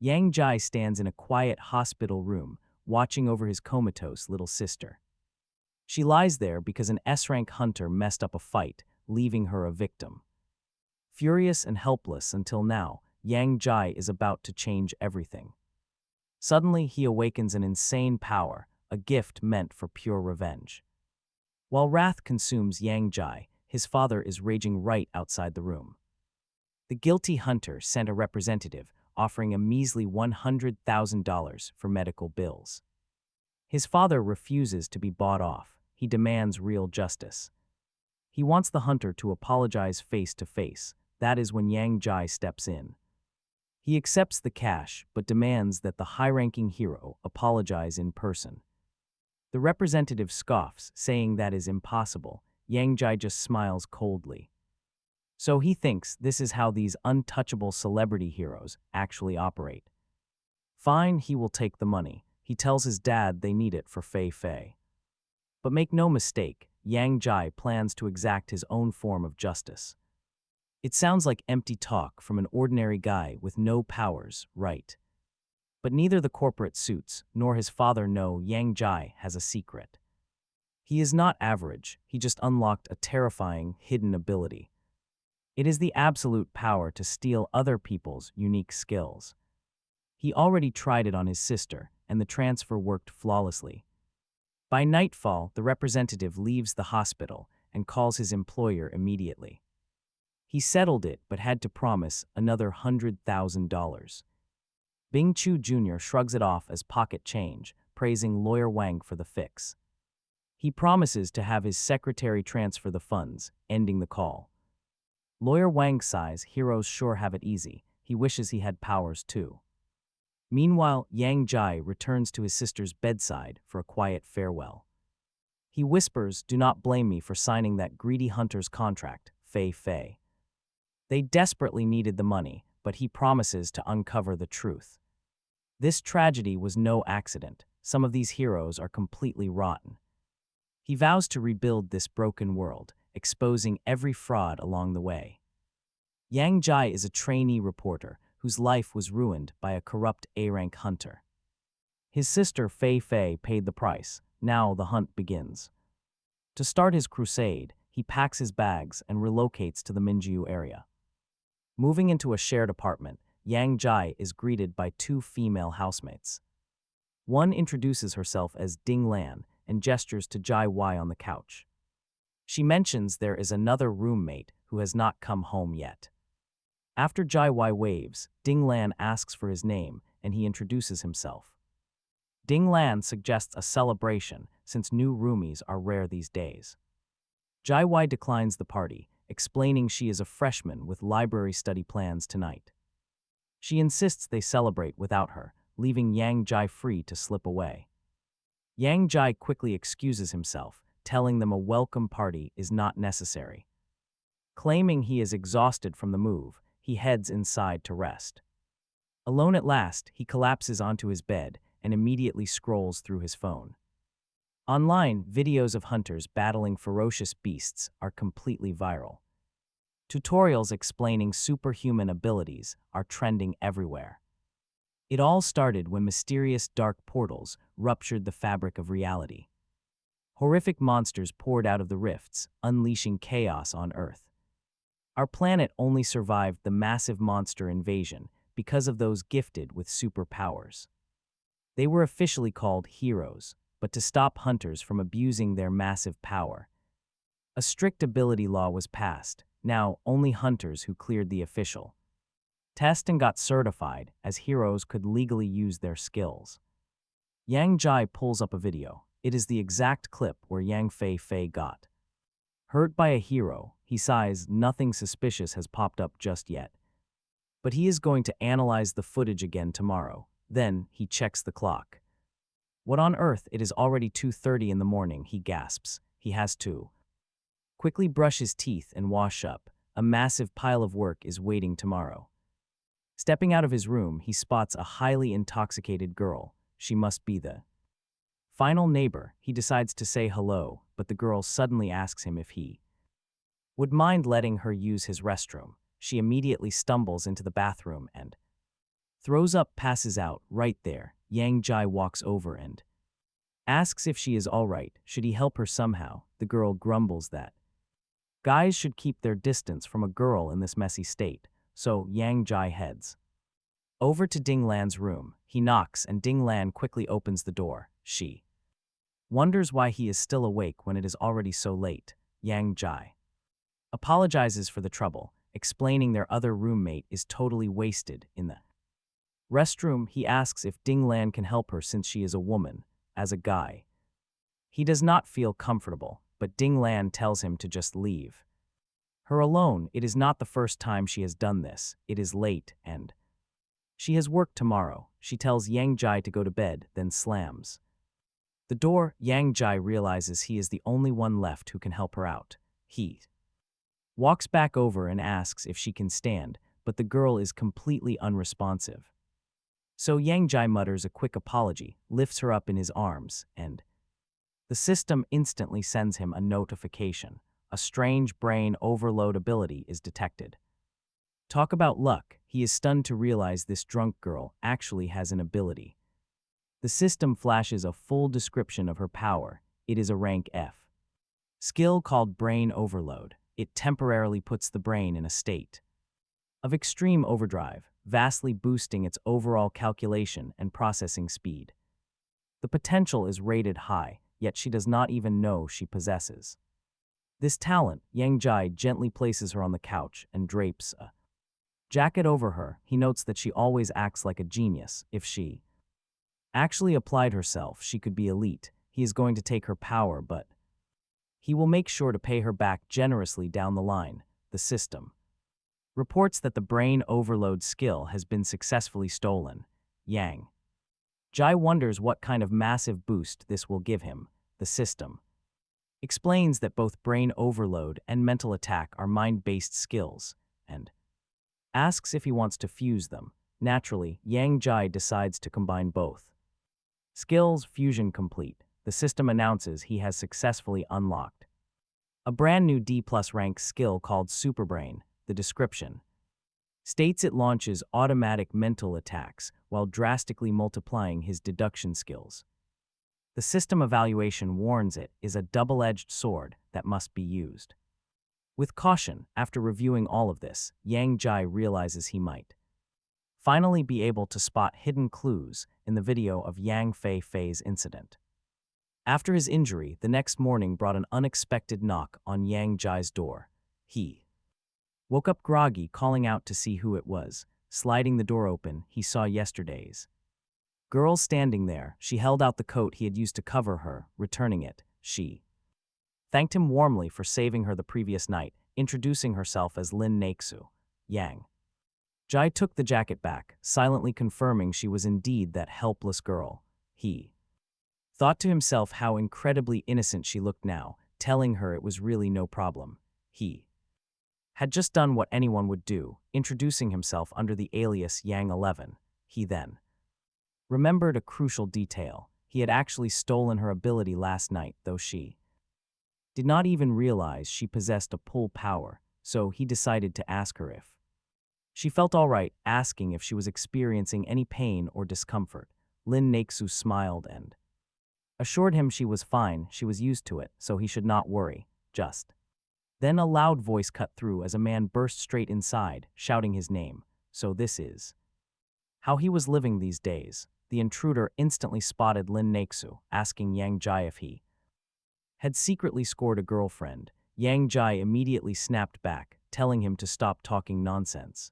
Yang Jai stands in a quiet hospital room, watching over his comatose little sister. She lies there because an S-rank hunter messed up a fight, leaving her a victim. Furious and helpless until now, Yang Jai is about to change everything. Suddenly, he awakens an insane power, a gift meant for pure revenge. While wrath consumes Yang Jai, his father is raging right outside the room. The guilty hunter sent a representative, offering a measly $100,000 for medical bills. His father refuses to be bought off. He demands real justice. He wants the hunter to apologize face to face. That is when Yang Jai steps in. He accepts the cash, but demands that the high-ranking hero apologize in person. The representative scoffs, saying that is impossible. Yang Jai just smiles coldly. So he thinks this is how these untouchable celebrity heroes actually operate. Fine, he will take the money. He tells his dad they need it for Fei Fei. But make no mistake, Yang Jai plans to exact his own form of justice. It sounds like empty talk from an ordinary guy with no powers, right? But neither the corporate suits nor his father know Yang Jai has a secret. He is not average, he just unlocked a terrifying, hidden ability. It is the absolute power to steal other people's unique skills. He already tried it on his sister, and the transfer worked flawlessly. By nightfall, the representative leaves the hospital and calls his employer immediately. He settled it but had to promise another $100,000. Bing Chu Jr. shrugs it off as pocket change, praising Lawyer Wang for the fix. He promises to have his secretary transfer the funds, ending the call. Lawyer Wang sighs, heroes sure have it easy. He wishes he had powers too. Meanwhile, Yang Jai returns to his sister's bedside for a quiet farewell. He whispers, "Do not blame me for signing that greedy hunter's contract, Fei Fei." They desperately needed the money, but he promises to uncover the truth. This tragedy was no accident. Some of these heroes are completely rotten. He vows to rebuild this broken world, exposing every fraud along the way. Yang Jai is a trainee reporter whose life was ruined by a corrupt A-rank hunter. His sister Fei Fei paid the price. Now the hunt begins. To start his crusade, he packs his bags and relocates to the Minjiu area. Moving into a shared apartment, Yang Jai is greeted by two female housemates. One introduces herself as Ding Lan and gestures to Jai Wai on the couch. She mentions there is another roommate who has not come home yet. After Jai Wai waves, Ding Lan asks for his name and he introduces himself. Ding Lan suggests a celebration since new roomies are rare these days. Jai Wai declines the party, explaining she is a freshman with library study plans tonight. She insists they celebrate without her, leaving Yang Jai free to slip away. Yang Jai quickly excuses himself, telling them a welcome party is not necessary. Claiming he is exhausted from the move, he heads inside to rest. Alone at last, he collapses onto his bed and immediately scrolls through his phone. Online, videos of hunters battling ferocious beasts are completely viral. Tutorials explaining superhuman abilities are trending everywhere. It all started when mysterious dark portals ruptured the fabric of reality. Horrific monsters poured out of the rifts, unleashing chaos on Earth. Our planet only survived the massive monster invasion because of those gifted with superpowers. They were officially called heroes, but to stop hunters from abusing their massive power, a strict ability law was passed. Now, only hunters who cleared the official test and got certified as heroes could legally use their skills. Yang Jai pulls up a video. It is the exact clip where Yang Fei Fei got hurt by a hero. He sighs, nothing suspicious has popped up just yet. But he is going to analyze the footage again tomorrow. Then, he checks the clock. What on earth? It is already 2:30 in the morning, he gasps. He has to quickly brush his teeth and wash up. A massive pile of work is waiting tomorrow. Stepping out of his room, he spots a highly intoxicated girl. She must be the final neighbor. He decides to say hello, but the girl suddenly asks him if he would mind letting her use his restroom. She immediately stumbles into the bathroom and Throws up, passes out, right there. Yang Jai walks over and asks if she is all right. Should he help her somehow? The girl grumbles that guys should keep their distance from a girl in this messy state, so Yang Jai heads over to Ding Lan's room. He knocks and Ding Lan quickly opens the door. She wonders why he is still awake when it is already so late. Yang Jai apologizes for the trouble, explaining their other roommate is totally wasted in the restroom. He asks if Ding Lan can help her since she is a woman. As a guy, he does not feel comfortable, but Ding Lan tells him to just leave her alone. It is not the first time she has done this. It is late and she has work tomorrow. She tells Yang Jai to go to bed, then slams the door. Yang Jai realizes he is the only one left who can help her out. He walks back over and asks if she can stand, but the girl is completely unresponsive. So Yang Jai mutters a quick apology, lifts her up in his arms, and the system instantly sends him a notification. A strange brain overload ability is detected. Talk about luck. He is stunned to realize this drunk girl actually has an ability. The system flashes a full description of her power. It is a rank F skill called brain overload. It temporarily puts the brain in a state of extreme overdrive, vastly boosting its overall calculation and processing speed. The potential is rated high, yet she does not even know she possesses this talent. Yang Jai gently places her on the couch and drapes a jacket over her. He notes that she always acts like a genius. If she actually applied herself, she could be elite. He is going to take her power, but he will make sure to pay her back generously down the line. The system reports that the brain overload skill has been successfully stolen. Yang Jai wonders what kind of massive boost this will give him. The system explains that both brain overload and mental attack are mind-based skills, and asks if he wants to fuse them. Naturally, Yang Jai decides to combine both skills. Fusion complete. The system announces he has successfully unlocked a brand new D+ rank skill called Superbrain. The description states it launches automatic mental attacks while drastically multiplying his deduction skills. The system evaluation warns it is a double-edged sword that must be used with caution. After reviewing all of this, Yang Jai realizes he might finally be able to spot hidden clues in the video of Yang Fei Fei's incident. After his injury, the next morning brought an unexpected knock on Yang Jai's door. He woke up groggy, calling out to see who it was. Sliding the door open, he saw yesterday's girl standing there. She held out the coat he had used to cover her. Returning it, she thanked him warmly for saving her the previous night, introducing herself as Lin Naixu. Yang Jai took the jacket back, silently confirming she was indeed that helpless girl. He thought to himself how incredibly innocent she looked now, telling her it was really no problem. He had just done what anyone would do, introducing himself under the alias Yang 11. He then remembered a crucial detail. He had actually stolen her ability last night, though she did not even realize she possessed a pull power, so he decided to ask her if she felt all right, asking if she was experiencing any pain or discomfort. Lin Naixu smiled and assured him she was fine. She was used to it, so he should not worry. Just then a loud voice cut through as a man burst straight inside, shouting his name. So this is how he was living these days. The intruder instantly spotted Lin Naixu, asking Yang Jai if he had secretly scored a girlfriend. Yang Jai immediately snapped back, telling him to stop talking nonsense.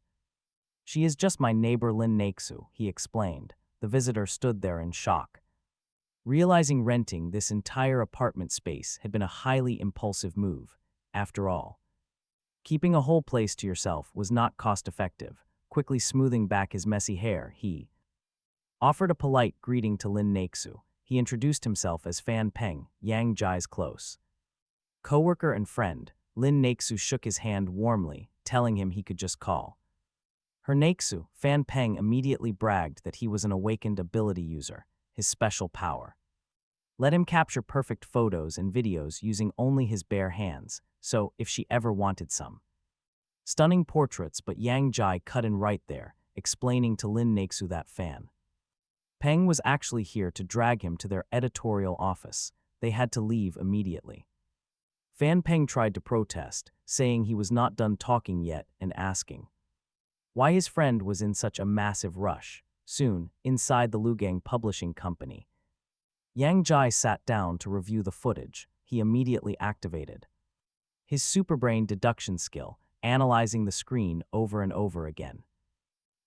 She is just my neighbor Lin Naixu, he explained. The visitor stood there in shock, realizing renting this entire apartment space had been a highly impulsive move. After all, keeping a whole place to yourself was not cost-effective. Quickly smoothing back his messy hair, he offered a polite greeting to Lin Naixu. He introduced himself as Fan Peng, Yang Jai's close co-worker and friend. Lin Naixu shook his hand warmly, telling him he could just call her Naixu. Fan Peng immediately bragged that he was an awakened ability user. His special power let him capture perfect photos and videos using only his bare hands, so if she ever wanted some stunning portraits. But Yang Jai cut in right there. explaining to Lin Nexu that Fan Peng was actually here to drag him to their editorial office. They had to leave immediately. Fan Peng tried to protest, saying he was not done talking yet and asking why his friend was in such a massive rush. Soon, inside the Lugang Publishing Company, Yang Jai sat down to review the footage. He immediately activated his Superbrain deduction skill, analyzing the screen over and over again.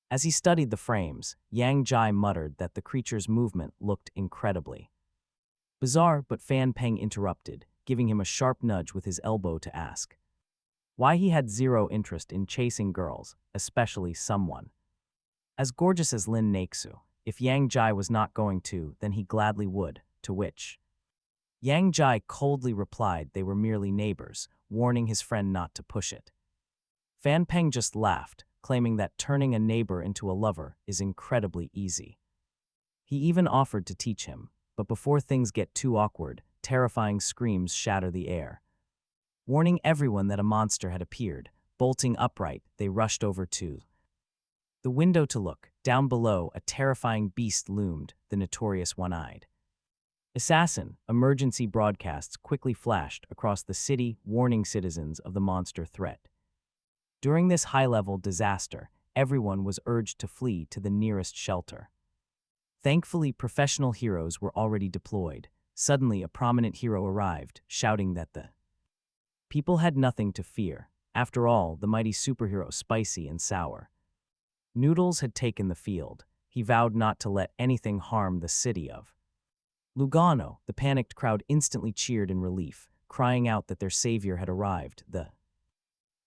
As he studied the frames, Yang Jai muttered that the creature's movement looked incredibly bizarre, but Fan Peng interrupted, giving him a sharp nudge with his elbow to ask why he had zero interest in chasing girls, especially someone as gorgeous as Lin Nexu. If Yang Jai was not going to, then he gladly would, to which Yang Jai coldly replied they were merely neighbors, warning his friend not to push it. Fan Peng just laughed, claiming that turning a neighbor into a lover is incredibly easy. He even offered to teach him, but before things get too awkward, terrifying screams shatter the air. Warning everyone that a monster had appeared, bolting upright, they rushed over to the window to look. Down below, a terrifying beast loomed, the notorious one-eyed assassin. Emergency broadcasts quickly flashed across the city, warning citizens of the monster threat. During this high-level disaster, everyone was urged to flee to the nearest shelter. Thankfully, professional heroes were already deployed. Suddenly, a prominent hero arrived, shouting that the people had nothing to fear. After all, the mighty superhero Spicy and Sour Noodles had taken the field. He vowed not to let anything harm the city of Lugano. The panicked crowd instantly cheered in relief, crying out that their savior had arrived, the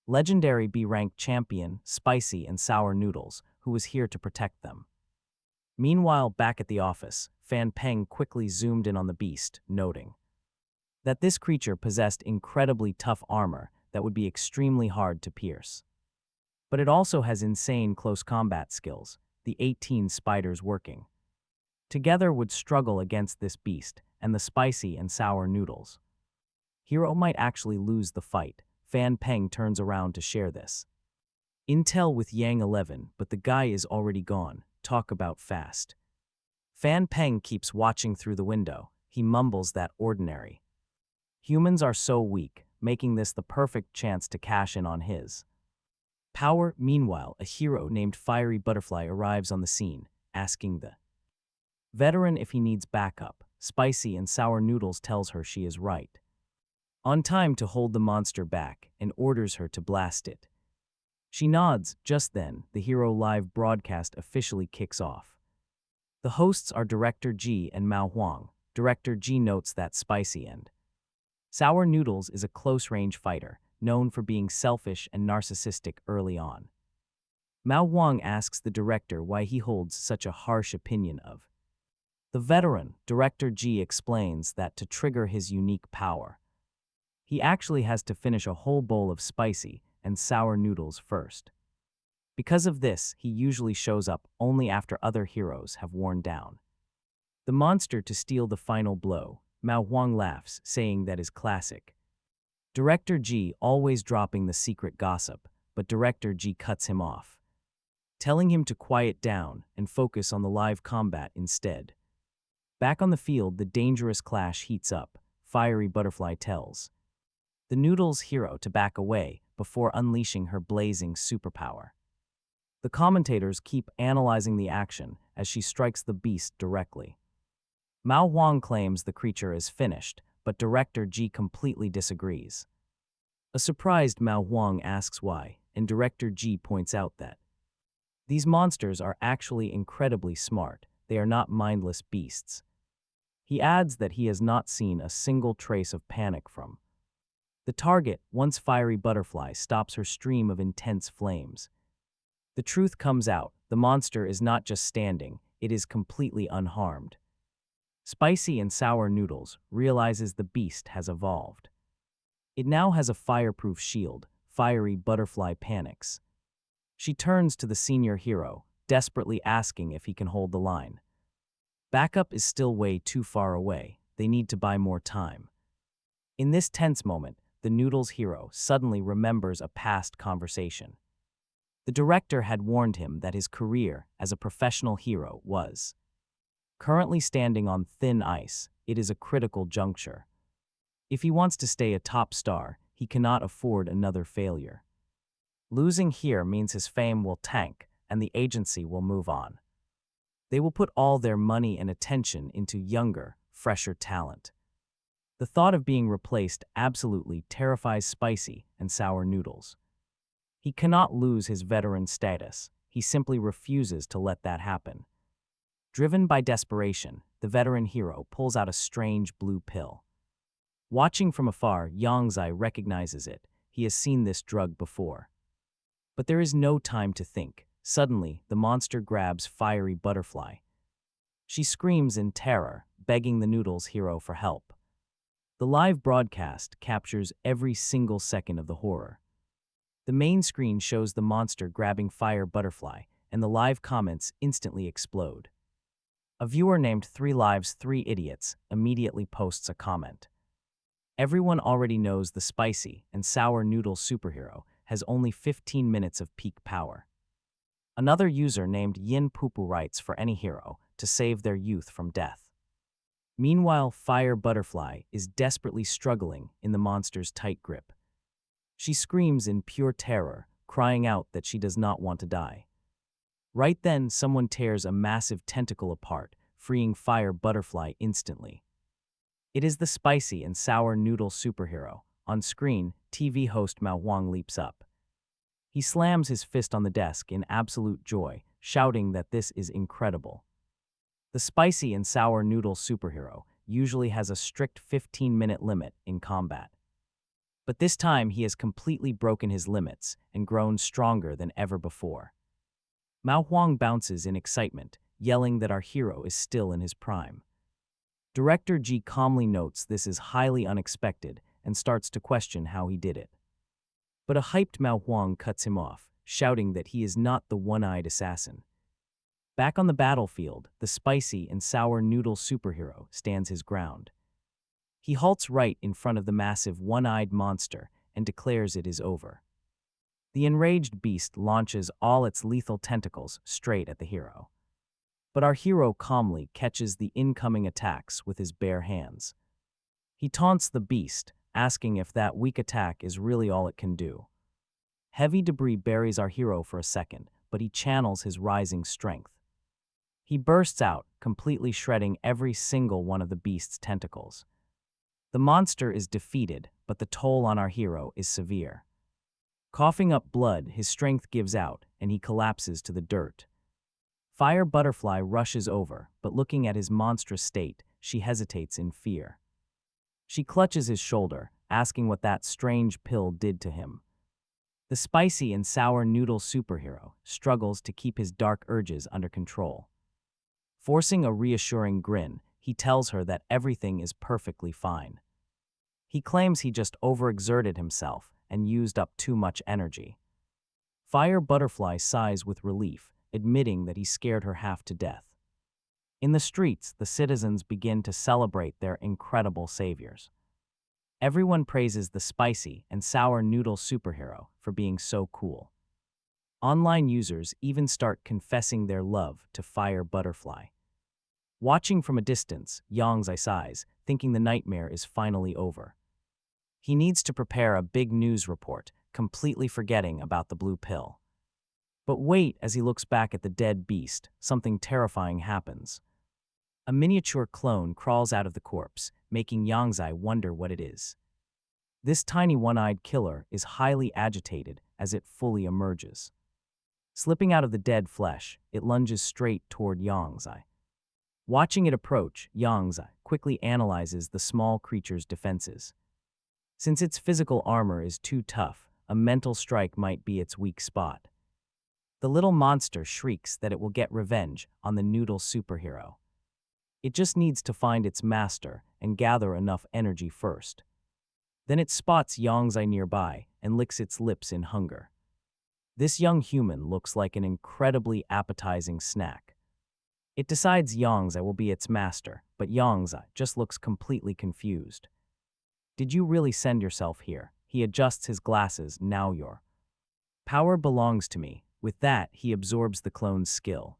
legendary B-rank champion, Spicy and Sour Noodles, who was here to protect them. Meanwhile, back at the office, Fan Peng quickly zoomed in on the beast, noting that this creature possessed incredibly tough armor that would be extremely hard to pierce. But it also has insane close combat skills. The 18 spiders working together would struggle against this beast and the Spicy and Sour Noodles. Hero might actually lose the fight. Fan Peng turns around to share this intel with Yang 11, but the guy is already gone. Talk about fast. Fan Peng keeps watching through the window. He mumbles that ordinary humans are so weak, making this the perfect chance to cash in on his power. Meanwhile, a hero named Fiery Butterfly arrives on the scene, asking the veteran if he needs backup. Spicy and Sour Noodles tells her she is right on time to hold the monster back and orders her to blast it. She nods. Just then, the Hero Live broadcast officially kicks off. The hosts are Director G and Mao Huang. Director G notes that Spicy and Sour Noodles is a close-range fighter, known for being selfish and narcissistic early on. Mao Huang asks the director why he holds such a harsh opinion of the veteran. Director G explains that to trigger his unique power, he actually has to finish a whole bowl of Spicy and Sour Noodles first. Because of this, he usually shows up only after other heroes have worn down the monster to steal the final blow. Mao Huang laughs, saying that is classic. Director G always dropping the secret gossip, but Director G cuts him off, telling him to quiet down and focus on the live combat instead. Back on the field, the dangerous clash heats up. Fiery Butterfly tells the Noodles hero to back away before unleashing her blazing superpower. The commentators keep analyzing the action as she strikes the beast directly. Mao Huang claims the creature is finished, but Director G completely disagrees. A surprised Mao Huang asks why, and Director G points out that these monsters are actually incredibly smart. They are not mindless beasts. He adds that he has not seen a single trace of panic from the target once Fiery Butterfly stops her stream of intense flames. The truth comes out. The monster is not just standing, it is completely unharmed. Spicy and Sour Noodles realizes the beast has evolved. It now has a fireproof shield. Fiery Butterfly panics. She turns to the senior hero, desperately asking if he can hold the line. Backup is still way too far away. They need to buy more time. In this tense moment, the Noodles hero suddenly remembers a past conversation. The director had warned him that his career as a professional hero was currently standing on thin ice. It is a critical juncture. If he wants to stay a top star, he cannot afford another failure. Losing here means his fame will tank and the agency will move on. They will put all their money and attention into younger, fresher talent. The thought of being replaced absolutely terrifies Spicy and Sour Noodles. He cannot lose his veteran status. He simply refuses to let that happen. Driven by desperation, the veteran hero pulls out a strange blue pill. Watching from afar, Yongzai recognizes it. He has seen this drug before. But there is no time to think. Suddenly, the monster grabs Fiery Butterfly. She screams in terror, begging the Noodles hero for help. The live broadcast captures every single second of the horror. The main screen shows the monster grabbing Fire Butterfly, and the live comments instantly explode. A viewer named 3 Lives 3 Idiots immediately posts a comment. Everyone already knows the Spicy and Sour Noodle superhero has only 15 minutes of peak power. Another user named Yin Pupu writes for any hero to save their youth from death. Meanwhile, Fire Butterfly is desperately struggling in the monster's tight grip. She screams in pure terror, crying out that she does not want to die. Right then, someone tears a massive tentacle apart, freeing Fire Butterfly instantly. It is the Spicy and Sour Noodle superhero. On screen, TV host Mao Huang leaps up. He slams his fist on the desk in absolute joy, shouting that this is incredible. The Spicy and Sour Noodle superhero usually has a strict 15-minute limit in combat. But this time he has completely broken his limits and grown stronger than ever before. Mao Huang bounces in excitement, yelling that our hero is still in his prime. Director Ji calmly notes this is highly unexpected and starts to question how he did it. But a hyped Mao Huang cuts him off, shouting that he is not the one-eyed assassin. Back on the battlefield, the Spicy and Sour Noodle superhero stands his ground. He halts right in front of the massive one-eyed monster and declares it is over. The enraged beast launches all its lethal tentacles straight at the hero. But our hero calmly catches the incoming attacks with his bare hands. He taunts the beast, asking if that weak attack is really all it can do. Heavy debris buries our hero for a second, but he channels his rising strength. He bursts out, completely shredding every single one of the beast's tentacles. The monster is defeated, but the toll on our hero is severe. Coughing up blood, his strength gives out, and he collapses to the dirt. Fire Butterfly rushes over, but looking at his monstrous state, she hesitates in fear. She clutches his shoulder, asking what that strange pill did to him. The Spicy and Sour Noodle superhero struggles to keep his dark urges under control. Forcing a reassuring grin, he tells her that everything is perfectly fine. He claims he just overexerted himself and used up too much energy. Fire Butterfly sighs with relief, admitting that he scared her half to death. In the streets, the citizens begin to celebrate their incredible saviors. Everyone praises the Spicy and Sour Noodle superhero for being so cool. Online users even start confessing their love to Fire Butterfly. Watching from a distance, Yongzai sighs, thinking the nightmare is finally over. He needs to prepare a big news report, completely forgetting about the blue pill. But wait, as he looks back at the dead beast, something terrifying happens. A miniature clone crawls out of the corpse, making Yongzai wonder what it is. This tiny one-eyed killer is highly agitated as it fully emerges. Slipping out of the dead flesh, it lunges straight toward Yongzai. Watching it approach, Yongzai quickly analyzes the small creature's defenses. Since its physical armor is too tough, a mental strike might be its weak spot. The little monster shrieks that it will get revenge on the noodle superhero. It just needs to find its master and gather enough energy first. Then it spots Yongzai nearby and licks its lips in hunger. This young human looks like an incredibly appetizing snack. It decides Yongzai will be its master, but Yongzai just looks completely confused. Did you really send yourself here? He adjusts his glasses. Now your power belongs to me. With that, he absorbs the clone's skill.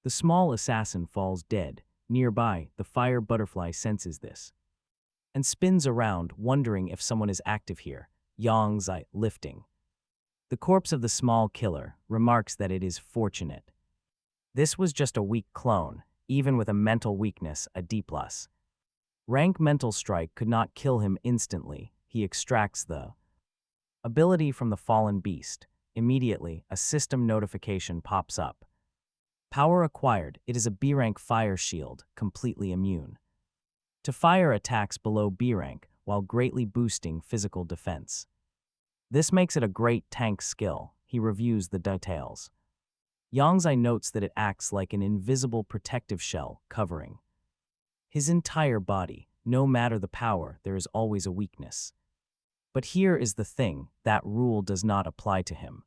The small assassin falls dead. Nearby, the fire butterfly senses this and spins around, wondering if someone is active here. Yang's lifting the corpse of the small killer, remarks that it is fortunate. This was just a weak clone, even with a mental weakness, a D+. Rank mental strike could not kill him instantly. He extracts the ability from the fallen beast. Immediately, a system notification pops up. Power acquired. It is a B rank fire shield, completely immune to fire attacks below B rank, while greatly boosting physical defense. This makes it a great tank skill. He reviews the details. Yangzai notes that it acts like an invisible protective shell, covering his entire body. No matter the power, there is always a weakness. But here is the thing, that rule does not apply to him.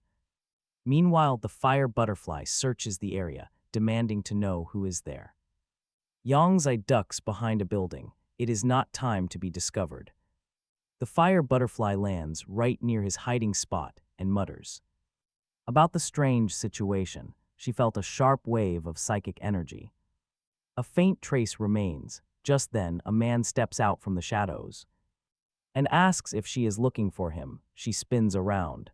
Meanwhile, the fire butterfly searches the area, demanding to know who is there. Yangzai ducks behind a building. It is not time to be discovered. The fire butterfly lands right near his hiding spot and mutters about the strange situation. She felt a sharp wave of psychic energy. A faint trace remains. Just then, a man steps out from the shadows and asks if she is looking for him. She spins around.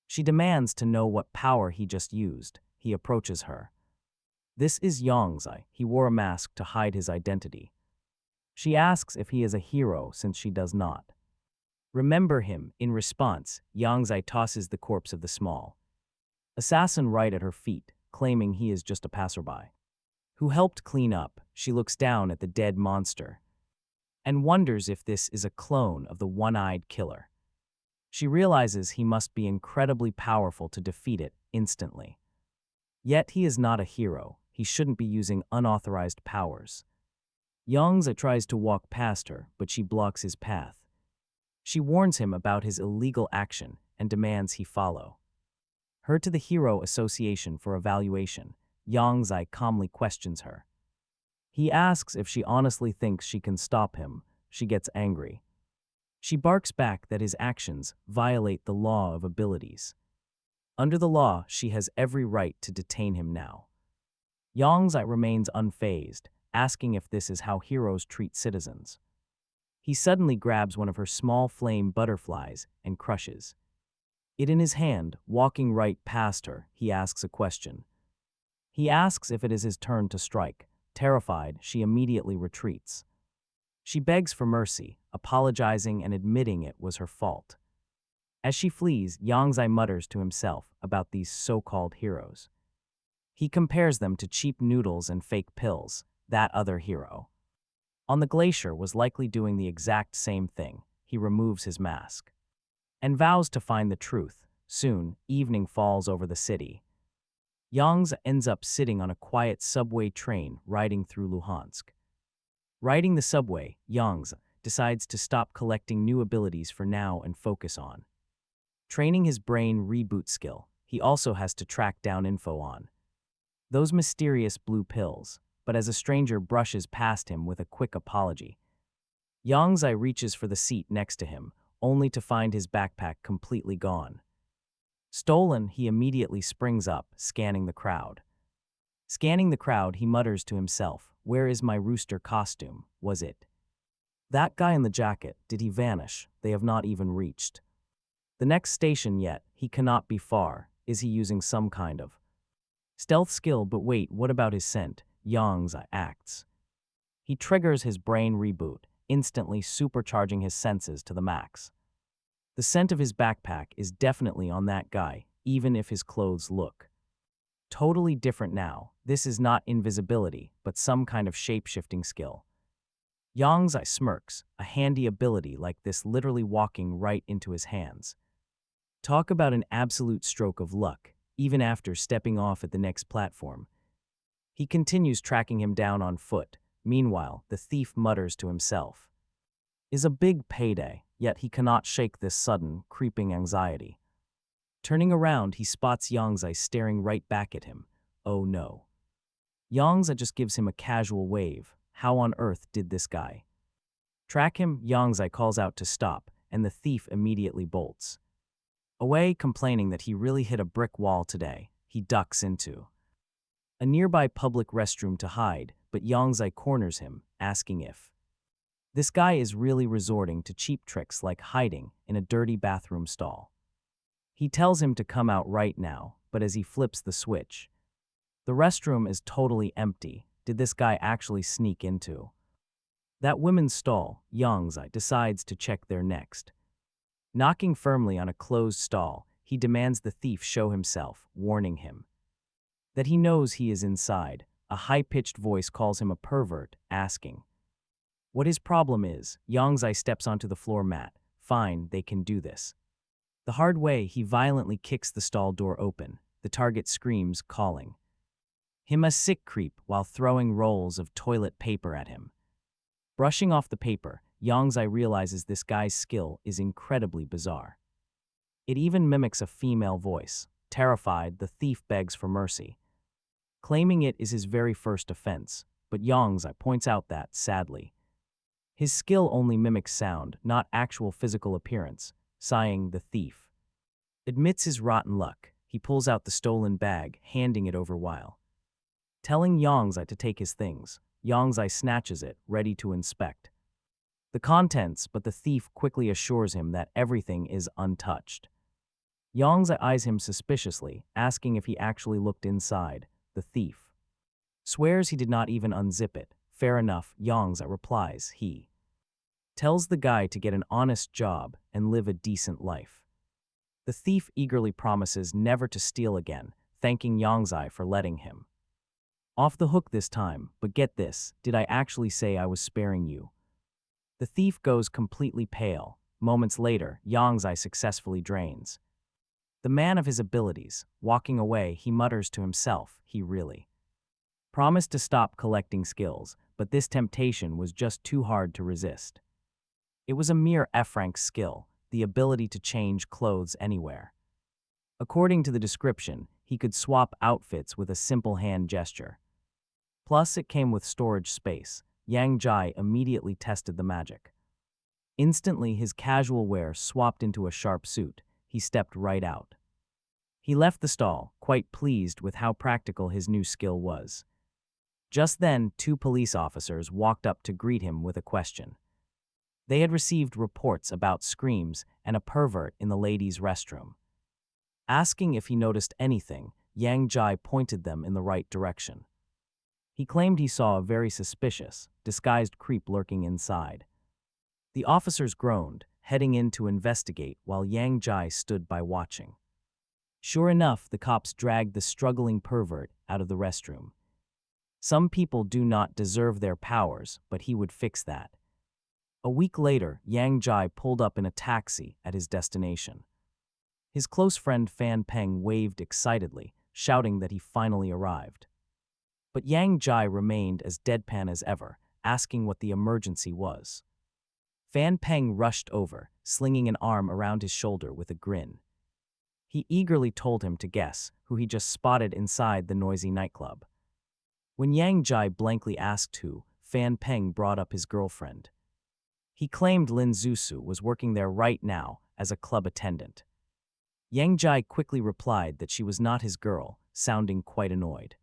She demands to know what power he just used. He approaches her. This is Yangzai. He wore a mask to hide his identity. She asks if he is a hero since she does not remember him. In response, Yangzai tosses the corpse of the small assassin right at her feet, claiming he is just a passerby who helped clean up. She looks down at the dead monster and wonders if this is a clone of the one-eyed killer. She realizes he must be incredibly powerful to defeat it instantly. Yet he is not a hero. He shouldn't be using unauthorized powers. Yangzai tries to walk past her, but she blocks his path. She warns him about his illegal action and demands he follow her to the Hero Association for evaluation. Yangzai calmly questions her. He asks if she honestly thinks she can stop him. She gets angry. She barks back that his actions violate the law of abilities. Under the law, she has every right to detain him now. Yangzai remains unfazed, asking if this is how heroes treat citizens. He suddenly grabs one of her small flame butterflies and crushes it in his hand. Walking right past her, he asks a question. He asks if it is his turn to strike. Terrified, she immediately retreats. She begs for mercy, apologizing and admitting it was her fault. As she flees, Yangzai mutters to himself about these so-called heroes. He compares them to cheap noodles and fake pills. That other hero on the glacier was likely doing the exact same thing. He removes his mask and vows to find the truth. Soon, evening falls over the city. Yangzai ends up sitting on a quiet subway train riding through Luhansk. Riding the subway, Yangzai decides to stop collecting new abilities for now and focus on training his brain reboot skill. He also has to track down info on those mysterious blue pills, but as a stranger brushes past him with a quick apology, Yangzai reaches for the seat next to him, only to find his backpack completely gone. Stolen, he immediately springs up, scanning the crowd. Scanning the crowd, he mutters to himself, "Where is my rooster costume? Was it that guy in the jacket? Did he vanish? They have not even reached the next station yet. He cannot be far. Is he using some kind of stealth skill? But wait, what about his scent?" Yangzai acts. He triggers his brain reboot, instantly supercharging his senses to the max. The scent of his backpack is definitely on that guy, even if his clothes look totally different now. This is not invisibility, but some kind of shape-shifting skill. Yangzai smirks, a handy ability like this literally walking right into his hands. Talk about an absolute stroke of luck. Even after stepping off at the next platform, he continues tracking him down on foot. Meanwhile, the thief mutters to himself, "Is a big payday," yet he cannot shake this sudden, creeping anxiety. Turning around, he spots Yangzai staring right back at him. Oh no. Yangzai just gives him a casual wave. How on earth did this guy track him? Yangzai calls out to stop, and the thief immediately bolts. Away complaining that he really hit a brick wall today, he ducks into a nearby public restroom to hide, but Yongzai corners him, asking if this guy is really resorting to cheap tricks like hiding in a dirty bathroom stall. He tells him to come out right now, but as he flips the switch, the restroom is totally empty. Did this guy actually sneak into that women's stall? Yongzai decides to check there next. Knocking firmly on a closed stall, he demands the thief show himself, warning him that he knows he is inside. A high-pitched voice calls him a pervert, asking what his problem is. Yongzai steps onto the floor mat. Fine, they can do this. The hard way, he violently kicks the stall door open. The target screams, calling him a sick creep while throwing rolls of toilet paper at him. Brushing off the paper, Yongzai realizes this guy's skill is incredibly bizarre. It even mimics a female voice. Terrified, the thief begs for mercy, claiming it is his very first offense, but Yongzai points out that, sadly, his skill only mimics sound, not actual physical appearance. Sighing, the thief admits his rotten luck. He pulls out the stolen bag, handing it over while telling Yongzai to take his things. Yongzai snatches it, ready to inspect the contents, but the thief quickly assures him that everything is untouched. Yongzai eyes him suspiciously, asking if he actually looked inside. The thief swears he did not even unzip it. Fair enough, Yongzai replies. He tells the guy to get an honest job and live a decent life. The thief eagerly promises never to steal again, thanking Yongzai for letting him off the hook this time. But get this, did I actually say I was sparing you? The thief goes completely pale. Moments later, Yongzai successfully drains the man of his abilities. Walking away, he mutters to himself, he really promised to stop collecting skills, but this temptation was just too hard to resist. It was a mere F-rank skill, the ability to change clothes anywhere. According to the description, he could swap outfits with a simple hand gesture. Plus, it came with storage space. Yang Jai immediately tested the magic. Instantly, his casual wear swapped into a sharp suit. He stepped right out. He left the stall, quite pleased with how practical his new skill was. Just then, two police officers walked up to greet him with a question. They had received reports about screams and a pervert in the ladies' restroom. Asking if he noticed anything, Yang Jai pointed them in the right direction. He claimed he saw a very suspicious, disguised creep lurking inside. The officers groaned, heading in to investigate while Yang Jai stood by watching. Sure enough, the cops dragged the struggling pervert out of the restroom. Some people do not deserve their powers, but he would fix that. A week later, Yang Jai pulled up in a taxi at his destination. His close friend Fan Peng waved excitedly, shouting that he finally arrived. But Yang Jai remained as deadpan as ever, asking what the emergency was. Fan Peng rushed over, slinging an arm around his shoulder with a grin. He eagerly told him to guess who he just spotted inside the noisy nightclub. When Yang Jai blankly asked who, Fan Peng brought up his girlfriend. He claimed Lin Zusu was working there right now as a club attendant. Yang Jai quickly replied that she was not his girl, sounding quite annoyed.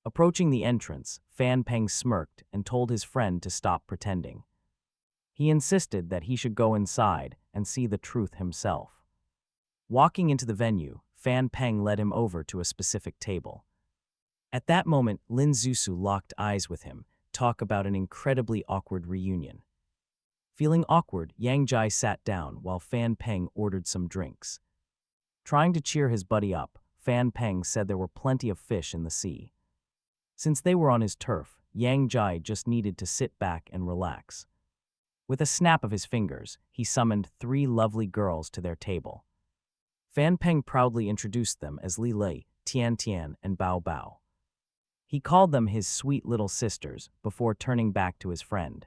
Approaching the entrance, Fan Peng smirked and told his friend to stop pretending. He insisted that he should go inside and see the truth himself. Walking into the venue, Fan Peng led him over to a specific table. At that moment, Lin Zusu locked eyes with him, talk about an incredibly awkward reunion. Feeling awkward, Yang Jai sat down while Fan Peng ordered some drinks. Trying to cheer his buddy up, Fan Peng said there were plenty of fish in the sea. Since they were on his turf, Yang Jai just needed to sit back and relax. With a snap of his fingers, he summoned 3 lovely girls to their table. Fan Peng proudly introduced them as Li Lei, Tian Tian, and Bao Bao. He called them his sweet little sisters before turning back to his friend.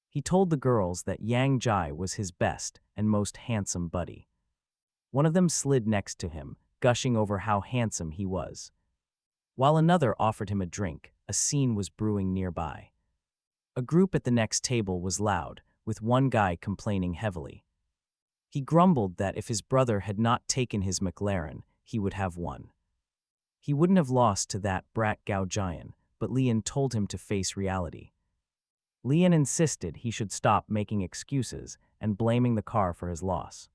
He told the girls that Yang Jai was his best and most handsome buddy. One of them slid next to him, gushing over how handsome he was. While another offered him a drink, a scene was brewing nearby. A group at the next table was loud, with one guy complaining heavily. He grumbled that if his brother had not taken his McLaren, he would have won. He wouldn't have lost to that brat Gao Jian, but Lian told him to face reality. Lian insisted he should stop making excuses and blaming the car for his loss.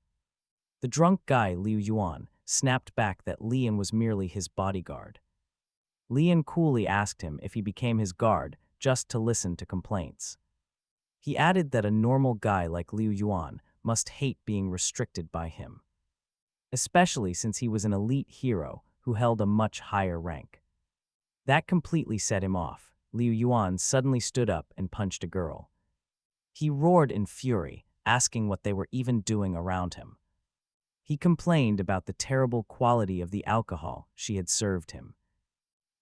The drunk guy, Liu Yuan, snapped back that Lian was merely his bodyguard. Lian coolly asked him if he became his guard just to listen to complaints. He added that a normal guy like Liu Yuan must hate being restricted by him, especially since he was an elite hero who held a much higher rank. That completely set him off. Liu Yuan suddenly stood up and punched a girl. He roared in fury, asking what they were even doing around him. He complained about the terrible quality of the alcohol she had served him.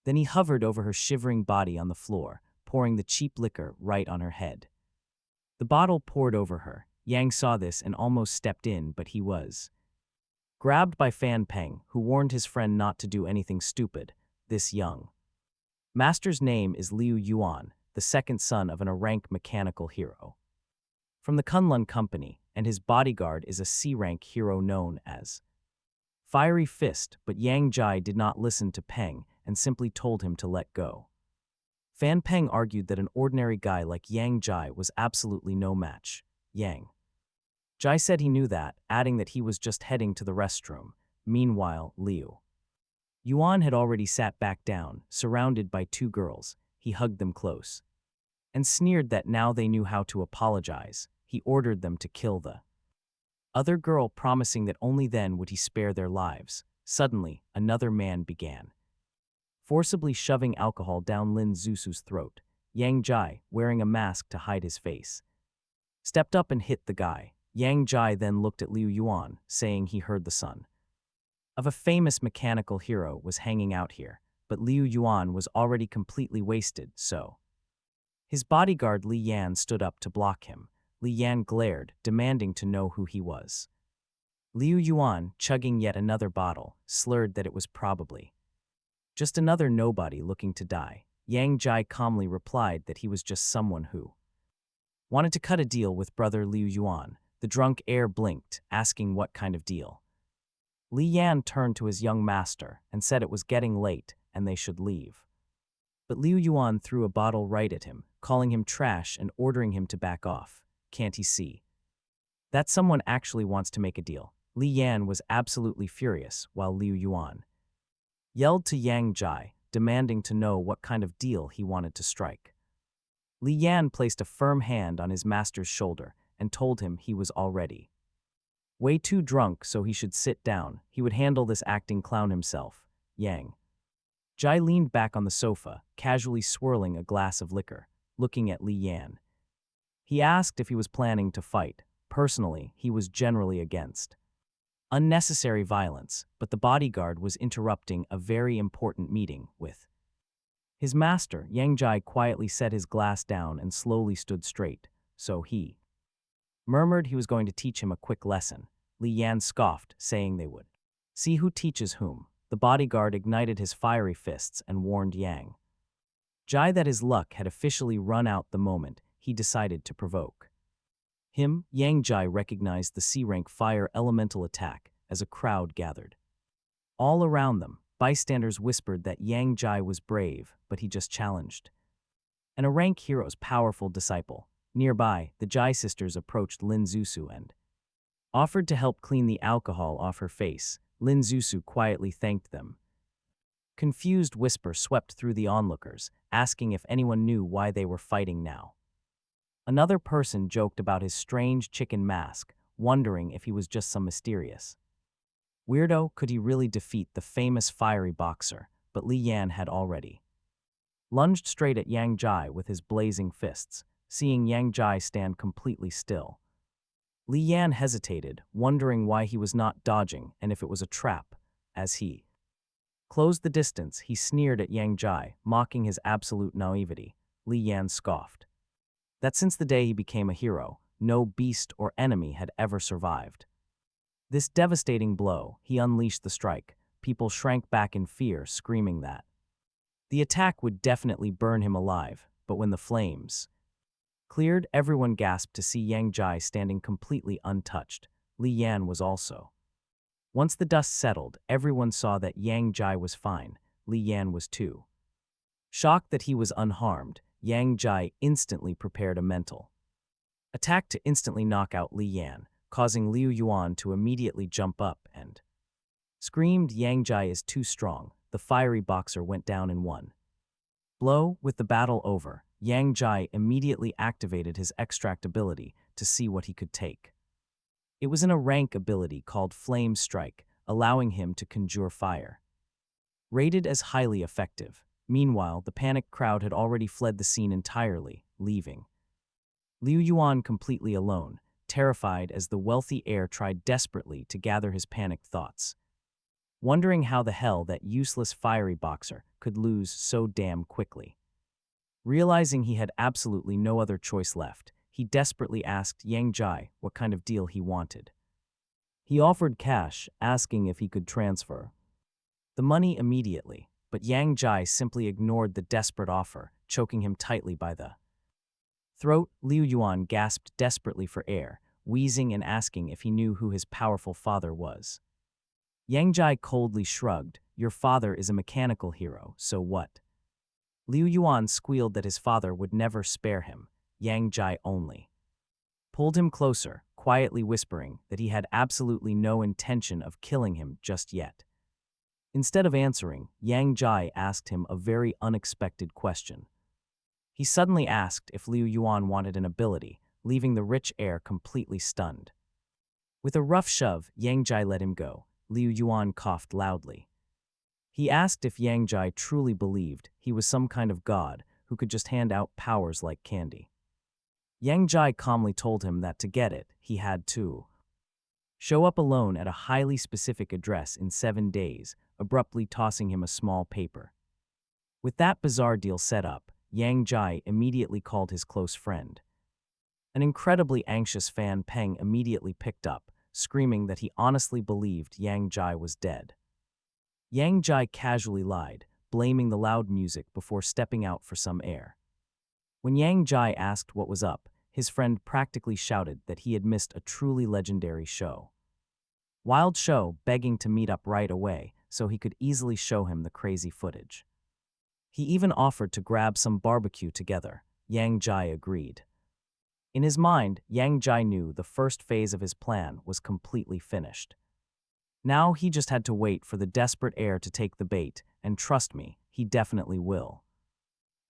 Then he hovered over her shivering body on the floor, pouring the cheap liquor right on her head. The bottle poured over her. Yang saw this and almost stepped in, but he was grabbed by Fan Peng, who warned his friend not to do anything stupid. This young master's name is Liu Yuan, the second son of an A-rank mechanical hero from the Kunlun Company, and his bodyguard is a C-rank hero known as Fiery Fist, but Yang Jai did not listen to Peng and simply told him to let go. Fan Peng argued that an ordinary guy like Yang Jai was absolutely no match. Yang Jai said he knew that, adding that he was just heading to the restroom. Meanwhile, Liu Yuan had already sat back down, surrounded by two girls. He hugged them close and sneered that now they knew how to apologize. He ordered them to kill the other girl, promising that only then would he spare their lives. Suddenly, another man began forcibly shoving alcohol down Lin Zusu's throat. Yang Jai, wearing a mask to hide his face, stepped up and hit the guy. Yang Jai then looked at Liu Yuan, saying he heard the son of a famous mechanical hero was hanging out here, but Liu Yuan was already completely wasted, so his bodyguard Li Yan stood up to block him. Li Yan glared, demanding to know who he was. Liu Yuan, chugging yet another bottle, slurred that it was probably just another nobody looking to die. Yang Jai calmly replied that he was just someone who wanted to cut a deal with brother Liu Yuan. The drunk heir blinked, asking what kind of deal. Li Yan turned to his young master and said it was getting late and they should leave. But Liu Yuan threw a bottle right at him, calling him trash and ordering him to back off. Can't he see that someone actually wants to make a deal? Li Yan was absolutely furious, while Liu Yuan yelled to Yang Jai, demanding to know what kind of deal he wanted to strike. Li Yan placed a firm hand on his master's shoulder and told him he was already way too drunk so he should sit down. He would handle this acting clown himself. Yang Jai leaned back on the sofa, casually swirling a glass of liquor, looking at Li Yan. He asked if he was planning to fight. Personally, he was generally against unnecessary violence, but the bodyguard was interrupting a very important meeting with his master. Yang Jai quietly set his glass down and slowly stood straight, so he murmured he was going to teach him a quick lesson. Li Yan scoffed, saying they would see who teaches whom. The bodyguard ignited his fiery fists and warned Yang Jai that his luck had officially run out the moment he decided to provoke him. Yang Jai recognized the C-rank fire elemental attack as a crowd gathered all around them. Bystanders whispered that Yang Jai was brave, but he just challenged an A-rank hero's powerful disciple. Nearby, the Jai sisters approached Lin Zusu and offered to help clean the alcohol off her face. Lin Zusu quietly thanked them. Confused whisper swept through the onlookers, asking if anyone knew why they were fighting now. Another person joked about his strange chicken mask, wondering if he was just some mysterious weirdo. Could he really defeat the famous fiery boxer? But Li Yan had already lunged straight at Yang Jai with his blazing fists. Seeing Yang Jai stand completely still, Li Yan hesitated, wondering why he was not dodging and if it was a trap. As he closed the distance, he sneered at Yang Jai, mocking his absolute naivety. Li Yan scoffed that since the day he became a hero, no beast or enemy had ever survived this devastating blow. He unleashed the strike. People shrank back in fear, screaming that the attack would definitely burn him alive. But when the flames cleared, everyone gasped to see Yang Jai standing completely untouched. Li Yan was also. Once the dust settled, everyone saw that Yang Jai was fine. Li Yan was too. Shocked that he was unharmed, Yang Jai instantly prepared a mental attack to instantly knock out Li Yan, causing Liu Yuan to immediately jump up and screamed, "Yang Jai is too strong." The fiery boxer went down in one blow. With the battle over, Yang Jai immediately activated his extract ability to see what he could take. It was a rank ability called Flame Strike, allowing him to conjure fire. Rated as highly effective. Meanwhile, the panicked crowd had already fled the scene entirely, leaving Liu Yuan completely alone, terrified as the wealthy heir tried desperately to gather his panicked thoughts, wondering how the hell that useless fiery boxer could lose so damn quickly. Realizing he had absolutely no other choice left, he desperately asked Yang Jai what kind of deal he wanted. He offered cash, asking if he could transfer the money immediately, but Yang Jai simply ignored the desperate offer, choking him tightly by the throat. Liu Yuan gasped desperately for air, wheezing and asking if he knew who his powerful father was. Yang Jai coldly shrugged. "Your father is a mechanical hero, so what?" Liu Yuan squealed that his father would never spare him. Yang Jai only pulled him closer, quietly whispering that he had absolutely no intention of killing him just yet. Instead of answering, Yang Jai asked him a very unexpected question. He suddenly asked if Liu Yuan wanted an ability, leaving the rich heir completely stunned. With a rough shove, Yang Jai let him go. Liu Yuan coughed loudly. He asked if Yang Jai truly believed he was some kind of god who could just hand out powers like candy. Yang Jai calmly told him that to get it, he had to show up alone at a highly specific address in 7 days, abruptly tossing him a small paper. With that bizarre deal set up, Yang Jai immediately called his close friend. An incredibly anxious Fan Peng immediately picked up, screaming that he honestly believed Yang Jai was dead. Yang Jai casually lied, blaming the loud music before stepping out for some air. When Yang Jai asked what was up, his friend practically shouted that he had missed a truly legendary show. Wild Show, begging to meet up right away so he could easily show him the crazy footage. He even offered to grab some barbecue together. Yang Jai agreed. In his mind, Yang Jai knew the first phase of his plan was completely finished. Now he just had to wait for the desperate heir to take the bait, and trust me, he definitely will.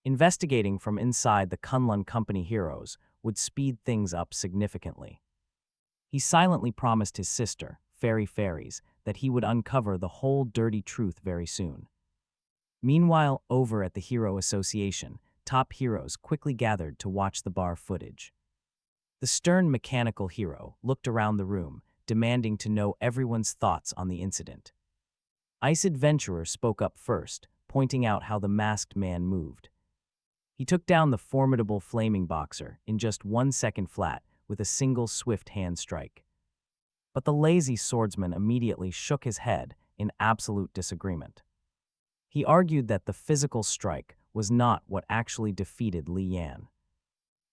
Investigating from inside the Kunlun Company heroes would speed things up significantly. He silently promised his sister, Fairy Fairies, that he would uncover the whole dirty truth very soon. Meanwhile, over at the Hero Association, top heroes quickly gathered to watch the bar footage. The stern mechanical hero looked around the room, demanding to know everyone's thoughts on the incident. Ice Adventurer spoke up first, pointing out how the masked man moved. He took down the formidable flaming boxer in just 1 second flat with a single swift hand strike. But the lazy swordsman immediately shook his head in absolute disagreement. He argued that the physical strike was not what actually defeated Li Yan.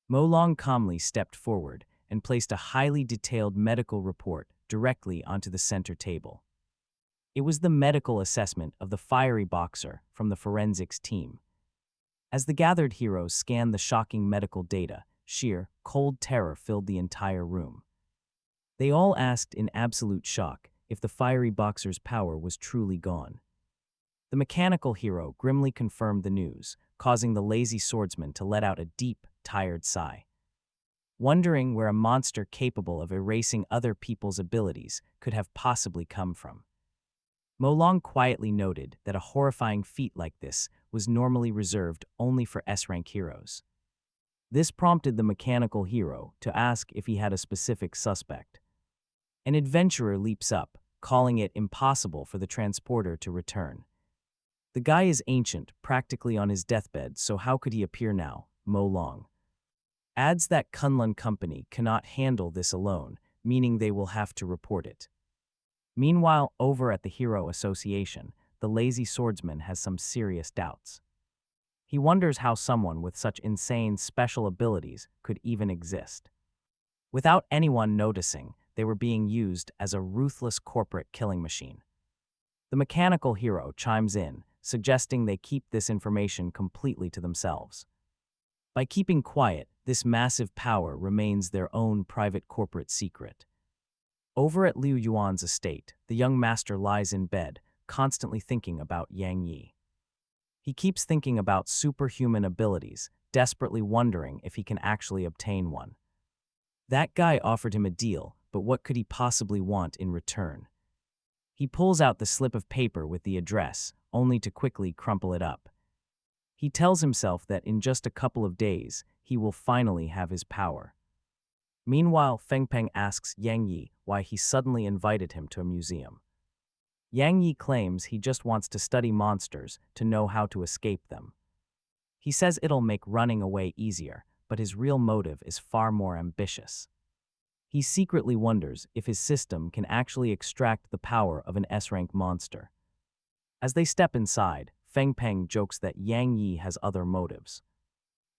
Mo Long calmly stepped forward and placed a highly detailed medical report directly onto the center table. It was the medical assessment of the fiery boxer from the forensics team. As the gathered heroes scanned the shocking medical data, sheer, cold terror filled the entire room. They all asked in absolute shock if the fiery boxer's power was truly gone. The mechanical hero grimly confirmed the news, causing the lazy swordsman to let out a deep, tired sigh, wondering where a monster capable of erasing other people's abilities could have possibly come from. Mo Long quietly noted that a horrifying feat like this was normally reserved only for S-rank heroes. This prompted the mechanical hero to ask if he had a specific suspect. An adventurer leaps up, calling it impossible for the transporter to return. The guy is ancient, practically on his deathbed, so how could he appear now? Mo Long adds that Kunlun Company cannot handle this alone, meaning they will have to report it. Meanwhile, over at the Hero Association, the lazy swordsman has some serious doubts. He wonders how someone with such insane special abilities could even exist. Without anyone noticing, they were being used as a ruthless corporate killing machine. The mechanical hero chimes in, suggesting they keep this information completely to themselves. By keeping quiet, this massive power remains their own private corporate secret. Over at Liu Yuan's estate, the young master lies in bed, constantly thinking about Yang Yi. He keeps thinking about superhuman abilities, desperately wondering if he can actually obtain one. That guy offered him a deal, but what could he possibly want in return? He pulls out the slip of paper with the address, only to quickly crumple it up. He tells himself that in just a couple of days, he will finally have his power. Meanwhile, Feng Peng asks Yang Yi why he suddenly invited him to a museum. Yang Yi claims he just wants to study monsters to know how to escape them. He says it'll make running away easier, but his real motive is far more ambitious. He secretly wonders if his system can actually extract the power of an S-rank monster. As they step inside, Feng Peng jokes that Yang Yi has other motives.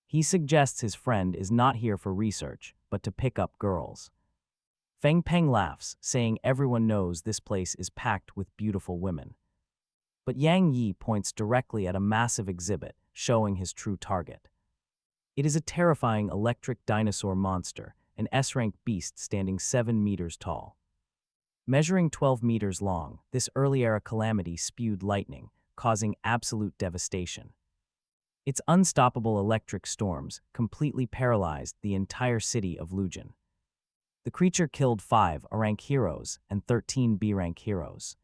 He suggests his friend is not here for research, but to pick up girls. Feng Peng laughs, saying everyone knows this place is packed with beautiful women. But Yang Yi points directly at a massive exhibit, showing his true target. It is a terrifying electric dinosaur monster, an S-rank beast standing 7 meters tall. Measuring 12 meters long, this early-era calamity spewed lightning, causing absolute devastation. Its unstoppable electric storms completely paralyzed the entire city of Lujin. The creature killed 5 A-rank heroes and 13 B-rank heroes,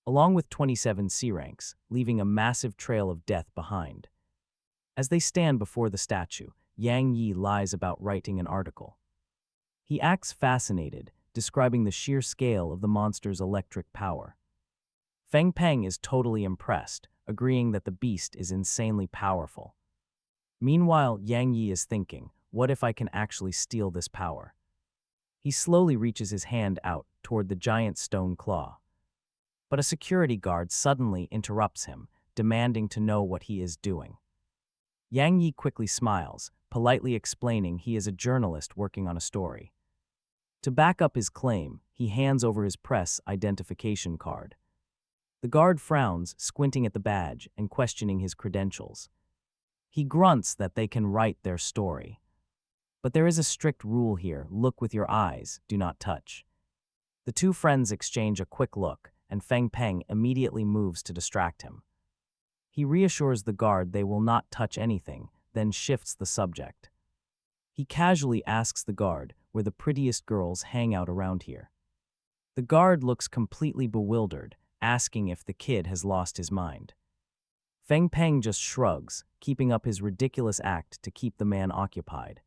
along with 27 C-ranks, leaving a massive trail of death behind. As they stand before the statue, Yang Yi lies about writing an article. He acts fascinated, describing the sheer scale of the monster's electric power. Feng Peng is totally impressed, agreeing that the beast is insanely powerful. Meanwhile, Yang Yi is thinking, what if I can actually steal this power? He slowly reaches his hand out toward the giant stone claw. But a security guard suddenly interrupts him, demanding to know what he is doing. Yang Yi quickly smiles, politely explaining he is a journalist working on a story. To back up his claim, he hands over his press identification card. The guard frowns, squinting at the badge and questioning his credentials. He grunts that they can write their story. But there is a strict rule here: look with your eyes, do not touch. The two friends exchange a quick look, and Feng Peng immediately moves to distract him. He reassures the guard they will not touch anything, then shifts the subject. He casually asks the guard where the prettiest girls hang out around here. The guard looks completely bewildered, asking if the kid has lost his mind. Feng Peng just shrugs, keeping up his ridiculous act to keep the man occupied.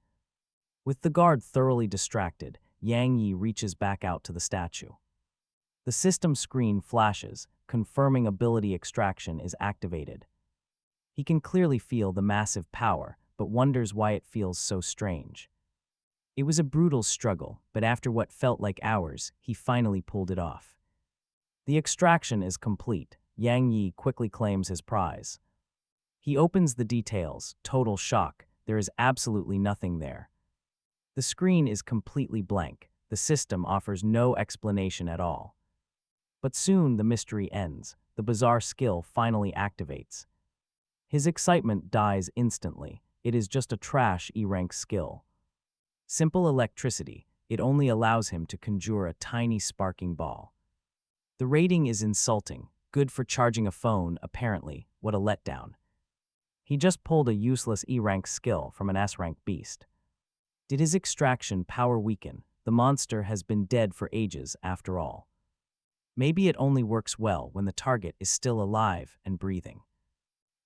With the guard thoroughly distracted, Yang Yi reaches back out to the statue. The system screen flashes, confirming ability extraction is activated. He can clearly feel the massive power, but wonders why it feels so strange. It was a brutal struggle, but after what felt like hours, he finally pulled it off. The extraction is complete. Yang Yi quickly claims his prize. He opens the details, total shock. There is absolutely nothing there. The screen is completely blank. The system offers no explanation at all. But soon the mystery ends. The bizarre skill finally activates. His excitement dies instantly. It is just a trash E-rank skill. Simple electricity. It only allows him to conjure a tiny sparking ball. The rating is insulting. Good for charging a phone, apparently. What a letdown. He just pulled a useless E-rank skill from an S-rank beast. Did his extraction power weaken? The monster has been dead for ages, after all. Maybe it only works well when the target is still alive and breathing.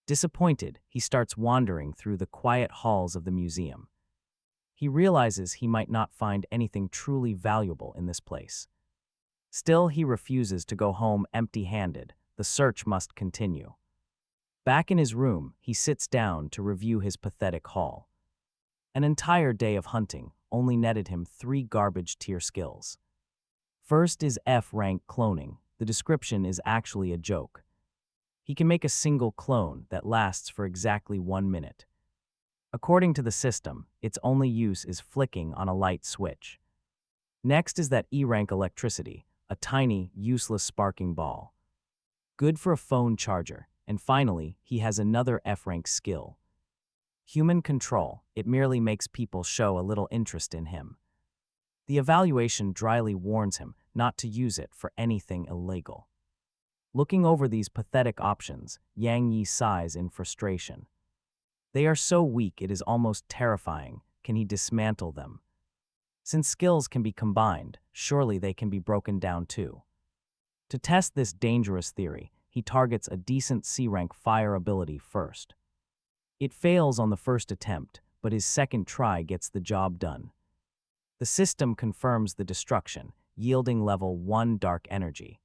Disappointed, he starts wandering through the quiet halls of the museum. He realizes he might not find anything truly valuable in this place. Still, he refuses to go home empty-handed. The search must continue. Back in his room, he sits down to review his pathetic haul. An entire day of hunting only netted him 3 garbage-tier skills. First is F-rank cloning. The description is actually a joke. He can make a single clone that lasts for exactly 1 minute. According to the system, its only use is flicking on a light switch. Next is that E-rank electricity, a tiny, useless sparking ball. Good for a phone charger. And finally, he has another F-rank skill. Human control. It merely makes people show a little interest in him. The evaluation dryly warns him not to use it for anything illegal. Looking over these pathetic options, Yang Yi sighs in frustration. They are so weak it is almost terrifying. Can he dismantle them? Since skills can be combined, surely they can be broken down too. To test this dangerous theory, he targets a decent C-rank fire ability first. It fails on the first attempt, but his second try gets the job done. The system confirms the destruction, yielding level 1 dark energy.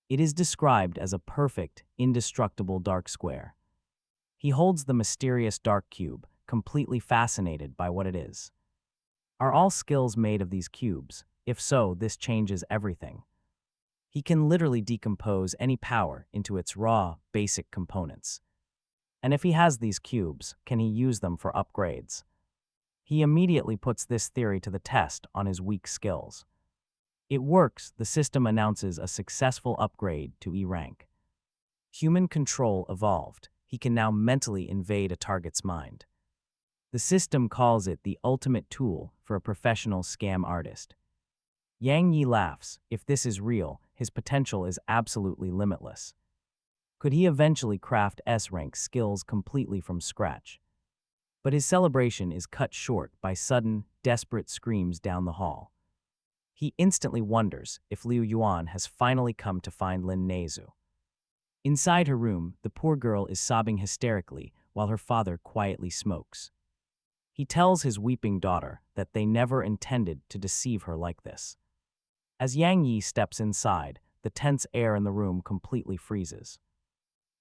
It is described as a perfect, indestructible dark square. He holds the mysterious dark cube, completely fascinated by what it is. Are all skills made of these cubes? If so, this changes everything. He can literally decompose any power into its raw, basic components. And if he has these cubes, can he use them for upgrades? He immediately puts this theory to the test on his weak skills. It works. The system announces a successful upgrade to E-rank. Human control evolved. He can now mentally invade a target's mind. The system calls it the ultimate tool for a professional scam artist. Yang Yi laughs. If this is real, his potential is absolutely limitless. Could he eventually craft S-rank skills completely from scratch? But his celebration is cut short by sudden, desperate screams down the hall. He instantly wonders if Liu Yuan has finally come to find Lin Neizu. Inside her room, the poor girl is sobbing hysterically while her father quietly smokes. He tells his weeping daughter that they never intended to deceive her like this. As Yang Yi steps inside, the tense air in the room completely freezes.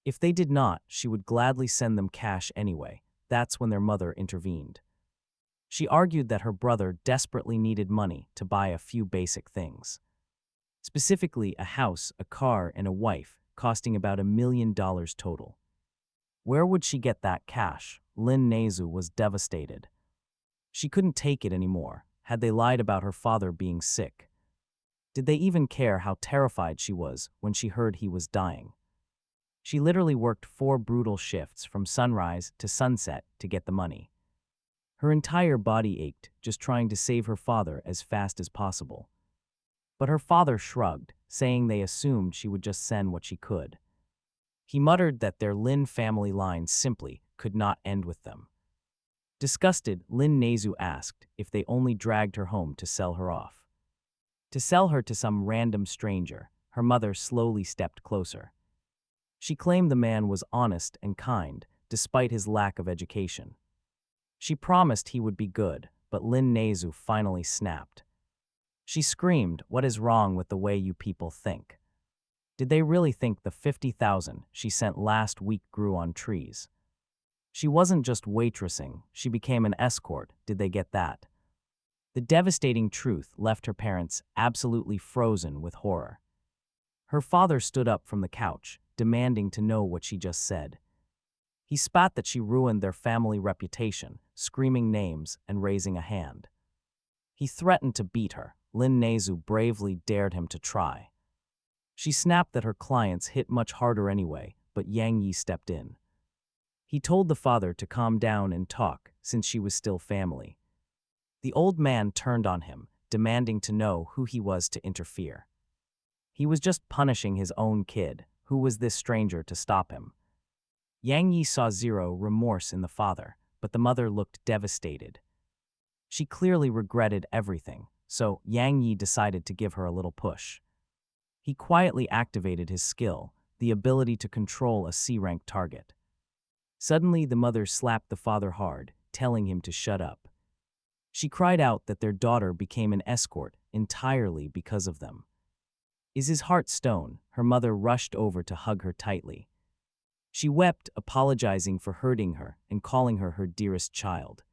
If they did not, she would gladly send them cash anyway. That's when their mother intervened. She argued that her brother desperately needed money to buy a few basic things. Specifically, a house, a car, and a wife, costing about $1 million total. Where would she get that cash? Lin Neizu was devastated. She couldn't take it anymore. Had they lied about her father being sick? Did they even care how terrified she was when she heard he was dying? She literally worked 4 brutal shifts from sunrise to sunset to get the money. Her entire body ached just trying to save her father as fast as possible. But her father shrugged, saying they assumed she would just send what she could. He muttered that their Lin family line simply could not end with them. Disgusted, Lin Neizu asked if they only dragged her home to sell her off. To sell her to some random stranger, her mother slowly stepped closer. She claimed the man was honest and kind, despite his lack of education. She promised he would be good, but Lin Neizu finally snapped. She screamed, "What is wrong with the way you people think? Did they really think the 50,000 she sent last week grew on trees? She wasn't just waitressing, she became an escort. Did they get that?" The devastating truth left her parents absolutely frozen with horror. Her father stood up from the couch, demanding to know what she just said. He spat that she ruined their family reputation, screaming names and raising a hand. He threatened to beat her. Lin Neizu bravely dared him to try. She snapped that her clients hit much harder anyway, but Yang Yi stepped in. He told the father to calm down and talk, since she was still family. The old man turned on him, demanding to know who he was to interfere. He was just punishing his own kid. Who was this stranger to stop him? Yang Yi saw zero remorse in the father, but the mother looked devastated. She clearly regretted everything, so Yang Yi decided to give her a little push. He quietly activated his skill, the ability to control a C-rank target. Suddenly, the mother slapped the father hard, telling him to shut up. She cried out that their daughter became an escort entirely because of them. Is his heart stone? Her mother rushed over to hug her tightly. She wept, apologizing for hurting her and calling her dearest child.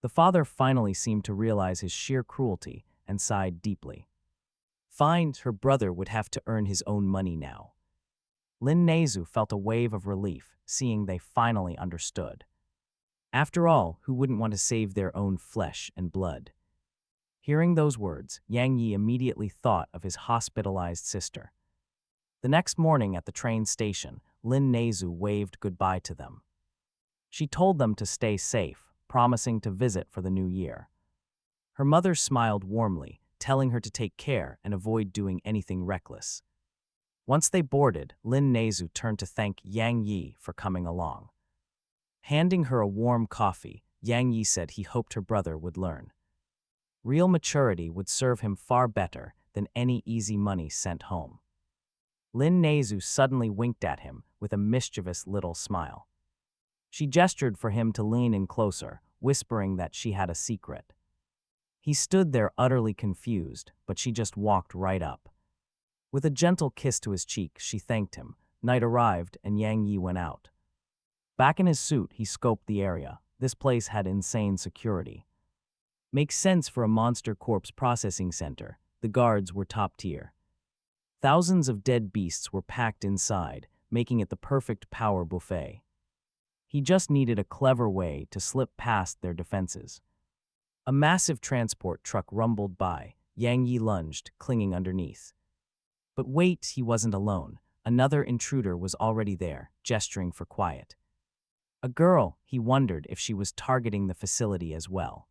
The father finally seemed to realize his sheer cruelty and sighed deeply. Fine, her brother would have to earn his own money now. Lin Neizu felt a wave of relief, seeing they finally understood. After all, who wouldn't want to save their own flesh and blood? Hearing those words, Yang Yi immediately thought of his hospitalized sister. The next morning at the train station, Lin Neizu waved goodbye to them. She told them to stay safe, promising to visit for the new year. Her mother smiled warmly, telling her to take care and avoid doing anything reckless. Once they boarded, Lin Neizu turned to thank Yang Yi for coming along. Handing her a warm coffee, Yang Yi said he hoped her brother would learn. Real maturity would serve him far better than any easy money sent home. Lin Neizu suddenly winked at him with a mischievous little smile. She gestured for him to lean in closer, whispering that she had a secret. He stood there utterly confused, but she just walked right up. With a gentle kiss to his cheek, she thanked him. Night arrived and Yang Yi went out. Back in his suit, he scoped the area. This place had insane security. Makes sense for a monster corpse processing center. The guards were top tier. Thousands of dead beasts were packed inside, making it the perfect power buffet. He just needed a clever way to slip past their defenses. A massive transport truck rumbled by. Yang Yi lunged, clinging underneath. But wait, he wasn't alone. Another intruder was already there, gesturing for quiet. A girl, he wondered if she was targeting the facility as well.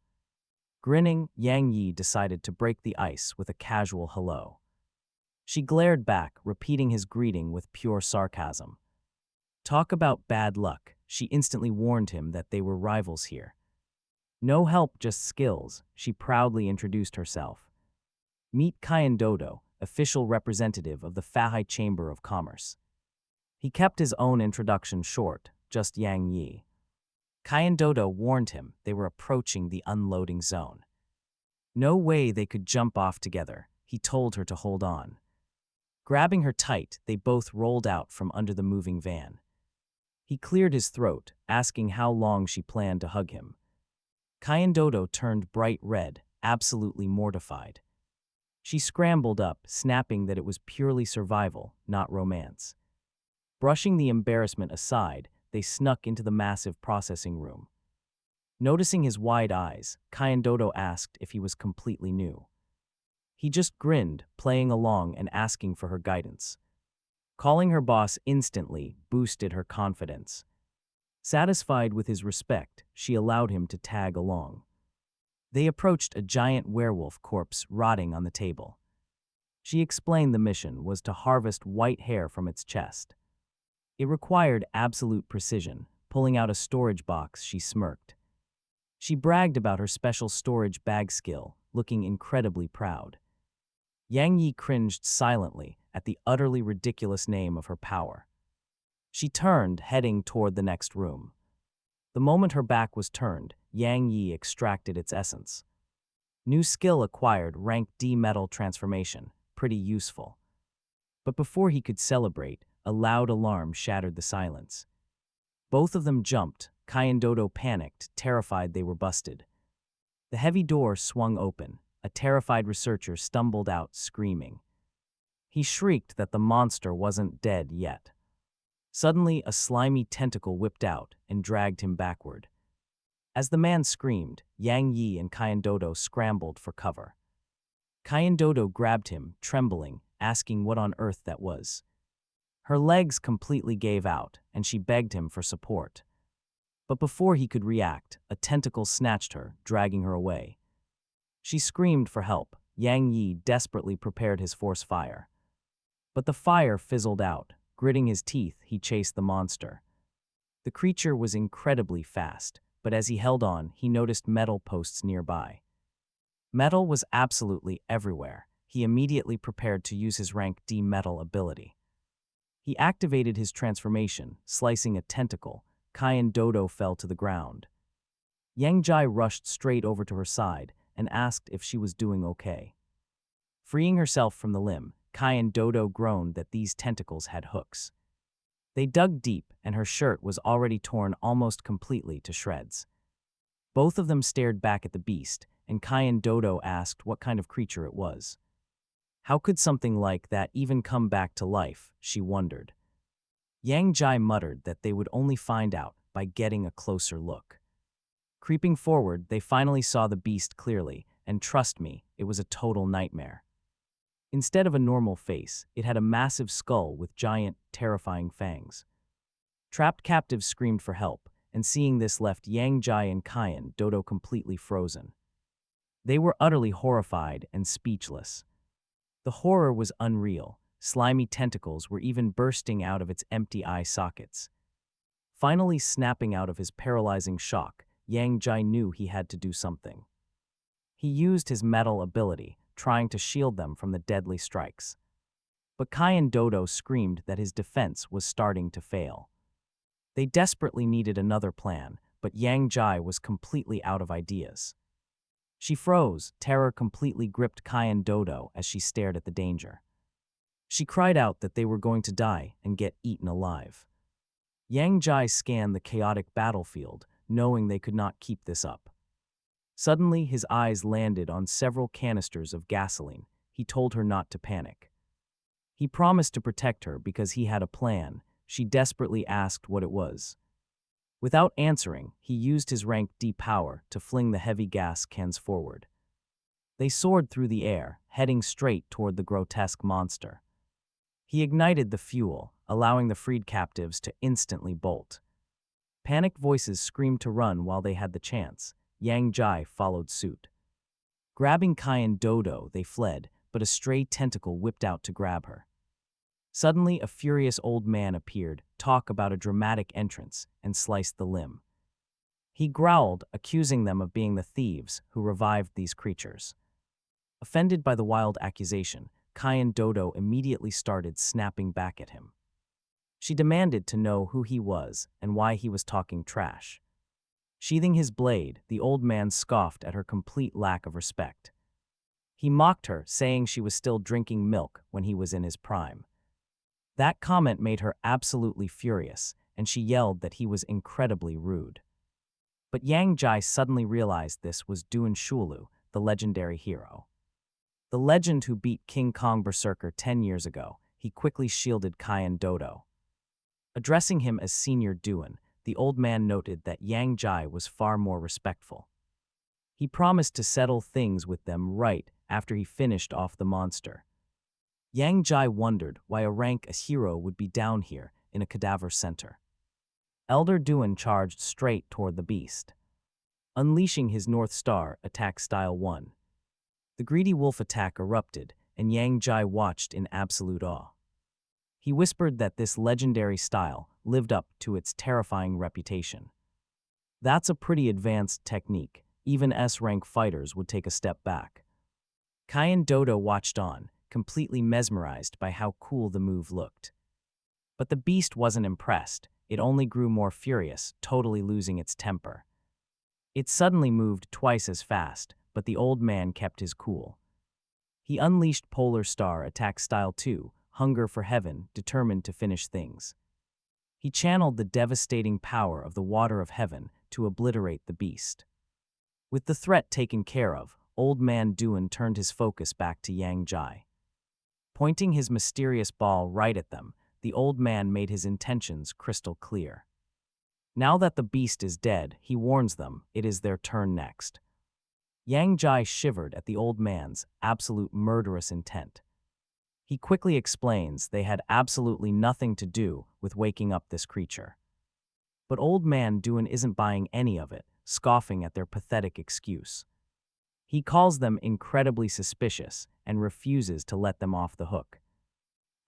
Grinning, Yang Yi decided to break the ice with a casual hello. She glared back, repeating his greeting with pure sarcasm. Talk about bad luck, she instantly warned him that they were rivals here. No help, just skills, she proudly introduced herself. Meet Kyan Dodo, official representative of the Fahai Chamber of Commerce. He kept his own introduction short, just Yang Yi. Kyan Dodo warned him they were approaching the unloading zone. No way they could jump off together, he told her to hold on. Grabbing her tight, they both rolled out from under the moving van. He cleared his throat, asking how long she planned to hug him. Kyan Dodo turned bright red, absolutely mortified. She scrambled up, snapping that it was purely survival, not romance. Brushing the embarrassment aside, they snuck into the massive processing room. Noticing his wide eyes, Kyan Dodo asked if he was completely new. He just grinned, playing along and asking for her guidance. Calling her boss instantly boosted her confidence. Satisfied with his respect, she allowed him to tag along. They approached a giant werewolf corpse rotting on the table. She explained the mission was to harvest white hair from its chest. It required absolute precision. Pulling out a storage box, she smirked. She bragged about her special storage bag skill, looking incredibly proud. Yang Yi cringed silently at the utterly ridiculous name of her power. She turned, heading toward the next room. The moment her back was turned, Yang Yi extracted its essence. New skill acquired, rank D metal transformation, pretty useful. But before he could celebrate, a loud alarm shattered the silence. Both of them jumped. Kyan Dodo panicked, terrified they were busted. The heavy door swung open. A terrified researcher stumbled out, screaming. He shrieked that the monster wasn't dead yet. Suddenly, a slimy tentacle whipped out and dragged him backward. As the man screamed, Yang Yi and Kyan Dodo scrambled for cover. Kyan Dodo grabbed him, trembling, asking what on earth that was. Her legs completely gave out, and she begged him for support. But before he could react, a tentacle snatched her, dragging her away. She screamed for help. Yang Yi desperately prepared his force fire. But the fire fizzled out. Gritting his teeth, he chased the monster. The creature was incredibly fast, but as he held on, he noticed metal posts nearby. Metal was absolutely everywhere. He immediately prepared to use his rank D metal ability. He activated his transformation, slicing a tentacle. Kyan Dodo fell to the ground. Yang Jai rushed straight over to her side and asked if she was doing okay. Freeing herself from the limb, Kyan Dodo groaned that these tentacles had hooks. They dug deep, and her shirt was already torn almost completely to shreds. Both of them stared back at the beast, and Kyan Dodo asked what kind of creature it was. How could something like that even come back to life, she wondered. Yang Jai muttered that they would only find out by getting a closer look. Creeping forward, they finally saw the beast clearly, and trust me, it was a total nightmare. Instead of a normal face, it had a massive skull with giant, terrifying fangs. Trapped captives screamed for help, and seeing this left Yang Jai and Kyan Dodo completely frozen. They were utterly horrified and speechless. The horror was unreal. Slimy tentacles were even bursting out of its empty eye sockets. Finally snapping out of his paralyzing shock, Yang Jai knew he had to do something. He used his metal ability, trying to shield them from the deadly strikes. But Kyan Dodo screamed that his defense was starting to fail. They desperately needed another plan, but Yang Jai was completely out of ideas. She froze, terror completely gripped Kyan Dodo as she stared at the danger. She cried out that they were going to die and get eaten alive. Yang Jai scanned the chaotic battlefield, knowing they could not keep this up. Suddenly, his eyes landed on several canisters of gasoline. He told her not to panic. He promised to protect her because he had a plan. She desperately asked what it was. Without answering, he used his rank D power to fling the heavy gas cans forward. They soared through the air, heading straight toward the grotesque monster. He ignited the fuel, allowing the freed captives to instantly bolt. Panicked voices screamed to run while they had the chance. Yang Jai followed suit. Grabbing Kyan Dodo, they fled, but a stray tentacle whipped out to grab her. Suddenly, a furious old man appeared, talk about a dramatic entrance, and sliced the limb. He growled, accusing them of being the thieves who revived these creatures. Offended by the wild accusation, Kyan Dodo immediately started snapping back at him. She demanded to know who he was and why he was talking trash. Sheathing his blade, the old man scoffed at her complete lack of respect. He mocked her, saying she was still drinking milk when he was in his prime. That comment made her absolutely furious, and she yelled that he was incredibly rude. But Yang Jai suddenly realized this was Duan Shulu, the legendary hero. The legend who beat King Kong Berserker 10 years ago. He quickly shielded Kyan Dodo. Addressing him as Senior Duan, the old man noted that Yang Jai was far more respectful. He promised to settle things with them right after he finished off the monster. Yang Jai wondered why a rank as hero would be down here in a cadaver center. Elder Duan charged straight toward the beast. Unleashing his North Star attack style 1. The greedy wolf attack erupted, and Yang Jai watched in absolute awe. He whispered that this legendary style lived up to its terrifying reputation. That's a pretty advanced technique. Even S-rank fighters would take a step back. Kyan Dodo watched on, completely mesmerized by how cool the move looked. But the beast wasn't impressed. It only grew more furious, totally losing its temper. It suddenly moved twice as fast, but the old man kept his cool. He unleashed Polar Star Attack Style 2, Hunger for Heaven, determined to finish things. He channeled the devastating power of the Water of Heaven to obliterate the beast. With the threat taken care of, Old Man Duan turned his focus back to Yang Jai. Pointing his mysterious ball right at them, the old man made his intentions crystal clear. Now that the beast is dead, he warns them it is their turn next. Yang Jai shivered at the old man's absolute murderous intent. He quickly explains they had absolutely nothing to do with waking up this creature. But Old Man Duan isn't buying any of it, scoffing at their pathetic excuse. He calls them incredibly suspicious and refuses to let them off the hook.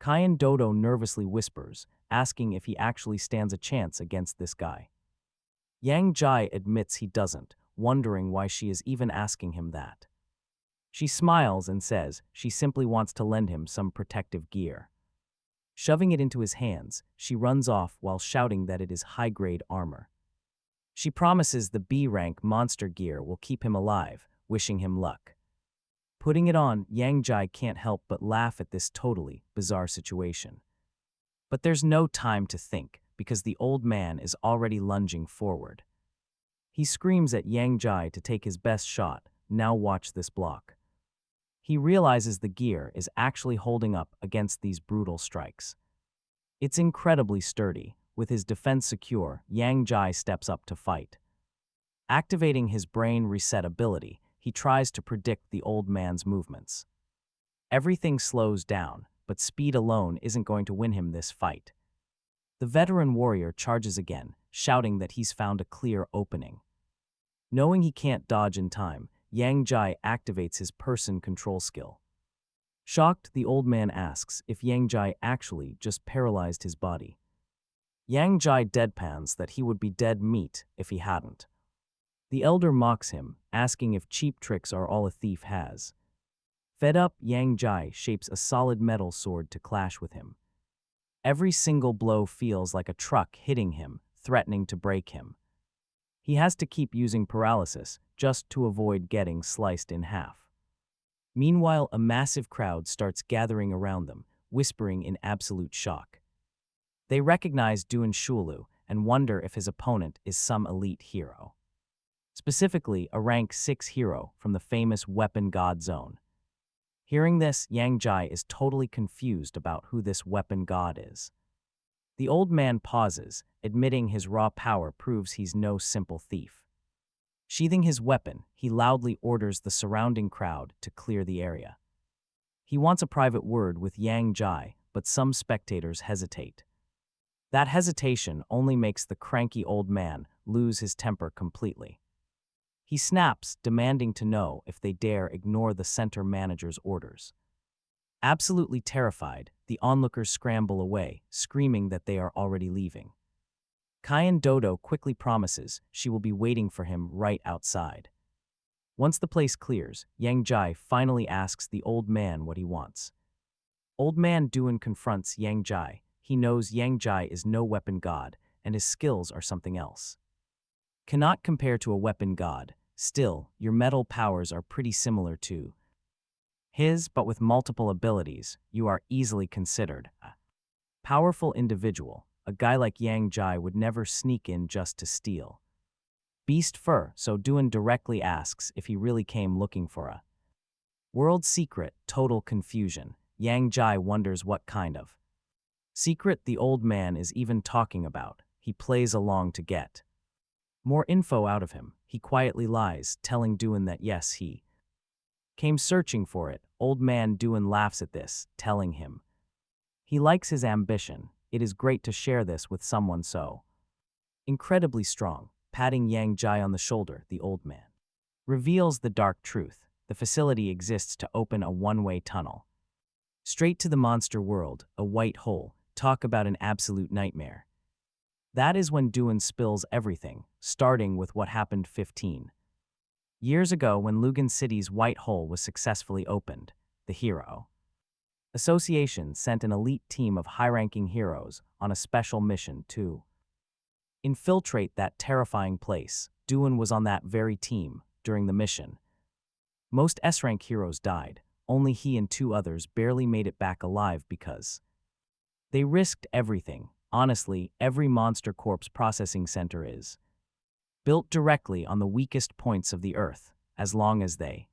Kyan Dodo nervously whispers, asking if he actually stands a chance against this guy. Yang Jai admits he doesn't, wondering why she is even asking him that. She smiles and says she simply wants to lend him some protective gear. Shoving it into his hands, she runs off while shouting that it is high-grade armor. She promises the B-rank monster gear will keep him alive, wishing him luck. Putting it on, Yang Jai can't help but laugh at this totally bizarre situation. But there's no time to think, because the old man is already lunging forward. He screams at Yang Jai to take his best shot. Now watch this block. He realizes the gear is actually holding up against these brutal strikes. It's incredibly sturdy. With his defense secure, Yang Jai steps up to fight. Activating his brain reset ability, he tries to predict the old man's movements. Everything slows down, but speed alone isn't going to win him this fight. The veteran warrior charges again, shouting that he's found a clear opening. Knowing he can't dodge in time, Yang Jai activates his person control skill. Shocked, the old man asks if Yang Jai actually just paralyzed his body. Yang Jai deadpans that he would be dead meat if he hadn't. The elder mocks him, asking if cheap tricks are all a thief has. Fed up, Yang Jai shapes a solid metal sword to clash with him. Every single blow feels like a truck hitting him, threatening to break him. He has to keep using paralysis just to avoid getting sliced in half. Meanwhile, a massive crowd starts gathering around them, whispering in absolute shock. They recognize Duan Shulu and wonder if his opponent is some elite hero. Specifically, a rank 6 hero from the famous Weapon God Zone. Hearing this, Yang Jai is totally confused about who this weapon god is. The old man pauses, admitting his raw power proves he's no simple thief. Sheathing his weapon, he loudly orders the surrounding crowd to clear the area. He wants a private word with Yang Jai, but some spectators hesitate. That hesitation only makes the cranky old man lose his temper completely. He snaps, demanding to know if they dare ignore the center manager's orders. Absolutely terrified, the onlookers scramble away, screaming that they are already leaving. Kyan Dodo quickly promises she will be waiting for him right outside. Once the place clears, Yang Jai finally asks the old man what he wants. Old man Duan confronts Yang Jai. He knows Yang Jai is no weapon god, and his skills are something else. Cannot compare to a weapon god. Still, your metal powers are pretty similar to his, but with multiple abilities, you are easily considered a powerful individual. A guy like Yang Jai would never sneak in just to steal beast fur, so Duan directly asks if he really came looking for a world secret. Total confusion. Yang Jai wonders what kind of secret the old man is even talking about. He plays along to get more info out of him. He quietly lies, telling Duan that yes, he came searching for it. Old man Duan laughs at this, telling him he likes his ambition. It is great to share this with someone so incredibly strong. Patting Yang Jai on the shoulder, the old man reveals the dark truth. The facility exists to open a one-way tunnel straight to the monster world, a white hole. Talk about an absolute nightmare. That is when Duan spills everything, starting with what happened 15 years ago when Lugan City's white hole was successfully opened. The hero association sent an elite team of high-ranking heroes on a special mission to infiltrate that terrifying place. Duan was on that very team during the mission. Most S-rank heroes died. Only he and 2 others barely made it back alive because they risked everything. Honestly, every Monster Corp's processing center is built directly on the weakest points of the Earth. As long as they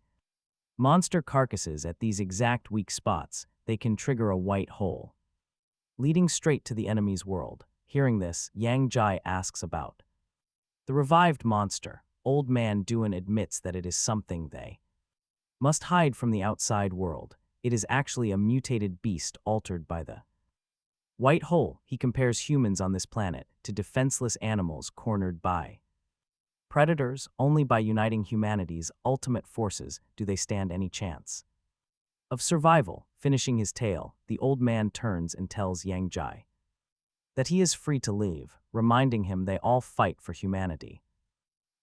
monster carcasses at these exact weak spots, they can trigger a white hole, leading straight to the enemy's world. Hearing this, Yang Jai asks about the revived monster. Old man Duan admits that it is something they must hide from the outside world. It is actually a mutated beast altered by the white hole. He compares humans on this planet to defenseless animals cornered by predators. Only by uniting humanity's ultimate forces do they stand any chance of survival. Finishing his tale, the old man turns and tells Yang Jai that he is free to leave, reminding him they all fight for humanity,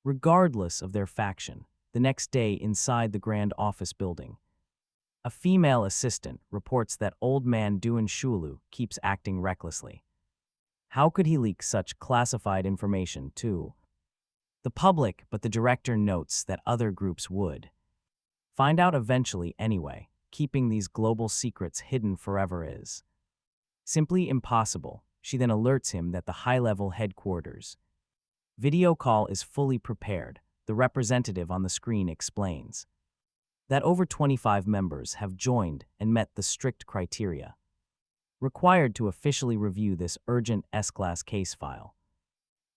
regardless of their faction. The next day, inside the grand office building, a female assistant reports that old man Duan Shulu keeps acting recklessly. How could he leak such classified information to the public? But the director notes that other groups would find out eventually anyway. Keeping these global secrets hidden forever is simply impossible. She then alerts him that the high-level headquarters video call is fully prepared. The representative on the screen explains that over 25 members have joined and met the strict criteria required to officially review this urgent S-Class case file.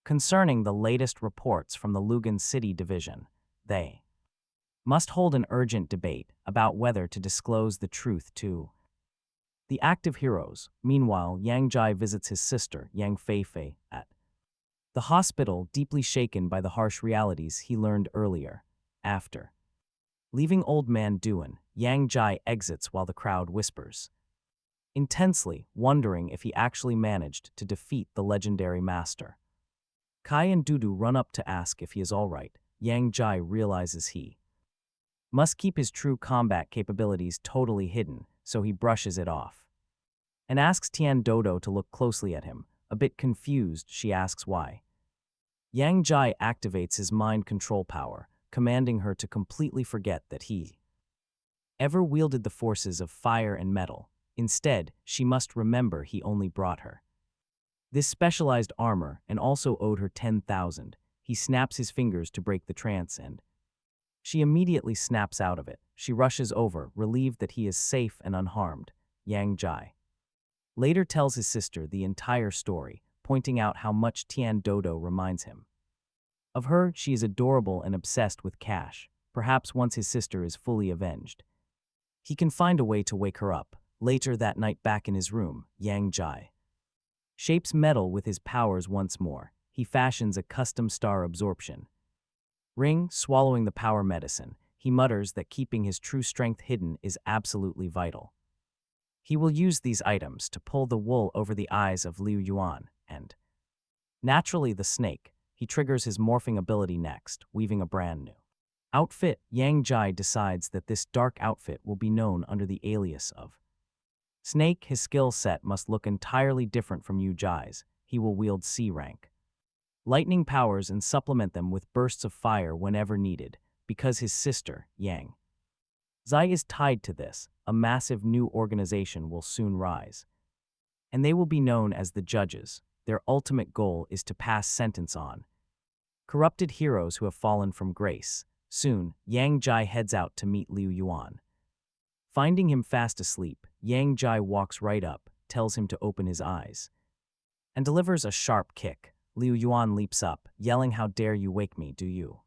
Concerning the latest reports from the Lugan City division, they must hold an urgent debate about whether to disclose the truth to the active heroes. Meanwhile, Yang Jai visits his sister, Yang Feifei, at the hospital, deeply shaken by the harsh realities he learned earlier. After leaving Old Man Duan, Yang Jai exits while the crowd whispers, intensely wondering if he actually managed to defeat the legendary master. Kai and Dudu run up to ask if he is all right. Yang Jai realizes he must keep his true combat capabilities totally hidden, so he brushes it off and asks Tian Dodo to look closely at him. A bit confused, she asks why. Yang Jai activates his mind control power, commanding her to completely forget that he ever wielded the forces of fire and metal. Instead, she must remember he only brought her this specialized armor and also owed her 10,000. He snaps his fingers to break the trance and she immediately snaps out of it. She rushes over, relieved that he is safe and unharmed. Yang Jai later tells his sister the entire story, pointing out how much Tian Dodo reminds him of her. She is adorable and obsessed with cash. Perhaps once his sister is fully avenged, he can find a way to wake her up. Later that night, back in his room, Yang Jai shapes metal with his powers once more. He fashions a custom star absorption ring, swallowing the power medicine. He mutters that keeping his true strength hidden is absolutely vital. He will use these items to pull the wool over the eyes of Liu Yuan, and naturally the snake. He triggers his morphing ability next, weaving a brand new outfit. Yang Jai decides that this dark outfit will be known under the alias of Snake. His skill set must look entirely different from Yu Jai's. He will wield C rank lightning powers and supplement them with bursts of fire whenever needed. Because his sister, Yang Zai, is tied to this, a massive new organization will soon rise, and they will be known as the Judges. Their ultimate goal is to pass sentence on corrupted heroes who have fallen from grace. Soon, Yang Jai heads out to meet Liu Yuan. Finding him fast asleep, Yang Jai walks right up, tells him to open his eyes, and delivers a sharp kick. Liu Yuan leaps up, yelling, "How dare you wake me, do you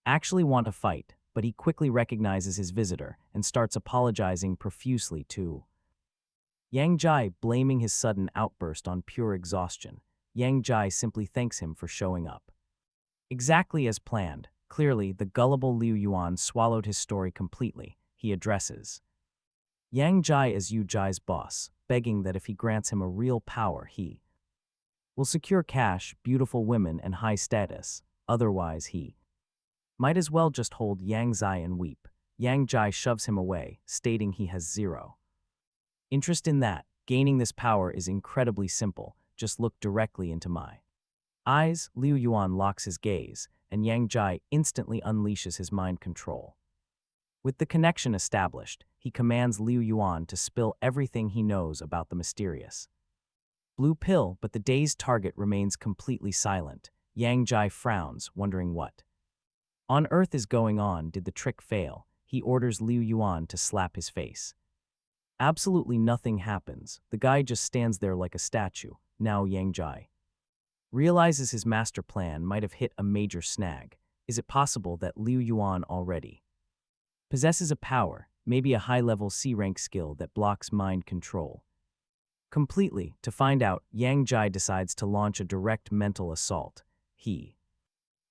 actually want to fight?" But he quickly recognizes his visitor and starts apologizing profusely to Yang Jai, blaming his sudden outburst on pure exhaustion. Yang Jai simply thanks him for showing up exactly as planned. Clearly, the gullible Liu Yuan swallowed his story completely. He addresses Yang Jai as Yu Jai's boss, begging that if he grants him a real power, he will secure cash, beautiful women, and high status. Otherwise, he might as well just hold Yang Zai and weep. Yang Jai shoves him away, stating he has zero interest in that. Gaining this power is incredibly simple. Just look directly into my eyes. Liu Yuan locks his gaze, and Yang Jai instantly unleashes his mind control. With the connection established, he commands Liu Yuan to spill everything he knows about the mysterious blue pill, but the dazed target remains completely silent. Yang Jai frowns, wondering what on earth is going on. Did the trick fail? He orders Liu Yuan to slap his face. Absolutely nothing happens. The guy just stands there like a statue. Now Yang Jai realizes his master plan might have hit a major snag. Is it possible that Liu Yuan already possesses a power, maybe a high-level C-rank skill that blocks mind control completely? To find out, Yang Jai decides to launch a direct mental assault. He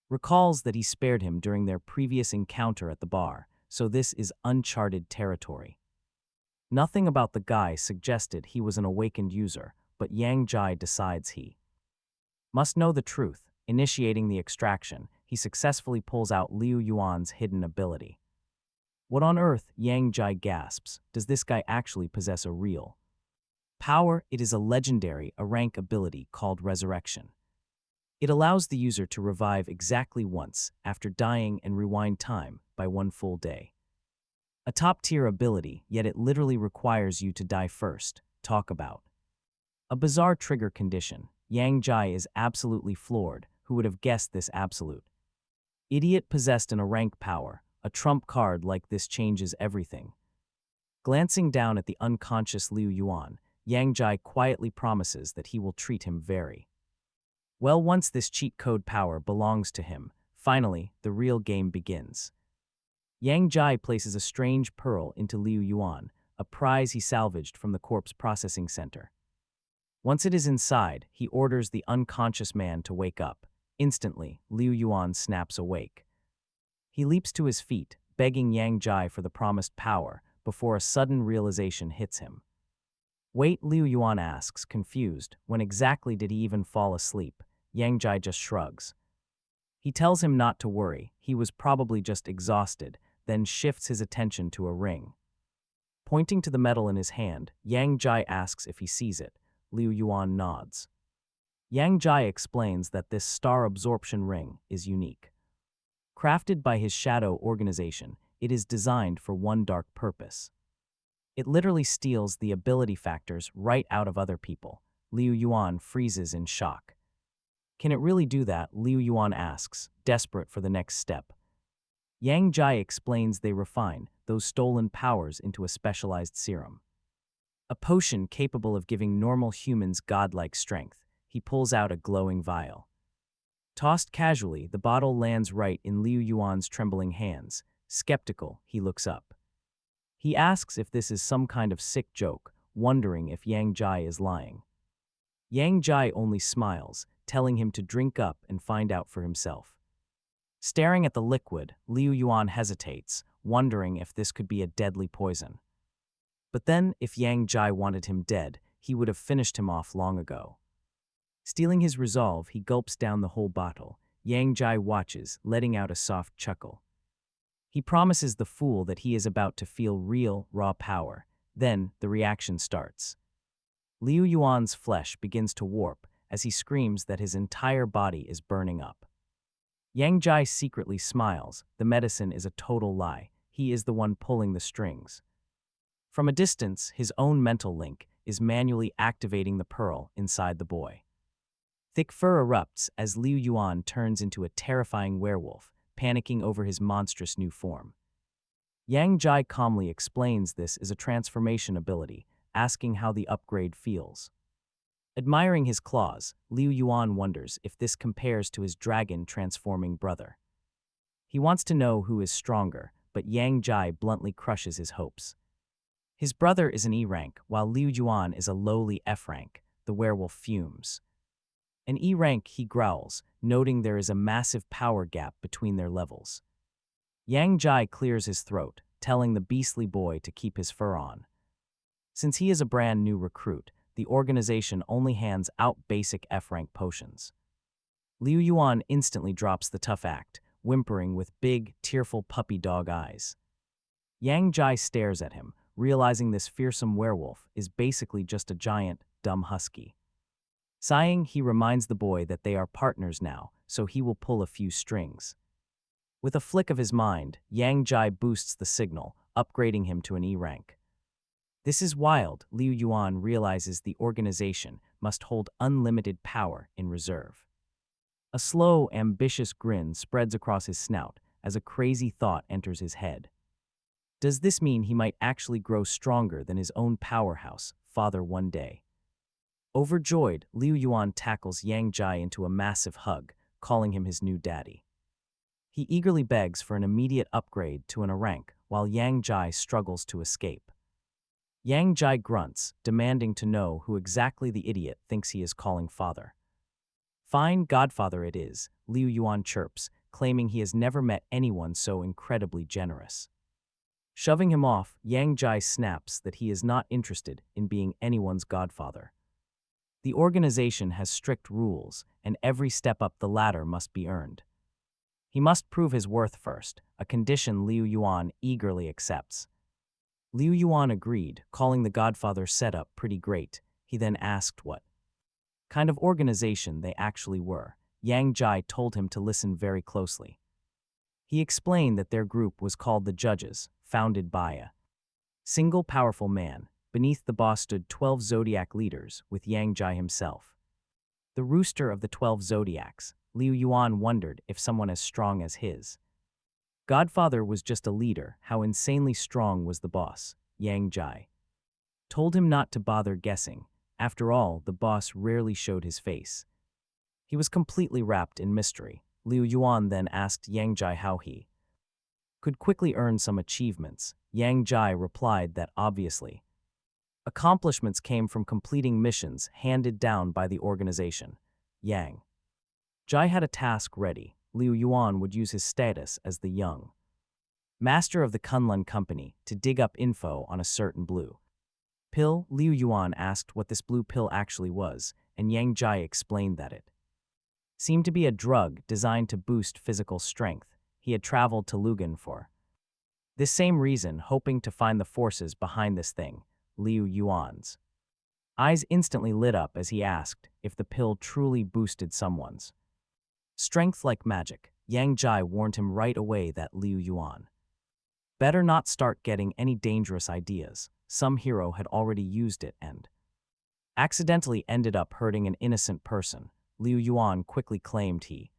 recalls that he spared him during their previous encounter at the bar, so this is uncharted territory. Nothing about the guy suggested he was an awakened user, but Yang Jai decides he must know the truth. Initiating the extraction, he successfully pulls out Liu Yuan's hidden ability. What on earth? Yang Jai gasps. Does this guy actually possess a real power? It is a legendary, a rank ability called Resurrection. It allows the user to revive exactly once after dying and rewind time by one full day. A top-tier ability, yet it literally requires you to die first. Talk about a bizarre trigger condition. Yang Jai is absolutely floored. Who would have guessed this absolute idiot possessed a rank power? A trump card like this changes everything. Glancing down at the unconscious Liu Yuan, Yang Jai quietly promises that he will treat him very well once this cheat code power belongs to him. Finally, the real game begins. Yang Jai places a strange pearl into Liu Yuan, a prize he salvaged from the corpse processing center. Once it is inside, he orders the unconscious man to wake up. Instantly, Liu Yuan snaps awake. He leaps to his feet, begging Yang Jai for the promised power, before a sudden realization hits him. Wait, Liu Yuan asks, confused. When exactly did he even fall asleep? Yang Jai just shrugs. He tells him not to worry, he was probably just exhausted, then shifts his attention to a ring. Pointing to the metal in his hand, Yang Jai asks if he sees it. Liu Yuan nods. Yang Jai explains that this star absorption ring is unique. Crafted by his shadow organization, it is designed for one dark purpose. It literally steals the ability factors right out of other people. Liu Yuan freezes in shock. Can it really do that? Liu Yuan asks, desperate for the next step. Yang Jai explains they refine those stolen powers into a specialized serum. A potion capable of giving normal humans godlike strength. He pulls out a glowing vial. Tossed casually, the bottle lands right in Liu Yuan's trembling hands. Skeptical, he looks up. He asks if this is some kind of sick joke, wondering if Yang Jai is lying. Yang Jai only smiles, telling him to drink up and find out for himself. Staring at the liquid, Liu Yuan hesitates, wondering if this could be a deadly poison. But then, if Yang Jai wanted him dead, he would have finished him off long ago. Stealing his resolve, he gulps down the whole bottle. Yang Jai watches, letting out a soft chuckle. He promises the fool that he is about to feel real, raw power. Then, the reaction starts. Liu Yuan's flesh begins to warp as he screams that his entire body is burning up. Yang Jai secretly smiles. The medicine is a total lie. He is the one pulling the strings. From a distance, his own mental link is manually activating the pearl inside the boy. Thick fur erupts as Liu Yuan turns into a terrifying werewolf, panicking over his monstrous new form. Yang Jai calmly explains this is a transformation ability, asking how the upgrade feels. Admiring his claws, Liu Yuan wonders if this compares to his dragon-transforming brother. He wants to know who is stronger, but Yang Jai bluntly crushes his hopes. His brother is an E rank, while Liu Yuan is a lowly F rank. The werewolf fumes. An E rank, he growls, noting there is a massive power gap between their levels. Yang Jai clears his throat, telling the beastly boy to keep his fur on. Since he is a brand new recruit, the organization only hands out basic F rank potions. Liu Yuan instantly drops the tough act, whimpering with big, tearful puppy dog eyes. Yang Jai stares at him, realizing this fearsome werewolf is basically just a giant, dumb husky. Sighing, he reminds the boy that they are partners now, so he will pull a few strings. With a flick of his mind, Yang Jai boosts the signal, upgrading him to an E rank. This is wild. Liu Yuan realizes the organization must hold unlimited power in reserve. A slow, ambitious grin spreads across his snout as a crazy thought enters his head. Does this mean he might actually grow stronger than his own powerhouse, father, one day? Overjoyed, Liu Yuan tackles Yang Jai into a massive hug, calling him his new daddy. He eagerly begs for an immediate upgrade to an A rank, while Yang Jai struggles to escape. Yang Jai grunts, demanding to know who exactly the idiot thinks he is calling father. Fine, godfather it is, Liu Yuan chirps, claiming he has never met anyone so incredibly generous. Shoving him off, Yang Jai snaps that he is not interested in being anyone's godfather. The organization has strict rules, and every step up the ladder must be earned. He must prove his worth first, a condition Liu Yuan eagerly accepts. Liu Yuan agreed, calling the godfather setup pretty great. He then asked what kind of organization they actually were. Yang Jai told him to listen very closely. He explained that their group was called the Judges, founded by a single powerful man. Beneath the boss stood 12 zodiac leaders, with Yang Jai himself. The rooster of the 12 zodiacs, Liu Yuan wondered if someone as strong as his godfather was just a leader. How insanely strong was the boss? Yang Jai told him not to bother guessing. After all, the boss rarely showed his face. He was completely wrapped in mystery. Liu Yuan then asked Yang Jai how he could quickly earn some achievements. Yang Jai replied that obviously, accomplishments came from completing missions handed down by the organization. Yang Jai had a task ready. Liu Yuan would use his status as the young master of the Kunlun company to dig up info on a certain blue pill. Liu Yuan asked what this blue pill actually was, and Yang Jai explained that it seemed to be a drug designed to boost physical strength. He had traveled to Lugan for this same reason, hoping to find the forces behind this thing. Liu Yuan's eyes instantly lit up as he asked if the pill truly boosted someone's strength like magic. Yang Jai warned him right away that Liu Yuan better not start getting any dangerous ideas. Some hero had already used it and accidentally ended up hurting an innocent person. Liu Yuan quickly claimed he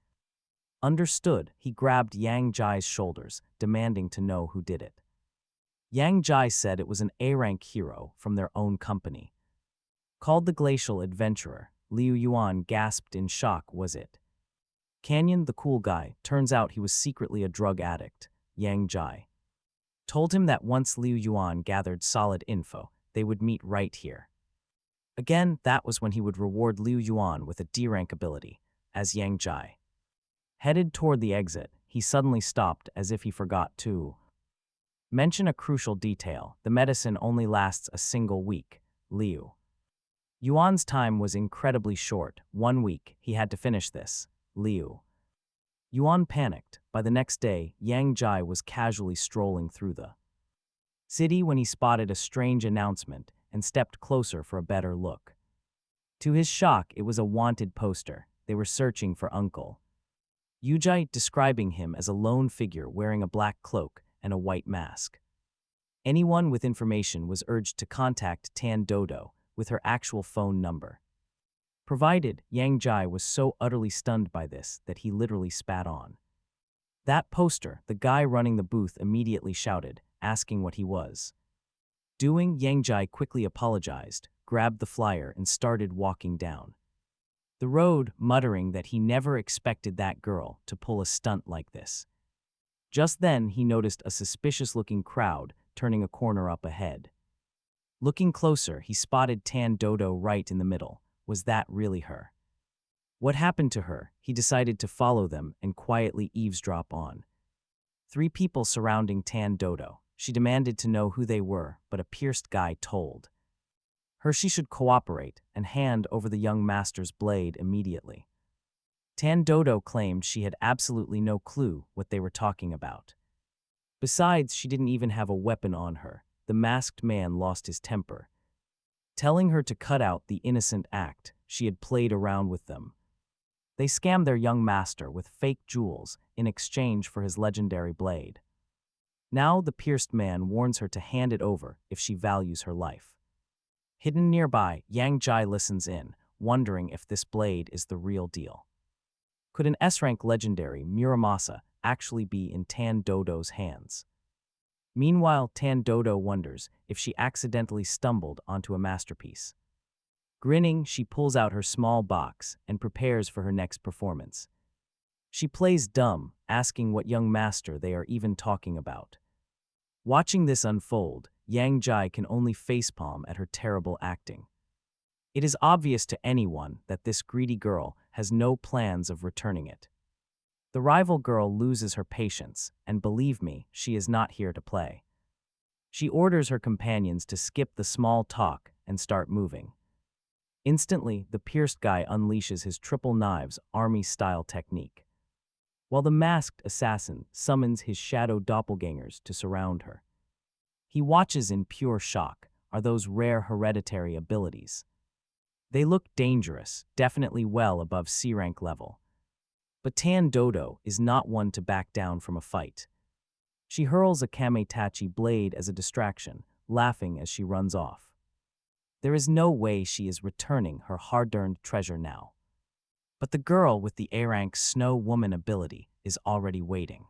understood. He grabbed Yang Jai's shoulders, demanding to know who did it. Yang Jai said it was an A-rank hero from their own company, called the Glacial Adventurer. Liu Yuan gasped in shock. Was it Canyon, the cool guy? Turns out he was secretly a drug addict. Yang Jai told him that once Liu Yuan gathered solid info, they would meet right here. Again, that was when he would reward Liu Yuan with a D-rank ability. As Yang Jai headed toward the exit, he suddenly stopped as if he forgot to mention a crucial detail. The medicine only lasts a single week. Liu Yuan's time was incredibly short. 1 week, he had to finish this. Liu Yuan panicked. By the next day, Yang Jai was casually strolling through the city when he spotted a strange announcement and stepped closer for a better look. To his shock, it was a wanted poster. They were searching for Uncle Yujai, describing him as a lone figure wearing a black cloak and a white mask. Anyone with information was urged to contact Tan Dodo with her actual phone number provided. Yang Jai was so utterly stunned by this that he literally spat on that poster. The guy running the booth immediately shouted, asking what he was doing. Yang Jai quickly apologized, grabbed the flyer, and started walking down the road, muttering that he never expected that girl to pull a stunt like this. Just then, he noticed a suspicious-looking crowd turning a corner up ahead. Looking closer, he spotted Tan Dodo right in the middle. Was that really her? What happened to her? He decided to follow them and quietly eavesdrop on 3 people surrounding Tan Dodo. She demanded to know who they were, but a pierced guy told her she should cooperate and hand over the young master's blade immediately. Tan Dodo claimed she had absolutely no clue what they were talking about. Besides, she didn't even have a weapon on her. The masked man lost his temper, telling her to cut out the innocent act. She had played around with them. They scammed their young master with fake jewels in exchange for his legendary blade. Now the pierced man warns her to hand it over if she values her life. Hidden nearby, Yang Jai listens in, wondering if this blade is the real deal. Could an S-rank legendary Muramasa actually be in Tan Dodo's hands? Meanwhile, Tan Dodo wonders if she accidentally stumbled onto a masterpiece. Grinning, she pulls out her small box and prepares for her next performance. She plays dumb, asking what young master they are even talking about. Watching this unfold, Yang Jai can only facepalm at her terrible acting. It is obvious to anyone that this greedy girl has no plans of returning it. The rival girl loses her patience, and believe me, she is not here to play. She orders her companions to skip the small talk and start moving. Instantly, the pierced guy unleashes his triple knives army-style technique, while the masked assassin summons his shadow doppelgangers to surround her. He watches in pure shock. Are those rare hereditary abilities? They look dangerous, definitely well above C-rank level. But Tan Dodo is not one to back down from a fight. She hurls a Kametachi blade as a distraction, laughing as she runs off. There is no way she is returning her hard-earned treasure now. But the girl with the A-rank Snow Woman ability is already waiting.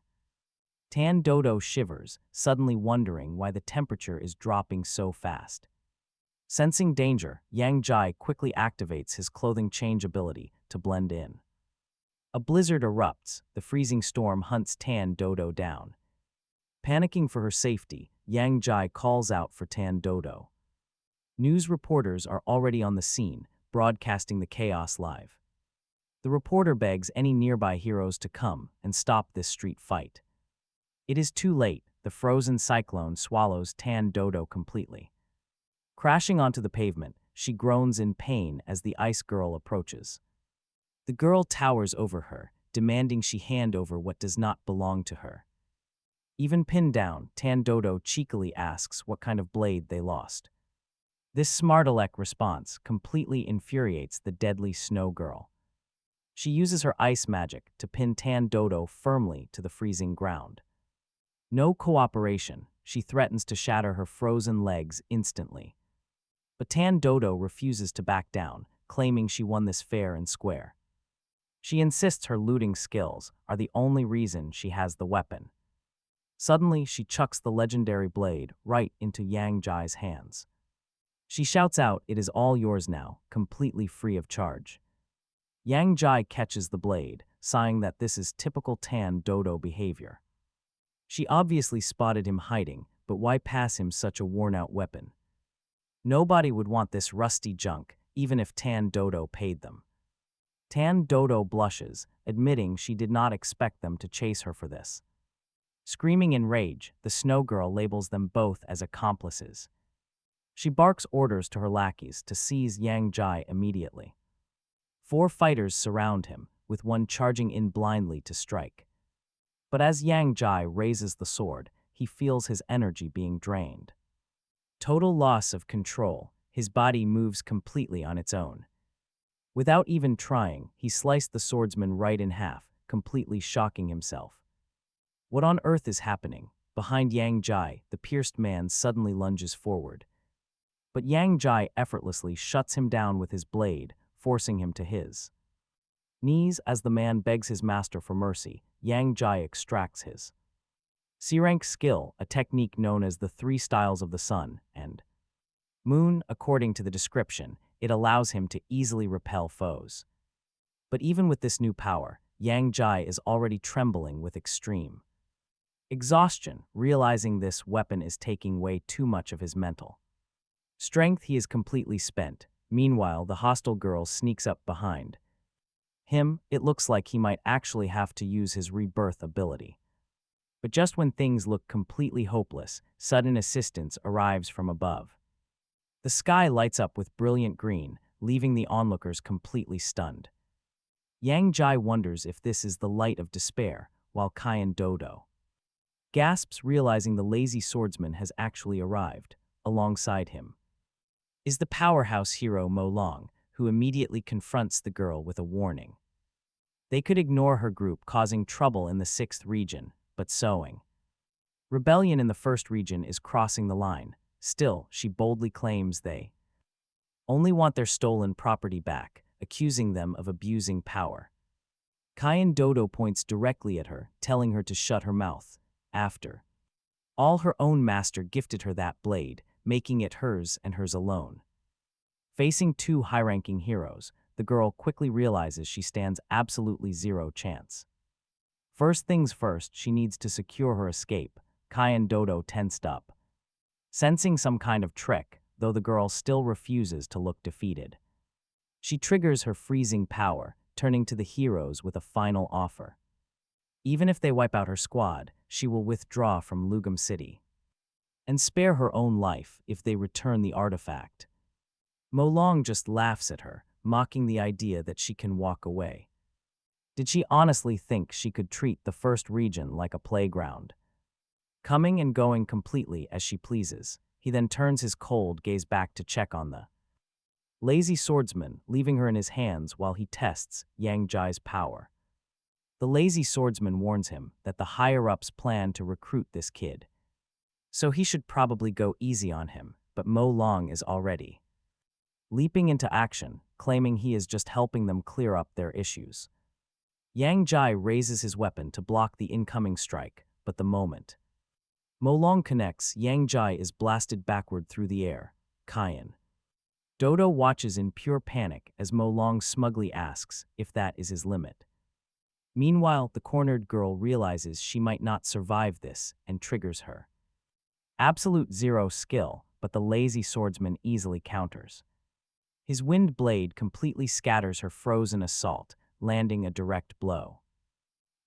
Tan Dodo shivers, suddenly wondering why the temperature is dropping so fast. Sensing danger, Yang Jai quickly activates his clothing change ability to blend in. A blizzard erupts. The freezing storm hunts Tan Dodo down. Panicking for her safety, Yang Jai calls out for Tan Dodo. News reporters are already on the scene, broadcasting the chaos live. The reporter begs any nearby heroes to come and stop this street fight. It is too late. The frozen cyclone swallows Tan Dodo completely. Crashing onto the pavement, she groans in pain as the ice girl approaches. The girl towers over her, demanding she hand over what does not belong to her. Even pinned down, Tan Dodo cheekily asks what kind of blade they lost. This smart-aleck response completely infuriates the deadly snow girl. She uses her ice magic to pin Tan Dodo firmly to the freezing ground. No cooperation, she threatens to shatter her frozen legs instantly. But Tan Dodo refuses to back down, claiming she won this fair and square. She insists her looting skills are the only reason she has the weapon. Suddenly, she chucks the legendary blade right into Yang Jai's hands. She shouts out, "It is all yours now, completely free of charge." Yang Jai catches the blade, sighing that this is typical Tan Dodo behavior. She obviously spotted him hiding, but why pass him such a worn-out weapon? Nobody would want this rusty junk, even if Tan Dodo paid them. Tan Dodo blushes, admitting she did not expect them to chase her for this. Screaming in rage, the snow girl labels them both as accomplices. She barks orders to her lackeys to seize Yang Jai immediately. 4 fighters surround him, with one charging in blindly to strike. But as Yang Jai raises the sword, he feels his energy being drained. Total loss of control, his body moves completely on its own. Without even trying, he sliced the swordsman right in half, completely shocking himself. What on earth is happening? Behind Yang Jai, the pierced man suddenly lunges forward. But Yang Jai effortlessly shuts him down with his blade, forcing him to his knees as the man begs his master for mercy. Yang Jai extracts his C-rank skill, a technique known as the 3 styles of the sun and moon. According to the description, it allows him to easily repel foes. But even with this new power, Yang Jai is already trembling with extreme exhaustion, realizing this weapon is taking way too much of his mental strength. He is completely spent. Meanwhile, the hostile girl sneaks up behind him. It looks like he might actually have to use his rebirth ability. But just when things look completely hopeless, sudden assistance arrives from above. The sky lights up with brilliant green, leaving the onlookers completely stunned. Yang Jai wonders if this is the light of despair, while Tan Dodo gasps, realizing the lazy swordsman has actually arrived. Alongside him is the powerhouse hero Mo Long, who immediately confronts the girl with a warning. They could ignore her group causing trouble in the 6th region, but sowing rebellion in the 1st region is crossing the line. Still, she boldly claims they only want their stolen property back, accusing them of abusing power. Tan Dodo points directly at her, telling her to shut her mouth. After all, her own master gifted her that blade, making it hers and hers alone. Facing 2 high-ranking heroes, the girl quickly realizes she stands absolutely zero chance. First things first, she needs to secure her escape. Tan Dodo tensed up, sensing some kind of trick, though the girl still refuses to look defeated. She triggers her freezing power, turning to the heroes with a final offer. Even if they wipe out her squad, she will withdraw from Lugum City and spare her own life if they return the artifact. Mo Long just laughs at her, mocking the idea that she can walk away. Did she honestly think she could treat the 1st region like a playground, coming and going completely as she pleases? He then turns his cold gaze back to check on the lazy swordsman, leaving her in his hands while he tests Yang Jai's power. The lazy swordsman warns him that the higher-ups plan to recruit this kid, so he should probably go easy on him, but Mo Long is already leaping into action, claiming he is just helping them clear up their issues. Yang Jai raises his weapon to block the incoming strike, but the moment Mo Long connects, Yang Jai is blasted backward through the air. Tan Dodo watches in pure panic as Mo Long smugly asks if that is his limit. Meanwhile, the cornered girl realizes she might not survive this and triggers her. Absolute zero skill, but the lazy swordsman easily counters. His wind blade completely scatters her frozen assault, landing a direct blow.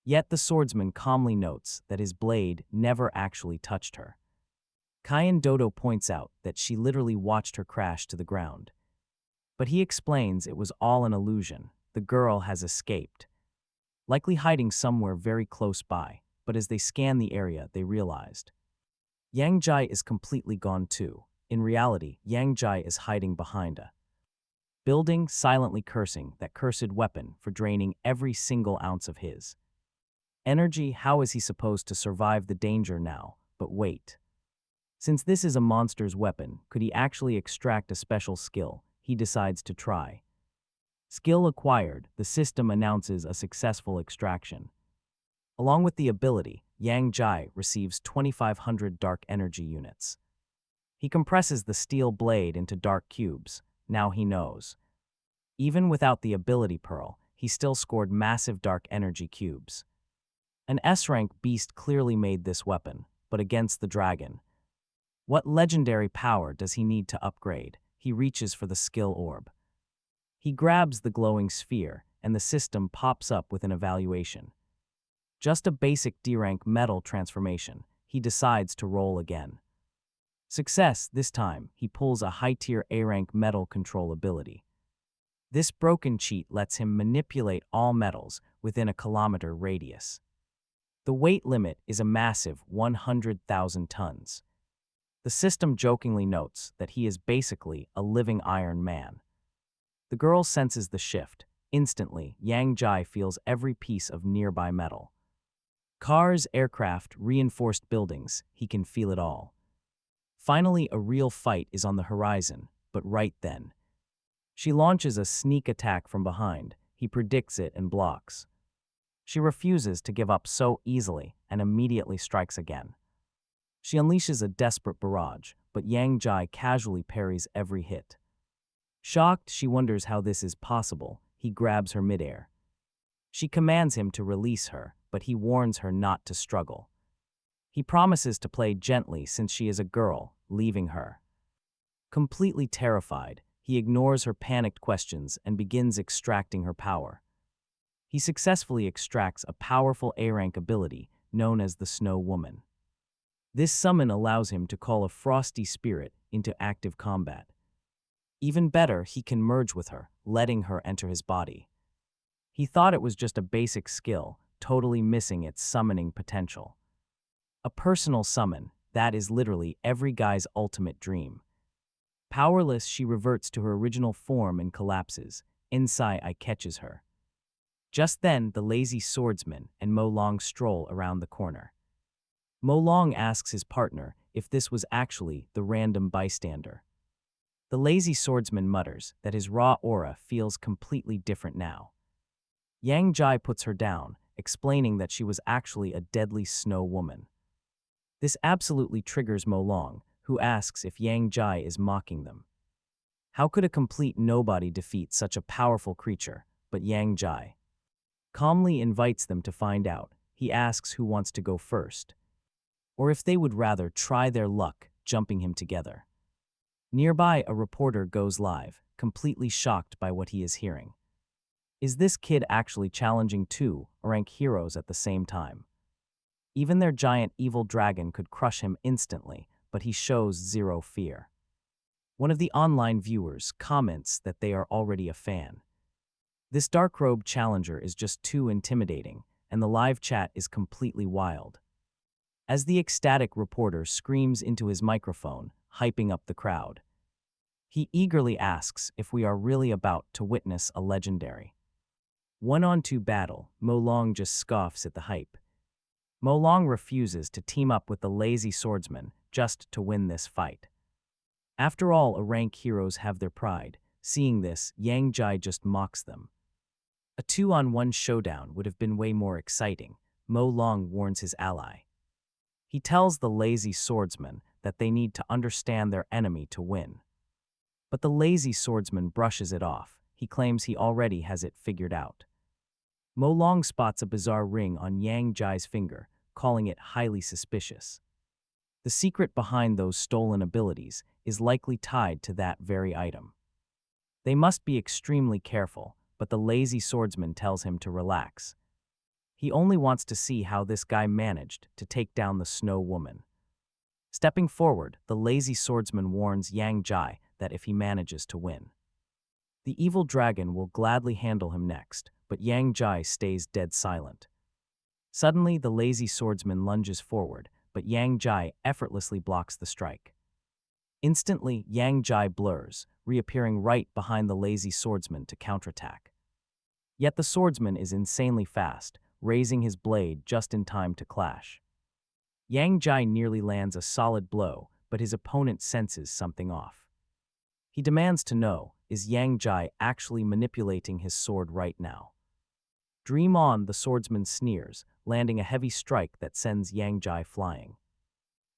Yet the swordsman calmly notes that his blade never actually touched her. Kyan Dodo points out that she literally watched her crash to the ground. But he explains it was all an illusion. The girl has escaped, likely hiding somewhere very close by, but as they scan the area, they realized Yang Jai is completely gone too. In reality, Yang Jai is hiding behind a building, silently cursing that cursed weapon for draining every single ounce of his energy. How is he supposed to survive the danger now? But wait. Since this is a monster's weapon, could he actually extract a special skill? He decides to try. Skill acquired, the system announces a successful extraction. Along with the ability, Yang Jai receives 2,500 dark energy units. He compresses the steel blade into dark cubes. Now he knows. Even without the ability pearl, he still scored massive dark energy cubes. An S-rank beast clearly made this weapon, but against the dragon. What legendary power does he need to upgrade? He reaches for the skill orb. He grabs the glowing sphere, and the system pops up with an evaluation. Just a basic D-rank metal transformation. He decides to roll again. Success. This time, he pulls a high-tier A-rank metal control ability. This broken cheat lets him manipulate all metals within a kilometer radius. The weight limit is a massive 100,000 tons. The system jokingly notes that he is basically a living Iron Man. The girl senses the shift. Instantly, Yang Jai feels every piece of nearby metal. Cars, aircraft, reinforced buildings, he can feel it all. Finally, a real fight is on the horizon, but right then. She launches a sneak attack from behind. He predicts it and blocks. She refuses to give up so easily and immediately strikes again. She unleashes a desperate barrage, but Yang Jai casually parries every hit. Shocked, she wonders how this is possible. He grabs her midair. She commands him to release her, but he warns her not to struggle. He promises to play gently since she is a girl, leaving her. Completely terrified, he ignores her panicked questions and begins extracting her power. He successfully extracts a powerful A-rank ability known as the Snow Woman. This summon allows him to call a frosty spirit into active combat. Even better, he can merge with her, letting her enter his body. He thought it was just a basic skill, totally missing its summoning potential. A personal summon, that is literally every guy's ultimate dream. Powerless, she reverts to her original form and collapses. Insai catches her. Just then, the lazy swordsman and Mo Long stroll around the corner. Mo Long asks his partner if this was actually the random bystander. The lazy swordsman mutters that his raw aura feels completely different now. Yang Jai puts her down, explaining that she was actually a deadly snow woman. This absolutely triggers Mo Long, who asks if Yang Jai is mocking them. How could a complete nobody defeat such a powerful creature, but Yang Jai calmly invites them to find out. He asks who wants to go first, or if they would rather try their luck jumping him together. Nearby, a reporter goes live, completely shocked by what he is hearing. Is this kid actually challenging two rank heroes at the same time? Even their giant evil dragon could crush him instantly, but he shows zero fear. One of the online viewers comments that they are already a fan. This dark-robed challenger is just too intimidating, and the live chat is completely wild. As the ecstatic reporter screams into his microphone, hyping up the crowd, he eagerly asks if we are really about to witness a legendary one-on-two battle. Mo Long just scoffs at the hype. Mo Long refuses to team up with the lazy swordsman just to win this fight. After all, A-rank heroes have their pride. Seeing this, Yang Jai just mocks them. A 2-on-1 showdown would have been way more exciting. Mo Long warns his ally. He tells the lazy swordsman that they need to understand their enemy to win. But the lazy swordsman brushes it off. He claims he already has it figured out. Mo Long spots a bizarre ring on Yang Jai's finger, calling it highly suspicious. The secret behind those stolen abilities is likely tied to that very item. They must be extremely careful, but the lazy swordsman tells him to relax. He only wants to see how this guy managed to take down the Snow Woman. Stepping forward, the lazy swordsman warns Yang Jai that if he manages to win, the evil dragon will gladly handle him next, but Yang Jai stays dead silent. Suddenly, the lazy swordsman lunges forward, but Yang Jai effortlessly blocks the strike. Instantly, Yang Jai blurs, reappearing right behind the lazy swordsman to counterattack. Yet the swordsman is insanely fast, raising his blade just in time to clash. Yang Jai nearly lands a solid blow, but his opponent senses something off. He demands to know, is Yang Jai actually manipulating his sword right now? Dream on, the swordsman sneers, landing a heavy strike that sends Yang Jai flying.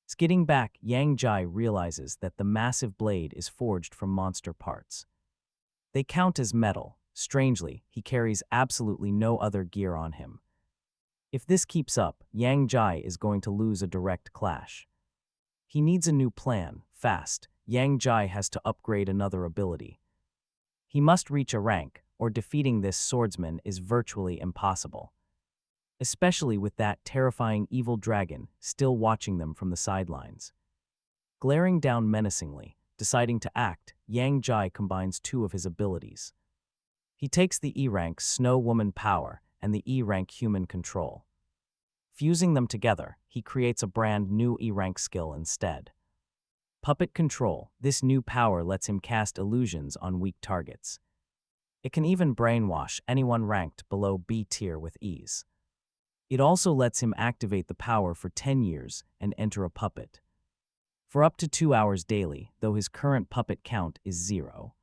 Skidding back, Yang Jai realizes that the massive blade is forged from monster parts. They count as metal. Strangely, he carries absolutely no other gear on him. If this keeps up, Yang Jai is going to lose a direct clash. He needs a new plan, fast. Yang Jai has to upgrade another ability. He must reach a rank, or defeating this swordsman is virtually impossible. Especially with that terrifying evil dragon still watching them from the sidelines. Glaring down menacingly, deciding to act, Yang Jai combines two of his abilities. He takes the E-rank Snow Woman power and the E-rank human control. Fusing them together, he creates a brand new E-rank skill instead. Puppet control. This new power lets him cast illusions on weak targets. It can even brainwash anyone ranked below B tier with ease. It also lets him activate the power for 10 years and enter a puppet. For up to 2 hours daily, though his current puppet count is 0.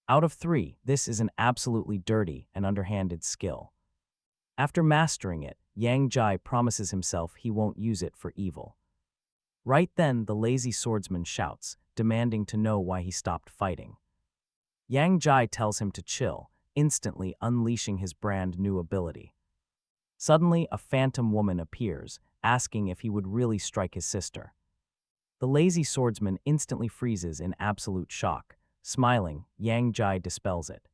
Out of 3, this is an absolutely dirty and underhanded skill. After mastering it, Yang Jai promises himself he won't use it for evil. Right then, the lazy swordsman shouts, demanding to know why he stopped fighting. Yang Jai tells him to chill, instantly unleashing his brand new ability. Suddenly, a phantom woman appears, asking if he would really strike his sister. The lazy swordsman instantly freezes in absolute shock. Smiling, Yang Jai dispels it.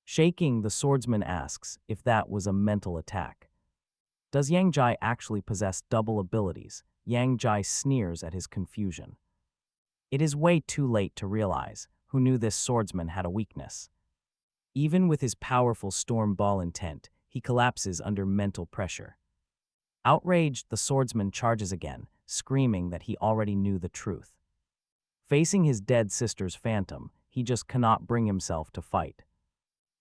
Shaking, the swordsman asks if that was a mental attack. Does Yang Jai actually possess double abilities? Yang Jai sneers at his confusion. It is way too late to realize who knew this swordsman had a weakness. Even with his powerful storm ball intent, he collapses under mental pressure. Outraged, the swordsman charges again, screaming that he already knew the truth. Facing his dead sister's phantom, he just cannot bring himself to fight.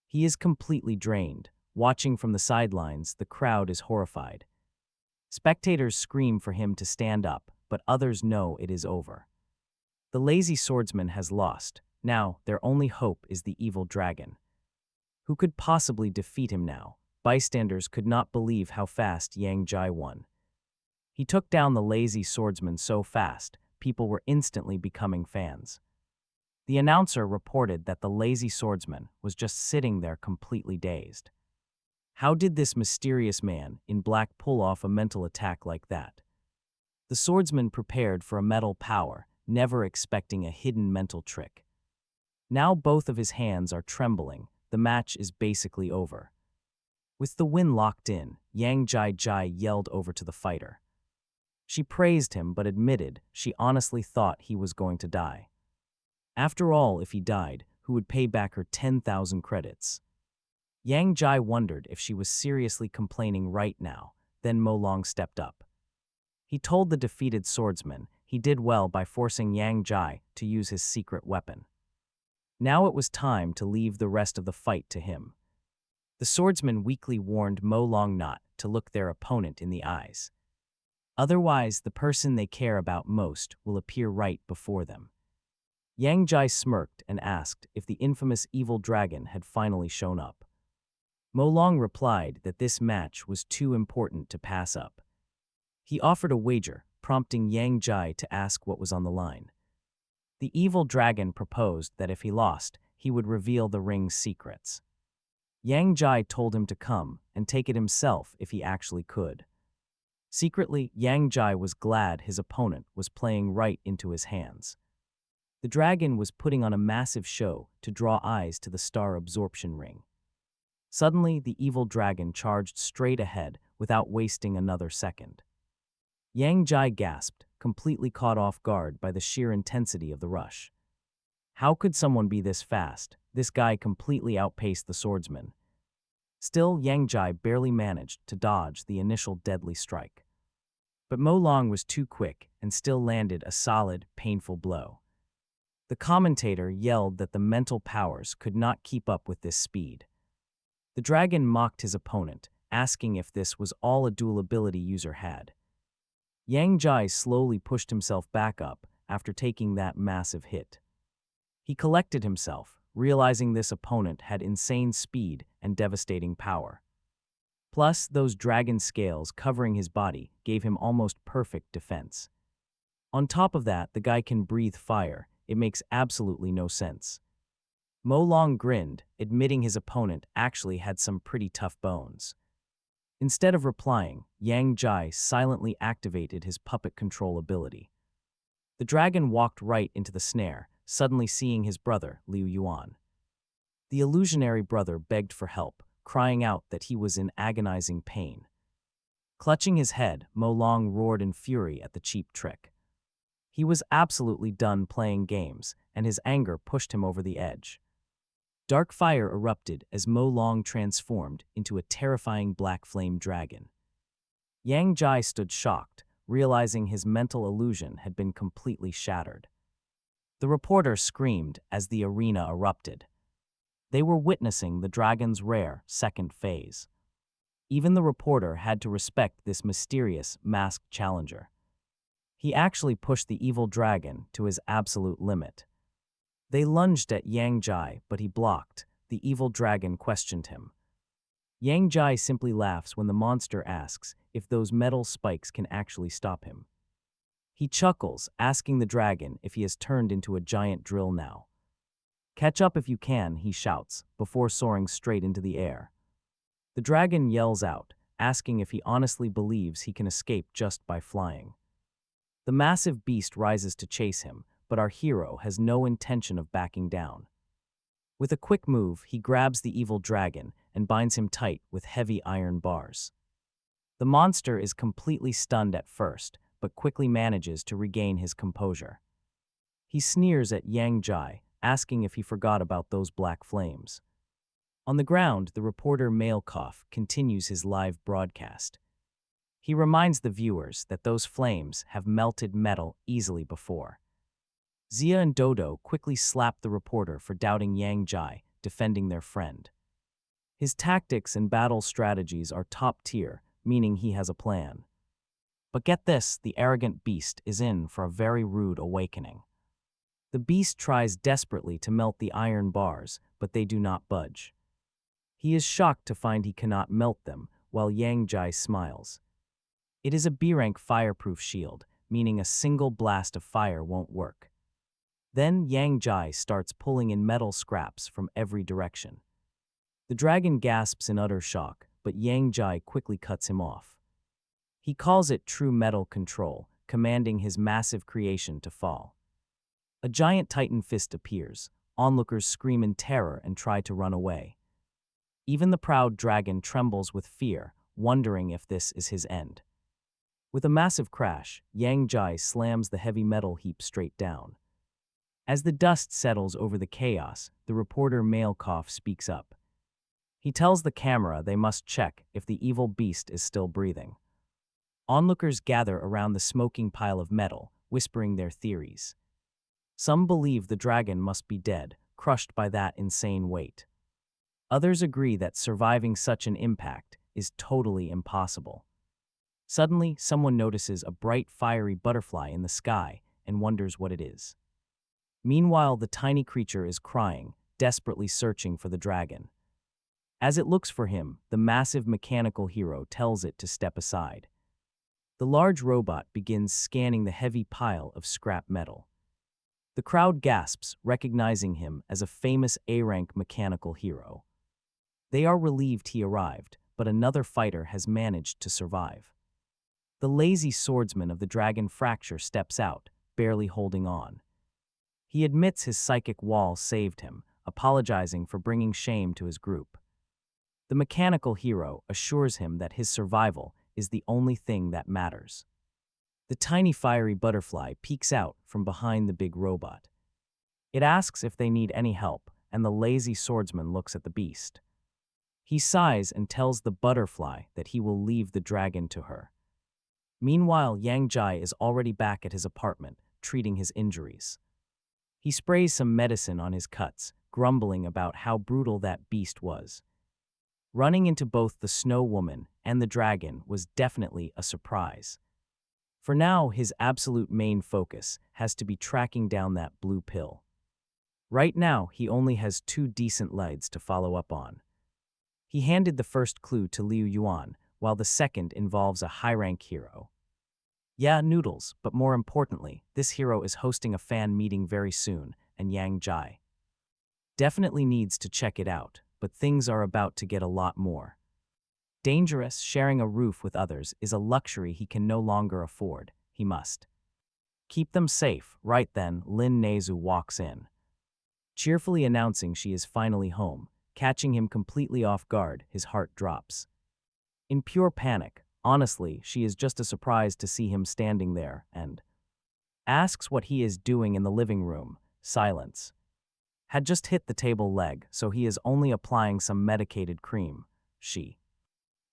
He is completely drained. Watching from the sidelines, the crowd is horrified. Spectators scream for him to stand up, but others know it is over. The lazy swordsman has lost. Now, their only hope is the evil dragon. Who could possibly defeat him now? Bystanders could not believe how fast Yang Jai won. He took down the lazy swordsman so fast, people were instantly becoming fans. The announcer reported that the lazy swordsman was just sitting there completely dazed. How did this mysterious man in black pull off a mental attack like that? The swordsman prepared for a metal power, never expecting a hidden mental trick. Now both of his hands are trembling. The match is basically over. With the win locked in, Yang Jai yelled over to the fighter. She praised him but admitted she honestly thought he was going to die. After all, if he died, who would pay back her 10,000 credits? Yang Jai wondered if she was seriously complaining right now. Then Mo Long stepped up. He told the defeated swordsman he did well by forcing Yang Jai to use his secret weapon. Now it was time to leave the rest of the fight to him. The swordsman weakly warned Mo Long not to look their opponent in the eyes. Otherwise, the person they care about most will appear right before them. Yang Jai smirked and asked if the infamous evil dragon had finally shown up. Mo Long replied that this match was too important to pass up. He offered a wager, prompting Yang Jai to ask what was on the line. The evil dragon proposed that if he lost, he would reveal the ring's secrets. Yang Jai told him to come and take it himself if he actually could. Secretly, Yang Jai was glad his opponent was playing right into his hands. The dragon was putting on a massive show to draw eyes to the star absorption ring. Suddenly, the evil dragon charged straight ahead without wasting another second. Yang Jai gasped, completely caught off guard by the sheer intensity of the rush. How could someone be this fast? This guy completely outpaced the swordsman. Still, Yang Jai barely managed to dodge the initial deadly strike. But Mo Long was too quick and still landed a solid, painful blow. The commentator yelled that the mental powers could not keep up with this speed. The dragon mocked his opponent, asking if this was all a dual ability user had. Yang Jai slowly pushed himself back up after taking that massive hit. He collected himself, realizing this opponent had insane speed and devastating power. Plus, those dragon scales covering his body gave him almost perfect defense. On top of that, the guy can breathe fire. It makes absolutely no sense. Mo Long grinned, admitting his opponent actually had some pretty tough bones. Instead of replying, Yang Jai silently activated his puppet control ability. The dragon walked right into the snare, suddenly seeing his brother, Liu Yuan. The illusionary brother begged for help, crying out that he was in agonizing pain. Clutching his head, Mo Long roared in fury at the cheap trick. He was absolutely done playing games, and his anger pushed him over the edge. Dark fire erupted as Mo Long transformed into a terrifying black flame dragon. Yang Jai stood shocked, realizing his mental illusion had been completely shattered. The reporter screamed as the arena erupted. They were witnessing the dragon's rare second phase. Even the reporter had to respect this mysterious, masked challenger. He actually pushed the evil dragon to his absolute limit. They lunged at Yang Jai, but he blocked. The evil dragon questioned him. Yang Jai simply laughs when the monster asks if those metal spikes can actually stop him. He chuckles, asking the dragon if he has turned into a giant drill now. "Catch up if you can," he shouts, before soaring straight into the air. The dragon yells out, asking if he honestly believes he can escape just by flying. The massive beast rises to chase him, but our hero has no intention of backing down. With a quick move, he grabs the evil dragon and binds him tight with heavy iron bars. The monster is completely stunned at first, but quickly manages to regain his composure. He sneers at Yang Jai, asking if he forgot about those black flames. On the ground, the reporter Mailkoff continues his live broadcast. He reminds the viewers that those flames have melted metal easily before. Zia and Dodo quickly slap the reporter for doubting Yang Jai, defending their friend. His tactics and battle strategies are top tier, meaning he has a plan. But get this, the arrogant beast is in for a very rude awakening. The beast tries desperately to melt the iron bars, but they do not budge. He is shocked to find he cannot melt them, while Yang Jai smiles. It is a B-rank fireproof shield, meaning a single blast of fire won't work. Then Yang Jai starts pulling in metal scraps from every direction. The dragon gasps in utter shock, but Yang Jai quickly cuts him off. He calls it true metal control, commanding his massive creation to fall. A giant titan fist appears. Onlookers scream in terror and try to run away. Even the proud dragon trembles with fear, wondering if this is his end. With a massive crash, Yang Jai slams the heavy metal heap straight down. As the dust settles over the chaos, the reporter Mailkoff speaks up. He tells the camera they must check if the evil beast is still breathing. Onlookers gather around the smoking pile of metal, whispering their theories. Some believe the dragon must be dead, crushed by that insane weight. Others agree that surviving such an impact is totally impossible. Suddenly, someone notices a bright, fiery butterfly in the sky and wonders what it is. Meanwhile, the tiny creature is crying, desperately searching for the dragon. As it looks for him, the massive mechanical hero tells it to step aside. The large robot begins scanning the heavy pile of scrap metal. The crowd gasps, recognizing him as a famous A-rank mechanical hero. They are relieved he arrived, but another fighter has managed to survive. The lazy swordsman of the dragon fracture steps out, barely holding on. He admits his psychic wall saved him, apologizing for bringing shame to his group. The mechanical hero assures him that his survival is the only thing that matters. The tiny fiery butterfly peeks out from behind the big robot. It asks if they need any help, and the lazy swordsman looks at the beast. He sighs and tells the butterfly that he will leave the dragon to her. Meanwhile, Yang Jai is already back at his apartment, treating his injuries. He sprays some medicine on his cuts, grumbling about how brutal that beast was. Running into both the Snow Woman and the dragon was definitely a surprise. For now, his absolute main focus has to be tracking down that blue pill. Right now, he only has 2 decent leads to follow up on. He handed the first clue to Liu Yuan, while the second involves a high-rank hero. Yeah, noodles, but more importantly, this hero is hosting a fan meeting very soon, and Yang Jai definitely needs to check it out, but things are about to get a lot more dangerous. Sharing a roof with others is a luxury he can no longer afford. He must keep them safe. Right then, Lin Nezu walks in, cheerfully announcing she is finally home. Catching him completely off guard, his heart drops. In pure panic, honestly, she is just as surprised to see him standing there and asks what he is doing in the living room. Silence. Had just hit the table leg, so he is only applying some medicated cream. She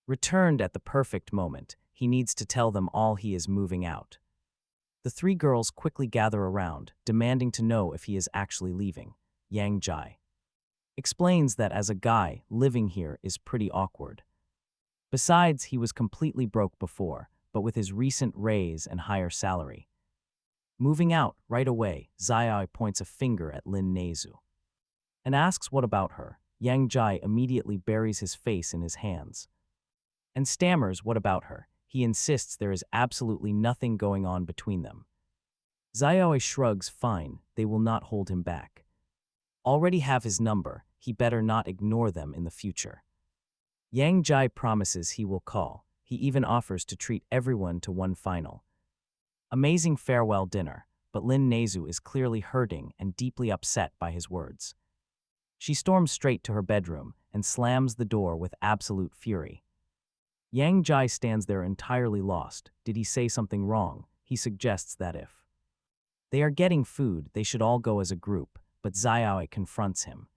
returned at the perfect moment. He needs to tell them all he is moving out. The 3 girls quickly gather around, demanding to know if he is actually leaving. Yang Jai explains that as a guy, living here is pretty awkward. Besides, he was completely broke before, but with his recent raise and higher salary, moving out right away. Zai points a finger at Lin Nezu and asks what about her. Yang Jai immediately buries his face in his hands and stammers what about her. He insists there is absolutely nothing going on between them. Zai shrugs. Fine, they will not hold him back. Already have his number, he better not ignore them in the future. Yang Jai promises he will call. He even offers to treat everyone to one final amazing farewell dinner, but Lin Nezu is clearly hurting and deeply upset by his words. She storms straight to her bedroom and slams the door with absolute fury. Yang Jai stands there entirely lost. Did he say something wrong? He suggests that if they are getting food, they should all go as a group, but Zai confronts him.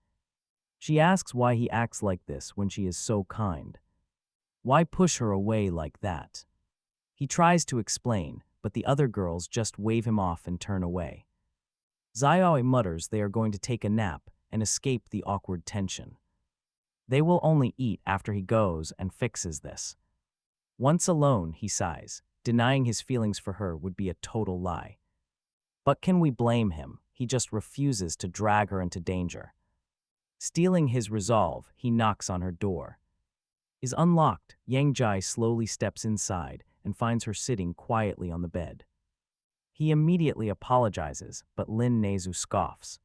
She asks why he acts like this when she is so kind. Why push her away like that? He tries to explain, but the other girls just wave him off and turn away. Zai mutters they are going to take a nap and escape the awkward tension. They will only eat after he goes and fixes this. Once alone, he sighs. Denying his feelings for her would be a total lie. But can we blame him? He just refuses to drag her into danger. Stealing his resolve, he knocks on her door. Is unlocked. Yang Jai slowly steps inside and finds her sitting quietly on the bed. He immediately apologizes, but Lin Nezu scoffs.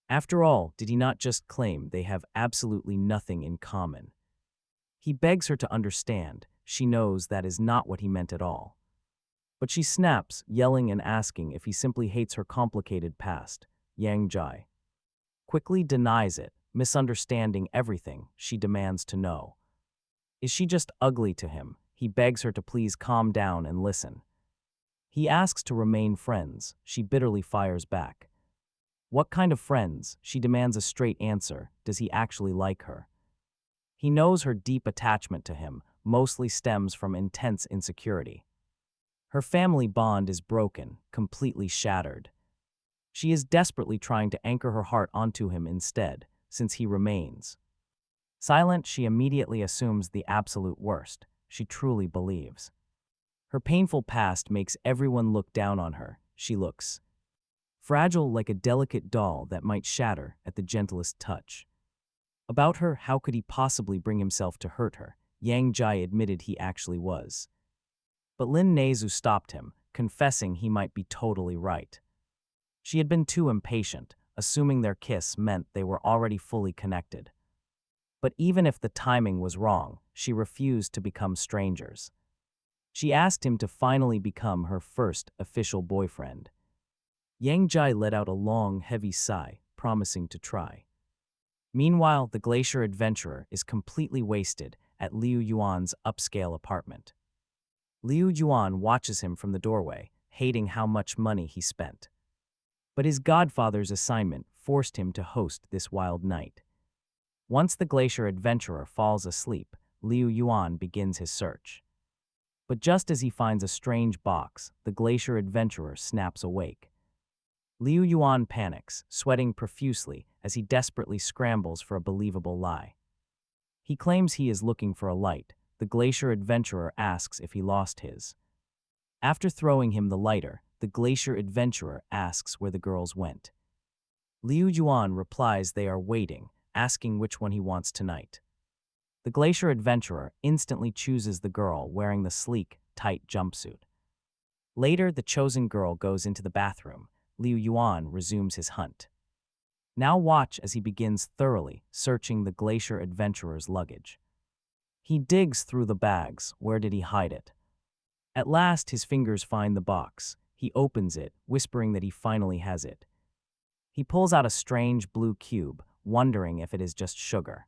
After all, did he not just claim they have absolutely nothing in common? He begs her to understand. She knows that is not what he meant at all. But she snaps, yelling and asking if he simply hates her complicated past. Yang Jai quickly denies it, misunderstanding everything. She demands to know. Is she just ugly to him? He begs her to please calm down and listen. He asks to remain friends. She bitterly fires back. What kind of friends? She demands a straight answer. Does he actually like her? He knows her deep attachment to him mostly stems from intense insecurity. Her family bond is broken, completely shattered. She is desperately trying to anchor her heart onto him instead, since he remains silent. She immediately assumes the absolute worst. She truly believes her painful past makes everyone look down on her. She looks fragile, like a delicate doll that might shatter at the gentlest touch. About her, how could he possibly bring himself to hurt her? Yang Jai admitted he actually was. But Lin Nezu stopped him, confessing he might be totally right. She had been too impatient, assuming their kiss meant they were already fully connected. But even if the timing was wrong, she refused to become strangers. She asked him to finally become her first official boyfriend. Yang Jai let out a long, heavy sigh, promising to try. Meanwhile, the glacier adventurer is completely wasted at Liu Yuan's upscale apartment. Liu Yuan watches him from the doorway, hating how much money he spent. But his godfather's assignment forced him to host this wild night. Once the glacier adventurer falls asleep, Liu Yuan begins his search. But just as he finds a strange box, the glacier adventurer snaps awake. Liu Yuan panics, sweating profusely as he desperately scrambles for a believable lie. He claims he is looking for a light. The glacier adventurer asks if he lost his. After throwing him the lighter, the glacier adventurer asks where the girls went. Liu Yuan replies they are waiting, asking which one he wants tonight. The glacier adventurer instantly chooses the girl wearing the sleek, tight jumpsuit. Later, the chosen girl goes into the bathroom. Liu Yuan resumes his hunt. Now watch as he begins thoroughly searching the glacier adventurer's luggage. He digs through the bags. Where did he hide it? At last, his fingers find the box. He opens it, whispering that he finally has it. He pulls out a strange blue cube, wondering if it is just sugar.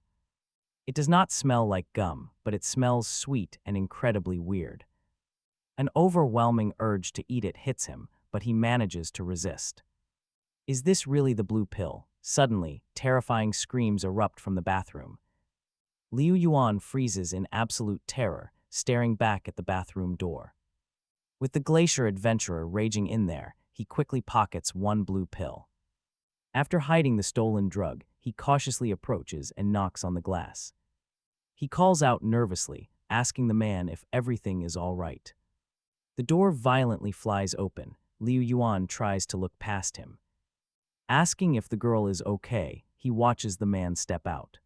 It does not smell like gum, but it smells sweet and incredibly weird. An overwhelming urge to eat it hits him, but he manages to resist. Is this really the blue pill? Suddenly, terrifying screams erupt from the bathroom. Liu Yuan freezes in absolute terror, staring back at the bathroom door. With the glacier adventurer raging in there, he quickly pockets one blue pill. After hiding the stolen drug, he cautiously approaches and knocks on the glass. He calls out nervously, asking the man if everything is all right. The door violently flies open. Liu Yuan tries to look past him. Asking if the girl is okay, he watches the man step out.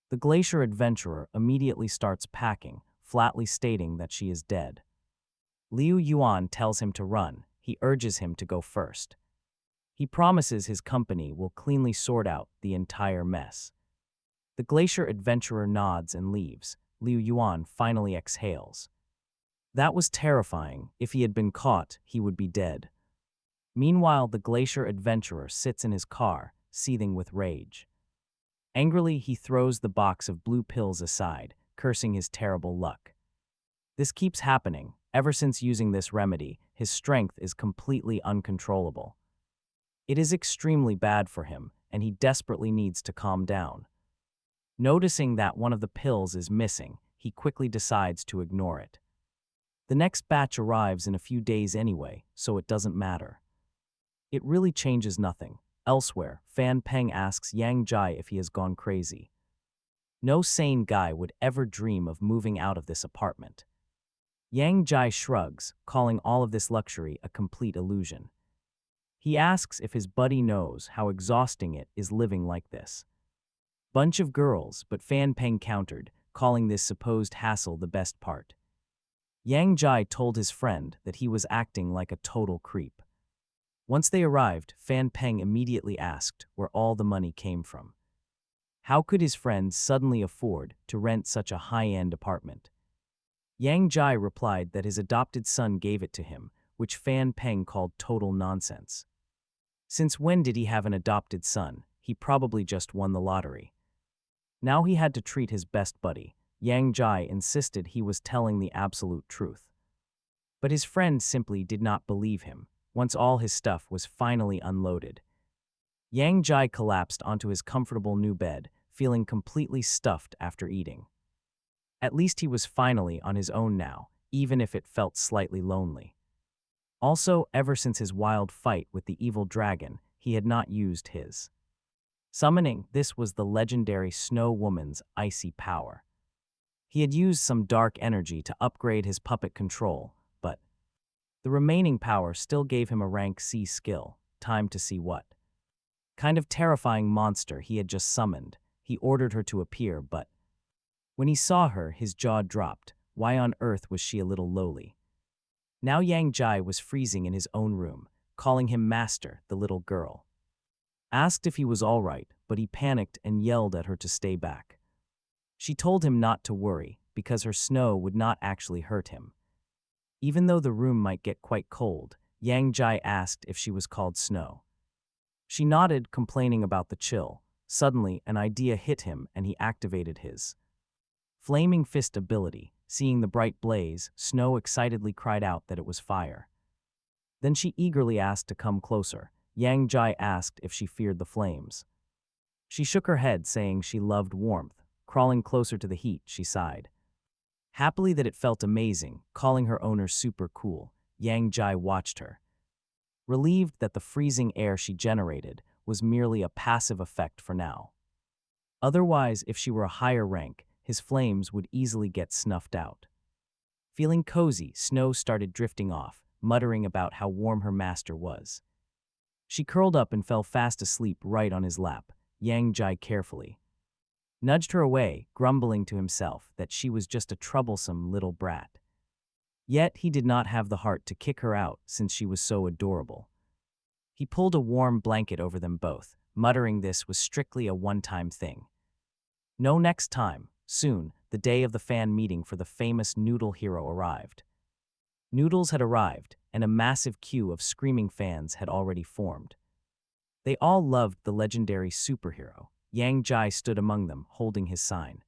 The glacier adventurer immediately starts packing, flatly stating that she is dead. Liu Yuan tells him to run. He urges him to go first. He promises his company will cleanly sort out the entire mess. The glacier adventurer nods and leaves. Liu Yuan finally exhales. That was terrifying. If he had been caught, he would be dead. Meanwhile, the glacier adventurer sits in his car, seething with rage. Angrily, he throws the box of blue pills aside, cursing his terrible luck. This keeps happening. Ever since using this remedy, his strength is completely uncontrollable. It is extremely bad for him, and he desperately needs to calm down. Noticing that one of the pills is missing, he quickly decides to ignore it. The next batch arrives in a few days anyway, so it doesn't matter. It really changes nothing. Elsewhere, Fan Peng asks Yang Jai if he has gone crazy. No sane guy would ever dream of moving out of this apartment. Yang Jai shrugs, calling all of this luxury a complete illusion. He asks if his buddy knows how exhausting it is living like this. Bunch of girls, but Fan Peng countered, calling this supposed hassle the best part. Yang Jai told his friend that he was acting like a total creep. Once they arrived, Fan Peng immediately asked where all the money came from. How could his friend suddenly afford to rent such a high-end apartment? Yang Jai replied that his adopted son gave it to him, which Fan Peng called total nonsense. Since when did he have an adopted son? He probably just won the lottery. Now he had to treat his best buddy. Yang Jai insisted he was telling the absolute truth. But his friend simply did not believe him. Once all his stuff was finally unloaded, Yang Jai collapsed onto his comfortable new bed, feeling completely stuffed after eating. At least he was finally on his own now, even if it felt slightly lonely. Also, ever since his wild fight with the evil dragon, he had not used his summoning. This was the legendary Snow Woman's icy power. He had used some dark energy to upgrade his puppet control, but the remaining power still gave him a rank C skill. Time to see what kind of terrifying monster he had just summoned. He ordered her to appear, but when he saw her, his jaw dropped. Why on earth was she a little lowly? Now Yang Jai was freezing in his own room, calling him master. The little girl asked if he was all right, but he panicked and yelled at her to stay back. She told him not to worry because her snow would not actually hurt him. Even though the room might get quite cold, Yang Jai asked if she was called Snow. She nodded, complaining about the chill. Suddenly, an idea hit him and he activated his flaming fist ability. Seeing the bright blaze, Snow excitedly cried out that it was fire. Then she eagerly asked to come closer. Yang Jai asked if she feared the flames. She shook her head, saying she loved warmth. Crawling closer to the heat, she sighed. Happily that it felt amazing, calling her owner super cool, Yang Jai watched her. Relieved that the freezing air she generated was merely a passive effect for now. Otherwise, if she were a higher rank, his flames would easily get snuffed out. Feeling cozy, Snow started drifting off, muttering about how warm her master was. She curled up and fell fast asleep right on his lap. Yang Jai carefully nudged her away, grumbling to himself that she was just a troublesome little brat. Yet he did not have the heart to kick her out since she was so adorable. He pulled a warm blanket over them both, muttering this was strictly a one-time thing. No next time. Soon, the day of the fan meeting for the famous Noodle hero arrived. Noodles had arrived, and a massive queue of screaming fans had already formed. They all loved the legendary superhero. Yang Jai stood among them, holding his sign.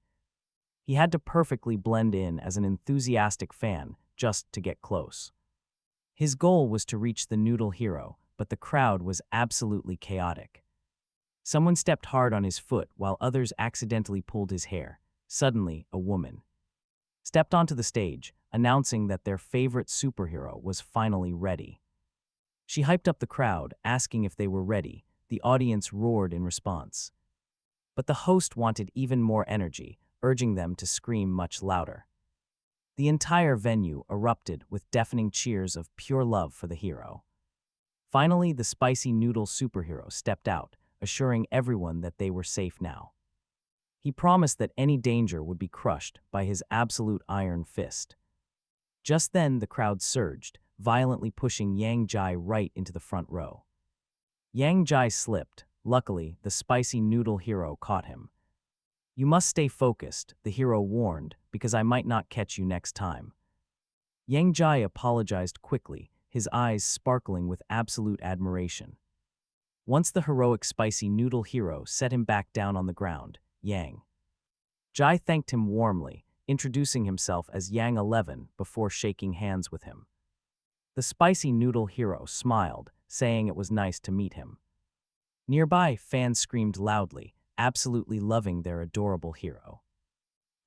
He had to perfectly blend in as an enthusiastic fan just to get close. His goal was to reach the Noodle hero, but the crowd was absolutely chaotic. Someone stepped hard on his foot while others accidentally pulled his hair. Suddenly, a woman stepped onto the stage, announcing that their favorite superhero was finally ready. She hyped up the crowd, asking if they were ready. The audience roared in response. But the host wanted even more energy, urging them to scream much louder. The entire venue erupted with deafening cheers of pure love for the hero. Finally, the spicy noodle superhero stepped out, assuring everyone that they were safe now. He promised that any danger would be crushed by his absolute iron fist. Just then, the crowd surged, violently pushing Yang Jai right into the front row. Yang Jai slipped. Luckily, the spicy noodle hero caught him. "You must stay focused," the hero warned, "because I might not catch you next time." Yang Jai apologized quickly, his eyes sparkling with absolute admiration. Once the heroic spicy noodle hero set him back down on the ground, Yang Jai thanked him warmly, introducing himself as Yang 11 before shaking hands with him. The spicy noodle hero smiled, saying it was nice to meet him. Nearby, fans screamed loudly, absolutely loving their adorable hero.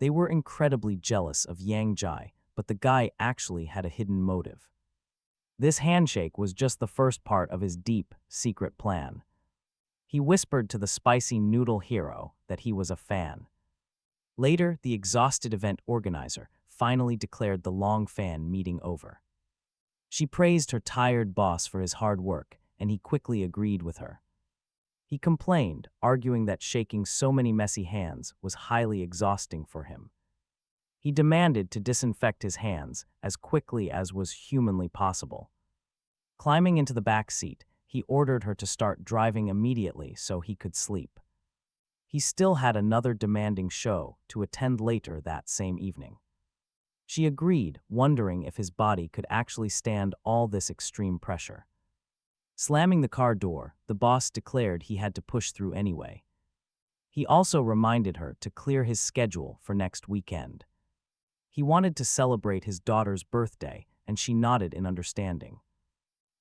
They were incredibly jealous of Yang Jai, but the guy actually had a hidden motive. This handshake was just the first part of his deep, secret plan. He whispered to the spicy noodle hero that he was a fan. Later, the exhausted event organizer finally declared the long fan meeting over. She praised her tired boss for his hard work, and he quickly agreed with her. He complained, arguing that shaking so many messy hands was highly exhausting for him. He demanded to disinfect his hands as quickly as was humanly possible. Climbing into the back seat, he ordered her to start driving immediately so he could sleep. He still had another demanding show to attend later that same evening. She agreed, wondering if his body could actually stand all this extreme pressure. Slamming the car door, the boss declared he had to push through anyway. He also reminded her to clear his schedule for next weekend. He wanted to celebrate his daughter's birthday, and she nodded in understanding.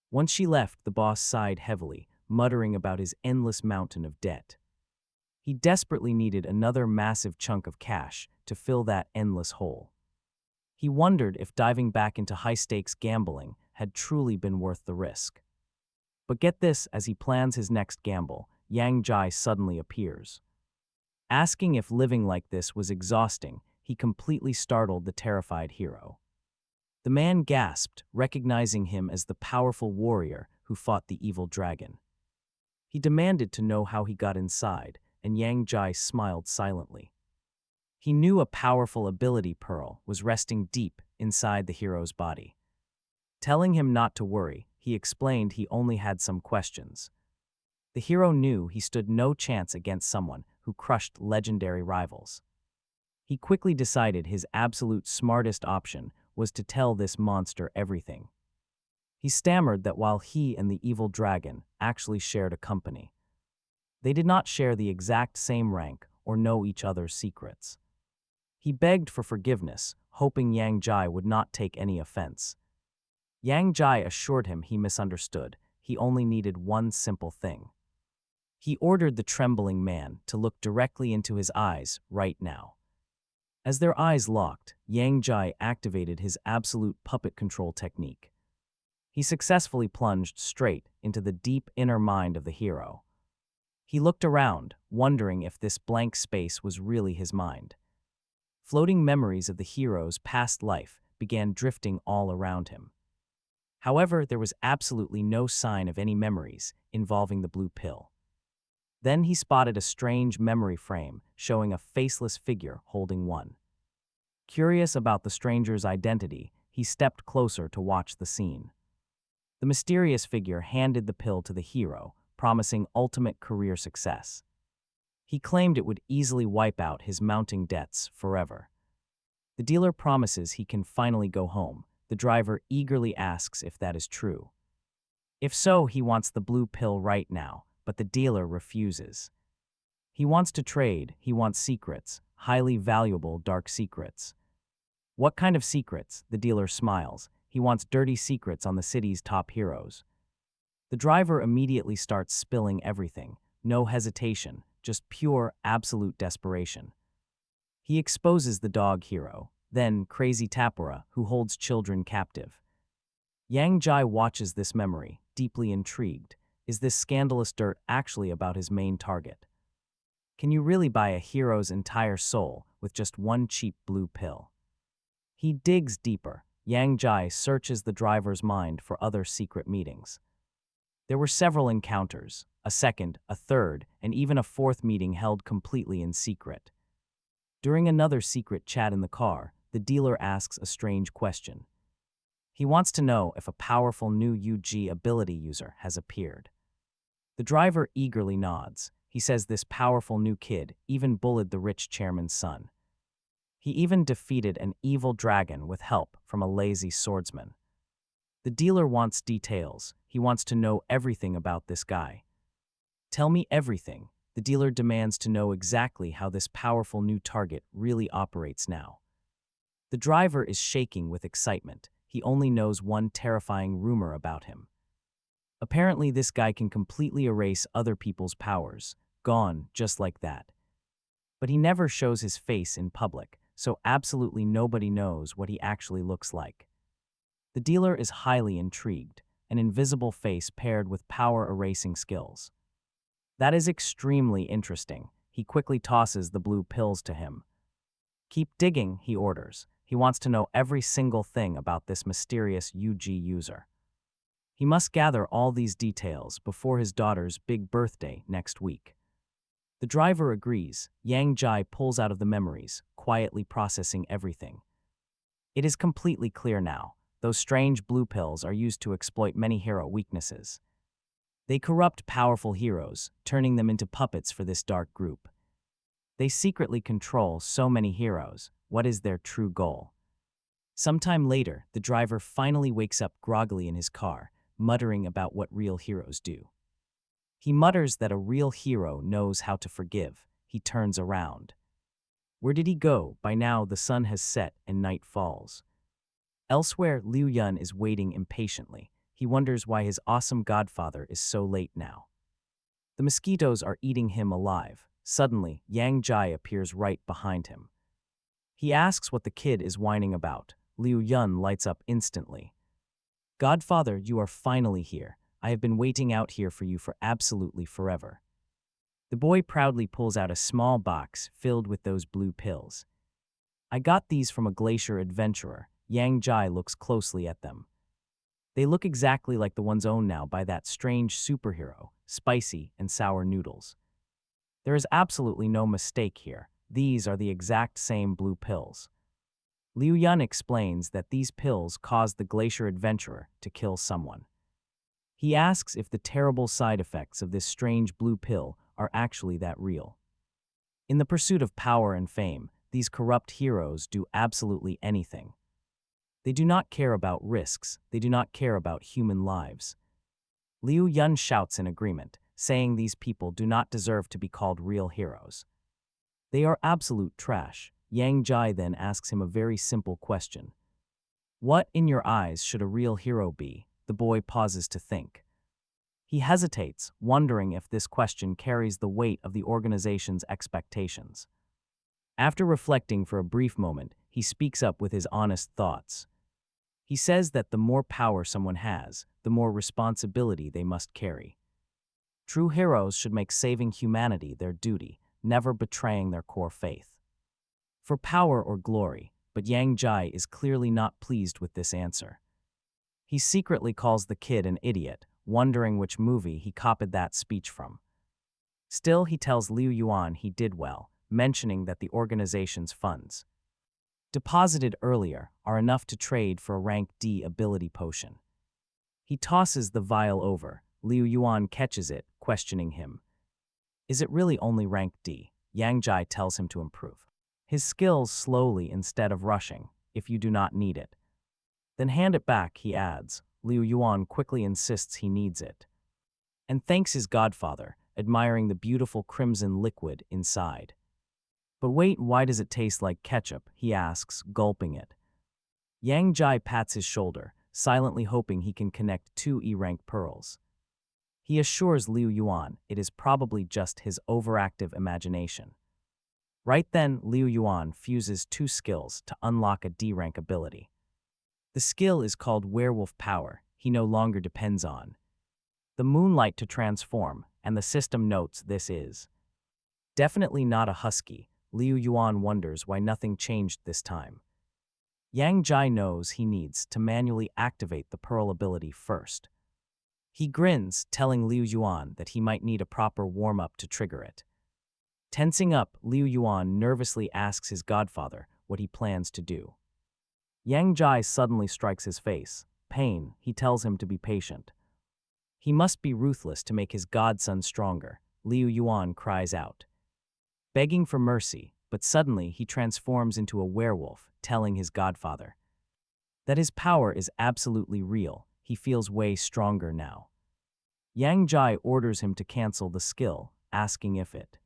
Once she left, the boss sighed heavily, muttering about his endless mountain of debt. He desperately needed another massive chunk of cash to fill that endless hole. He wondered if diving back into high-stakes gambling had truly been worth the risk. But get this, as he plans his next gamble, Yang Jai suddenly appears. Asking if living like this was exhausting, he completely startled the terrified hero. The man gasped, recognizing him as the powerful warrior who fought the evil dragon. He demanded to know how he got inside, and Yang Jai smiled silently. He knew a powerful ability pearl was resting deep inside the hero's body. Telling him not to worry, he explained he only had some questions. The hero knew he stood no chance against someone who crushed legendary rivals. He quickly decided his absolute smartest option was to tell this monster everything. He stammered that while he and the evil dragon actually shared a company, they did not share the exact same rank or know each other's secrets. He begged for forgiveness, hoping Yang Jai would not take any offense. Yang Jai assured him he misunderstood. He only needed one simple thing. He ordered the trembling man to look directly into his eyes right now. As their eyes locked, Yang Jai activated his absolute puppet control technique. He successfully plunged straight into the deep inner mind of the hero. He looked around, wondering if this blank space was really his mind. Floating memories of the hero's past life began drifting all around him. However, there was absolutely no sign of any memories involving the blue pill. Then he spotted a strange memory frame showing a faceless figure holding one. Curious about the stranger's identity, he stepped closer to watch the scene. The mysterious figure handed the pill to the hero, promising ultimate career success. He claimed it would easily wipe out his mounting debts forever. The dealer promises he can finally go home. The driver eagerly asks if that is true. If so, he wants the blue pill right now, but the dealer refuses. He wants to trade, he wants secrets, highly valuable dark secrets. What kind of secrets? The dealer smiles. He wants dirty secrets on the city's top heroes. The driver immediately starts spilling everything, no hesitation, just pure, absolute desperation. He exposes the dog hero, then Crazy Tapura, who holds children captive. Yang Jai watches this memory, deeply intrigued. Is this scandalous dirt actually about his main target? Can you really buy a hero's entire soul with just one cheap blue pill? He digs deeper. Yang Jai searches the driver's mind for other secret meetings. There were several encounters, a second, a third, and even a fourth meeting held completely in secret. During another secret chat in the car, the dealer asks a strange question. He wants to know if a powerful new UG ability user has appeared. The driver eagerly nods. He says this powerful new kid even bullied the rich chairman's son. He even defeated an evil dragon with help from a lazy swordsman. The dealer wants details. He wants to know everything about this guy. Tell me everything. The dealer demands to know exactly how this powerful new target really operates now. The driver is shaking with excitement. He only knows one terrifying rumor about him. Apparently, this guy can completely erase other people's powers, gone just like that. But he never shows his face in public, so absolutely nobody knows what he actually looks like. The dealer is highly intrigued, an invisible face paired with power-erasing skills. That is extremely interesting. He quickly tosses the blue pills to him. Keep digging, he orders. He wants to know every single thing about this mysterious UG user. He must gather all these details before his daughter's big birthday next week. The driver agrees. Yang Jai pulls out of the memories, quietly processing everything. It is completely clear now. Those strange blue pills are used to exploit many hero weaknesses. They corrupt powerful heroes, turning them into puppets for this dark group. They secretly control so many heroes. What is their true goal? Sometime later, the driver finally wakes up groggily in his car, muttering about what real heroes do. He mutters that a real hero knows how to forgive. He turns around. Where did he go? By now, the sun has set and night falls. Elsewhere, Liu Yun is waiting impatiently. He wonders why his awesome godfather is so late now. The mosquitoes are eating him alive. Suddenly, Yang Jai appears right behind him. He asks what the kid is whining about. Liu Yun lights up instantly. Godfather, you are finally here. I have been waiting out here for you for absolutely forever. The boy proudly pulls out a small box filled with those blue pills. I got these from a glacier adventurer. Yang Jai looks closely at them. They look exactly like the ones owned now by that strange superhero, spicy and sour noodles. There is absolutely no mistake here. These are the exact same blue pills. Liu Yun explains that these pills caused the glacier adventurer to kill someone. He asks if the terrible side effects of this strange blue pill are actually that real. In the pursuit of power and fame, these corrupt heroes do absolutely anything. They do not care about risks, they do not care about human lives. Liu Yun shouts in agreement, saying these people do not deserve to be called real heroes. They are absolute trash. Yang Jai then asks him a very simple question. What, in your eyes, should a real hero be? The boy pauses to think. He hesitates, wondering if this question carries the weight of the organization's expectations. After reflecting for a brief moment, he speaks up with his honest thoughts. He says that the more power someone has, the more responsibility they must carry. True heroes should make saving humanity their duty, never betraying their core faith. For power or glory, but Yang Jai is clearly not pleased with this answer. He secretly calls the kid an idiot, wondering which movie he copied that speech from. Still, he tells Liu Yuan he did well, mentioning that the organization's funds, deposited earlier, are enough to trade for a rank D ability potion. He tosses the vial over. Liu Yuan catches it, questioning him. Is it really only rank D? Yang Jai tells him to improve his skills slowly instead of rushing, if you do not need it. Then hand it back, he adds. Liu Yuan quickly insists he needs it, and thanks his godfather, admiring the beautiful crimson liquid inside. But wait, why does it taste like ketchup? He asks, gulping it. Yang Jai pats his shoulder, silently hoping he can connect two E-rank pearls. He assures Liu Yuan it is probably just his overactive imagination. Right then, Liu Yuan fuses two skills to unlock a D-rank ability. The skill is called Werewolf Power. He no longer depends on the moonlight to transform, and the system notes this is definitely not a husky. Liu Yuan wonders why nothing changed this time. Yang Jai knows he needs to manually activate the pearl ability first. He grins, telling Liu Yuan that he might need a proper warm-up to trigger it. Tensing up, Liu Yuan nervously asks his godfather what he plans to do. Yang Jai suddenly strikes his face. Pain, he tells him to be patient. He must be ruthless to make his godson stronger. Liu Yuan cries out, begging for mercy, but suddenly he transforms into a werewolf, telling his godfather that his power is absolutely real. He feels way stronger now. Yang Jai orders him to cancel the skill, asking if it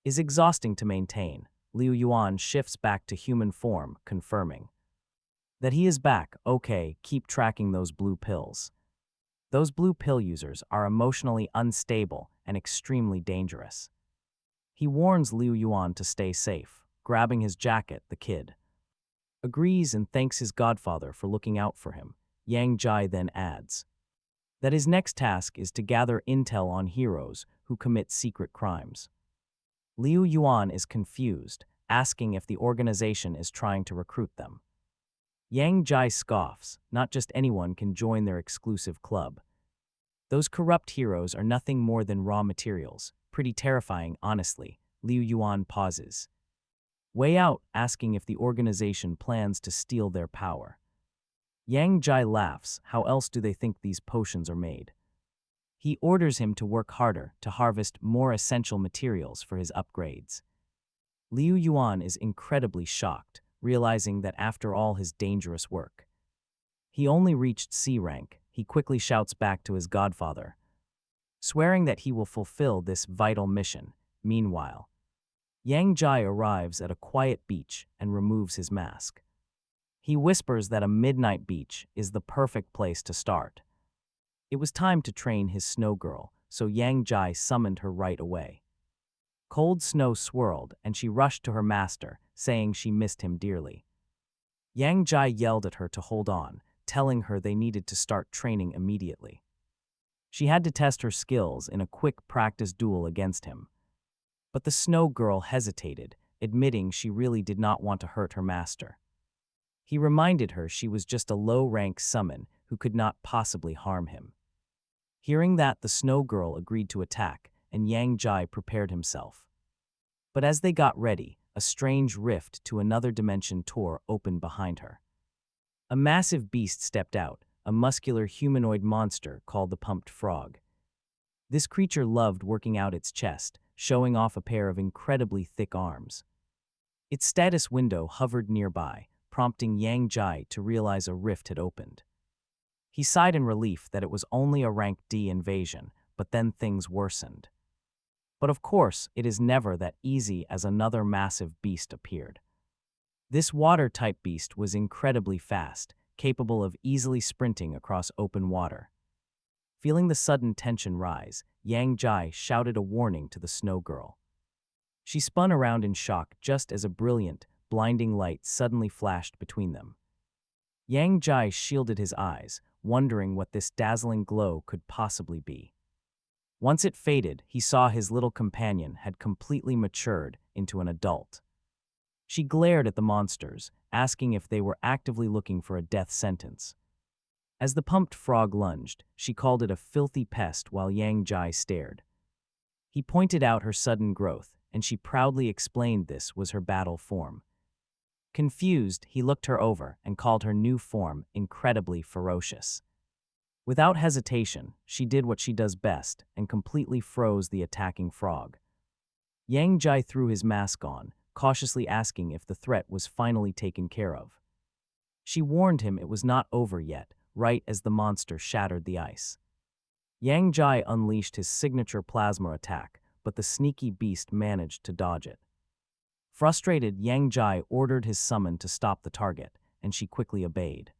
is exhausting to maintain. Liu Yuan shifts back to human form, confirming that he is back. Okay, keep tracking those blue pills. Those blue pill users are emotionally unstable and extremely dangerous. He warns Liu Yuan to stay safe. Grabbing his jacket, the kid agrees and thanks his godfather for looking out for him. Yang Jai then adds that his next task is to gather intel on heroes who commit secret crimes. Liu Yuan is confused, asking if the organization is trying to recruit them. Yang Jai scoffs, not just anyone can join their exclusive club. Those corrupt heroes are nothing more than raw materials. Pretty terrifying, honestly. Liu Yuan pauses. Way out, asking if the organization plans to steal their power. Yang Jai laughs. How else do they think these potions are made? He orders him to work harder to harvest more essential materials for his upgrades. Liu Yuan is incredibly shocked, realizing that after all his dangerous work, he only reached C rank. He quickly shouts back to his godfather, swearing that he will fulfill this vital mission. Meanwhile, Yang Jai arrives at a quiet beach and removes his mask. He whispers that a midnight beach is the perfect place to start. It was time to train his snow girl, so Yang Jai summoned her right away. Cold snow swirled, and she rushed to her master, saying she missed him dearly. Yang Jai yelled at her to hold on, telling her they needed to start training immediately. She had to test her skills in a quick practice duel against him. But the snow girl hesitated, admitting she really did not want to hurt her master. He reminded her she was just a low-rank summon who could not possibly harm him. Hearing that, the snow girl agreed to attack, and Yang Jai prepared himself. But as they got ready, a strange rift to another dimension tore open behind her. A massive beast stepped out, a muscular humanoid monster called the Pumped Frog. This creature loved working out its chest, showing off a pair of incredibly thick arms. Its status window hovered nearby, prompting Yang Jai to realize a rift had opened. He sighed in relief that it was only a rank D invasion, but then things worsened. But of course, it is never that easy as another massive beast appeared. This water-type beast was incredibly fast, capable of easily sprinting across open water. Feeling the sudden tension rise, Yang Jai shouted a warning to the snow girl. She spun around in shock just as a brilliant, blinding light suddenly flashed between them. Yang Jai shielded his eyes, wondering what this dazzling glow could possibly be. Once it faded, he saw his little companion had completely matured into an adult. She glared at the monsters, asking if they were actively looking for a death sentence. As the pumped frog lunged, she called it a filthy pest while Yang Jai stared. He pointed out her sudden growth, and she proudly explained this was her battle form. Confused, he looked her over and called her new form incredibly ferocious. Without hesitation, she did what she does best and completely froze the attacking frog. Yang Jai threw his mask on, cautiously asking if the threat was finally taken care of. She warned him it was not over yet, right as the monster shattered the ice. Yang Jai unleashed his signature plasma attack, but the sneaky beast managed to dodge it. Frustrated, Yang Jai ordered his summon to stop the target, and she quickly obeyed.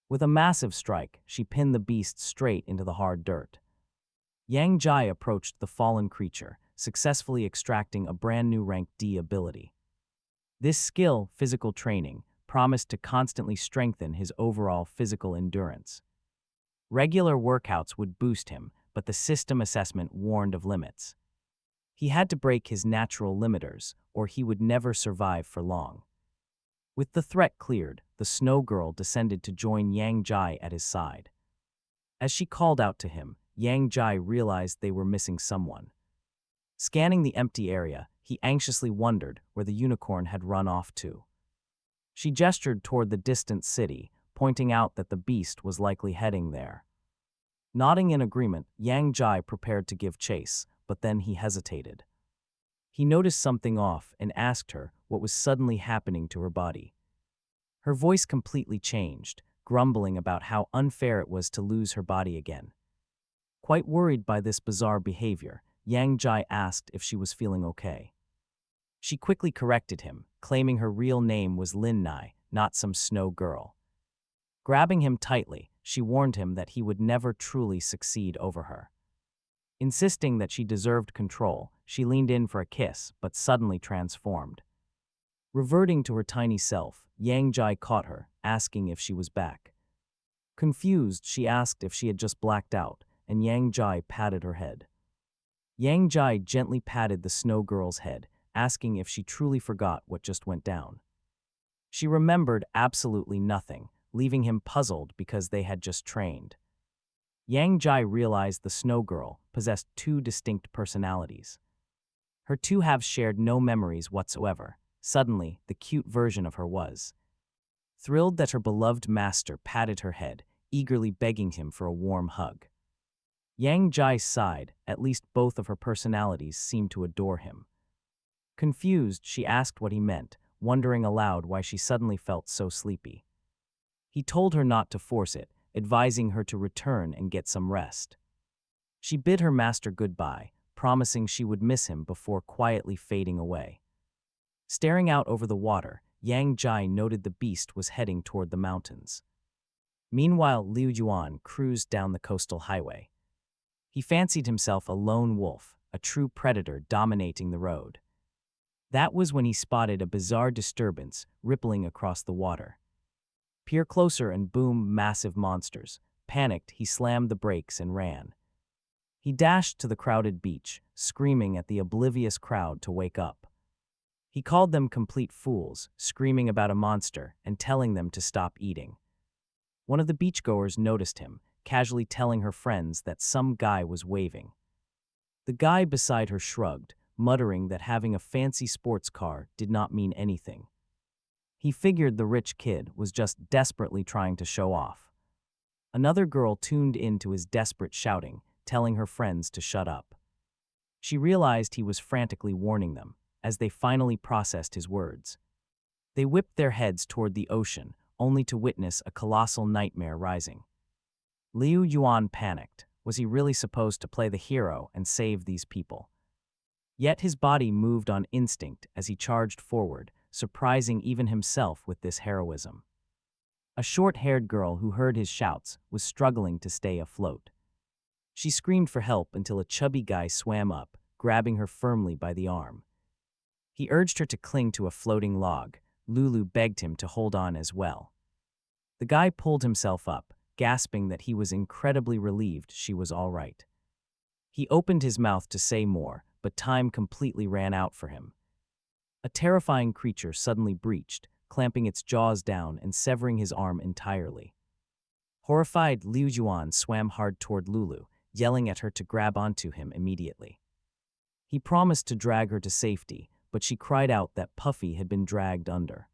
With a massive strike, she pinned the beast straight into the hard dirt. Yang Jai approached the fallen creature, successfully extracting a brand new rank D ability. This skill, physical training, promised to constantly strengthen his overall physical endurance. Regular workouts would boost him, but the system assessment warned of limits. He had to break his natural limiters, or he would never survive for long. With the threat cleared, the snow girl descended to join Yang Jai at his side. As she called out to him, Yang Jai realized they were missing someone. Scanning the empty area, he anxiously wondered where the unicorn had run off to. She gestured toward the distant city, pointing out that the beast was likely heading there. Nodding in agreement, Yang Jai prepared to give chase, but then he hesitated. He noticed something off and asked her what was suddenly happening to her body. Her voice completely changed, grumbling about how unfair it was to lose her body again. Quite worried by this bizarre behavior, Yang Jai asked if she was feeling okay. She quickly corrected him, claiming her real name was Lin Nai, not some snow girl. Grabbing him tightly, she warned him that he would never truly succeed over her. Insisting that she deserved control, she leaned in for a kiss, but suddenly transformed. Reverting to her tiny self, Yang Jai caught her, asking if she was back. Confused, she asked if she had just blacked out, and Yang Jai patted her head. Yang Jai gently patted the snow girl's head, asking if she truly forgot what just went down. She remembered absolutely nothing, leaving him puzzled because they had just trained. Yang Jai realized the snow girl possessed two distinct personalities. Her two halves shared no memories whatsoever. Suddenly, the cute version of her was. Thrilled that her beloved master patted her head, eagerly begging him for a warm hug. Yang Jai sighed, at least both of her personalities seemed to adore him. Confused, she asked what he meant, wondering aloud why she suddenly felt so sleepy. He told her not to force it, advising her to return and get some rest. She bid her master goodbye, promising she would miss him before quietly fading away. Staring out over the water, Yang Jai noted the beast was heading toward the mountains. Meanwhile, Liu Yuan cruised down the coastal highway. He fancied himself a lone wolf, a true predator dominating the road. That was when he spotted a bizarre disturbance rippling across the water. Peer closer and boom, massive monsters. Panicked, he slammed the brakes and ran. He dashed to the crowded beach, screaming at the oblivious crowd to wake up. He called them complete fools, screaming about a monster and telling them to stop eating. One of the beachgoers noticed him, casually telling her friends that some guy was waving. The guy beside her shrugged, muttering that having a fancy sports car did not mean anything. He figured the rich kid was just desperately trying to show off. Another girl tuned in to his desperate shouting, telling her friends to shut up. She realized he was frantically warning them, as they finally processed his words. They whipped their heads toward the ocean, only to witness a colossal nightmare rising. Liu Yuan panicked. Was he really supposed to play the hero and save these people? Yet his body moved on instinct as he charged forward, surprising even himself with this heroism. A short-haired girl who heard his shouts was struggling to stay afloat. She screamed for help until a chubby guy swam up, grabbing her firmly by the arm. He urged her to cling to a floating log. Lulu begged him to hold on as well. The guy pulled himself up, gasping that he was incredibly relieved she was all right. He opened his mouth to say more, but time completely ran out for him. A terrifying creature suddenly breached, clamping its jaws down and severing his arm entirely. Horrified, Liu Yuan swam hard toward Lulu, yelling at her to grab onto him immediately. He promised to drag her to safety, but she cried out that Puffy had been dragged under.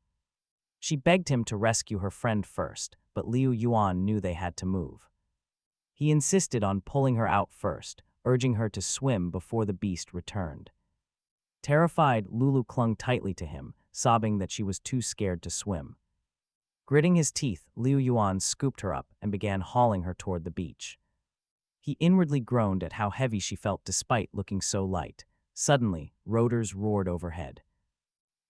She begged him to rescue her friend first, but Liu Yuan knew they had to move. He insisted on pulling her out first, urging her to swim before the beast returned. Terrified, Lulu clung tightly to him, sobbing that she was too scared to swim. Gritting his teeth, Liu Yuan scooped her up and began hauling her toward the beach. He inwardly groaned at how heavy she felt despite looking so light. Suddenly, rotors roared overhead.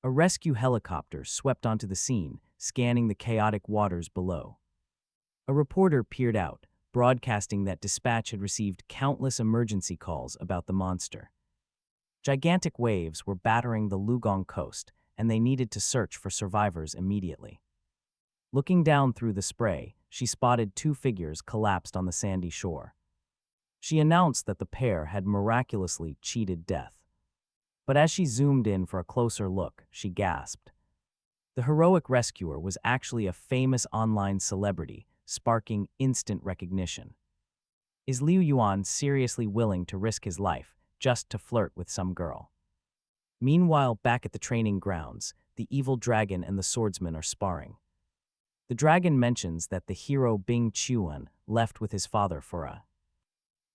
A rescue helicopter swept onto the scene, scanning the chaotic waters below. A reporter peered out, broadcasting that dispatch had received countless emergency calls about the monster. Gigantic waves were battering the Lugong coast, and they needed to search for survivors immediately. Looking down through the spray, she spotted two figures collapsed on the sandy shore. She announced that the pair had miraculously cheated death. But as she zoomed in for a closer look, she gasped. The heroic rescuer was actually a famous online celebrity, sparking instant recognition. Is Liu Yuan seriously willing to risk his life just to flirt with some girl? Meanwhile, back at the training grounds, the evil dragon and the swordsman are sparring. The dragon mentions that the hero Bing Chuan left with his father for a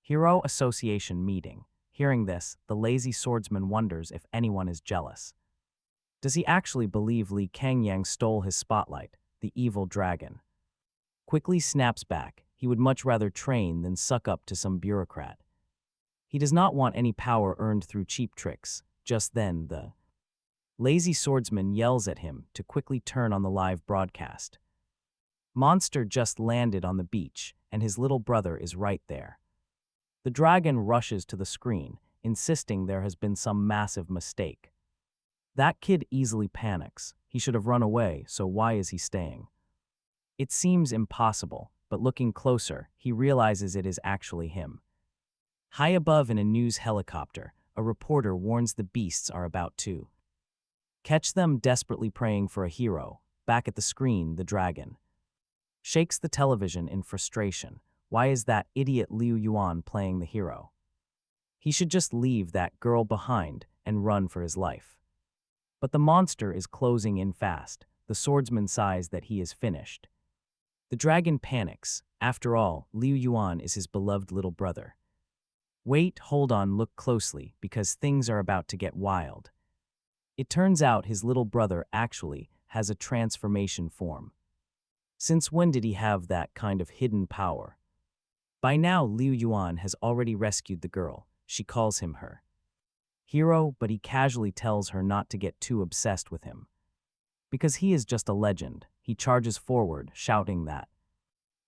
hero association meeting. Hearing this, the lazy swordsman wonders if anyone is jealous. Does he actually believe Li Kangyang stole his spotlight, the evil dragon? Quickly snaps back, he would much rather train than suck up to some bureaucrat. He does not want any power earned through cheap tricks. Just then, the lazy swordsman yells at him to quickly turn on the live broadcast. Monster just landed on the beach, and his little brother is right there. The dragon rushes to the screen, insisting there has been some massive mistake. That kid easily panics. He should have run away, so why is he staying? It seems impossible, but looking closer, he realizes it is actually him. High above in a news helicopter, a reporter warns the beasts are about to catch them, desperately praying for a hero. Back at the screen, the dragon shakes the television in frustration. Why is that idiot Liu Yuan playing the hero? He should just leave that girl behind and run for his life. But the monster is closing in fast. The swordsman sighs that he is finished. The dragon panics. After all, Liu Yuan is his beloved little brother. Wait, hold on, look closely, because things are about to get wild. It turns out his little brother actually has a transformation form. Since when did he have that kind of hidden power? By now, Liu Yuan has already rescued the girl. She calls him her hero, but he casually tells her not to get too obsessed with him. Because he is just a legend, he charges forward, shouting that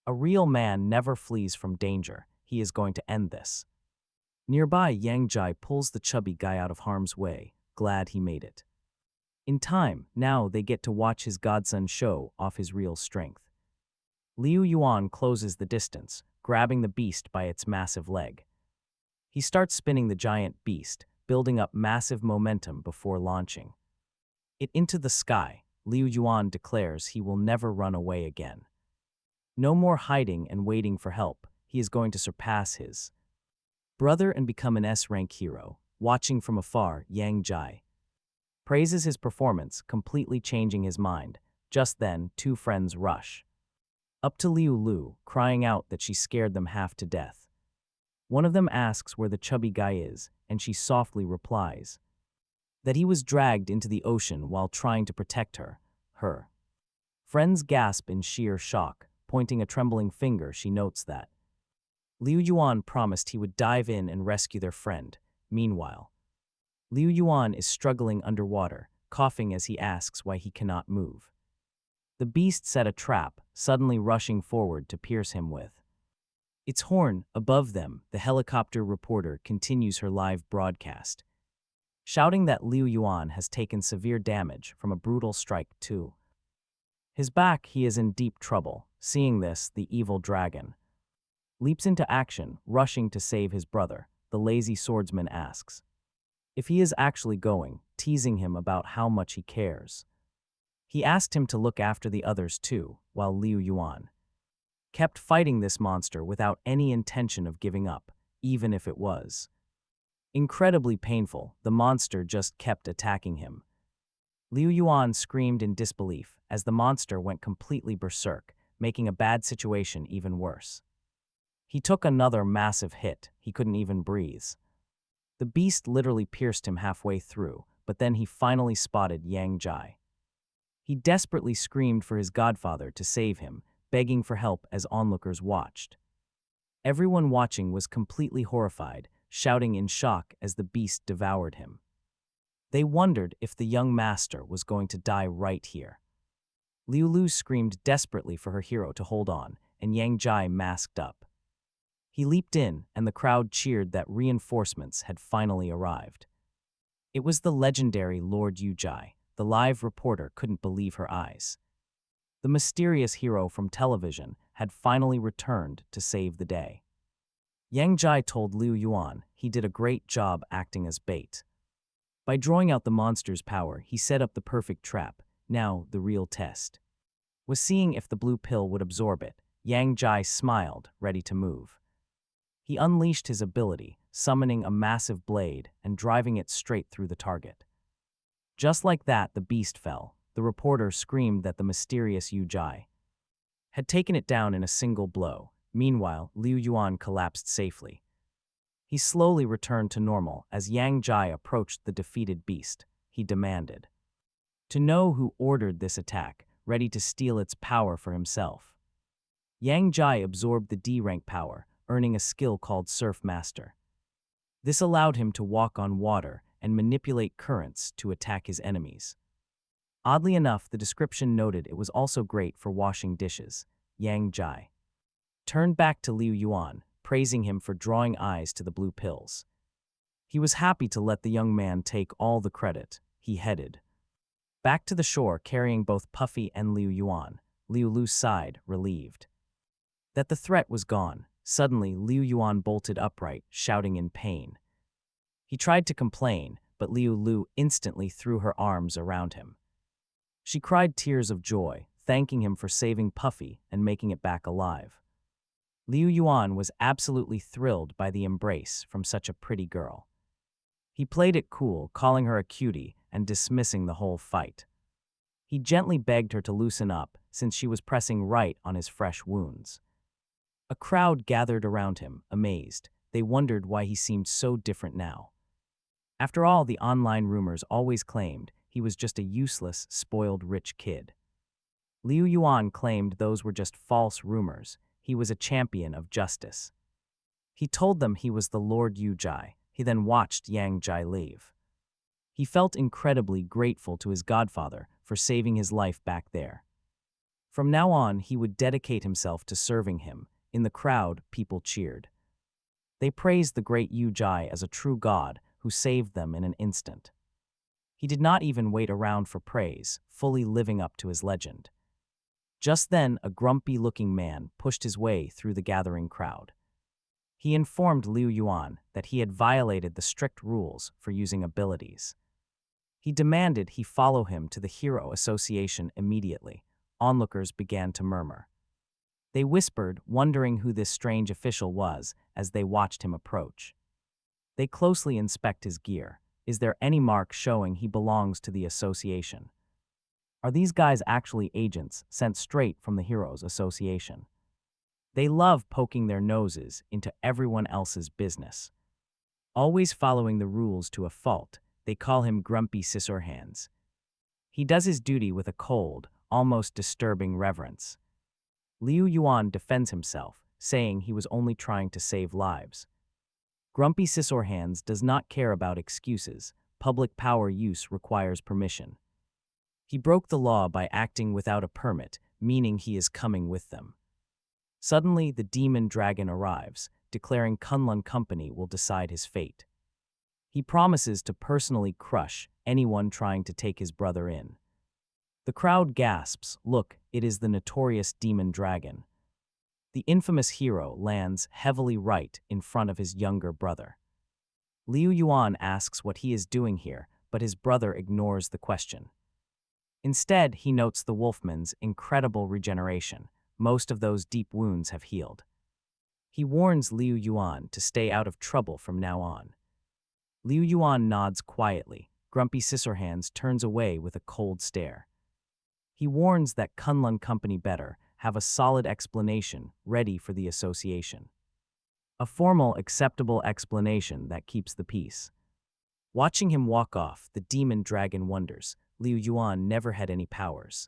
a real man never flees from danger. He is going to end this. Nearby, Yang Jai pulls the chubby guy out of harm's way, glad he made it. In time, now they get to watch his godson show off his real strength. Liu Yuan closes the distance, grabbing the beast by its massive leg. He starts spinning the giant beast, building up massive momentum before launching it into the sky. Liu Yuan declares he will never run away again. No more hiding and waiting for help. He is going to surpass his brother and become an S-rank hero. Watching from afar, Yang Jai praises his performance, completely changing his mind. Just then, two friends rush up to Liu Lu, crying out that she scared them half to death. One of them asks where the chubby guy is, and she softly replies that he was dragged into the ocean while trying to protect her. Friends gasp in sheer shock. Pointing a trembling finger, she notes that Liu Yuan promised he would dive in and rescue their friend. Meanwhile, Liu Yuan is struggling underwater, coughing as he asks why he cannot move. The beast set a trap, suddenly rushing forward to pierce him with its horn. Above them, the helicopter reporter continues her live broadcast, shouting that Liu Yuan has taken severe damage from a brutal strike to his back. He is in deep trouble. Seeing this, the evil dragon leaps into action, rushing to save his brother. The lazy swordsman asks if he is actually going, teasing him about how much he cares. He asked him to look after the others too, while Liu Yuan kept fighting this monster without any intention of giving up, even if it was incredibly painful. The monster just kept attacking him. Liu Yuan screamed in disbelief as the monster went completely berserk, making a bad situation even worse. He took another massive hit. He couldn't even breathe. The beast literally pierced him halfway through, but then he finally spotted Yang Jai. He desperately screamed for his godfather to save him, begging for help as onlookers watched. Everyone watching was completely horrified, shouting in shock as the beast devoured him. They wondered if the young master was going to die right here. Liu Lu screamed desperately for her hero to hold on, and Yang Jai masked up. He leaped in, and the crowd cheered that reinforcements had finally arrived. It was the legendary Lord Yu Jai. The live reporter couldn't believe her eyes. The mysterious hero from television had finally returned to save the day. Yang Jai told Liu Yuan he did a great job acting as bait. By drawing out the monster's power, he set up the perfect trap. Now, the real test was seeing if the blue pill would absorb it. Yang Jai smiled, ready to move. He unleashed his ability, summoning a massive blade and driving it straight through the target. Just like that, the beast fell. The reporter screamed that the mysterious Yu Jai had taken it down in a single blow. Meanwhile, Liu Yuan collapsed safely. He slowly returned to normal as Yang Jai approached the defeated beast. He demanded to know who ordered this attack, ready to steal its power for himself. Yang Jai absorbed the D-rank power, earning a skill called Surf Master. This allowed him to walk on water and manipulate currents to attack his enemies. Oddly enough, the description noted it was also great for washing dishes. Yang Jai turned back to Liu Yuan, praising him for drawing eyes to the blue pills. He was happy to let the young man take all the credit. He headed back to the shore carrying both Puffy and Liu Yuan. Liu Lu sighed, relieved that the threat was gone. Suddenly, Liu Yuan bolted upright, shouting in pain. He tried to complain, but Liu Lu instantly threw her arms around him. She cried tears of joy, thanking him for saving Puffy and making it back alive. Liu Yuan was absolutely thrilled by the embrace from such a pretty girl. He played it cool, calling her a cutie and dismissing the whole fight. He gently begged her to loosen up, since she was pressing right on his fresh wounds. A crowd gathered around him, amazed. They wondered why he seemed so different now. After all, the online rumors always claimed he was just a useless, spoiled rich kid. Liu Yuan claimed those were just false rumors. He was a champion of justice. He told them he was the Lord Yu Jai. He then watched Yang Jai leave. He felt incredibly grateful to his godfather for saving his life back there. From now on, he would dedicate himself to serving him. In the crowd, people cheered. They praised the great Yu Jai as a true god who saved them in an instant. He did not even wait around for praise, fully living up to his legend. Just then, a grumpy-looking man pushed his way through the gathering crowd. He informed Liu Yuan that he had violated the strict rules for using abilities. He demanded he follow him to the Hero Association immediately. Onlookers began to murmur. They whispered, wondering who this strange official was as they watched him approach. They closely inspect his gear. Is there any mark showing he belongs to the association? Are these guys actually agents sent straight from the Heroes Association? They love poking their noses into everyone else's business. Always following the rules to a fault, They call him Grumpy Scissorhands. He does his duty with a cold, almost disturbing reverence. Liu Yuan defends himself, saying he was only trying to save lives. Grumpy Scissorhands does not care about excuses. Public power use requires permission. He broke the law by acting without a permit, meaning he is coming with them. Suddenly, the demon dragon arrives, declaring Kunlun Company will decide his fate. He promises to personally crush anyone trying to take his brother in. The crowd gasps, "Look, it is the notorious demon dragon." The infamous hero lands heavily right in front of his younger brother. Liu Yuan asks what he is doing here, but his brother ignores the question. Instead, he notes the wolfman's incredible regeneration. Most of those deep wounds have healed. He warns Liu Yuan to stay out of trouble from now on. Liu Yuan nods quietly. Grumpy Scissorhands turns away with a cold stare. He warns that Kunlun Company better have a solid explanation ready for the association. A formal, acceptable explanation that keeps the peace. Watching him walk off, the demon dragon wonders. Liu Yuan never had any powers.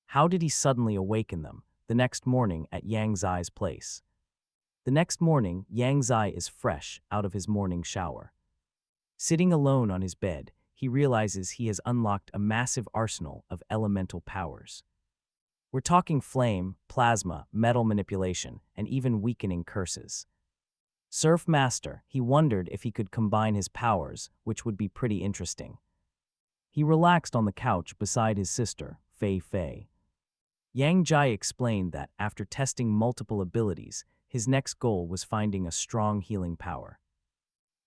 How did he suddenly awaken them? The next morning at Yang Zai's place. The next morning, Yang Zai is fresh out of his morning shower. Sitting alone on his bed, he realizes he has unlocked a massive arsenal of elemental powers. We're talking flame, plasma, metal manipulation, and even weakening curses. Surf Master, he wondered if he could combine his powers, which would be pretty interesting. He relaxed on the couch beside his sister, Fei Fei. Yang Jai explained that after testing multiple abilities, his next goal was finding a strong healing power.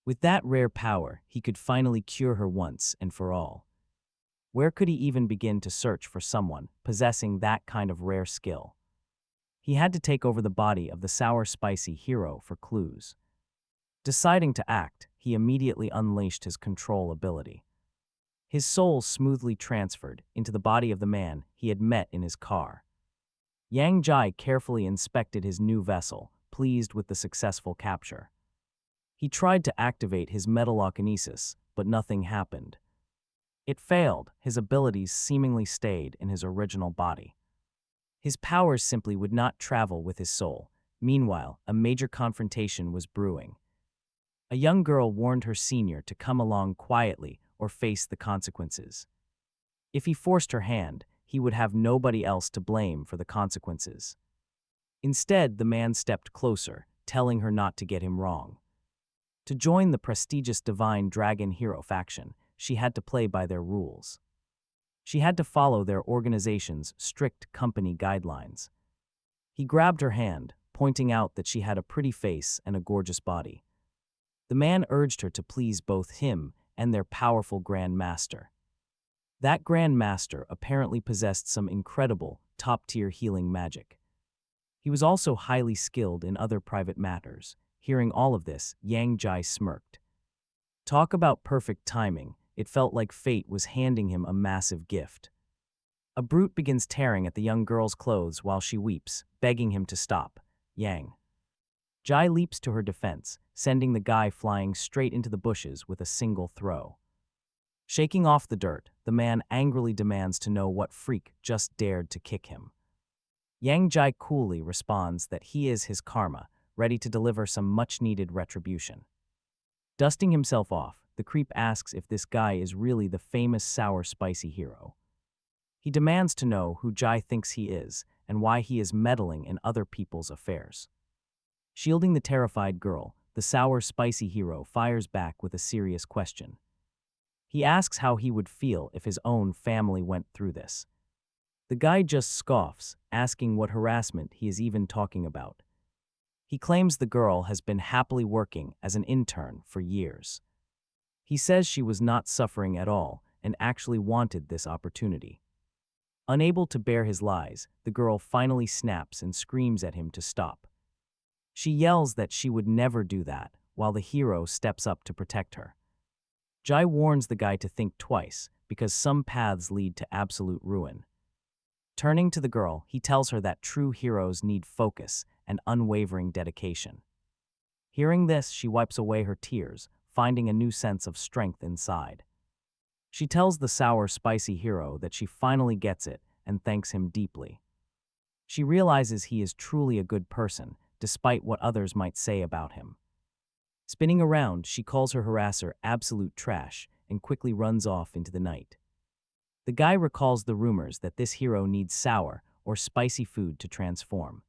With that rare power, he could finally cure her once and for all. Where could he even begin to search for someone possessing that kind of rare skill? He had to take over the body of the sour spicy hero for clues. Deciding to act, he immediately unleashed his control ability. His soul smoothly transferred into the body of the man he had met in his car. Yang Jai carefully inspected his new vessel, pleased with the successful capture. He tried to activate his metalokinesis, but nothing happened. It failed. His abilities seemingly stayed in his original body. His powers simply would not travel with his soul. Meanwhile, a major confrontation was brewing. A young girl warned her senior to come along quietly or face the consequences. If he forced her hand, he would have nobody else to blame for the consequences. Instead, the man stepped closer, telling her not to get him wrong. To join the prestigious Divine Dragon Hero faction, she had to play by their rules. She had to follow their organization's strict company guidelines. He grabbed her hand, pointing out that she had a pretty face and a gorgeous body. The man urged her to please both him and their powerful Grand Master. That Grand Master apparently possessed some incredible, top-tier healing magic. He was also highly skilled in other private matters. Hearing all of this, Yang Jai smirked. Talk about perfect timing. It felt like fate was handing him a massive gift. A brute begins tearing at the young girl's clothes while she weeps, begging him to stop. Yang Jai leaps to her defense, sending the guy flying straight into the bushes with a single throw. Shaking off the dirt, the man angrily demands to know what freak just dared to kick him. Yang Jai coolly responds that he is his karma, ready to deliver some much-needed retribution. Dusting himself off, the creep asks if this guy is really the famous sour spicy hero. He demands to know who Jai thinks he is and why he is meddling in other people's affairs. Shielding the terrified girl, the sour spicy hero fires back with a serious question. He asks how he would feel if his own family went through this. The guy just scoffs, asking what harassment he is even talking about. He claims the girl has been happily working as an intern for years. He says she was not suffering at all and actually wanted this opportunity. Unable to bear his lies, the girl finally snaps and screams at him to stop. She yells that she would never do that, while the hero steps up to protect her. Jai warns the guy to think twice, because some paths lead to absolute ruin. Turning to the girl, he tells her that true heroes need focus and unwavering dedication. Hearing this, she wipes away her tears, finding a new sense of strength inside. She tells the sour, spicy hero that she finally gets it and thanks him deeply. She realizes he is truly a good person, despite what others might say about him. Spinning around, she calls her harasser absolute trash and quickly runs off into the night. The guy recalls the rumors that this hero needs sour or spicy food to transform.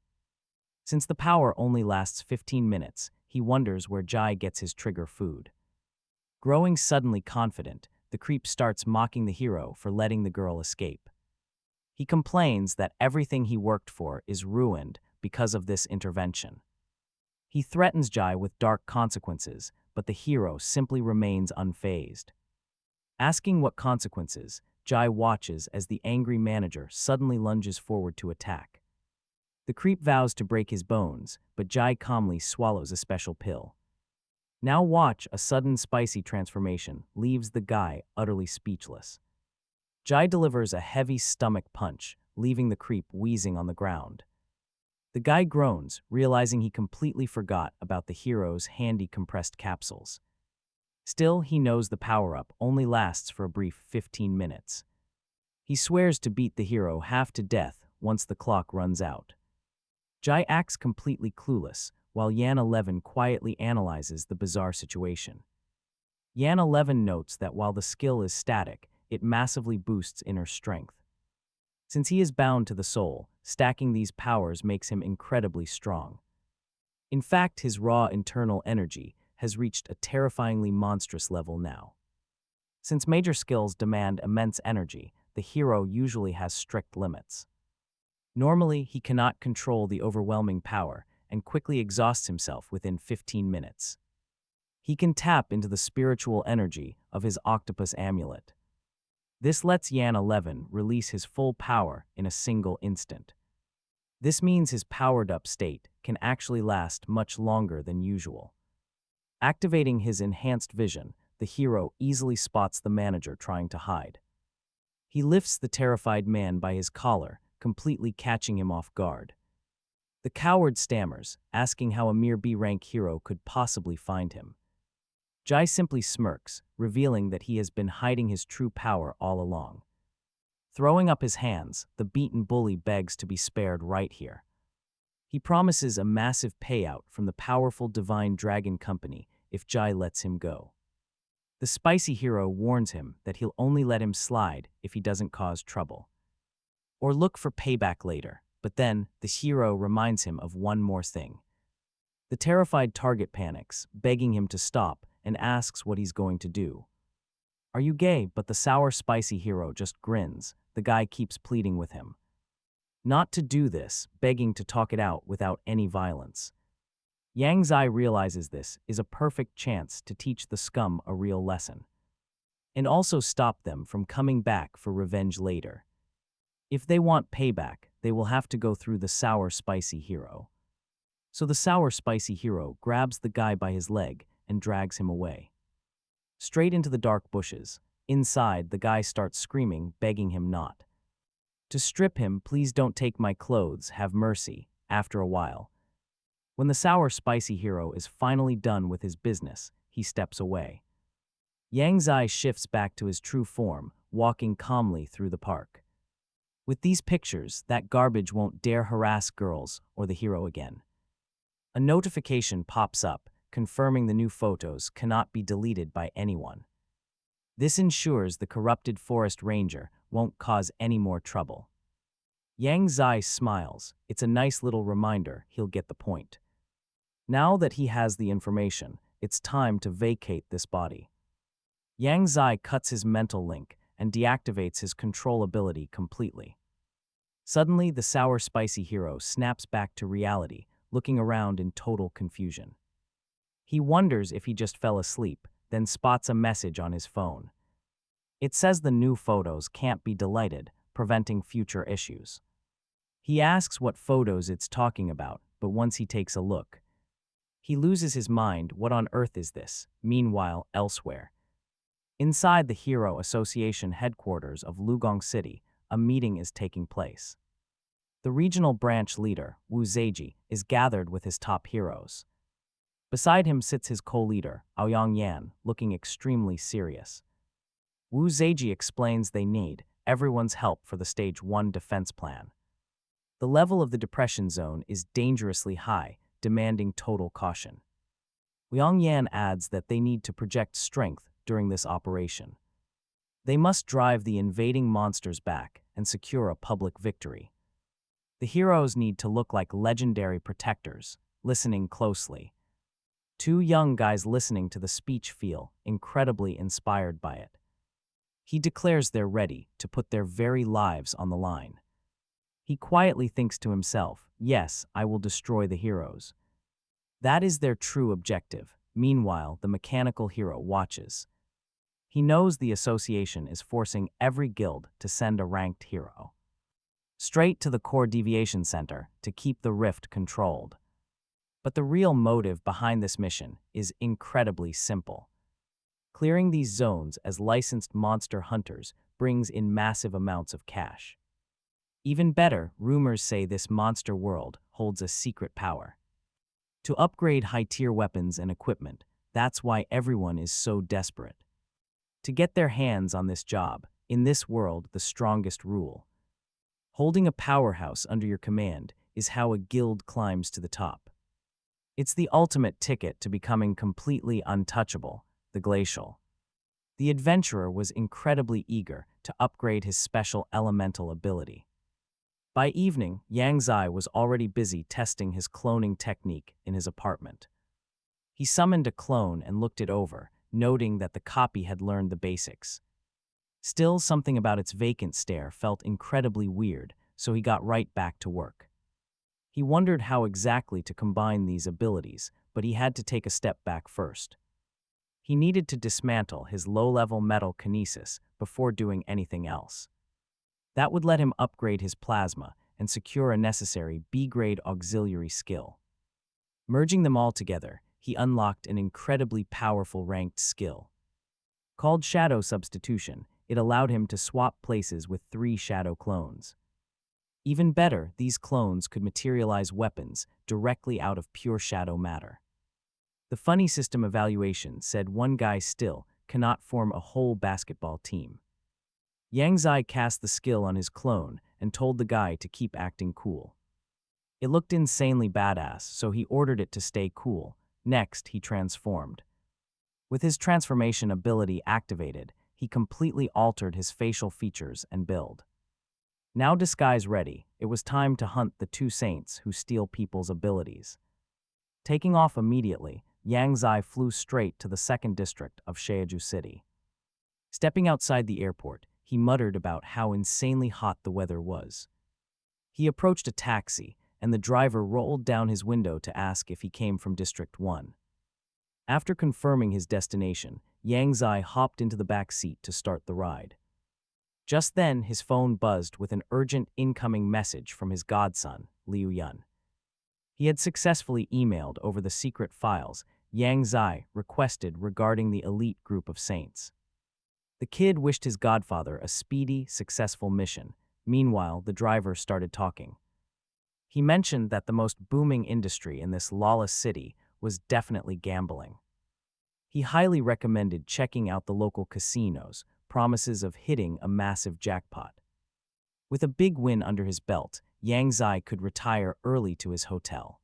Since the power only lasts 15 minutes, he wonders where Jai gets his trigger food. Growing suddenly confident, the creep starts mocking the hero for letting the girl escape. He complains that everything he worked for is ruined because of this intervention. He threatens Jai with dark consequences, but the hero simply remains unfazed. Asking what consequences, Jai watches as the angry manager suddenly lunges forward to attack. The creep vows to break his bones, but Jai calmly swallows a special pill. Now watch a sudden spicy transformation leaves the guy utterly speechless. Jai delivers a heavy stomach punch, leaving the creep wheezing on the ground. The guy groans, realizing he completely forgot about the hero's handy compressed capsules. Still, he knows the power-up only lasts for a brief 15 minutes. He swears to beat the hero half to death once the clock runs out. Jai acts completely clueless, while Yan 11 quietly analyzes the bizarre situation. Yan 11 notes that while the skill is static, it massively boosts inner strength. Since he is bound to the soul, stacking these powers makes him incredibly strong. In fact, his raw internal energy has reached a terrifyingly monstrous level now. Since major skills demand immense energy, the hero usually has strict limits. Normally, he cannot control the overwhelming power and quickly exhausts himself within 15 minutes. He can tap into the spiritual energy of his octopus amulet. This lets Yan 11 release his full power in a single instant. This means his powered-up state can actually last much longer than usual. Activating his enhanced vision, the hero easily spots the manager trying to hide. He lifts the terrified man by his collar, completely catching him off guard. The coward stammers, asking how a mere B-rank hero could possibly find him. Jai simply smirks, revealing that he has been hiding his true power all along. Throwing up his hands, the beaten bully begs to be spared right here. He promises a massive payout from the powerful Divine Dragon Company if Jai lets him go. The spicy hero warns him that he'll only let him slide if he doesn't cause trouble. Or look for payback later, but then the hero reminds him of one more thing. The terrified target panics, begging him to stop, and asks what he's going to do. "Are you gay?" But the sour, spicy hero just grins. The guy keeps pleading with him not to do this, begging to talk it out without any violence. Yang Zai realizes this is a perfect chance to teach the scum a real lesson, and also stop them from coming back for revenge later. If they want payback, they will have to go through the sour, spicy hero. So the sour, spicy hero grabs the guy by his leg and drags him away. Straight into the dark bushes. Inside, the guy starts screaming, begging him not to strip him. "Please don't take my clothes, have mercy." After a while, when the sour, spicy hero is finally done with his business, he steps away. Yang Zai shifts back to his true form, walking calmly through the park. With these pictures, that garbage won't dare harass girls or the hero again. A notification pops up, confirming the new photos cannot be deleted by anyone. This ensures the corrupted forest ranger won't cause any more trouble. Yang Zai smiles. It's a nice little reminder he'll get the point. Now that he has the information, it's time to vacate this body. Yang Zai cuts his mental link and deactivates his control ability completely. Suddenly, the sour, spicy hero snaps back to reality, looking around in total confusion. He wonders if he just fell asleep, then spots a message on his phone. It says the new photos can't be deleted, preventing future issues. He asks what photos it's talking about, but once he takes a look, he loses his mind. What on earth is this? Meanwhile, elsewhere, inside the Hero Association headquarters of Lugong City, a meeting is taking place. The regional branch leader, Wu Zeiji, is gathered with his top heroes. Beside him sits his co-leader, Aoyang Yan, looking extremely serious. Wu Zeiji explains they need everyone's help for the Stage 1 defense plan. The level of the depression zone is dangerously high, demanding total caution. Liang Yan adds that they need to project strength during this operation. They must drive the invading monsters back and secure a public victory. The heroes need to look like legendary protectors, listening closely. Two young guys listening to the speech feel incredibly inspired by it. He declares they're ready to put their very lives on the line. He quietly thinks to himself, yes, I will destroy the heroes. That is their true objective. Meanwhile, the mechanical hero watches. He knows the association is forcing every guild to send a ranked hero straight to the core deviation center to keep the rift controlled. But the real motive behind this mission is incredibly simple. Clearing these zones as licensed monster hunters brings in massive amounts of cash. Even better, rumors say this monster world holds a secret power to upgrade high-tier weapons and equipment. That's why everyone is so desperate to get their hands on this job. In this world, the strongest rule. Holding a powerhouse under your command is how a guild climbs to the top. It's the ultimate ticket to becoming completely untouchable, the glacial. The adventurer was incredibly eager to upgrade his special elemental ability. By evening, Yang Zai was already busy testing his cloning technique in his apartment. He summoned a clone and looked it over, noting that the copy had learned the basics. Still, something about its vacant stare felt incredibly weird, so he got right back to work. He wondered how exactly to combine these abilities, but he had to take a step back first. He needed to dismantle his low-level metal kinesis before doing anything else. That would let him upgrade his plasma and secure a necessary B-grade auxiliary skill. Merging them all together, he unlocked an incredibly powerful ranked skill. Called Shadow Substitution, it allowed him to swap places with 3 shadow clones. Even better, these clones could materialize weapons directly out of pure shadow matter. The funny system evaluation said one guy still cannot form a whole basketball team. Yang Zai cast the skill on his clone and told the guy to keep acting cool. It looked insanely badass, so he ordered it to stay cool. Next, he transformed. With his transformation ability activated, he completely altered his facial features and build. Now disguise ready, it was time to hunt the 2 saints who steal people's abilities. Taking off immediately, Yang Zai flew straight to the 2nd district of Jeju City. Stepping outside the airport, he muttered about how insanely hot the weather was. He approached a taxi, and the driver rolled down his window to ask if he came from District 1. After confirming his destination, Yang Zai hopped into the back seat to start the ride. Just then, his phone buzzed with an urgent incoming message from his godson, Liu Yun. He had successfully emailed over the secret files Yang Zai requested regarding the elite group of saints. The kid wished his godfather a speedy, successful mission. Meanwhile, the driver started talking. He mentioned that the most booming industry in this lawless city was definitely gambling. He highly recommended checking out the local casinos, promises of hitting a massive jackpot. With a big win under his belt, Yang Zai could retire early to his hotel.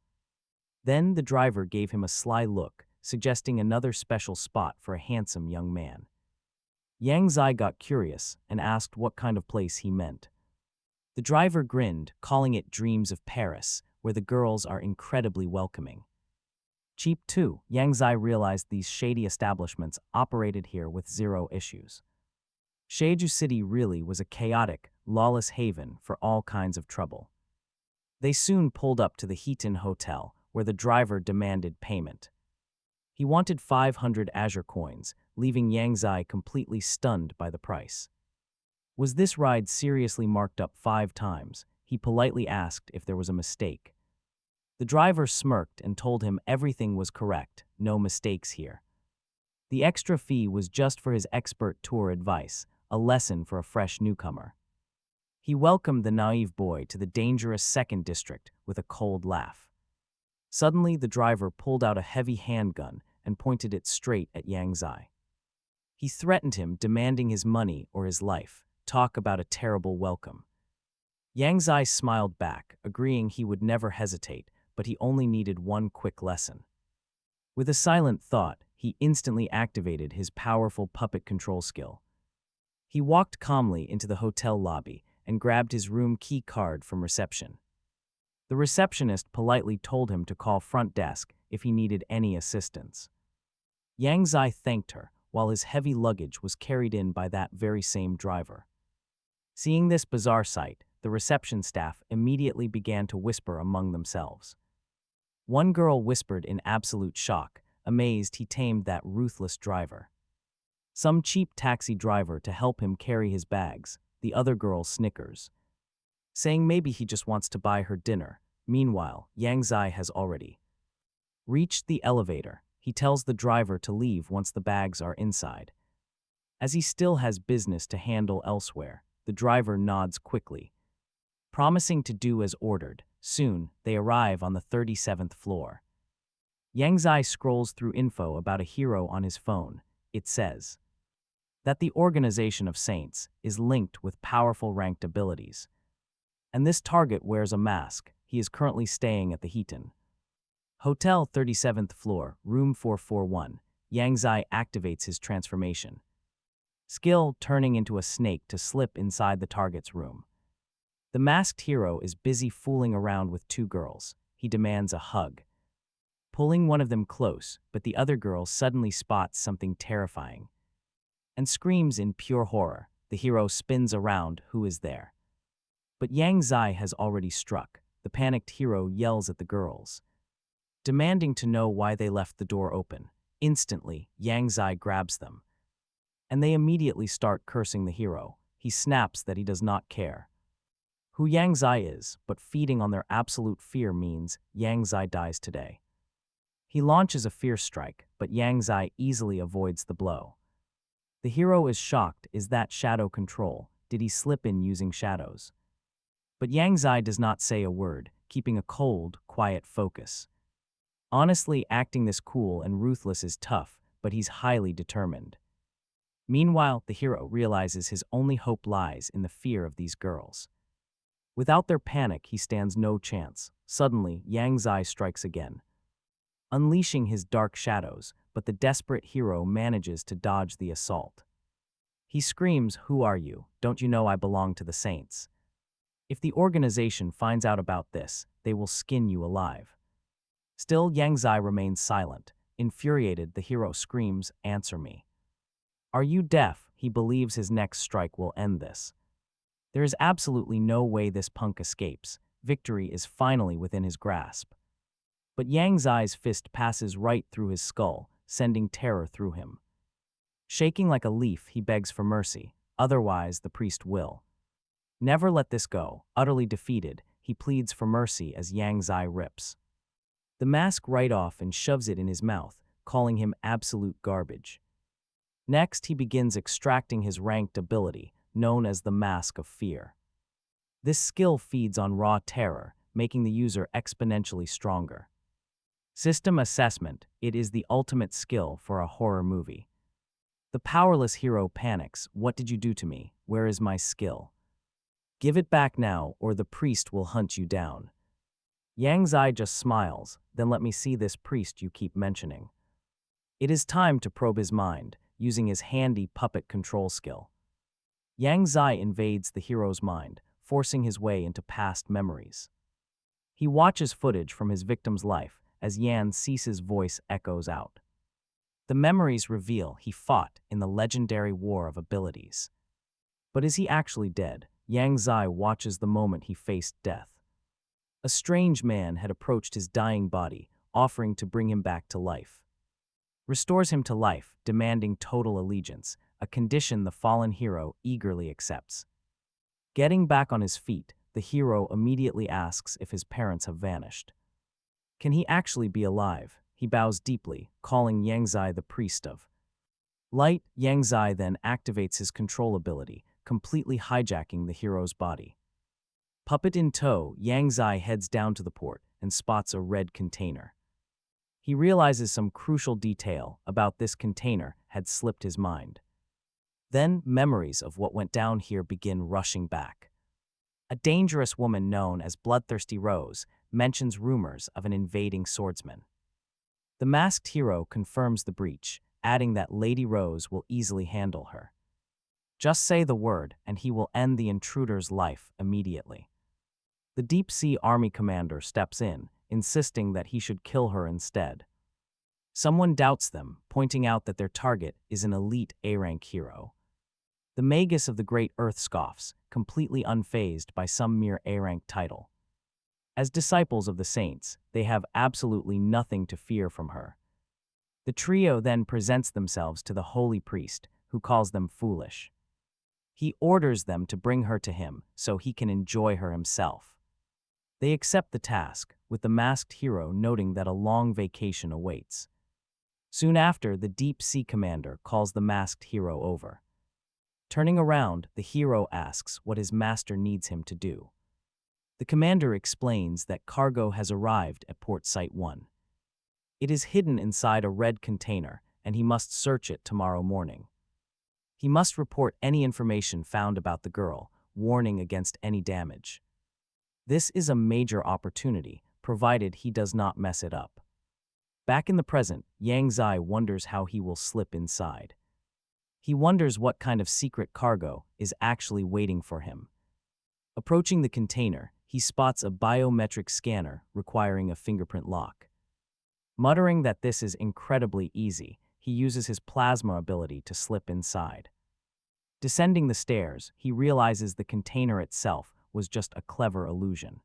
Then the driver gave him a sly look, suggesting another special spot for a handsome young man. Yang Zai got curious and asked what kind of place he meant. The driver grinned, calling it Dreams of Paris, where the girls are incredibly welcoming. Cheap too, Yang Zai realized these shady establishments operated here with 0 issues. Jeju City really was a chaotic, lawless haven for all kinds of trouble. They soon pulled up to the Heaton Hotel, where the driver demanded payment. He wanted 500 Azure coins, leaving Yang Zai completely stunned by the price. Was this ride seriously marked up 5 times? He politely asked if there was a mistake. The driver smirked and told him everything was correct, no mistakes here. The extra fee was just for his expert tour advice, a lesson for a fresh newcomer. He welcomed the naive boy to the dangerous 2nd district with a cold laugh. Suddenly, the driver pulled out a heavy handgun and pointed it straight at Yang Zai. He threatened him, demanding his money or his life. Talk about a terrible welcome. Yang Zai smiled back, agreeing he would never hesitate, but he only needed one quick lesson. With a silent thought, he instantly activated his powerful puppet control skill. He walked calmly into the hotel lobby and grabbed his room key card from reception. The receptionist politely told him to call front desk if he needed any assistance. Yang Zai thanked her, while his heavy luggage was carried in by that very same driver. Seeing this bizarre sight, the reception staff immediately began to whisper among themselves. One girl whispered in absolute shock, amazed he tamed that ruthless driver. Some cheap taxi driver to help him carry his bags, the other girl snickers, saying maybe he just wants to buy her dinner. Meanwhile, Yang Zai has already reached the elevator. He tells the driver to leave once the bags are inside. As he still has business to handle elsewhere, the driver nods quickly, promising to do as ordered. Soon, they arrive on the 37th floor. Yang Zai scrolls through info about a hero on his phone. It says that the organization of saints is linked with powerful ranked abilities. And this target wears a mask. He is currently staying at the Heaton Hotel, 37th floor, room 441. Yang Zai activates his transformation skill, turning into a snake to slip inside the target's room. The masked hero is busy fooling around with two girls. He demands a hug, pulling one of them close, but the other girl suddenly spots something terrifying and screams in pure horror. The hero spins around. Who is there? But Yang Zai has already struck. The panicked hero yells at the girls, demanding to know why they left the door open. Instantly, Yang Zai grabs them, and they immediately start cursing the hero. He snaps that he does not care who Yang Zai is, but feeding on their absolute fear means Yang Zai dies today. He launches a fierce strike, but Yang Zai easily avoids the blow. The hero is shocked. Is that shadow control? Did he slip in using shadows? But Yang Zai does not say a word, keeping a cold, quiet focus. Honestly, acting this cool and ruthless is tough, but he's highly determined. Meanwhile, the hero realizes his only hope lies in the fear of these girls. Without their panic, he stands no chance. Suddenly, Yang Zai strikes again, unleashing his dark shadows, but the desperate hero manages to dodge the assault. He screams, "Who are you? Don't you know I belong to the saints? If the organization finds out about this, they will skin you alive." Still, Yang Zai remains silent. Infuriated, the hero screams, "Answer me. Are you deaf?" He believes his next strike will end this. There is absolutely no way this punk escapes. Victory is finally within his grasp. But Yang Zai's fist passes right through his skull, sending terror through him. Shaking like a leaf, he begs for mercy. Otherwise, the priest will never let this go. Utterly defeated, he pleads for mercy as Yang Zai rips the mask right off and shoves it in his mouth, calling him absolute garbage. Next, he begins extracting his ranked ability, known as the Mask of Fear. This skill feeds on raw terror, making the user exponentially stronger. System assessment: it is the ultimate skill for a horror movie. The powerless hero panics. What did you do to me? Where is my skill? Give it back now, or the priest will hunt you down. Yang Zai just smiles. Then let me see this priest you keep mentioning. It is time to probe his mind, using his handy puppet control skill. Yang Zai invades the hero's mind, forcing his way into past memories. He watches footage from his victim's life as Yan Cease's voice echoes out. The memories reveal he fought in the legendary War of Abilities. But is he actually dead? Yang Zai watches the moment he faced death. A strange man had approached his dying body, offering to bring him back to life. Restores him to life, demanding total allegiance, a condition the fallen hero eagerly accepts. Getting back on his feet, the hero immediately asks if his parents have vanished. Can he actually be alive? He bows deeply, calling Yang Zai the priest of light. Yang Zai then activates his control ability, completely hijacking the hero's body. Puppet in tow, Yang Zai heads down to the port and spots a red container. He realizes some crucial detail about this container had slipped his mind. Then memories of what went down here begin rushing back. A dangerous woman known as Bloodthirsty Rose mentions rumors of an invading swordsman. The masked hero confirms the breach, adding that Lady Rose will easily handle her. Just say the word, and he will end the intruder's life immediately. The Deep Sea Army commander steps in, insisting that he should kill her instead. Someone doubts them, pointing out that their target is an elite A-rank hero. The Magus of the Great Earth scoffs, completely unfazed by some mere A-rank title. As disciples of the saints, they have absolutely nothing to fear from her. The trio then presents themselves to the holy priest, who calls them foolish. He orders them to bring her to him so he can enjoy her himself. They accept the task, with the masked hero noting that a long vacation awaits. Soon after, the Deep Sea commander calls the masked hero over. Turning around, the hero asks what his master needs him to do. The commander explains that cargo has arrived at Port Site 1. It is hidden inside a red container, and he must search it tomorrow morning. He must report any information found about the girl, warning against any damage. This is a major opportunity, provided he does not mess it up. Back in the present, Yang Zai wonders how he will slip inside. He wonders what kind of secret cargo is actually waiting for him. Approaching the container, he spots a biometric scanner requiring a fingerprint lock. Muttering that this is incredibly easy, he uses his plasma ability to slip inside. Descending the stairs, he realizes the container itself was just a clever illusion.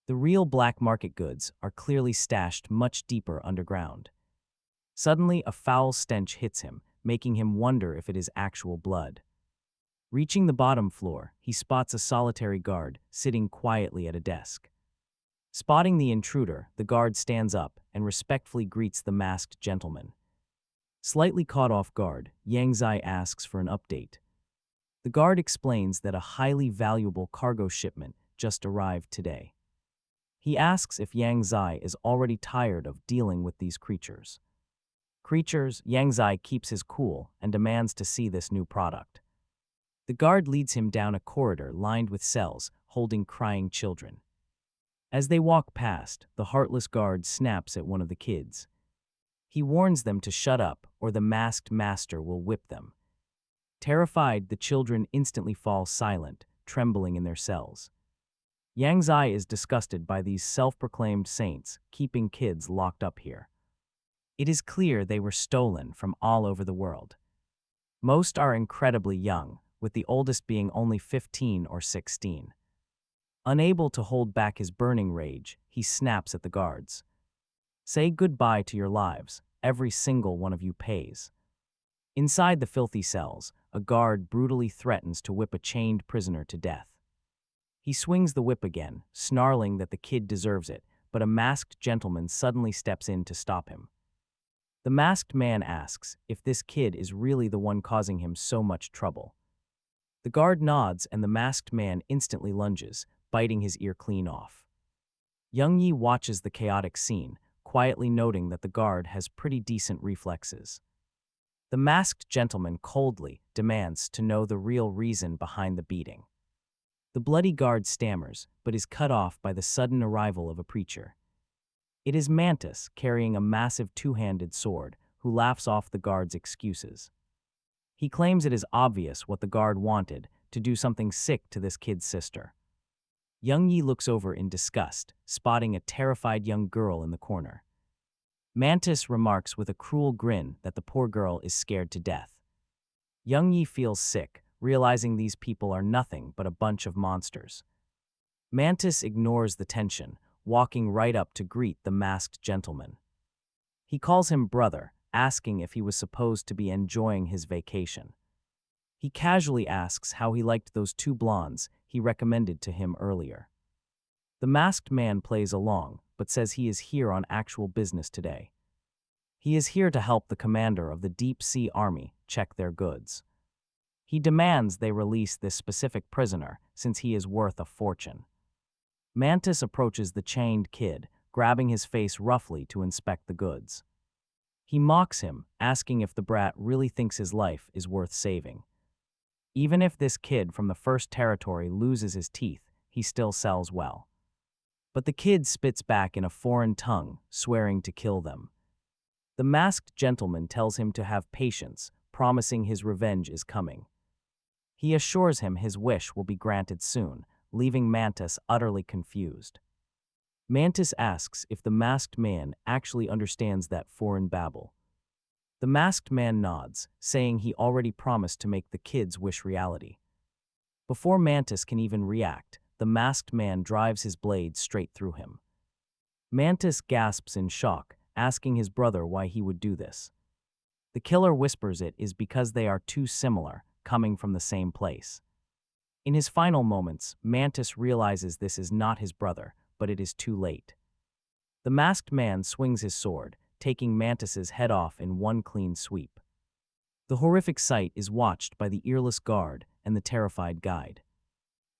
The real black market goods are clearly stashed much deeper underground. Suddenly, a foul stench hits him, making him wonder if it is actual blood. Reaching the bottom floor, he spots a solitary guard sitting quietly at a desk. Spotting the intruder, the guard stands up and respectfully greets the masked gentleman. Slightly caught off guard, Yang Zai asks for an update. The guard explains that a highly valuable cargo shipment just arrived today. He asks if Yang Zai is already tired of dealing with these creatures. Yang Zai keeps his cool and demands to see this new product. The guard leads him down a corridor lined with cells holding crying children. As they walk past, the heartless guard snaps at one of the kids. He warns them to shut up or the masked master will whip them. Terrified, the children instantly fall silent, trembling in their cells. Yang Zai is disgusted by these self-proclaimed saints keeping kids locked up here. It is clear they were stolen from all over the world. Most are incredibly young, with the oldest being only 15 or 16. Unable to hold back his burning rage, he snaps at the guards. Say goodbye to your lives, every single one of you pays. Inside the filthy cells, a guard brutally threatens to whip a chained prisoner to death. He swings the whip again, snarling that the kid deserves it, but a masked gentleman suddenly steps in to stop him. The masked man asks if this kid is really the one causing him so much trouble. The guard nods and the masked man instantly lunges, biting his ear clean off. Young Yi watches the chaotic scene, quietly noting that the guard has pretty decent reflexes. The masked gentleman coldly demands to know the real reason behind the beating. The bloody guard stammers, but is cut off by the sudden arrival of a preacher. It is Mantis, carrying a massive two-handed sword, who laughs off the guard's excuses. He claims it is obvious what the guard wanted, to do something sick to this kid's sister. Young Yi looks over in disgust, spotting a terrified young girl in the corner. Mantis remarks with a cruel grin that the poor girl is scared to death. Young Yi feels sick, realizing these people are nothing but a bunch of monsters. Mantis ignores the tension, walking right up to greet the masked gentleman. He calls him brother, asking if he was supposed to be enjoying his vacation. He casually asks how he liked those two blondes he recommended to him earlier. The masked man plays along, but says he is here on actual business today. He is here to help the commander of the Deep Sea Army check their goods. He demands they release this specific prisoner since he is worth a fortune. Mantis approaches the chained kid, grabbing his face roughly to inspect the goods. He mocks him, asking if the brat really thinks his life is worth saving. Even if this kid from the first territory loses his teeth, he still sells well. But the kid spits back in a foreign tongue, swearing to kill them. The masked gentleman tells him to have patience, promising his revenge is coming. He assures him his wish will be granted soon, leaving Mantis utterly confused. Mantis asks if the masked man actually understands that foreign babble. The masked man nods, saying he already promised to make the kid's wish reality. Before Mantis can even react, the masked man drives his blade straight through him. Mantis gasps in shock, asking his brother why he would do this. The killer whispers it is because they are too similar, coming from the same place. In his final moments, Mantis realizes this is not his brother, but it is too late. The masked man swings his sword, taking Mantis's head off in one clean sweep. The horrific sight is watched by the earless guard and the terrified guide.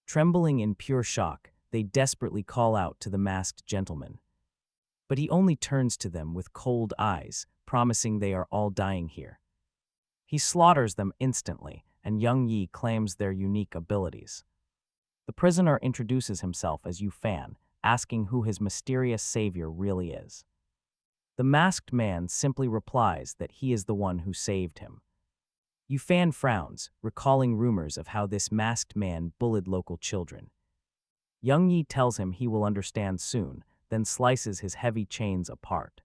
Trembling in pure shock, they desperately call out to the masked gentleman. But he only turns to them with cold eyes, promising they are all dying here. He slaughters them instantly, and Young Yi claims their unique abilities. The prisoner introduces himself as Yu Fan, asking who his mysterious savior really is. The masked man simply replies that he is the one who saved him. Yu Fan frowns, recalling rumors of how this masked man bullied local children. Young Yi tells him he will understand soon, then slices his heavy chains apart.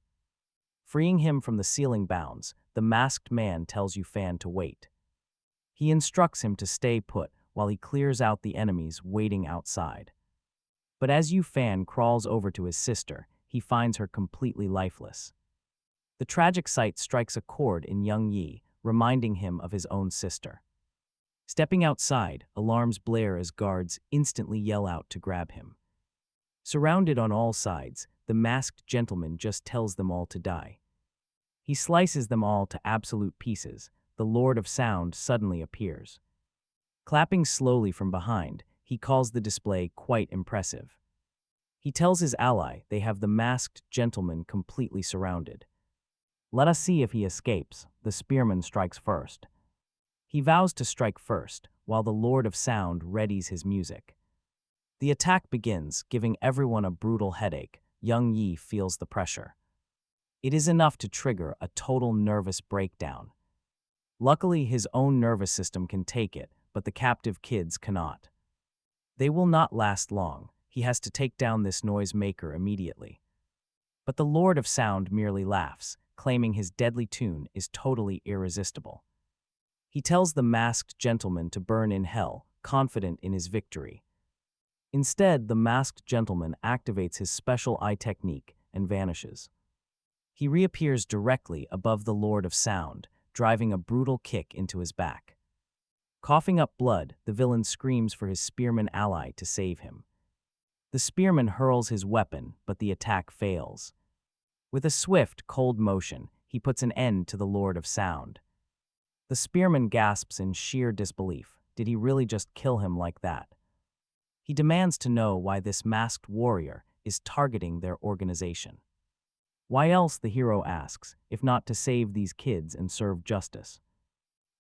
Freeing him from the ceiling bounds, the masked man tells Yu Fan to wait. He instructs him to stay put while he clears out the enemies waiting outside. But as Yu Fan crawls over to his sister, he finds her completely lifeless. The tragic sight strikes a chord in Young Yi, reminding him of his own sister. Stepping outside, alarms blare as guards instantly yell out to grab him. Surrounded on all sides, the masked gentleman just tells them all to die. He slices them all to absolute pieces. The Lord of Sound suddenly appears. Clapping slowly from behind, he calls the display quite impressive. He tells his ally they have the masked gentleman completely surrounded. Let us see if he escapes. The spearman strikes first. He vows to strike first, while the Lord of Sound readies his music. The attack begins, giving everyone a brutal headache. Young Yi feels the pressure. It is enough to trigger a total nervous breakdown. Luckily, his own nervous system can take it, but the captive kids cannot. They will not last long. He has to take down this noisemaker immediately. But the Lord of Sound merely laughs, claiming his deadly tune is totally irresistible. He tells the masked gentleman to burn in hell, confident in his victory. Instead, the masked gentleman activates his special eye technique and vanishes. He reappears directly above the Lord of Sound, driving a brutal kick into his back. Coughing up blood, the villain screams for his spearman ally to save him. The spearman hurls his weapon, but the attack fails. With a swift, cold motion, he puts an end to the Lord of Sound. The spearman gasps in sheer disbelief. Did he really just kill him like that? He demands to know why this masked warrior is targeting their organization. Why else, the hero asks, if not to save these kids and serve justice?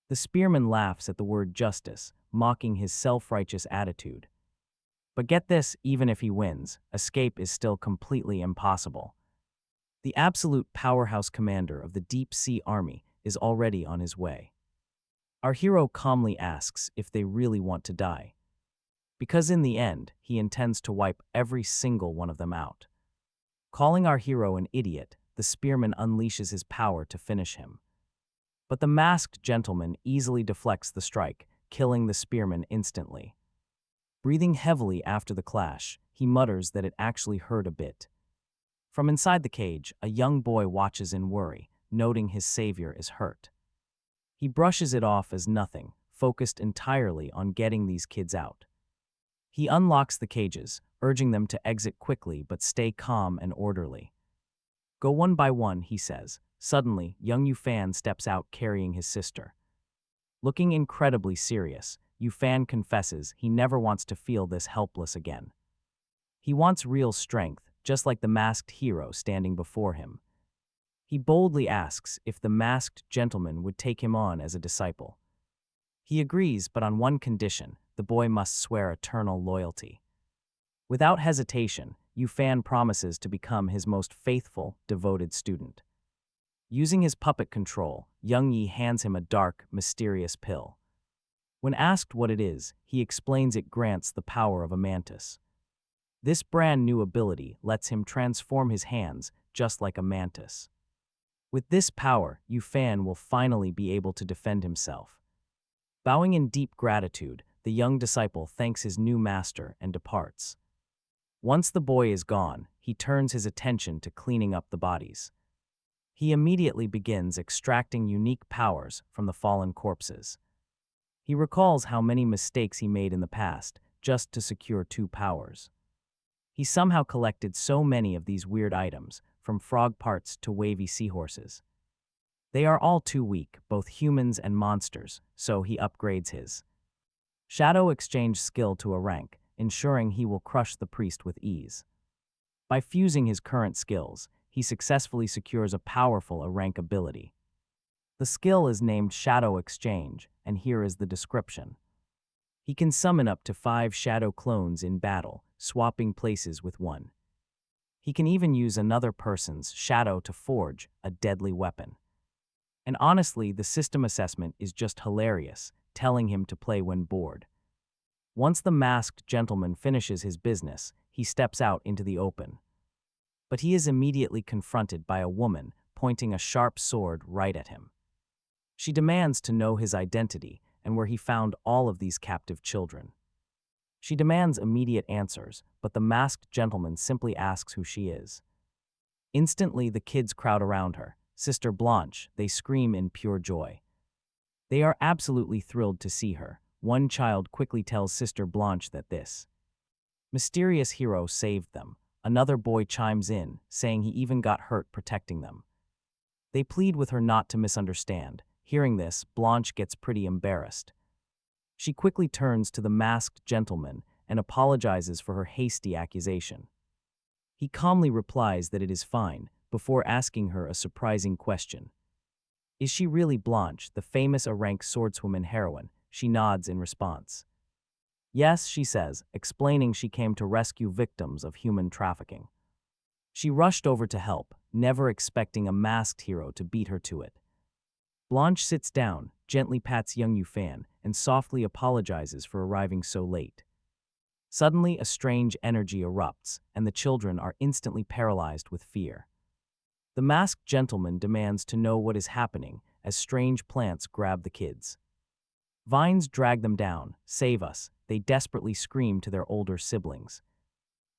The spearman laughs at the word justice, mocking his self-righteous attitude. But get this, even if he wins, escape is still completely impossible. The absolute powerhouse commander of the Deep Sea Army is already on his way. Our hero calmly asks if they really want to die. Because in the end, he intends to wipe every single one of them out. Calling our hero an idiot, the spearman unleashes his power to finish him. But the masked gentleman easily deflects the strike, killing the spearman instantly. Breathing heavily after the clash, he mutters that it actually hurt a bit. From inside the cage, a young boy watches in worry, noting his savior is hurt. He brushes it off as nothing, focused entirely on getting these kids out. He unlocks the cages, urging them to exit quickly but stay calm and orderly. Go one by one, he says. Suddenly, young Yu Fan steps out carrying his sister. Looking incredibly serious, Yu Fan confesses he never wants to feel this helpless again. He wants real strength, just like the masked hero standing before him. He boldly asks if the masked gentleman would take him on as a disciple. He agrees, but on one condition: the boy must swear eternal loyalty. Without hesitation, Yufan promises to become his most faithful, devoted student. Using his puppet control, Young Yi hands him a dark, mysterious pill. When asked what it is, he explains it grants the power of a mantis. This brand new ability lets him transform his hands just like a mantis. With this power, Yufan will finally be able to defend himself. Bowing in deep gratitude, the young disciple thanks his new master and departs. Once the boy is gone, he turns his attention to cleaning up the bodies. He immediately begins extracting unique powers from the fallen corpses. He recalls how many mistakes he made in the past just to secure 2 powers. He somehow collected so many of these weird items, from frog parts to wavy seahorses. They are all too weak, both humans and monsters, so he upgrades his Shadow Exchange skill to a rank, ensuring he will crush the priest with ease. By fusing his current skills, he successfully secures a powerful A-rank ability. The skill is named Shadow Exchange, and here is the description. He can summon up to 5 shadow clones in battle, swapping places with one. He can even use another person's shadow to forge a deadly weapon. And honestly, the system assessment is just hilarious, telling him to play when bored. Once the masked gentleman finishes his business, he steps out into the open. But he is immediately confronted by a woman pointing a sharp sword right at him. She demands to know his identity and where he found all of these captive children. She demands immediate answers, but the masked gentleman simply asks who she is. Instantly, the kids crowd around her. Sister Blanche, they scream in pure joy. They are absolutely thrilled to see her. One child quickly tells Sister Blanche that this mysterious hero saved them. Another boy chimes in, saying he even got hurt protecting them. They plead with her not to misunderstand. Hearing this, Blanche gets pretty embarrassed. She quickly turns to the masked gentleman and apologizes for her hasty accusation. He calmly replies that it is fine, before asking her a surprising question. Is she really Blanche, the famous A-rank swordswoman heroine? She nods in response. Yes, she says, explaining she came to rescue victims of human trafficking. She rushed over to help, never expecting a masked hero to beat her to it. Blanche sits down, gently pats young Yufan, and softly apologizes for arriving so late. Suddenly, a strange energy erupts, and the children are instantly paralyzed with fear. The masked gentleman demands to know what is happening as strange plants grab the kids. Vines drag them down. Save us, they desperately scream to their older siblings.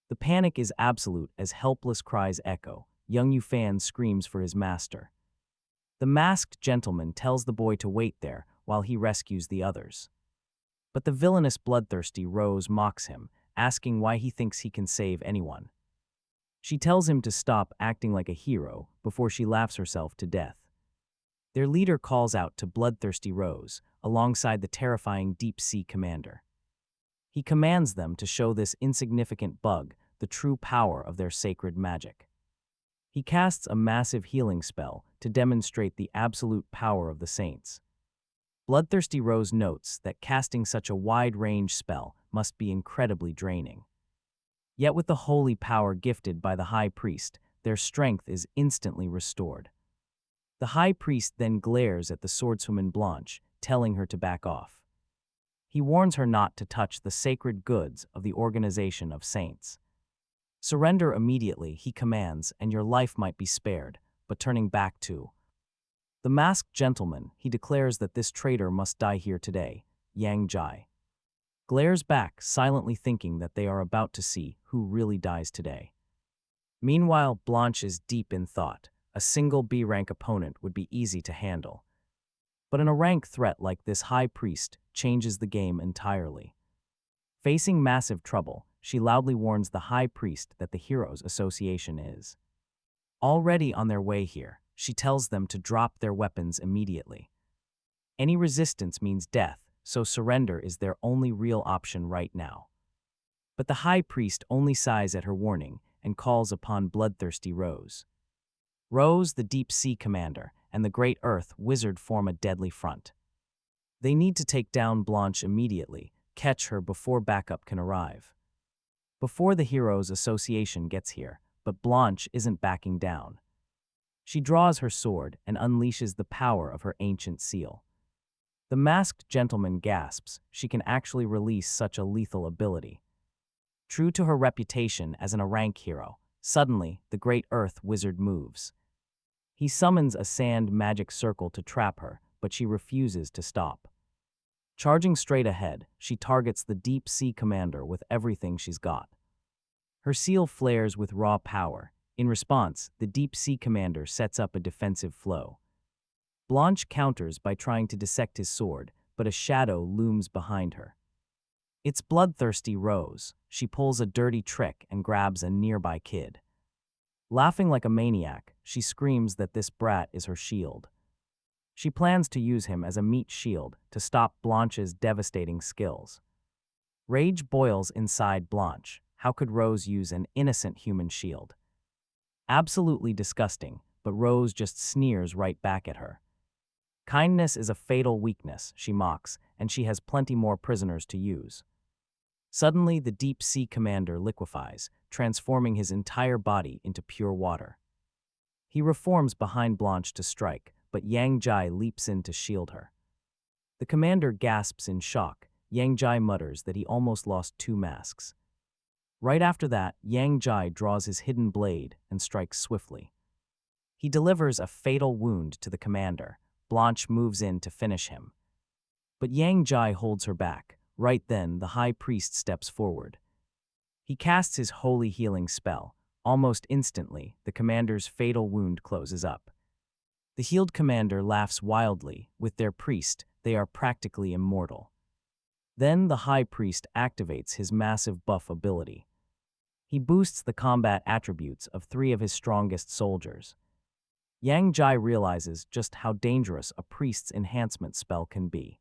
The panic is absolute as helpless cries echo. Young Yufan screams for his master. The masked gentleman tells the boy to wait there while he rescues the others. But the villainous bloodthirsty Rose mocks him, asking why he thinks he can save anyone. She tells him to stop acting like a hero before she laughs herself to death. Their leader calls out to bloodthirsty Rose, alongside the terrifying deep-sea commander. He commands them to show this insignificant bug the true power of their sacred magic. He casts a massive healing spell to demonstrate the absolute power of the saints. Bloodthirsty Rose notes that casting such a wide-range spell must be incredibly draining. Yet with the holy power gifted by the high priest, their strength is instantly restored. The high priest then glares at the swordswoman Blanche, telling her to back off. He warns her not to touch the sacred goods of the organization of saints. Surrender immediately, he commands, and your life might be spared, but turning back to the masked gentleman, he declares that this traitor must die here today. Yang Jai glares back, silently thinking that they are about to see who really dies today. Meanwhile, Blanche is deep in thought. A single B-rank opponent would be easy to handle. But an A-rank threat like this high priest changes the game entirely. Facing massive trouble, she loudly warns the high priest that the Heroes Association is already on their way here. She tells them to drop their weapons immediately. Any resistance means death, so surrender is their only real option right now. But the high priest only sighs at her warning and calls upon bloodthirsty Rose. Rose, the deep-sea commander, and the great earth wizard form a deadly front. They need to take down Blanche immediately, catch her before backup can arrive. Before the Heroes Association gets here, but Blanche isn't backing down. She draws her sword and unleashes the power of her ancient seal. The masked gentleman gasps she can actually release such a lethal ability. True to her reputation as an rank hero, suddenly the Great Earth Wizard moves. He summons a sand magic circle to trap her, but she refuses to stop. Charging straight ahead, she targets the Deep Sea Commander with everything she's got. Her seal flares with raw power. In response, the Deep Sea Commander sets up a defensive flow. Blanche counters by trying to dissect his sword, but a shadow looms behind her. It's bloodthirsty Rose. She pulls a dirty trick and grabs a nearby kid. Laughing like a maniac, she screams that this brat is her shield. She plans to use him as a meat shield to stop Blanche's devastating skills. Rage boils inside Blanche. How could Rose use an innocent human shield? Absolutely disgusting, but Rose just sneers right back at her. Kindness is a fatal weakness, she mocks, and she has plenty more prisoners to use. Suddenly, the Deep Sea Commander liquefies, transforming his entire body into pure water. He reforms behind Blanche to strike, but Yang Jai leaps in to shield her. The commander gasps in shock. Yang Jai mutters that he almost lost 2 masks. Right after that, Yang Jai draws his hidden blade and strikes swiftly. He delivers a fatal wound to the commander. Blanche moves in to finish him. But Yang Jai holds her back. Right then, the high priest steps forward. He casts his holy healing spell. Almost instantly, the commander's fatal wound closes up. The healed commander laughs wildly. With their priest, they are practically immortal. Then the high priest activates his massive buff ability. He boosts the combat attributes of 3 of his strongest soldiers. Yang Jai realizes just how dangerous a priest's enhancement spell can be.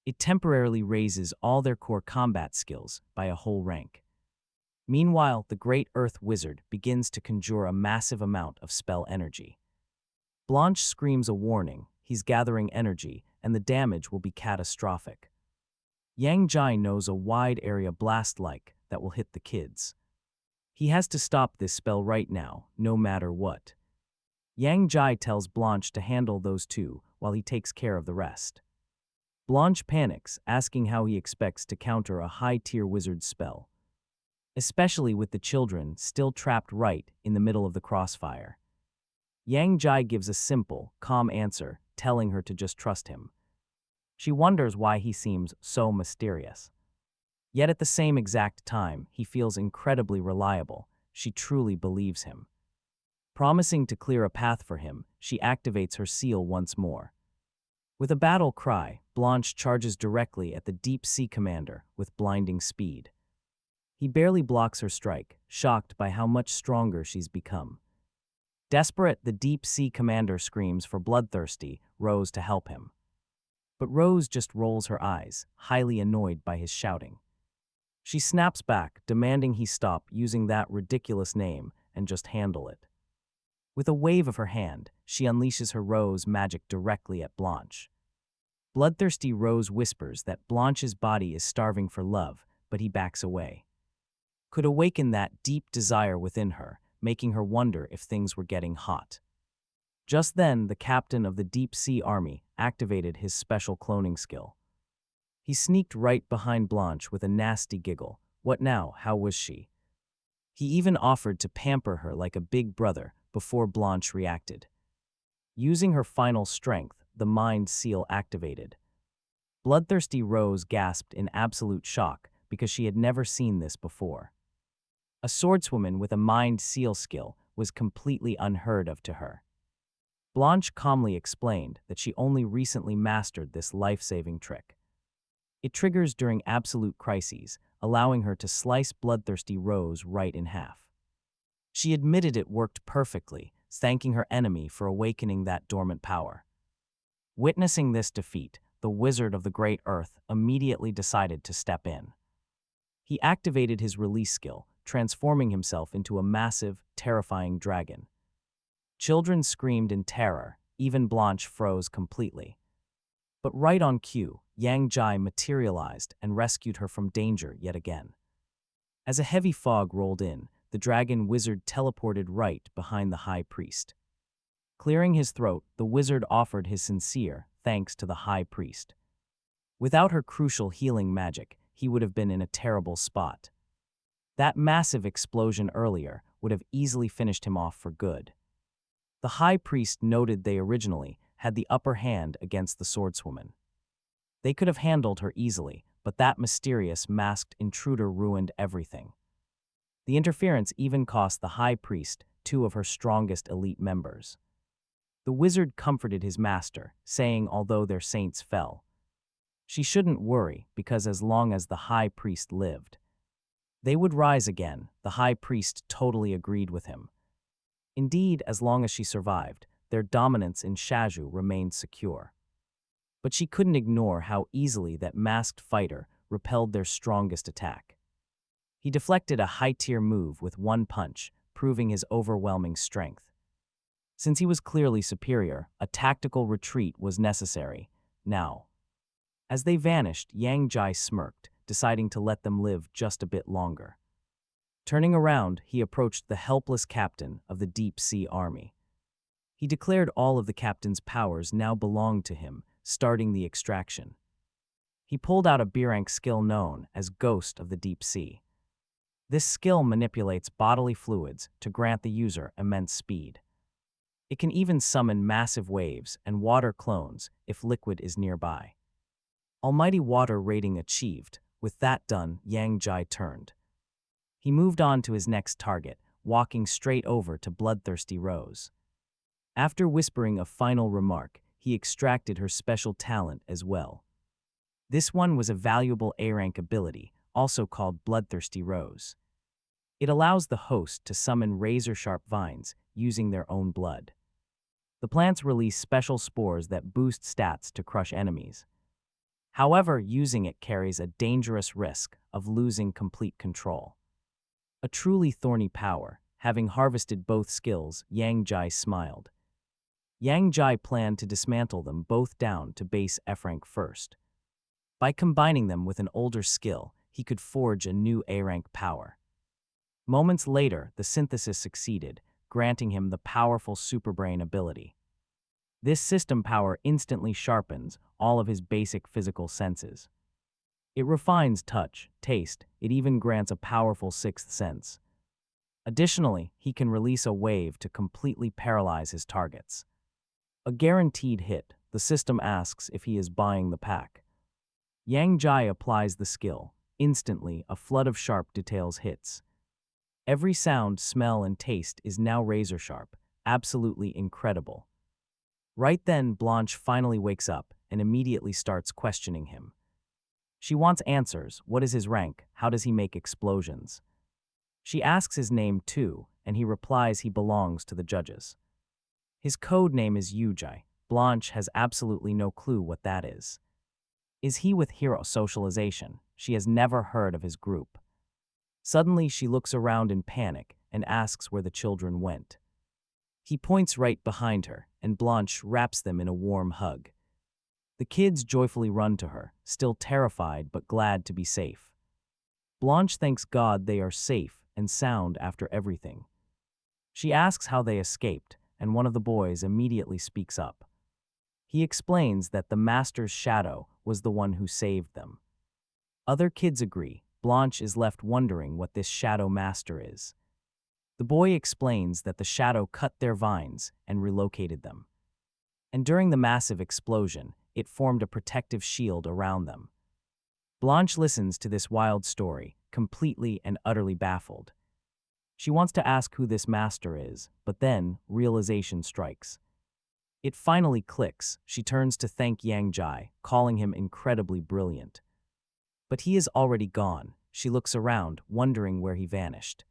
It temporarily raises all their core combat skills by a whole rank. Meanwhile, the Great Earth Wizard begins to conjure a massive amount of spell energy. Blanche screams a warning. He's gathering energy, and the damage will be catastrophic. Yang Jai knows a wide area blast-like that will hit the kids. He has to stop this spell right now, no matter what. Yang Jai tells Blanche to handle those 2 while he takes care of the rest. Blanche panics, asking how he expects to counter a high-tier wizard's spell, especially with the children still trapped right in the middle of the crossfire. Yang Jai gives a simple, calm answer, telling her to just trust him. She wonders why he seems so mysterious. Yet at the same exact time, he feels incredibly reliable. She truly believes him. Promising to clear a path for him, she activates her seal once more. With a battle cry, Blanche charges directly at the Deep Sea Commander with blinding speed. He barely blocks her strike, shocked by how much stronger she's become. Desperate, the Deep Sea Commander screams for bloodthirsty Rose to help him. But Rose just rolls her eyes, highly annoyed by his shouting. She snaps back, demanding he stop using that ridiculous name and just handle it. With a wave of her hand, she unleashes her Rose magic directly at Blanche. Bloodthirsty Rose whispers that Blanche's body is starving for love, but he backs away. Could awaken that deep desire within her, making her wonder if things were getting hot. Just then, the captain of the Deep Sea Army activated his special cloning skill. He sneaked right behind Blanche with a nasty giggle. What now? How was she? He even offered to pamper her like a big brother before Blanche reacted. Using her final strength, the mind seal activated. Bloodthirsty Rose gasped in absolute shock because she had never seen this before. A swordswoman with a mind seal skill was completely unheard of to her. Blanche calmly explained that she only recently mastered this life-saving trick. It triggers during absolute crises, allowing her to slice bloodthirsty Rose right in half. She admitted it worked perfectly, thanking her enemy for awakening that dormant power. Witnessing this defeat, the Wizard of the Great Earth immediately decided to step in. He activated his release skill, transforming himself into a massive, terrifying dragon. Children screamed in terror, even Blanche froze completely. But right on cue, Yang Jai materialized and rescued her from danger yet again. As a heavy fog rolled in, the dragon wizard teleported right behind the high priest. Clearing his throat, the wizard offered his sincere thanks to the high priest. Without her crucial healing magic, he would have been in a terrible spot. That massive explosion earlier would have easily finished him off for good. The high priest noted they originally had the upper hand against the swordswoman. They could have handled her easily, but that mysterious masked intruder ruined everything. The interference even cost the high priest two of her strongest elite members. The wizard comforted his master, saying although their saints fell, she shouldn't worry because as long as the high priest lived, they would rise again. The high priest totally agreed with him. Indeed, as long as she survived, their dominance in Shaju remained secure. But she couldn't ignore how easily that masked fighter repelled their strongest attack. He deflected a high-tier move with one punch, proving his overwhelming strength. Since he was clearly superior, a tactical retreat was necessary, now. As they vanished, Yang Jai smirked, deciding to let them live just a bit longer. Turning around, he approached the helpless captain of the Deep Sea Army. He declared all of the captain's powers now belonged to him, starting the extraction. He pulled out a B-rank skill known as Ghost of the Deep Sea. This skill manipulates bodily fluids to grant the user immense speed. It can even summon massive waves and water clones if liquid is nearby. Almighty water rating achieved. With that done, Yang Jai turned. He moved on to his next target, walking straight over to Bloodthirsty Rose. After whispering a final remark, he extracted her special talent as well. This one was a valuable A-rank ability, also called Bloodthirsty Rose. It allows the host to summon razor-sharp vines using their own blood. The plants release special spores that boost stats to crush enemies. However, using it carries a dangerous risk of losing complete control. A truly thorny power. Having harvested both skills, Yang Jai smiled. Yang Jai planned to dismantle them both down to base F-rank first. By combining them with an older skill, he could forge a new A-rank power. Moments later, the synthesis succeeded, granting him the powerful Superbrain ability. This system power instantly sharpens all of his basic physical senses. It refines touch, taste, it even grants a powerful sixth sense. Additionally, he can release a wave to completely paralyze his targets. A guaranteed hit, the system asks if he is buying the pack. Yang Jai applies the skill. Instantly, a flood of sharp details hits. Every sound, smell, and taste is now razor sharp, absolutely incredible. Right then, Blanche finally wakes up and immediately starts questioning him. She wants answers. What is his rank? How does he make explosions? She asks his name too, and he replies he belongs to the judges. His code name is Yujai. Blanche has absolutely no clue what that is. Is he with hero socialization? She has never heard of his group. Suddenly, she looks around in panic and asks where the children went. He points right behind her, and Blanche wraps them in a warm hug. The kids joyfully run to her, still terrified but glad to be safe. Blanche thanks God they are safe and sound after everything. She asks how they escaped, and one of the boys immediately speaks up. He explains that the master's shadow was the one who saved them. Other kids agree. Blanche is left wondering what this shadow master is. The boy explains that the shadow cut their vines and relocated them. And during the massive explosion, it formed a protective shield around them. Blanche listens to this wild story, completely and utterly baffled. She wants to ask who this master is, but then realization strikes. It finally clicks. She turns to thank Yang Jai, calling him incredibly brilliant. But he is already gone. She looks around, wondering where he vanished.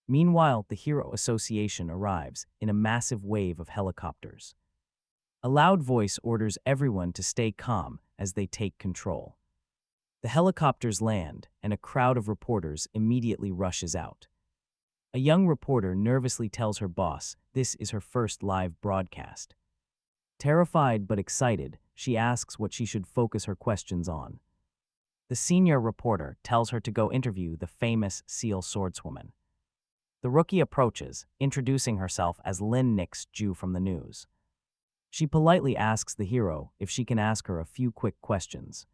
Meanwhile, the Hero Association arrives in a massive wave of helicopters. A loud voice orders everyone to stay calm as they take control. The helicopters land, and a crowd of reporters immediately rushes out. A young reporter nervously tells her boss this is her first live broadcast. Terrified but excited, she asks what she should focus her questions on. The senior reporter tells her to go interview the famous seal swordswoman. The rookie approaches, introducing herself as Lin Nix Ju from the news. She politely asks the hero if she can ask her a few quick questions.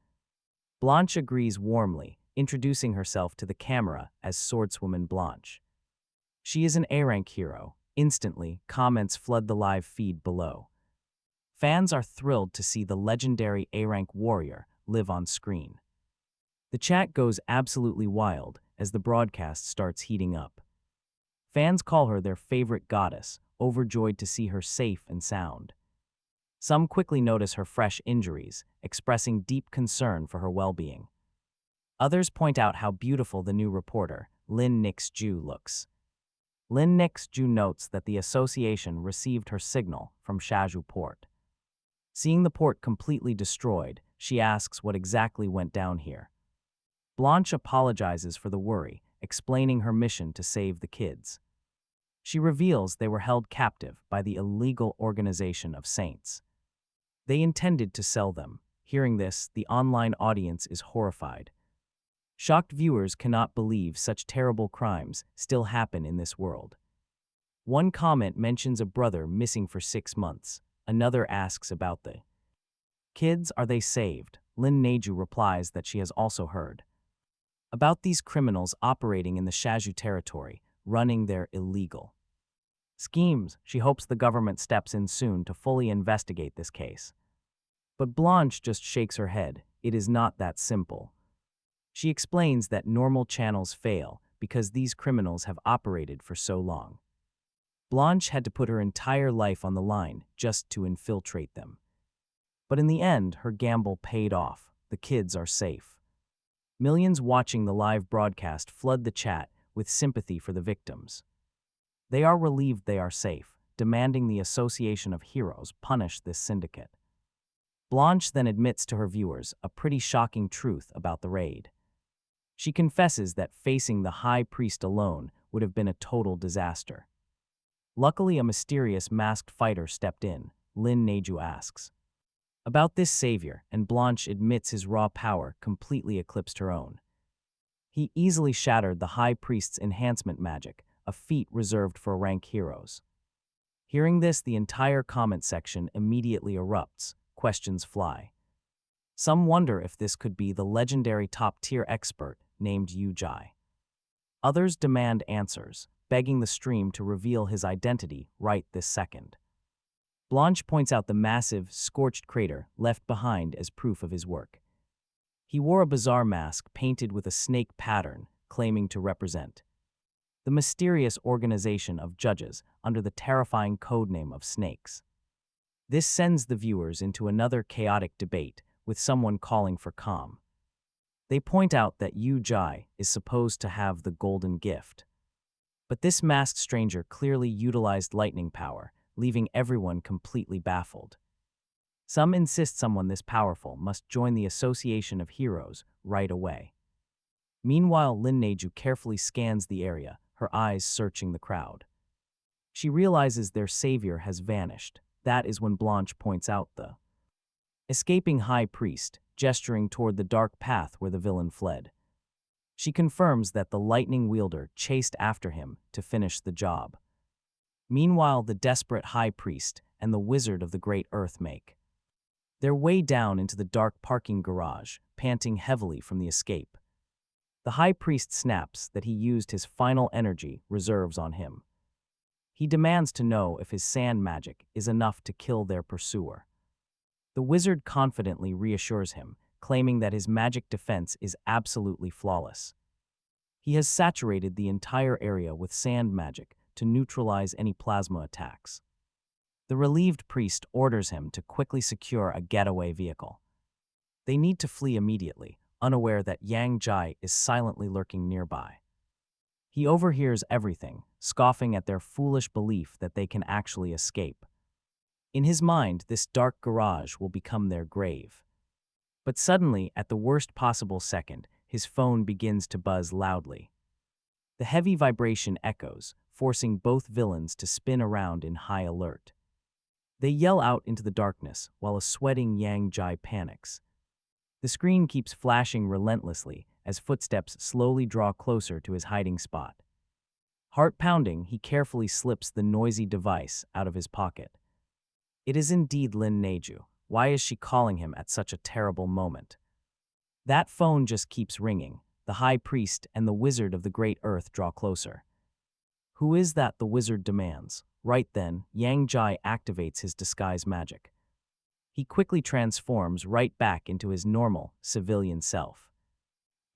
Blanche agrees warmly, introducing herself to the camera as swordswoman Blanche. She is an A-rank hero. Instantly, comments flood the live feed below. Fans are thrilled to see the legendary A-rank warrior live on screen. The chat goes absolutely wild as the broadcast starts heating up. Fans call her their favorite goddess, overjoyed to see her safe and sound. Some quickly notice her fresh injuries, expressing deep concern for her well-being. Others point out how beautiful the new reporter, Lin Nix Ju, looks. Lin Nix Ju notes that the association received her signal from Shaju port. Seeing the port completely destroyed, she asks what exactly went down here. Blanche apologizes for the worry, explaining her mission to save the kids. She reveals they were held captive by the illegal organization of saints. They intended to sell them. Hearing this, the online audience is horrified. Shocked viewers cannot believe such terrible crimes still happen in this world. One comment mentions a brother missing for 6 months. Another asks about the kids. Are they saved? Lin Neju replies that she has also heard about these criminals operating in the Shaju territory, running their illegal schemes. She hopes the government steps in soon to fully investigate this case. But Blanche just shakes her head. It is not that simple. She explains that normal channels fail because these criminals have operated for so long. Blanche had to put her entire life on the line just to infiltrate them. But in the end, her gamble paid off. The kids are safe. Millions watching the live broadcast flood the chat with sympathy for the victims. They are relieved they are safe, demanding the Association of Heroes punish this syndicate. Blanche then admits to her viewers a pretty shocking truth about the raid. She confesses that facing the High Priest alone would have been a total disaster. Luckily, a mysterious masked fighter stepped in. Lin Neju asks about this savior, and Blanche admits his raw power completely eclipsed her own. He easily shattered the High Priest's enhancement magic, a feat reserved for rank heroes. Hearing this, the entire comment section immediately erupts. Questions fly. Some wonder if this could be the legendary top-tier expert named Yu Jai. Others demand answers, begging the stream to reveal his identity right this second. Blanche points out the massive, scorched crater left behind as proof of his work. He wore a bizarre mask painted with a snake pattern, claiming to represent the mysterious organization of judges under the terrifying codename of Snakes. This sends the viewers into another chaotic debate, with someone calling for calm. They point out that Yu Jai is supposed to have the golden gift. But this masked stranger clearly utilized lightning power, leaving everyone completely baffled. Some insist someone this powerful must join the Association of Heroes right away. Meanwhile, Lin Neju carefully scans the area, her eyes searching the crowd. She realizes their savior has vanished. That is when Blanche points out the escaping High Priest, gesturing toward the dark path where the villain fled. She confirms that the lightning wielder chased after him to finish the job. Meanwhile, the desperate High Priest and the Wizard of the Great Earth make their way down into the dark parking garage, panting heavily from the escape. The High Priest snaps that he used his final energy reserves on him. He demands to know if his sand magic is enough to kill their pursuer. The wizard confidently reassures him, claiming that his magic defense is absolutely flawless. He has saturated the entire area with sand magic to neutralize any plasma attacks. The relieved priest orders him to quickly secure a getaway vehicle. They need to flee immediately, unaware that Yang Jai is silently lurking nearby. He overhears everything, scoffing at their foolish belief that they can actually escape. In his mind, this dark garage will become their grave. But suddenly, at the worst possible second, his phone begins to buzz loudly. The heavy vibration echoes, forcing both villains to spin around in high alert. They yell out into the darkness while a sweating Yang Jai panics. The screen keeps flashing relentlessly as footsteps slowly draw closer to his hiding spot. Heart pounding, he carefully slips the noisy device out of his pocket. It is indeed Lin Neju. Why is she calling him at such a terrible moment? That phone just keeps ringing. The high priest and the wizard of the great earth draw closer. Who is that? The wizard demands. Right then, Yang Jai activates his disguise magic. He quickly transforms right back into his normal, civilian self.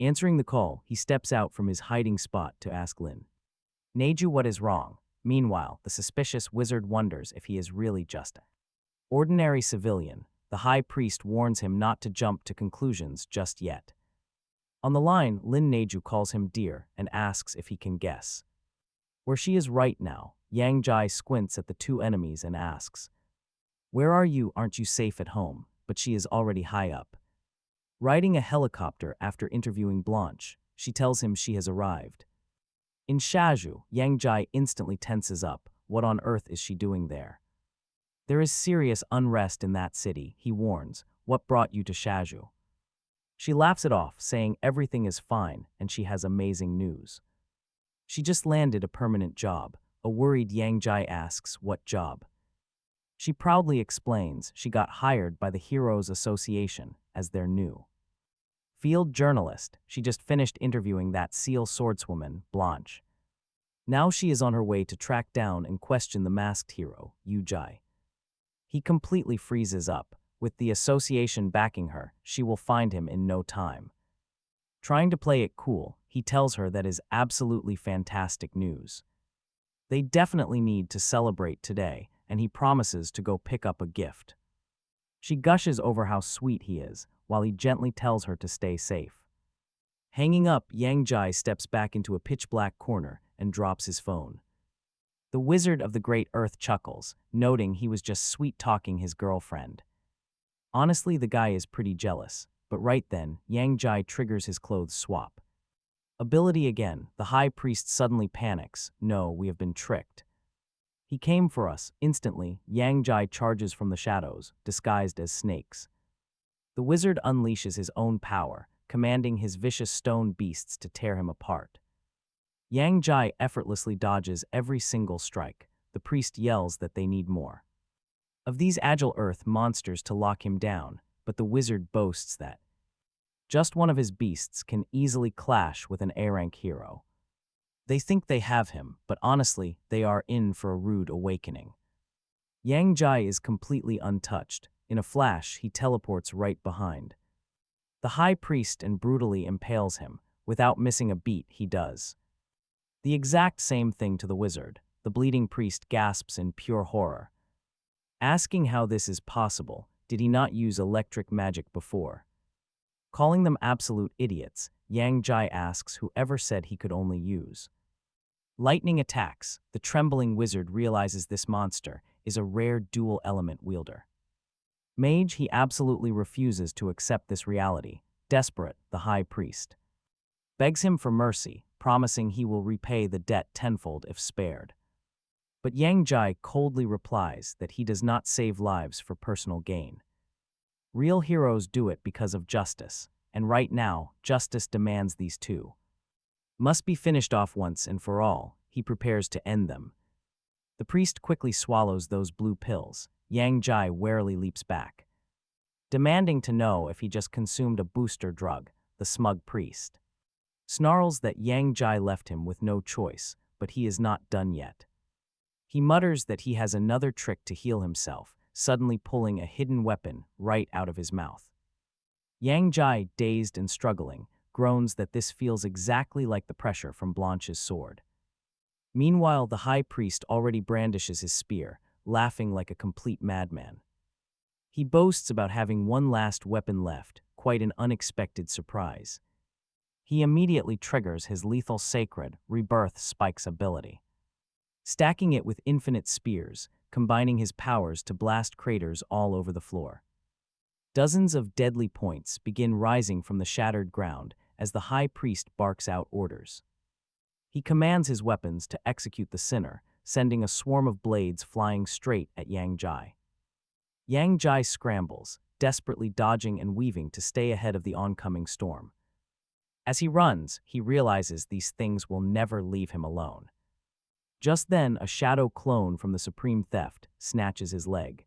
Answering the call, he steps out from his hiding spot to ask Lin Neju what is wrong. Meanwhile, the suspicious wizard wonders if he is really just an ordinary civilian. The high priest warns him not to jump to conclusions just yet. On the line, Lin Neju calls him dear and asks if he can guess where she is right now. Yang Jai squints at the two enemies and asks, "Where are you? Aren't you safe at home?" But she is already high up. Riding a helicopter after interviewing Blanche, she tells him she has arrived. In Shaju, Yang Jai instantly tenses up. What on earth is she doing there? There is serious unrest in that city, he warns. What brought you to Shaju? She laughs it off, saying everything is fine and she has amazing news. She just landed a permanent job. A worried Yang Jai asks, what job? She proudly explains she got hired by the Heroes Association as their new field journalist. She just finished interviewing that seal swordswoman, Blanche. Now she is on her way to track down and question the masked hero, Yu Jai. He completely freezes up. With the association backing her, she will find him in no time. Trying to play it cool, he tells her that is absolutely fantastic news. They definitely need to celebrate today, and he promises to go pick up a gift. She gushes over how sweet he is, while he gently tells her to stay safe. Hanging up, Yang Jai steps back into a pitch-black corner and drops his phone. The wizard of the great earth chuckles, noting he was just sweet-talking his girlfriend. Honestly, the guy is pretty jealous, but right then, Yang Jai triggers his clothes swap. Ability again, the high priest suddenly panics. No, we have been tricked. He came for us. Instantly, Yang Jai charges from the shadows, disguised as snakes. The wizard unleashes his own power, commanding his vicious stone beasts to tear him apart. Yang Jai effortlessly dodges every single strike. The priest yells that they need more of these agile earth monsters to lock him down, but the wizard boasts that just one of his beasts can easily clash with an A-rank hero. They think they have him, but honestly, they are in for a rude awakening. Yang Jai is completely untouched. In a flash, he teleports right behind the high priest and brutally impales him. Without missing a beat, he does the exact same thing to the wizard. The bleeding priest gasps in pure horror, asking how this is possible. Did he not use electric magic before? Calling them absolute idiots, Yang Jai asks whoever said he could only use lightning attacks. The trembling wizard realizes this monster is a rare dual-element wielder. Mage, he absolutely refuses to accept this reality. Desperate, the high priest begs him for mercy, promising he will repay the debt tenfold if spared. But Yang Jai coldly replies that he does not save lives for personal gain. Real heroes do it because of justice, and right now, justice demands these two must be finished off once and for all. He prepares to end them. The priest quickly swallows those blue pills. Yang Jai warily leaps back, demanding to know if he just consumed a booster drug. The smug priest snarls that Yang Jai left him with no choice, but he is not done yet. He mutters that he has another trick to heal himself, suddenly pulling a hidden weapon right out of his mouth. Yang Jai, dazed and struggling, groans that this feels exactly like the pressure from Blanche's sword. Meanwhile, the high priest already brandishes his spear, laughing like a complete madman. He boasts about having one last weapon left, quite an unexpected surprise. He immediately triggers his lethal sacred rebirth spikes ability, stacking it with infinite spears, combining his powers to blast craters all over the floor. Dozens of deadly points begin rising from the shattered ground as the high priest barks out orders. He commands his weapons to execute the sinner, sending a swarm of blades flying straight at Yang Jai. Yang Jai scrambles, desperately dodging and weaving to stay ahead of the oncoming storm. As he runs, he realizes these things will never leave him alone. Just then, a shadow clone from the Supreme Theft snatches his leg.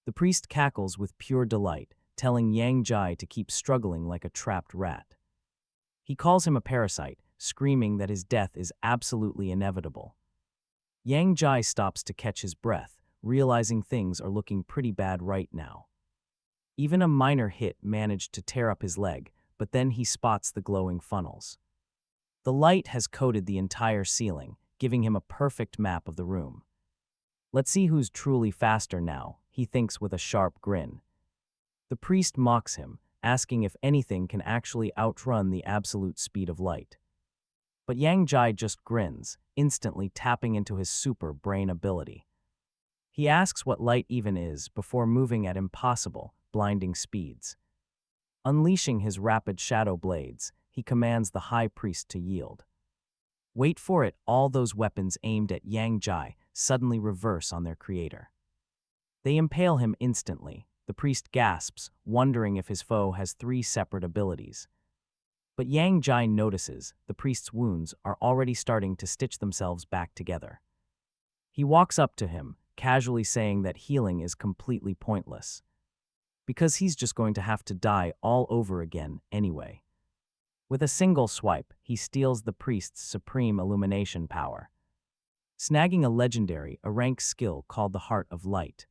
The priest cackles with pure delight, telling Yang Jai to keep struggling like a trapped rat. He calls him a parasite, screaming that his death is absolutely inevitable. Yang Jai stops to catch his breath, realizing things are looking pretty bad right now. Even a minor hit managed to tear up his leg, but then he spots the glowing funnels. The light has coated the entire ceiling, giving him a perfect map of the room. Let's see who's truly faster now, he thinks with a sharp grin. The priest mocks him, asking if anything can actually outrun the absolute speed of light. But Yang Jai just grins, instantly tapping into his Superbrain ability. He asks what light even is before moving at impossible, blinding speeds. Unleashing his rapid shadow blades, he commands the high priest to yield. Wait for it, all those weapons aimed at Yang Jai suddenly reverse on their creator. They impale him instantly. The priest gasps, wondering if his foe has 3 separate abilities. But Yang Jai notices the priest's wounds are already starting to stitch themselves back together. He walks up to him, casually saying that healing is completely pointless, because he's just going to have to die all over again anyway. With a single swipe, he steals the priest's supreme illumination power, snagging a rank skill called the Heart of Light.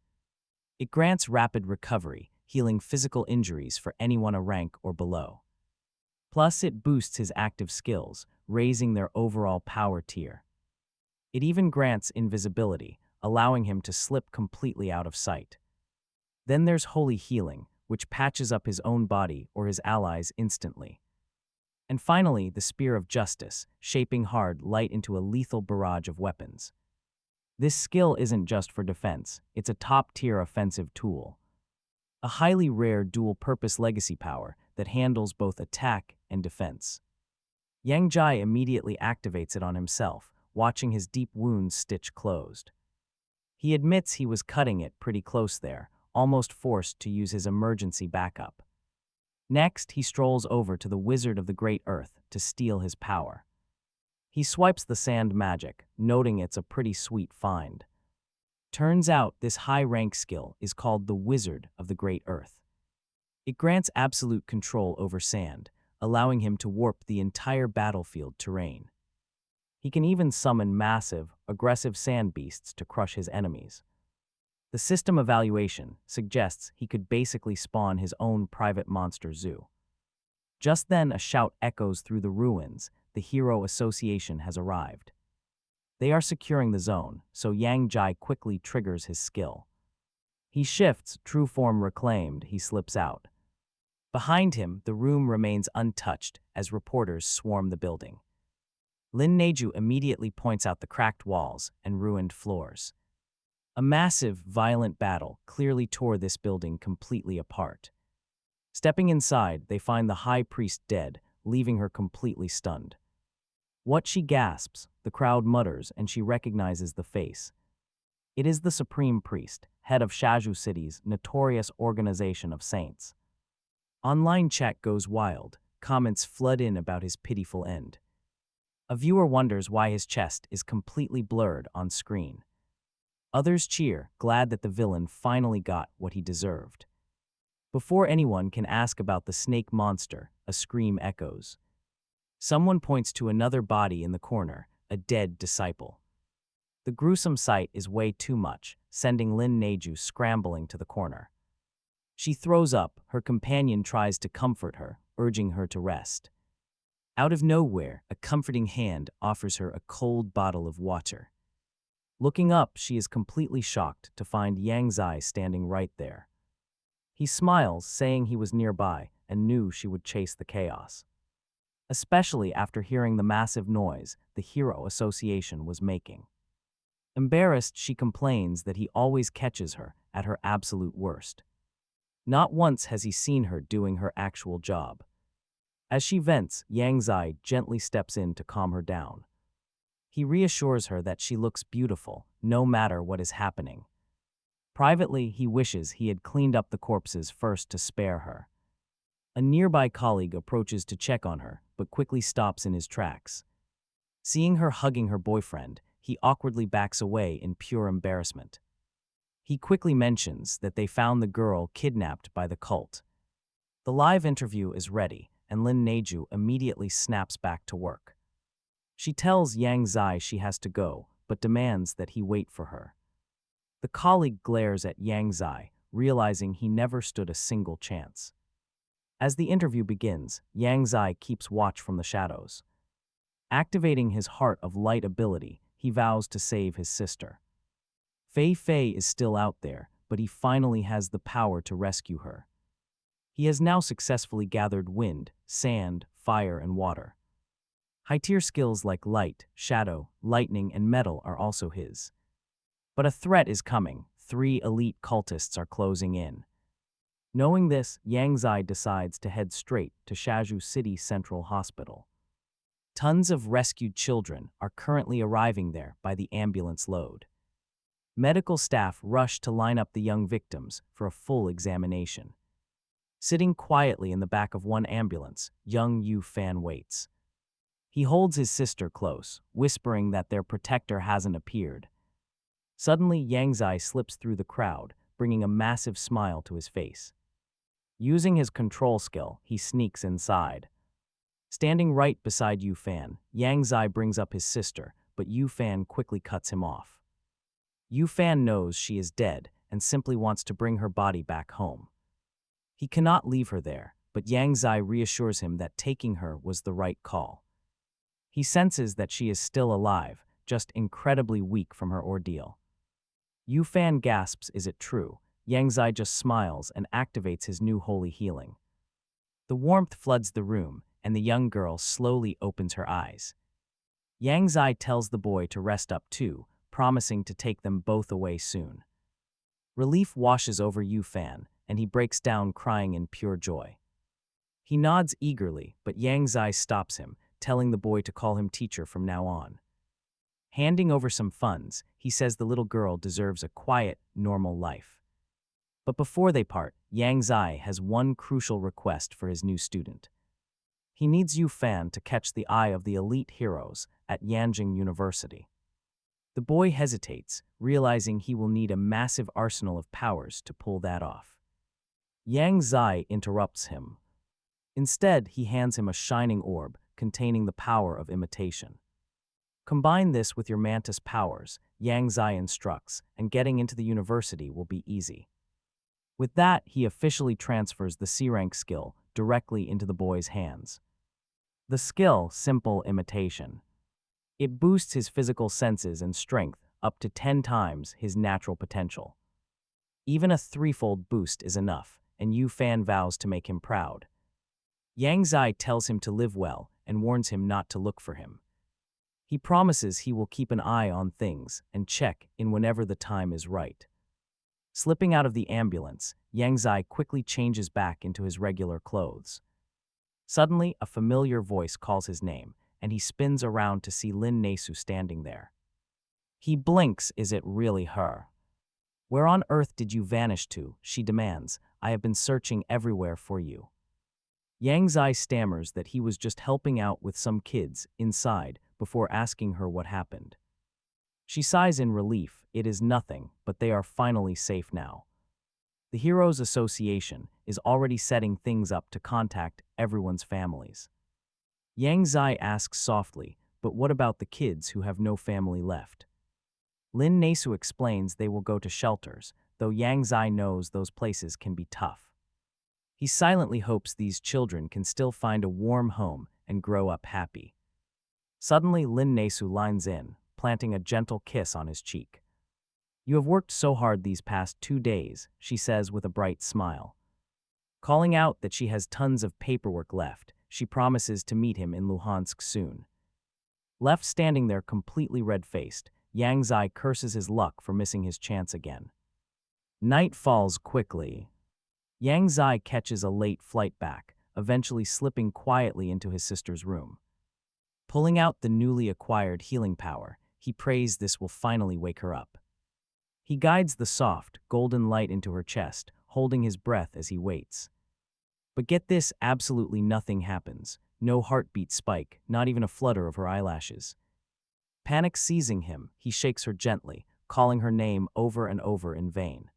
It grants rapid recovery, healing physical injuries for anyone a rank or below. Plus, it boosts his active skills, raising their overall power tier. It even grants invisibility, allowing him to slip completely out of sight. Then there's Holy Healing, which patches up his own body or his allies instantly. And finally, the Spear of Justice, shaping hard light into a lethal barrage of weapons. This skill isn't just for defense, it's a top-tier offensive tool. A highly rare dual-purpose legacy power that handles both attack and defense. Yang Jai immediately activates it on himself, watching his deep wounds stitch closed. He admits he was cutting it pretty close there, almost forced to use his emergency backup. Next, he strolls over to the Wizard of the Great Earth to steal his power. He swipes the sand magic, noting it's a pretty sweet find. Turns out this high-rank skill is called the Wizard of the Great Earth. It grants absolute control over sand, allowing him to warp the entire battlefield terrain. He can even summon massive, aggressive sand beasts to crush his enemies. The system evaluation suggests he could basically spawn his own private monster zoo. Just then, a shout echoes through the ruins. The Hero Association has arrived. They are securing the zone, so Yang Jai quickly triggers his skill. He shifts, true form reclaimed, he slips out. Behind him, the room remains untouched as reporters swarm the building. Lin Neju immediately points out the cracked walls and ruined floors. A massive, violent battle clearly tore this building completely apart. Stepping inside, they find the high priest dead, leaving her completely stunned. What she gasps, the crowd mutters, and she recognizes the face. It is the Supreme Priest, head of Shaju City's notorious organization of saints. Online chat goes wild, comments flood in about his pitiful end. A viewer wonders why his chest is completely blurred on screen. Others cheer, glad that the villain finally got what he deserved. Before anyone can ask about the snake monster, a scream echoes. Someone points to another body in the corner, a dead disciple. The gruesome sight is way too much, sending Lin Neju scrambling to the corner. She throws up, her companion tries to comfort her, urging her to rest. Out of nowhere, a comforting hand offers her a cold bottle of water. Looking up, she is completely shocked to find Yang Zai standing right there. He smiles, saying he was nearby and knew she would chase the chaos. Especially after hearing the massive noise the Hero Association was making. Embarrassed, she complains that he always catches her at her absolute worst. Not once has he seen her doing her actual job. As she vents, Yang Zai gently steps in to calm her down. He reassures her that she looks beautiful, no matter what is happening. Privately, he wishes he had cleaned up the corpses first to spare her. A nearby colleague approaches to check on her, but quickly stops in his tracks. Seeing her hugging her boyfriend, he awkwardly backs away in pure embarrassment. He quickly mentions that they found the girl kidnapped by the cult. The live interview is ready, and Lin Neju immediately snaps back to work. She tells Yang Zai she has to go, but demands that he wait for her. The colleague glares at Yang Zai, realizing he never stood a single chance. As the interview begins, Yang Zai keeps watch from the shadows. Activating his Heart of Light ability, he vows to save his sister. Fei Fei is still out there, but he finally has the power to rescue her. He has now successfully gathered wind, sand, fire, and water. High-tier skills like light, shadow, lightning, and metal are also his. But a threat is coming. 3 elite cultists are closing in. Knowing this, Yang Zai decides to head straight to Shaju City Central Hospital. Tons of rescued children are currently arriving there by the ambulance load. Medical staff rush to line up the young victims for a full examination. Sitting quietly in the back of one ambulance, young Yu Fan waits. He holds his sister close, whispering that their protector hasn't appeared. Suddenly, Yang Zai slips through the crowd, bringing a massive smile to his face. Using his control skill, he sneaks inside. Standing right beside Yu Fan, Yang Zai brings up his sister, but Yu Fan quickly cuts him off. Yu Fan knows she is dead and simply wants to bring her body back home. He cannot leave her there, but Yang Zai reassures him that taking her was the right call. He senses that she is still alive, just incredibly weak from her ordeal. Yu Fan gasps, "Is it true?" Yang Zai just smiles and activates his new holy healing. The warmth floods the room, and the young girl slowly opens her eyes. Yang Zai tells the boy to rest up too, promising to take them both away soon. Relief washes over Yu Fan, and he breaks down crying in pure joy. He nods eagerly, but Yang Zai stops him, telling the boy to call him teacher from now on. Handing over some funds, he says the little girl deserves a quiet, normal life. But before they part, Yang Zai has one crucial request for his new student. He needs Yu Fan to catch the eye of the elite heroes at Yanjing University. The boy hesitates, realizing he will need a massive arsenal of powers to pull that off. Yang Zai interrupts him. Instead, he hands him a shining orb containing the power of imitation. Combine this with your mantis powers, Yang Zai instructs, and getting into the university will be easy. With that, he officially transfers the C-rank skill directly into the boy's hands. The skill, Simple Imitation. It boosts his physical senses and strength up to 10 times his natural potential. Even a 3-fold boost is enough, and Yu Fan vows to make him proud. Yang Zai tells him to live well and warns him not to look for him. He promises he will keep an eye on things and check in whenever the time is right. Slipping out of the ambulance, Yang Zai quickly changes back into his regular clothes. Suddenly, a familiar voice calls his name, and he spins around to see Lin Nesu standing there. He blinks. Is it really her? "Where on earth did you vanish to?" she demands. "I have been searching everywhere for you." Yang Zai stammers that he was just helping out with some kids inside before asking her what happened. She sighs in relief. It is nothing, but they are finally safe now. The Heroes Association is already setting things up to contact everyone's families. Yang Zai asks softly, "But what about the kids who have no family left?" Lin Nesu explains they will go to shelters, though Yang Zai knows those places can be tough. He silently hopes these children can still find a warm home and grow up happy. Suddenly, Lin Nesu lines in, planting a gentle kiss on his cheek. "You have worked so hard these past 2 days," she says with a bright smile. Calling out that she has tons of paperwork left, she promises to meet him in Luhansk soon. Left standing there completely red-faced, Yang Zai curses his luck for missing his chance again. Night falls quickly. Yang Zai catches a late flight back, eventually slipping quietly into his sister's room. Pulling out the newly acquired healing power, he prays this will finally wake her up. He guides the soft, golden light into her chest, holding his breath as he waits. But get this, absolutely nothing happens. No heartbeat spike, not even a flutter of her eyelashes. Panic seizing him, he shakes her gently, calling her name over and over in vain.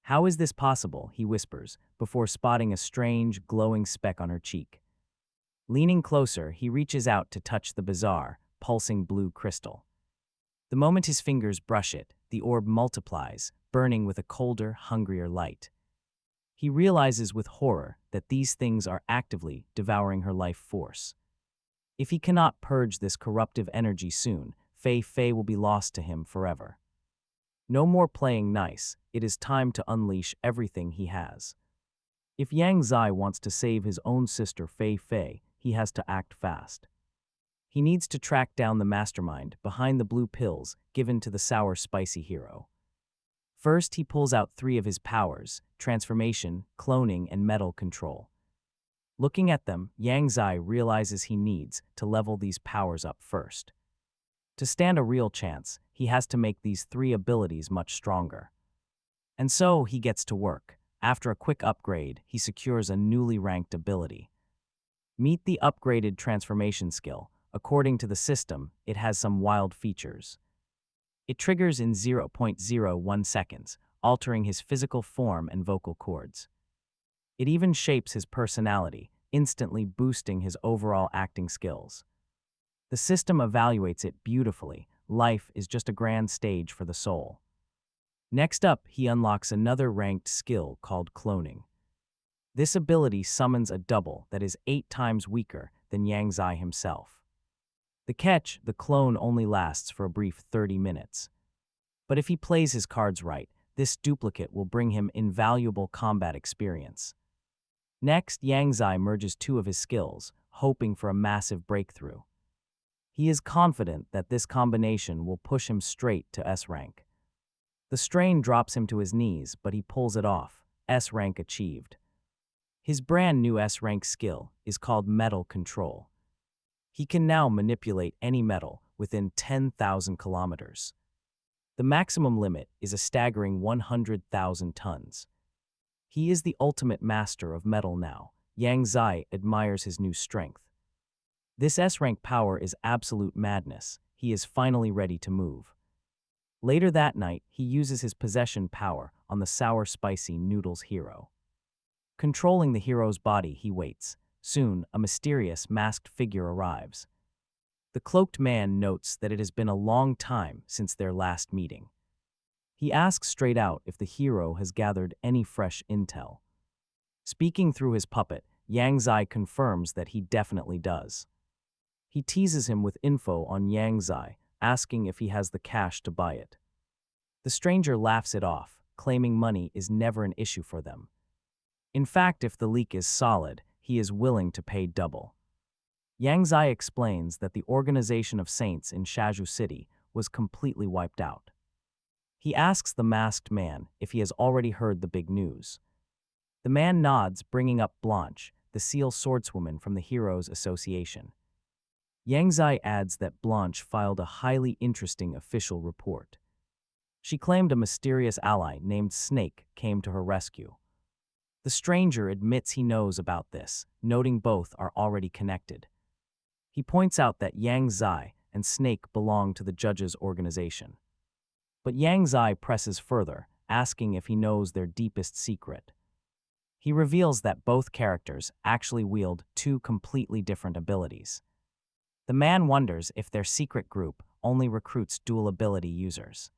"How is this possible?" he whispers, before spotting a strange, glowing speck on her cheek. Leaning closer, he reaches out to touch the bizarre, pulsing blue crystal. The moment his fingers brush it, the orb multiplies, burning with a colder, hungrier light. He realizes with horror that these things are actively devouring her life force. If he cannot purge this corruptive energy soon, Fei will be lost to him forever. No more playing nice, it is time to unleash everything he has. If Yang Zai wants to save his own sister Fei, he has to act fast. He needs to track down the mastermind behind the blue pills given to the sour spicy hero. First, he pulls out 3 of his powers: transformation, cloning, and metal control. Looking at them, Yang Zai realizes he needs to level these powers up first. To stand a real chance, he has to make these 3 abilities much stronger. And so he gets to work. After a quick upgrade, he secures a newly ranked ability. Meet the upgraded transformation skill. According to the system, it has some wild features. It triggers in 0.01 seconds, altering his physical form and vocal cords. It even shapes his personality, instantly boosting his overall acting skills. The system evaluates it beautifully. Life is just a grand stage for the soul. Next up, he unlocks another ranked skill called cloning. This ability summons a double that is 8 times weaker than Yang Zai himself. The catch, the clone only lasts for a brief 30 minutes. But if he plays his cards right, this duplicate will bring him invaluable combat experience. Next, Yang Zai merges 2 of his skills, hoping for a massive breakthrough. He is confident that this combination will push him straight to S rank. The strain drops him to his knees, but he pulls it off. S rank achieved. His brand new S rank skill is called metal control. He can now manipulate any metal within 10,000 kilometers. The maximum limit is a staggering 100,000 tons. He is the ultimate master of metal now. Yang Zai admires his new strength. This S-rank power is absolute madness. He is finally ready to move. Later that night, he uses his possession power on the sour spicy noodles hero. Controlling the hero's body, he waits. Soon, a mysterious, masked figure arrives. The cloaked man notes that it has been a long time since their last meeting. He asks straight out if the hero has gathered any fresh intel. Speaking through his puppet, Yang Zai confirms that he definitely does. He teases him with info on Yang Zai, asking if he has the cash to buy it. The stranger laughs it off, claiming money is never an issue for them. In fact, if the leak is solid, he is willing to pay double. Yang Zai explains that the organization of saints in Shaju City was completely wiped out. He asks the masked man if he has already heard the big news. The man nods, bringing up Blanche, the seal swordswoman from the Heroes Association. Yang Zai adds that Blanche filed a highly interesting official report. She claimed a mysterious ally named Snake came to her rescue. The stranger admits he knows about this, noting both are already connected. He points out that Yang Zai and Snake belong to the judge's organization. But Yang Zai presses further, asking if he knows their deepest secret. He reveals that both characters actually wield 2 completely different abilities. The man wonders if their secret group only recruits dual ability users.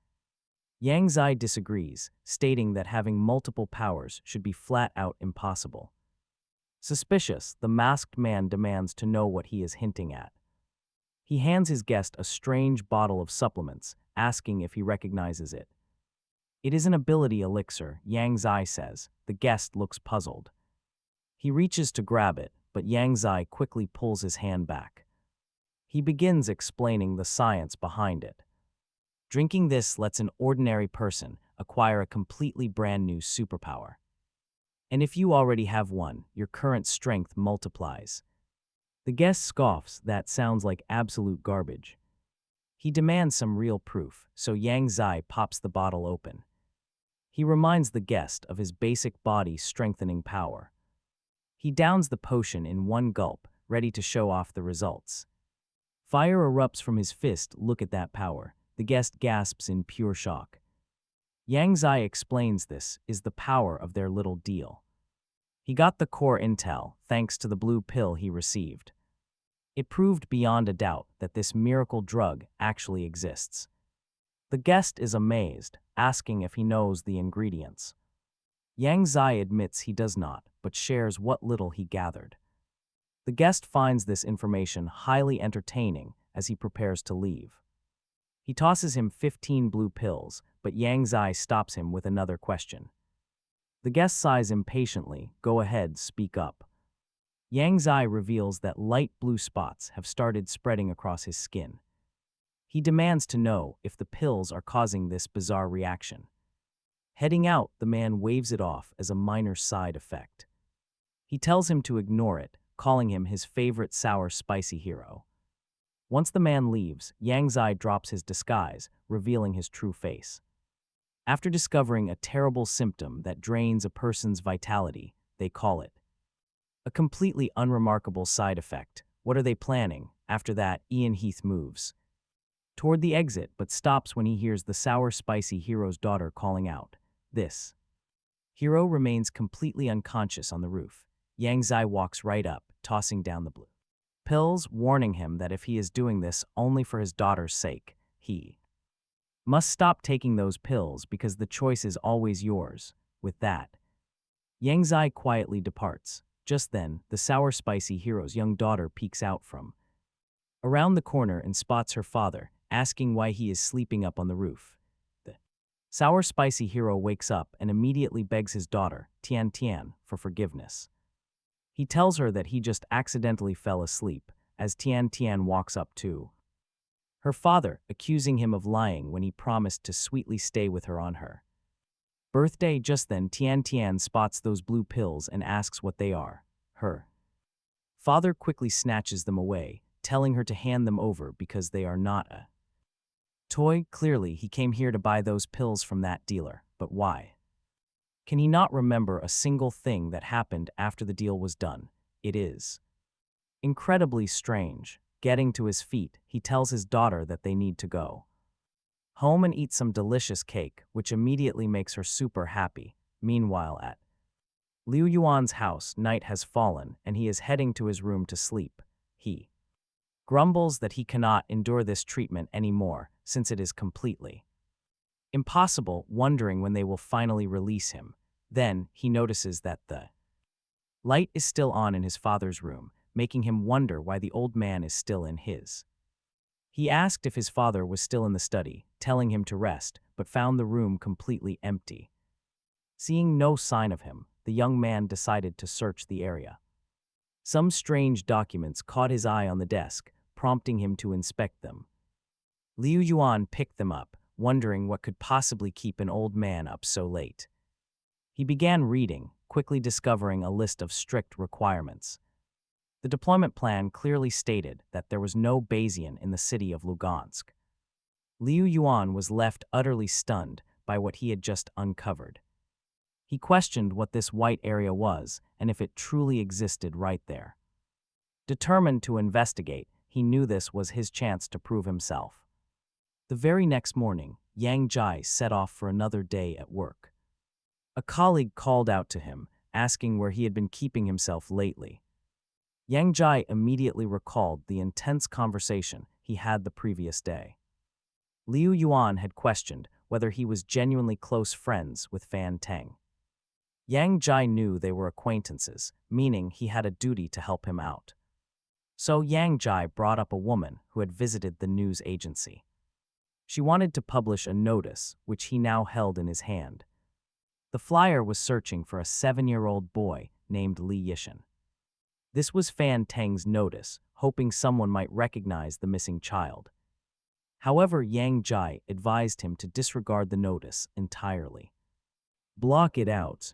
Yang Zai disagrees, stating that having multiple powers should be flat out impossible. Suspicious, the masked man demands to know what he is hinting at. He hands his guest a strange bottle of supplements, asking if he recognizes it. It is an ability elixir, Yang Zai says. The guest looks puzzled. He reaches to grab it, but Yang Zai quickly pulls his hand back. He begins explaining the science behind it. Drinking this lets an ordinary person acquire a completely brand new superpower. And if you already have one, your current strength multiplies. The guest scoffs, that sounds like absolute garbage. He demands some real proof, so Yang Zai pops the bottle open. He reminds the guest of his basic body-strengthening power. He downs the potion in one gulp, ready to show off the results. Fire erupts from his fist. Look at that power. The guest gasps in pure shock. Yang Zai explains this is the power of their little deal. He got the core intel thanks to the blue pill he received. It proved beyond a doubt that this miracle drug actually exists. The guest is amazed, asking if he knows the ingredients. Yang Zai admits he does not, but shares what little he gathered. The guest finds this information highly entertaining as he prepares to leave. He tosses him 15 blue pills, but Yang Zai stops him with another question. The guest sighs impatiently. Go ahead, speak up. Yang Zai reveals that light blue spots have started spreading across his skin. He demands to know if the pills are causing this bizarre reaction. Heading out, the man waves it off as a minor side effect. He tells him to ignore it, calling him his favorite sour spicy hero. Once the man leaves, Yang Zai drops his disguise, revealing his true face. After discovering a terrible symptom that drains a person's vitality, they call it a completely unremarkable side effect. What are they planning? After that, Ian Heath moves toward the exit but stops when he hears the sour spicy hero's daughter calling out. This hero remains completely unconscious on the roof. Yang Zai walks right up, tossing down the blue pills, warning him that if he is doing this only for his daughter's sake, he must stop taking those pills because the choice is always yours. With that, Yang Zai quietly departs. Just then, the sour spicy hero's young daughter peeks out from around the corner and spots her father, asking why he is sleeping up on the roof. The sour spicy hero wakes up and immediately begs his daughter, Tian Tian, for forgiveness. He tells her that he just accidentally fell asleep, as Tian Tian walks up too. Her father, accusing him of lying when he promised to sweetly stay with her on her birthday. Just then, Tian Tian spots those blue pills and asks what they are. Her father quickly snatches them away, telling her to hand them over because they are not a toy. Clearly, he came here to buy those pills from that dealer, but why? Can he not remember a single thing that happened after the deal was done? It is incredibly strange. Getting to his feet, he tells his daughter that they need to go home and eat some delicious cake, which immediately makes her super happy. Meanwhile, at Liu Yuan's house, night has fallen and he is heading to his room to sleep. He grumbles that he cannot endure this treatment anymore since it is completely impossible, wondering when they will finally release him. Then, he notices that the light is still on in his father's room, making him wonder why the old man is still in his. He asked if his father was still in the study, telling him to rest, but found the room completely empty. Seeing no sign of him, the young man decided to search the area. Some strange documents caught his eye on the desk, prompting him to inspect them. Liu Yuan picked them up, wondering what could possibly keep an old man up so late. He began reading, quickly discovering a list of strict requirements. The deployment plan clearly stated that there was no Bayesian in the city of Lugansk. Liu Yuan was left utterly stunned by what he had just uncovered. He questioned what this white area was and if it truly existed right there. Determined to investigate, he knew this was his chance to prove himself. The very next morning, Yang Zai set off for another day at work. A colleague called out to him, asking where he had been keeping himself lately. Yang Zai immediately recalled the intense conversation he had the previous day. Liu Yuan had questioned whether he was genuinely close friends with Fan Teng. Yang Zai knew they were acquaintances, meaning he had a duty to help him out. So Yang Zai brought up a woman who had visited the news agency. She wanted to publish a notice, which he now held in his hand. The flyer was searching for a 7-year-old boy named Li Yishan. This was Fan Teng's notice, hoping someone might recognize the missing child. However, Yang Zai advised him to disregard the notice entirely. Block it out.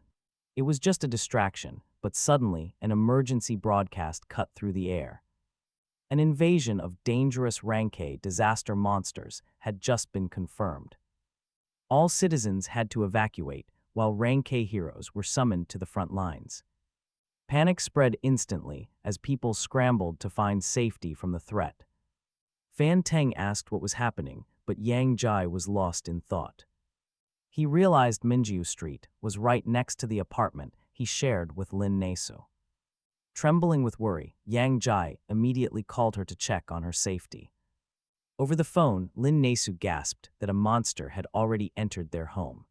It was just a distraction, but suddenly an emergency broadcast cut through the air. An invasion of dangerous Ranke disaster monsters had just been confirmed. All citizens had to evacuate, while Ranke heroes were summoned to the front lines. Panic spread instantly as people scrambled to find safety from the threat. Fan Teng asked what was happening, but Yang Jai was lost in thought. He realized Minjiu Street was right next to the apartment he shared with Lin Nesu. Trembling with worry, Yang Jai immediately called her to check on her safety. Over the phone, Lin Nesu gasped that a monster had already entered their home.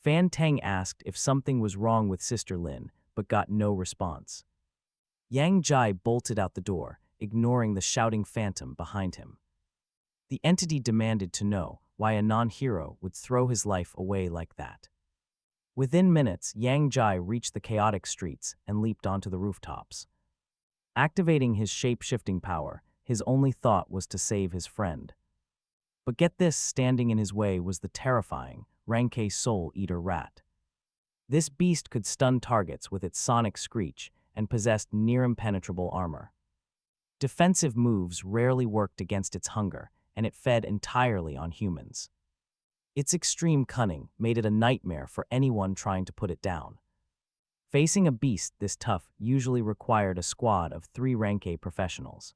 Fan Teng asked if something was wrong with Sister Lin, but got no response. Yang Jai bolted out the door, ignoring the shouting phantom behind him. The entity demanded to know why a non-hero would throw his life away like that. Within minutes, Yang Jai reached the chaotic streets and leaped onto the rooftops. Activating his shape-shifting power, his only thought was to save his friend. But get this, standing in his way was the terrifying Ranke Soul Eater rat. This beast could stun targets with its sonic screech and possessed near-impenetrable armor. Defensive moves rarely worked against its hunger, and it fed entirely on humans. Its extreme cunning made it a nightmare for anyone trying to put it down. Facing a beast this tough usually required a squad of 3 Ranke professionals.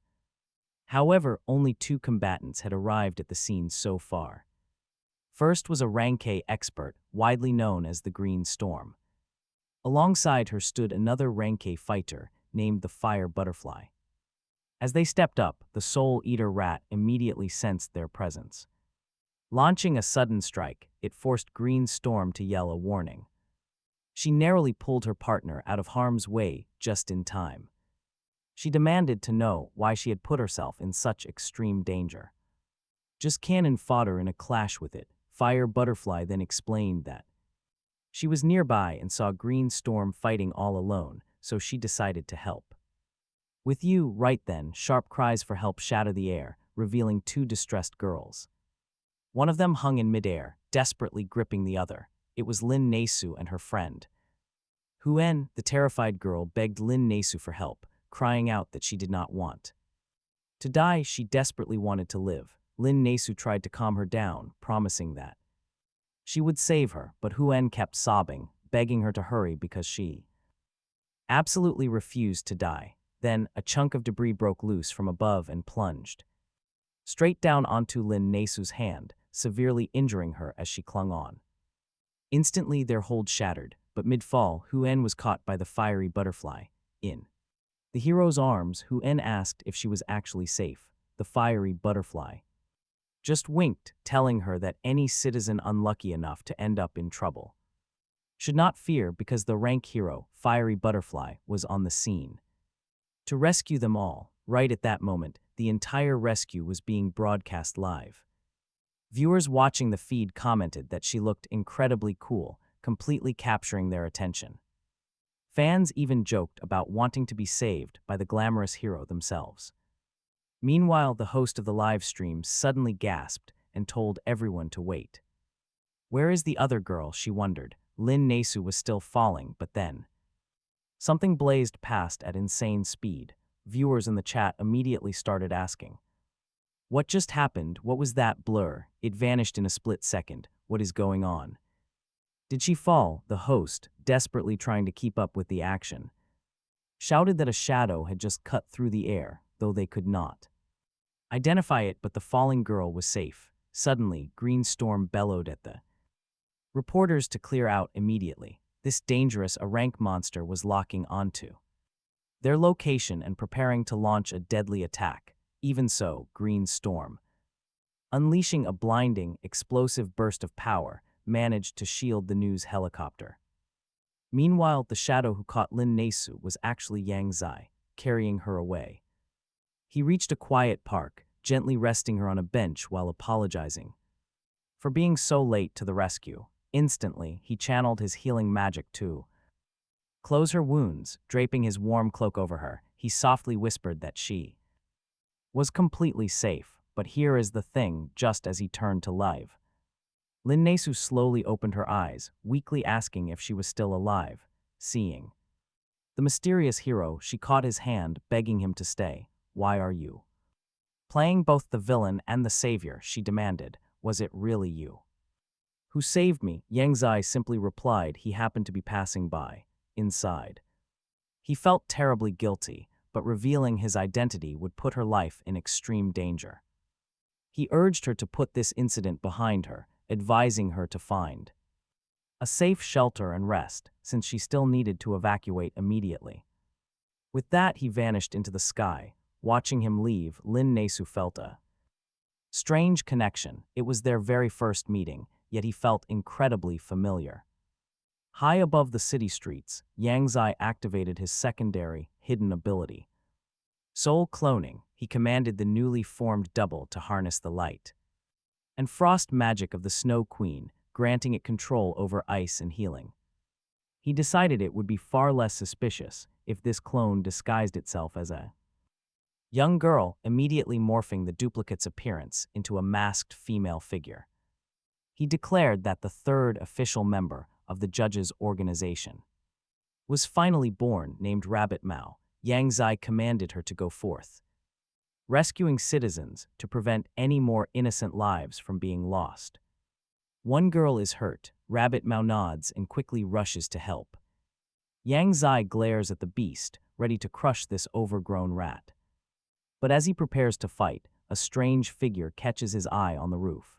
However, only 2 combatants had arrived at the scene so far. First was a Ranke expert, widely known as the Green Storm. Alongside her stood another Ranke fighter named the Fire Butterfly. As they stepped up, the Soul Eater rat immediately sensed their presence. Launching a sudden strike, it forced Green Storm to yell a warning. She narrowly pulled her partner out of harm's way just in time. She demanded to know why she had put herself in such extreme danger. Just cannon fodder in a clash with it, Fire Butterfly then explained that she was nearby and saw Green Storm fighting all alone, so she decided to help. With you, right then, sharp cries for help shatter the air, revealing 2 distressed girls. One of them hung in midair, desperately gripping the other. It was Lin Nesu and her friend. Huen, the terrified girl, begged Lin Nesu for help, crying out that she did not want to die. She desperately wanted to live. Lin Nesu tried to calm her down, promising that she would save her, but Huen kept sobbing, begging her to hurry because she absolutely refused to die. Then, a chunk of debris broke loose from above and plunged straight down onto Lin Nesu's hand, severely injuring her as she clung on. Instantly, their hold shattered, but mid-fall, Huen was caught by the fiery butterfly. In the hero's arms, Huen asked if she was actually safe. The fiery butterfly just winked, telling her that any citizen unlucky enough to end up in trouble should not fear because the rank hero, Fiery Butterfly, was on the scene to rescue them all. Right at that moment, the entire rescue was being broadcast live. Viewers watching the feed commented that she looked incredibly cool, completely capturing their attention. Fans even joked about wanting to be saved by the glamorous hero themselves. Meanwhile, the host of the live stream suddenly gasped and told everyone to wait. Where is the other girl, she wondered. Lin Nesu was still falling, but then something blazed past at insane speed. Viewers in the chat immediately started asking, what just happened? What was that blur? It vanished in a split second. What is going on? Did she fall? The host, desperately trying to keep up with the action, shouted that a shadow had just cut through the air, though they could not identify it, but the falling girl was safe. Suddenly, Green Storm bellowed at the reporters to clear out immediately. This dangerous rank monster was locking onto their location and preparing to launch a deadly attack. Even so, Green Storm, unleashing a blinding, explosive burst of power, managed to shield the news helicopter. Meanwhile, the shadow who caught Lin Nesu was actually Yang Zai, carrying her away. He reached a quiet park, gently resting her on a bench while apologizing for being so late to the rescue. Instantly, he channeled his healing magic to close her wounds. Draping his warm cloak over her, he softly whispered that she was completely safe. But here is the thing, just as he turned to life, Lin Nesu slowly opened her eyes, weakly asking if she was still alive. Seeing the mysterious hero, she caught his hand, begging him to stay. why are you playing both the villain and the savior? She demanded. Was it really you who saved me? Yang Zai simply replied he happened to be passing by. Inside, he felt terribly guilty, but revealing his identity would put her life in extreme danger. He urged her to put this incident behind her, advising her to find a safe shelter and rest, since she still needed to evacuate immediately. With that, he vanished into the sky. Watching him leave, Lin Nesu felt a strange connection. It was their very first meeting, yet he felt incredibly familiar. High above the city streets, Yang Zai activated his secondary, hidden ability. Soul cloning, he commanded the newly formed double to harness the light and frost magic of the Snow Queen, granting it control over ice and healing. He decided it would be far less suspicious if this clone disguised itself as a young girl, immediately morphing the duplicate's appearance into a masked female figure. He declared that the third official member of the judges' organization was finally born, named Rabbit Mao. Yang Zai commanded her to go forth, rescuing citizens to prevent any more innocent lives from being lost. One girl is hurt. Rabbit Mao nods and quickly rushes to help. Yang Zai glares at the beast, ready to crush this overgrown rat. But as he prepares to fight, a strange figure catches his eye on the roof.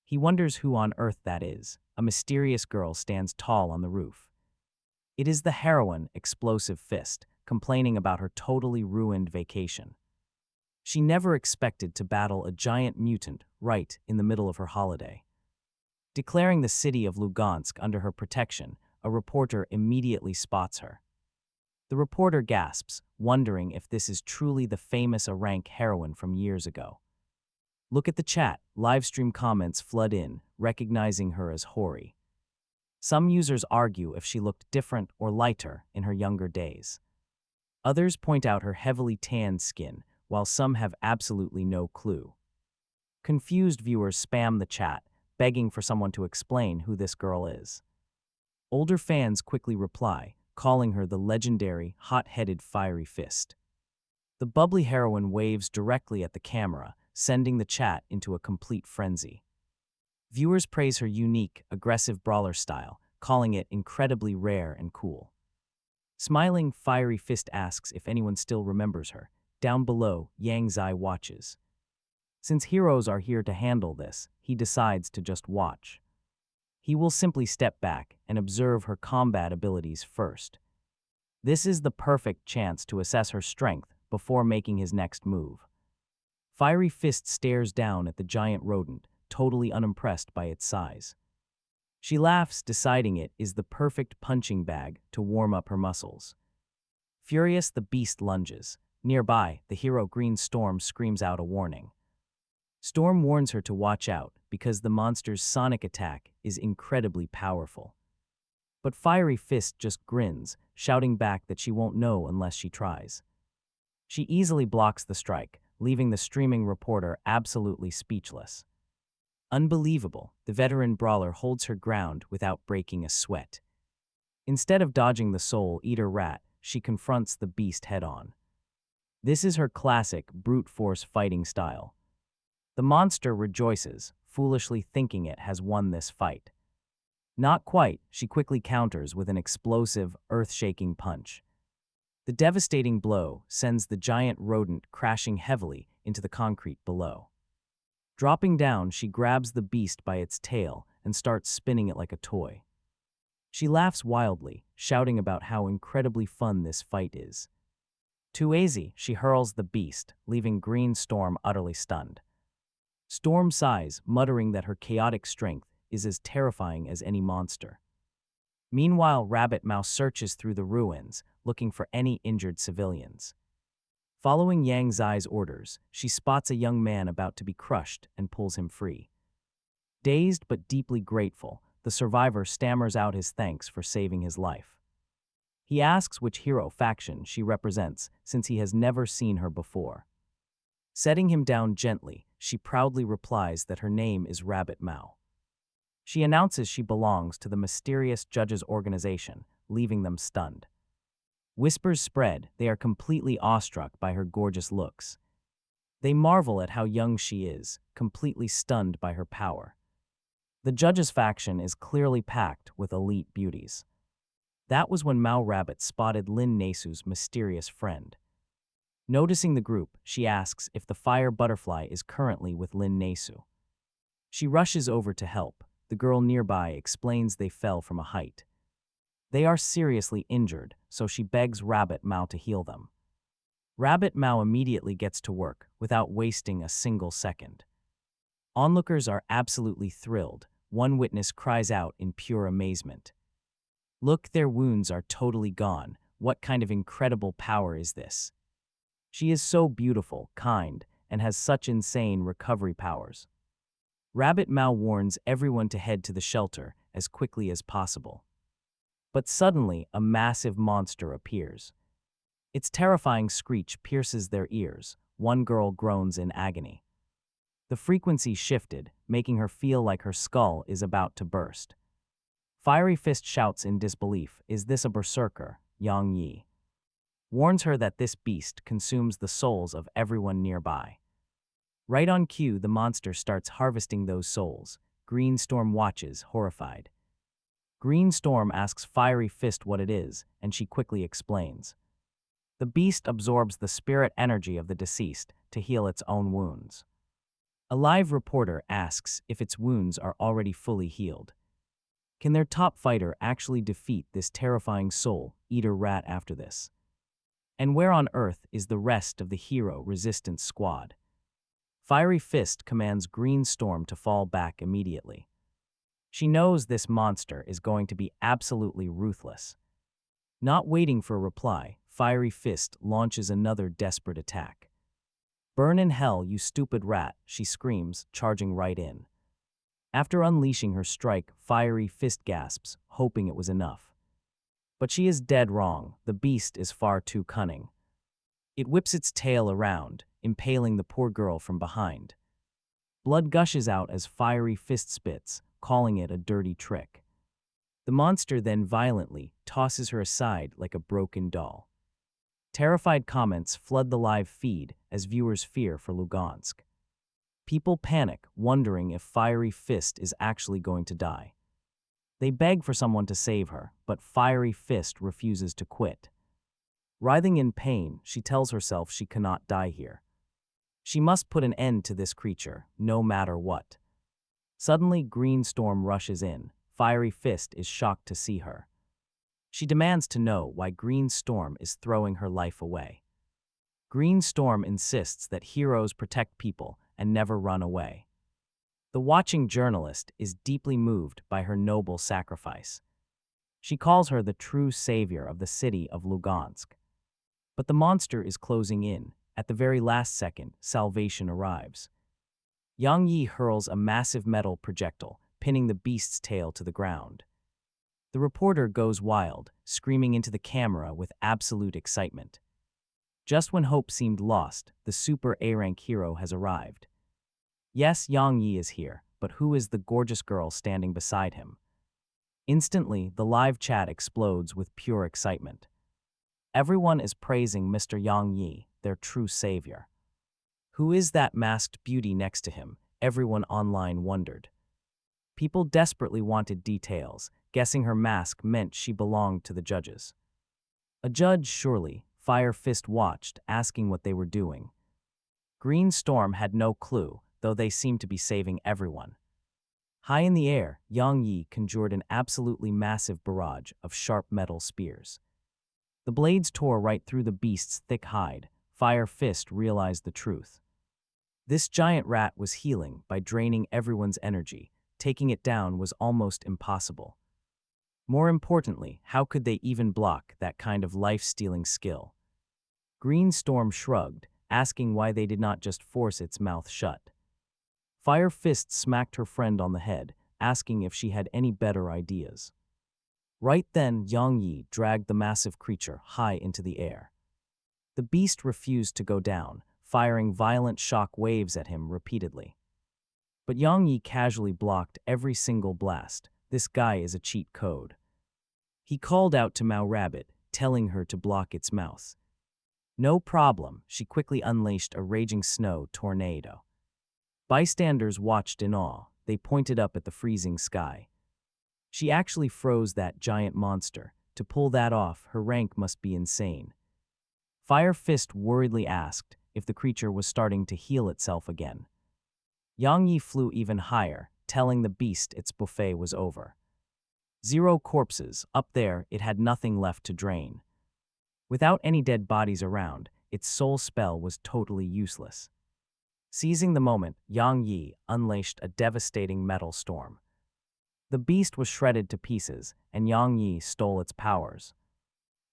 He wonders who on earth that is. A mysterious girl stands tall on the roof. It is the heroine, Explosive Fist, complaining about her totally ruined vacation. She never expected to battle a giant mutant right in the middle of her holiday. Declaring the city of Lugansk under her protection, a reporter immediately spots her. The reporter gasps, wondering if this is truly the famous Arank heroine from years ago. Look at the chat. Livestream comments flood in, recognizing her as Hori. Some users argue if she looked different or lighter in her younger days. Others point out her heavily tanned skin, while some have absolutely no clue. Confused viewers spam the chat, begging for someone to explain who this girl is. Older fans quickly reply, calling her the legendary, hot-headed Fiery Fist. The bubbly heroine waves directly at the camera, sending the chat into a complete frenzy. Viewers praise her unique, aggressive brawler style, calling it incredibly rare and cool. Smiling, Fiery Fist asks if anyone still remembers her. Down below, Yang Zai watches. Since heroes are here to handle this, he decides to just watch. He will simply step back and observe her combat abilities first. This is the perfect chance to assess her strength before making his next move. Fiery Fist stares down at the giant rodent, totally unimpressed by its size. She laughs, deciding it is the perfect punching bag to warm up her muscles. Furious, the beast lunges. Nearby, the hero Green Storm screams out a warning. Storm warns her to watch out because the monster's sonic attack is incredibly powerful. But Fiery Fist just grins, shouting back that she won't know unless she tries. She easily blocks the strike, leaving the streaming reporter absolutely speechless. Unbelievable, the veteran brawler holds her ground without breaking a sweat. Instead of dodging the Soul Eater rat, she confronts the beast head-on. This is her classic brute force fighting style. The monster rejoices, foolishly thinking it has won this fight. Not quite, she quickly counters with an explosive, earth-shaking punch. The devastating blow sends the giant rodent crashing heavily into the concrete below. Dropping down, she grabs the beast by its tail and starts spinning it like a toy. She laughs wildly, shouting about how incredibly fun this fight is. Too easy, she hurls the beast, leaving Green Storm utterly stunned. Storm sighs, muttering that her chaotic strength is as terrifying as any monster. Meanwhile, Rabbit Mouse searches through the ruins, looking for any injured civilians. Following Yang Zai's orders, she spots a young man about to be crushed and pulls him free. Dazed but deeply grateful, the survivor stammers out his thanks for saving his life. He asks which hero faction she represents, since he has never seen her before. Setting him down gently, she proudly replies that her name is Rabbit Mao. She announces she belongs to the mysterious judges' organization, leaving them stunned. Whispers spread, they are completely awestruck by her gorgeous looks. They marvel at how young she is, completely stunned by her power. The judges' faction is clearly packed with elite beauties. That was when Mao Rabbit spotted Lin Nesu's mysterious friend. Noticing the group, she asks if the fire butterfly is currently with Lin Nesu. She rushes over to help. The girl nearby explains they fell from a height. They are seriously injured, so she begs Rabbit Mao to heal them. Rabbit Mao immediately gets to work, without wasting a single second. Onlookers are absolutely thrilled. One witness cries out in pure amazement. Look, their wounds are totally gone. What kind of incredible power is this? She is so beautiful, kind, and has such insane recovery powers. Rabbit Mao warns everyone to head to the shelter as quickly as possible. But suddenly, a massive monster appears. Its terrifying screech pierces their ears. One girl groans in agony. The frequency shifted, making her feel like her skull is about to burst. Fiery Fist shouts in disbelief, "Is this a berserker?" Yang Yi warns her that this beast consumes the souls of everyone nearby. Right on cue, the monster starts harvesting those souls. Green Storm watches, horrified. Green Storm asks Fiery Fist what it is, and she quickly explains. The beast absorbs the spirit energy of the deceased to heal its own wounds. A live reporter asks if its wounds are already fully healed. Can their top fighter actually defeat this terrifying soul-eater rat after this? And where on earth is the rest of the hero resistance squad? Fiery Fist commands Green Storm to fall back immediately. She knows this monster is going to be absolutely ruthless. Not waiting for a reply, Fiery Fist launches another desperate attack. "Burn in hell, you stupid rat," she screams, charging right in. After unleashing her strike, Fiery Fist gasps, hoping it was enough. But she is dead wrong. The beast is far too cunning. It whips its tail around, impaling the poor girl from behind. Blood gushes out as Fiery Fist spits, calling it a dirty trick. The monster then violently tosses her aside like a broken doll. Terrified comments flood the live feed as viewers fear for Lugansk. People panic, wondering if Fiery Fist is actually going to die. They beg for someone to save her, but Fiery Fist refuses to quit. Writhing in pain, she tells herself she cannot die here. She must put an end to this creature, no matter what. Suddenly, Green Storm rushes in. Fiery Fist is shocked to see her. She demands to know why Green Storm is throwing her life away. Green Storm insists that heroes protect people and never run away. The watching journalist is deeply moved by her noble sacrifice. She calls her the true savior of the city of Lugansk. But the monster is closing in. At the very last second, salvation arrives. Yang Yi hurls a massive metal projectile, pinning the beast's tail to the ground. The reporter goes wild, screaming into the camera with absolute excitement. Just when hope seemed lost, the Super A-rank hero has arrived. Yes, Yang Yi is here, but who is the gorgeous girl standing beside him? Instantly, the live chat explodes with pure excitement. Everyone is praising Mr. Yang Yi, their true savior. Who is that masked beauty next to him? Everyone online wondered. People desperately wanted details, guessing her mask meant she belonged to the judges. A judge, surely, Fire Fist watched, asking what they were doing. Green Storm had no clue, though they seemed to be saving everyone. High in the air, Yang Yi conjured an absolutely massive barrage of sharp metal spears. The blades tore right through the beast's thick hide. Fire Fist realized the truth. This giant rat was healing by draining everyone's energy. Taking it down was almost impossible. More importantly, how could they even block that kind of life-stealing skill? Green Storm shrugged, asking why they did not just force its mouth shut. Fire Fist smacked her friend on the head, asking if she had any better ideas. Right then, Yang Yi dragged the massive creature high into the air. The beast refused to go down, firing violent shock waves at him repeatedly. But Yang Yi casually blocked every single blast. This guy is a cheat code. He called out to Mao Rabbit, telling her to block its mouth. No problem, she quickly unleashed a raging snow tornado. Bystanders watched in awe. They pointed up at the freezing sky. She actually froze that giant monster. To pull that off, her rank must be insane. Fire Fist worriedly asked if the creature was starting to heal itself again. Yang Yi flew even higher, telling the beast its buffet was over. 0 corpses, up there it had nothing left to drain. Without any dead bodies around, its soul spell was totally useless. Seizing the moment, Yang Yi unleashed a devastating metal storm. The beast was shredded to pieces, and Yang Yi stole its powers.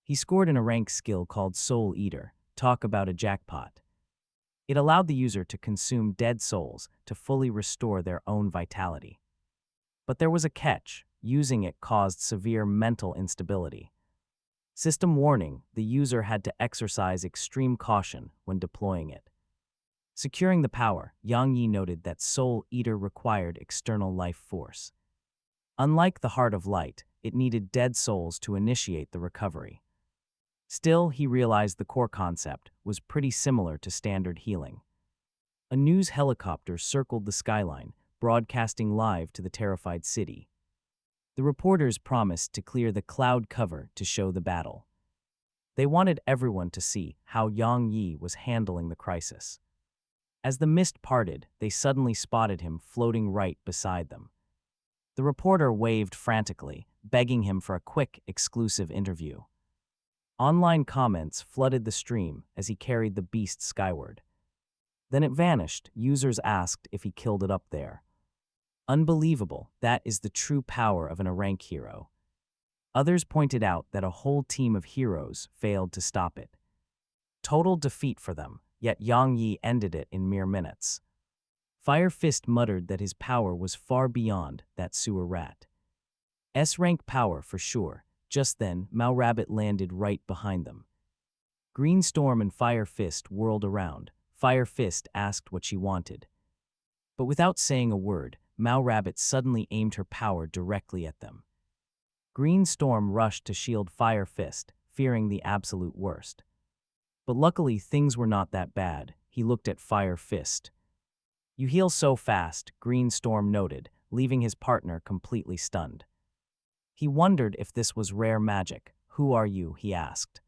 He scored in a rank skill called Soul Eater. Talk about a jackpot. It allowed the user to consume dead souls to fully restore their own vitality. But there was a catch. Using it caused severe mental instability. System warning: the user had to exercise extreme caution when deploying it. Securing the power, Yang Yi noted that Soul Eater required external life force. Unlike the Heart of Light, it needed dead souls to initiate the recovery. Still, he realized the core concept was pretty similar to standard healing. A news helicopter circled the skyline, broadcasting live to the terrified city. The reporters promised to clear the cloud cover to show the battle. They wanted everyone to see how Yang Yi was handling the crisis. As the mist parted, they suddenly spotted him floating right beside them. The reporter waved frantically, begging him for a quick, exclusive interview. Online comments flooded the stream as he carried the beast skyward. Then it vanished. Users asked if he killed it up there. Unbelievable, that is the true power of an A-rank hero. Others pointed out that a whole team of heroes failed to stop it. Total defeat for them, yet Yang Yi ended it in mere minutes. Fire Fist muttered that his power was far beyond that sewer rat. S-rank power for sure. Just then, Mao Rabbit landed right behind them. Green Storm and Fire Fist whirled around. Fire Fist asked what she wanted. But without saying a word, Mao Rabbit suddenly aimed her power directly at them. Green Storm rushed to shield Fire Fist, fearing the absolute worst. But luckily, things were not that bad. He looked at Fire Fist. "You heal so fast," Green Storm noted, leaving his partner completely stunned. He wondered if this was rare magic. "Who are you?" he asked.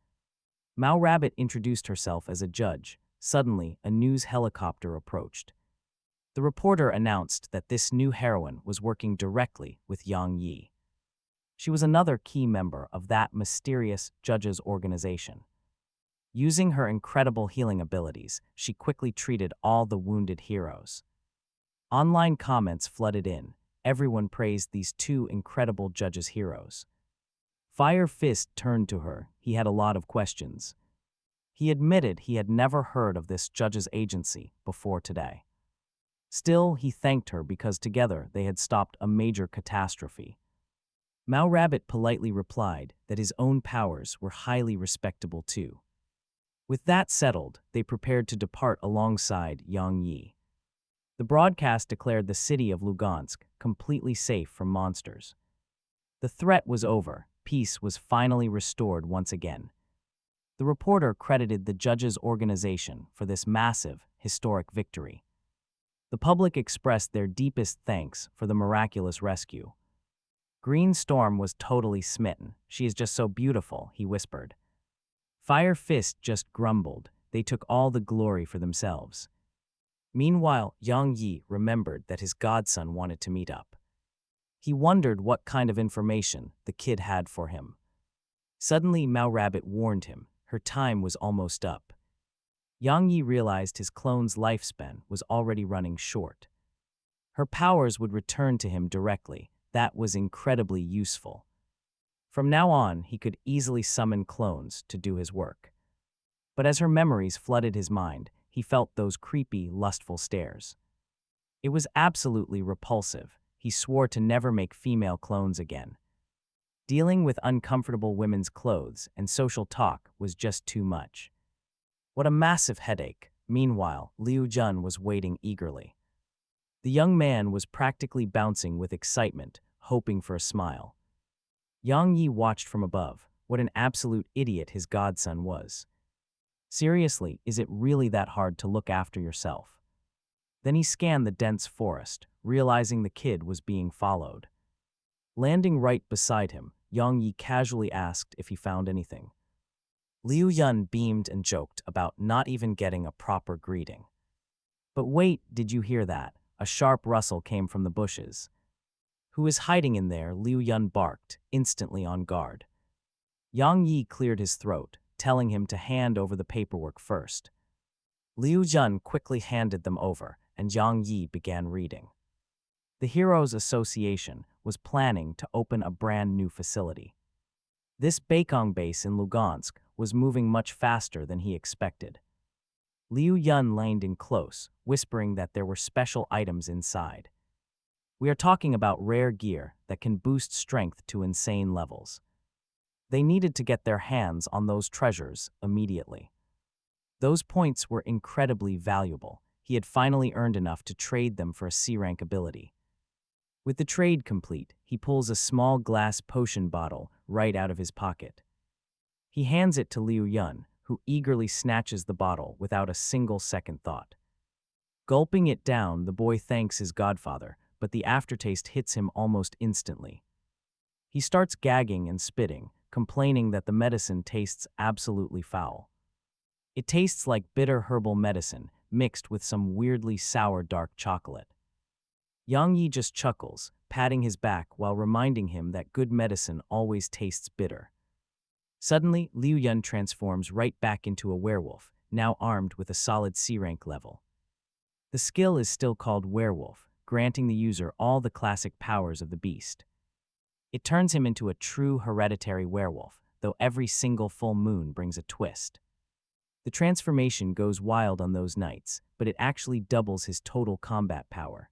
Mao Rabbit introduced herself as a judge. Suddenly, a news helicopter approached. The reporter announced that this new heroine was working directly with Yang Yi. She was another key member of that mysterious judges' organization. Using her incredible healing abilities, she quickly treated all the wounded heroes. Online comments flooded in. Everyone praised these two incredible judges' heroes. Fire Fist turned to her. He had a lot of questions. He admitted he had never heard of this judges' agency before today. Still, he thanked her because together they had stopped a major catastrophe. Mao Rabbit politely replied that his own powers were highly respectable too. With that settled, they prepared to depart alongside Yang Yi. The broadcast declared the city of Lugansk completely safe from monsters. The threat was over. Peace was finally restored once again. The reporter credited the judges' organization for this massive, historic victory. The public expressed their deepest thanks for the miraculous rescue. Green Storm was totally smitten. "She is just so beautiful," he whispered. Fire Fist just grumbled. They took all the glory for themselves. Meanwhile, Yang Yi remembered that his godson wanted to meet up. He wondered what kind of information the kid had for him. Suddenly, Mao Rabbit warned him. Her time was almost up. Yang Yi realized his clone's lifespan was already running short. Her powers would return to him directly. That was incredibly useful. From now on, he could easily summon clones to do his work. But as her memories flooded his mind, he felt those creepy, lustful stares. It was absolutely repulsive. He swore to never make female clones again. Dealing with uncomfortable women's clothes and social talk was just too much. What a massive headache. Meanwhile, Liu Jun was waiting eagerly. The young man was practically bouncing with excitement, hoping for a smile. Yang Yi watched from above. what an absolute idiot his godson was. Seriously, is it really that hard to look after yourself? Then he scanned the dense forest, realizing the kid was being followed. Landing right beside him, Yang Yi casually asked if he found anything. Liu Yun beamed and joked about not even getting a proper greeting. But wait, did you hear that? A sharp rustle came from the bushes. Who is hiding in there? Liu Yun barked, instantly on guard. Yang Yi cleared his throat, telling him to hand over the paperwork first. Liu Yun quickly handed them over, and Yang Yi began reading. The Heroes Association was planning to open a brand new facility. This Baekong base in Lugansk was moving much faster than he expected. Liu Yun leaned in close, whispering that there were special items inside. We are talking about rare gear that can boost strength to insane levels. They needed to get their hands on those treasures immediately. Those points were incredibly valuable. He had finally earned enough to trade them for a C-rank ability. With the trade complete, he pulls a small glass potion bottle right out of his pocket. He hands it to Liu Yun, who eagerly snatches the bottle without a single second thought. Gulping it down, the boy thanks his godfather, but the aftertaste hits him almost instantly. He starts gagging and spitting, complaining that the medicine tastes absolutely foul. It tastes like bitter herbal medicine mixed with some weirdly sour dark chocolate. Yang Yi just chuckles, patting his back while reminding him that good medicine always tastes bitter. Suddenly, Liu Yun transforms right back into a werewolf, now armed with a solid C-rank level. The skill is still called Werewolf, granting the user all the classic powers of the beast. It turns him into a true hereditary werewolf, though every single full moon brings a twist. The transformation goes wild on those nights, but it actually doubles his total combat power.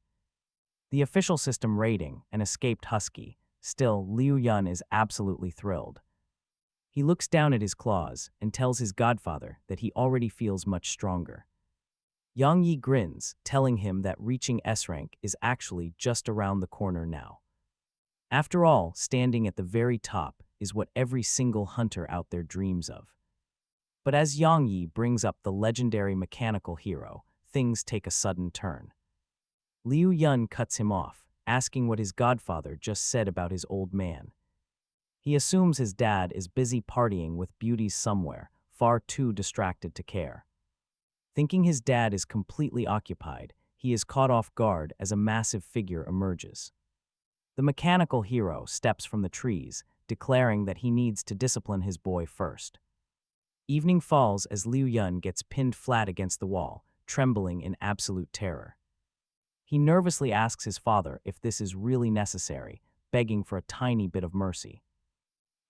The official system rating, an escaped husky. Still, Liu Yun is absolutely thrilled. He looks down at his claws and tells his godfather that he already feels much stronger. Yang Yi grins, telling him that reaching S-rank is actually just around the corner now. After all, standing at the very top is what every single hunter out there dreams of. But as Yang Yi brings up the legendary mechanical hero, things take a sudden turn. Liu Yun cuts him off, asking what his godfather just said about his old man. He assumes his dad is busy partying with beauties somewhere, far too distracted to care. Thinking his dad is completely occupied, he is caught off guard as a massive figure emerges. The mechanical hero steps from the trees, declaring that he needs to discipline his boy first. Evening falls as Liu Yun gets pinned flat against the wall, trembling in absolute terror. He nervously asks his father if this is really necessary, begging for a tiny bit of mercy.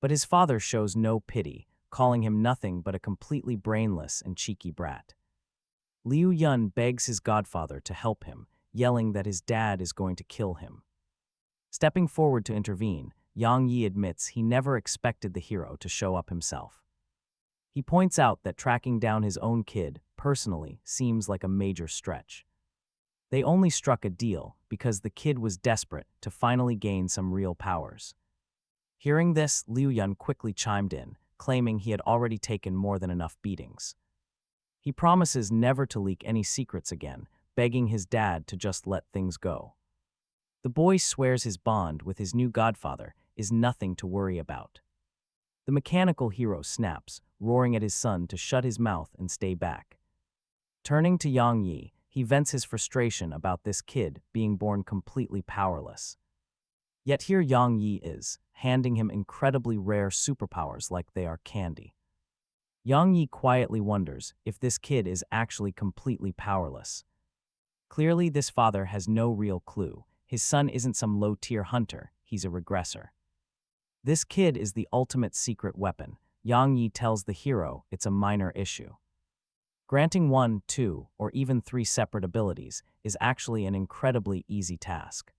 But his father shows no pity, calling him nothing but a completely brainless and cheeky brat. Liu Yun begs his godfather to help him, yelling that his dad is going to kill him. Stepping forward to intervene, Yang Yi admits he never expected the hero to show up himself. He points out that tracking down his own kid, personally, seems like a major stretch. They only struck a deal because the kid was desperate to finally gain some real powers. Hearing this, Liu Yun quickly chimed in, claiming he had already taken more than enough beatings. He promises never to leak any secrets again, begging his dad to just let things go. The boy swears his bond with his new godfather is nothing to worry about. The mechanical hero snaps, roaring at his son to shut his mouth and stay back. Turning to Yang Yi, he vents his frustration about this kid being born completely powerless. Yet here Yang Yi is, handing him incredibly rare superpowers like they are candy. Yang Yi quietly wonders if this kid is actually completely powerless. Clearly, this father has no real clue. His son isn't some low-tier hunter, he's a regressor. This kid is the ultimate secret weapon. Yang Yi tells the hero it's a minor issue. Granting 1, 2, or even 3 separate abilities is actually an incredibly easy task.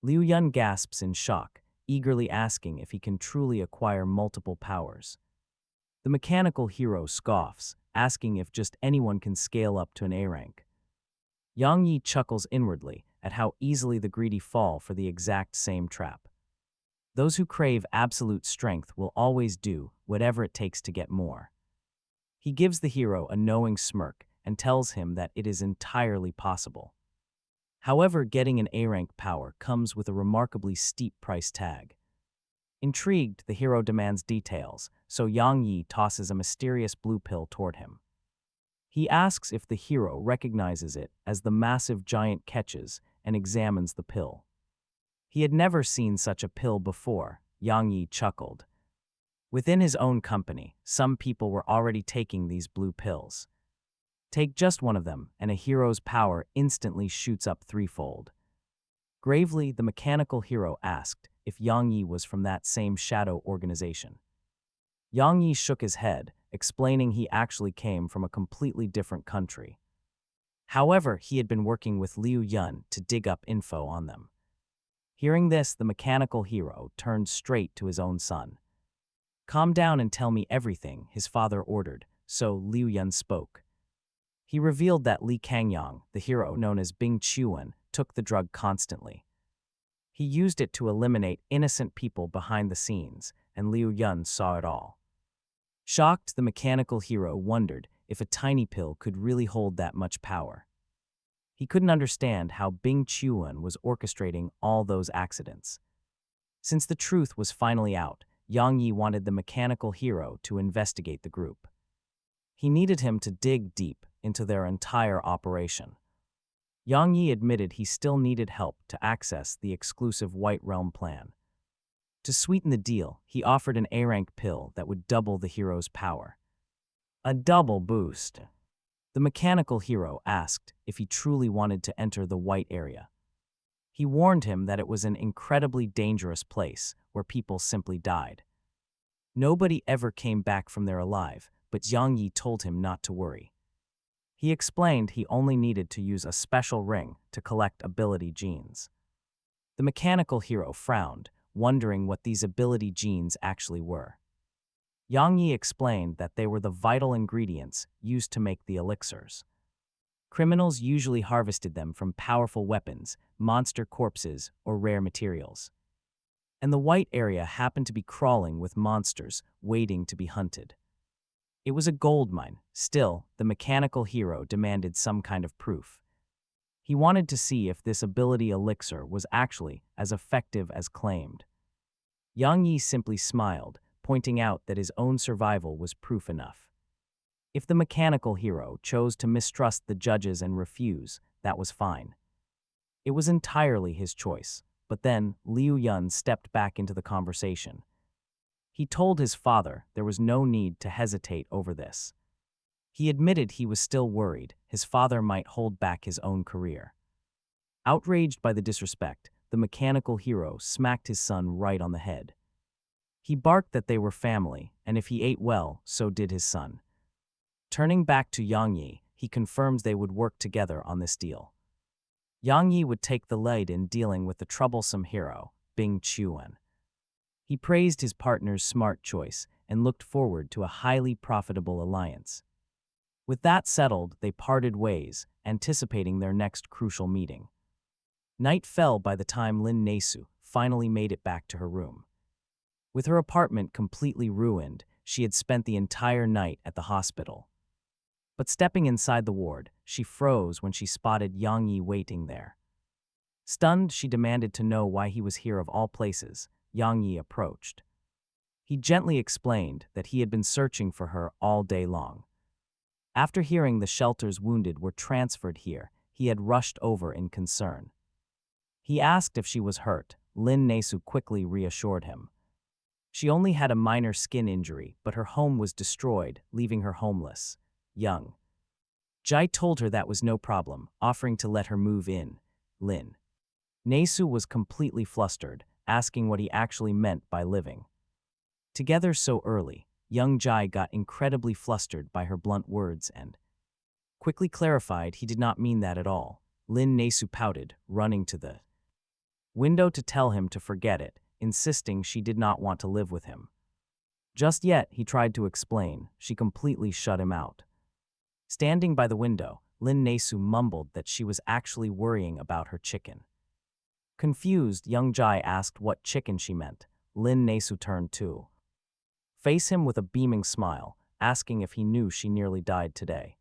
Liu Yun gasps in shock, eagerly asking if he can truly acquire multiple powers. The mechanical hero scoffs, asking if just anyone can scale up to an A rank. Yang Yi chuckles inwardly at how easily the greedy fall for the exact same trap. Those who crave absolute strength will always do whatever it takes to get more. He gives the hero a knowing smirk and tells him that it is entirely possible. However, getting an A-rank power comes with a remarkably steep price tag. Intrigued, the hero demands details, so Yang Yi tosses a mysterious blue pill toward him. He asks if the hero recognizes it as the massive giant catches and examines the pill. He had never seen such a pill before. Yang Yi chuckled. Within his own company, some people were already taking these blue pills. Take just one of them, and a hero's power instantly shoots up threefold. Gravely, the mechanical hero asked if Yang Yi was from that same shadow organization. Yang Yi shook his head, explaining he actually came from a completely different country. However, he had been working with Liu Yun to dig up info on them. Hearing this, the mechanical hero turned straight to his own son. "Calm down and tell me everything," his father ordered, so Liu Yun spoke. He revealed that Li Kangyang, the hero known as Bing Chuan, took the drug constantly. He used it to eliminate innocent people behind the scenes, and Liu Yun saw it all. Shocked, the mechanical hero wondered if a tiny pill could really hold that much power. He couldn't understand how Bing Chuan was orchestrating all those accidents. Since the truth was finally out, Yang Yi wanted the mechanical hero to investigate the group. He needed him to dig deep into their entire operation. Yang Yi admitted he still needed help to access the exclusive White Realm plan. To sweeten the deal, he offered an A-rank pill that would double the hero's power. A double boost. The mechanical hero asked if he truly wanted to enter the White Area. He warned him that it was an incredibly dangerous place where people simply died. Nobody ever came back from there alive, but Yang Yi told him not to worry. He explained he only needed to use a special ring to collect ability genes. The mechanical hero frowned, wondering what these ability genes actually were. Yang Yi explained that they were the vital ingredients used to make the elixirs. Criminals usually harvested them from powerful weapons, monster corpses, or rare materials. And the White Area happened to be crawling with monsters waiting to be hunted. It was a gold mine. Still, the mechanical hero demanded some kind of proof. He wanted to see if this ability elixir was actually as effective as claimed. Yang Yi simply smiled, pointing out that his own survival was proof enough. If the mechanical hero chose to mistrust the judges and refuse, that was fine. It was entirely his choice, but then Liu Yun stepped back into the conversation. He told his father there was no need to hesitate over this. He admitted he was still worried his father might hold back his own career. Outraged by the disrespect, the mechanical hero smacked his son right on the head. He barked that they were family, and if he ate well, so did his son. Turning back to Yang Yi, he confirms they would work together on this deal. Yang Yi would take the lead in dealing with the troublesome hero, Bing Chuan. He praised his partner's smart choice and looked forward to a highly profitable alliance. With that settled, they parted ways, anticipating their next crucial meeting. Night fell by the time Lin Nesu finally made it back to her room. With her apartment completely ruined, she had spent the entire night at the hospital. But stepping inside the ward, she froze when she spotted Yang Yi waiting there. Stunned, she demanded to know why he was here of all places. Yang Yi approached. He gently explained that he had been searching for her all day long. After hearing the shelter's wounded were transferred here, he had rushed over in concern. He asked if she was hurt. Lin Nesu quickly reassured him. She only had a minor skin injury, but her home was destroyed, leaving her homeless. Young Jai told her that was no problem, offering to let her move in. Lin Nesu was completely flustered, asking what he actually meant by living. Together so early, young Jai got incredibly flustered by her blunt words and quickly clarified he did not mean that at all. Lin Nesu pouted, running to the window to tell him to forget it, insisting she did not want to live with him. Just yet, he tried to explain, she completely shut him out. Standing by the window, Lin Nesu mumbled that she was actually worrying about her chicken. Confused, young Jai asked what chicken she meant. Lin Nasu turned to face him with a beaming smile, asking if he knew she nearly died today.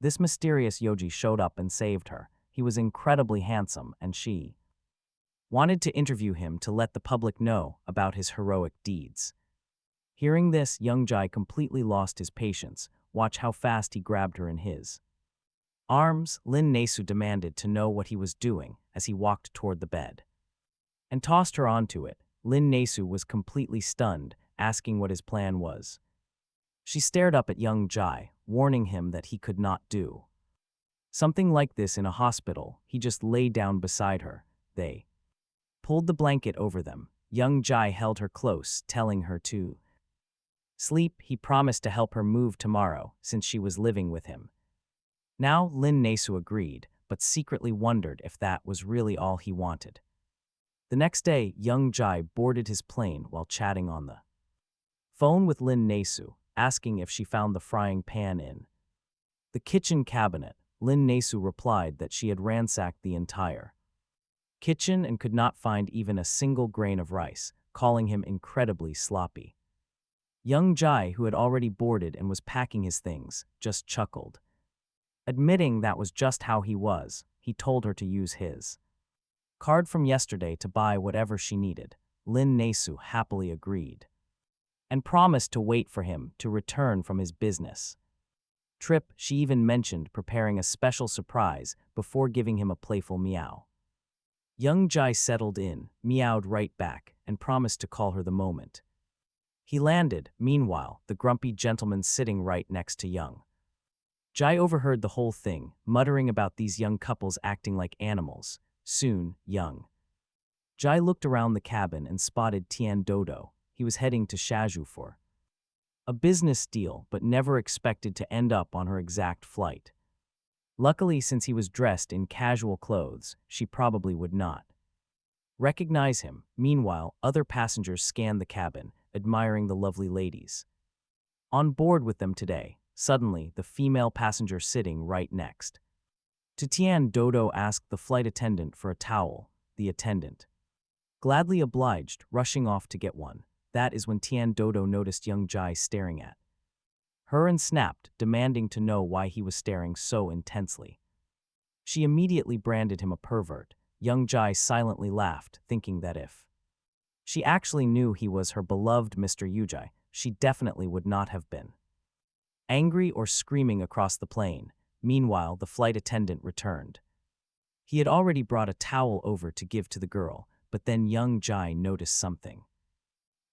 This mysterious Yoji showed up and saved her. He was incredibly handsome, and she wanted to interview him to let the public know about his heroic deeds. Hearing this, young Jai completely lost his patience. Watch how fast he grabbed her in his arms. Lin Nasu demanded to know what he was doing as he walked toward the bed and tossed her onto it. Lin Nasu was completely stunned, asking what his plan was. She stared up at young Jai, warning him that he could not do something like this in a hospital. He just lay down beside her. They pulled the blanket over them. Young Jai held her close, telling her to sleep. He promised to help her move tomorrow, since she was living with him. Now, Lin Nasu agreed, but secretly wondered if that was really all he wanted. The next day, young Jai boarded his plane while chatting on the phone with Lin Nasu, asking if she found the frying pan in the kitchen cabinet. Lin Nasu replied that she had ransacked the entire kitchen and could not find even a single grain of rice, calling him incredibly sloppy. Young Jai, who had already boarded and was packing his things, just chuckled. Admitting that was just how he was, he told her to use his card from yesterday to buy whatever she needed. Lin Nasu happily agreed and promised to wait for him to return from his business trip. She even mentioned preparing a special surprise before giving him a playful meow. Young Jai settled in, meowed right back, and promised to call her the moment he landed. Meanwhile, the grumpy gentleman sitting right next to young Jai overheard the whole thing, muttering about these young couples acting like animals. Soon, young Jai looked around the cabin and spotted Tian Dodo. He was heading to Shaju for a business deal, but never expected to end up on her exact flight. Luckily, since he was dressed in casual clothes, she probably would not recognize him. Meanwhile, other passengers scanned the cabin, admiring the lovely ladies on board with them today. Suddenly, the female passenger sitting right next to Tian Dodo asked the flight attendant for a towel. The attendant gladly obliged, rushing off to get one. That is when Tian Dodo noticed young Jai staring at her and snapped, demanding to know why he was staring so intensely. She immediately branded him a pervert. Young Jai silently laughed, thinking that if she actually knew he was her beloved Mr. Yujai, she definitely would not have been angry or screaming across the plane. Meanwhile, the flight attendant returned. He had already brought a towel over to give to the girl, but then young Jai noticed something.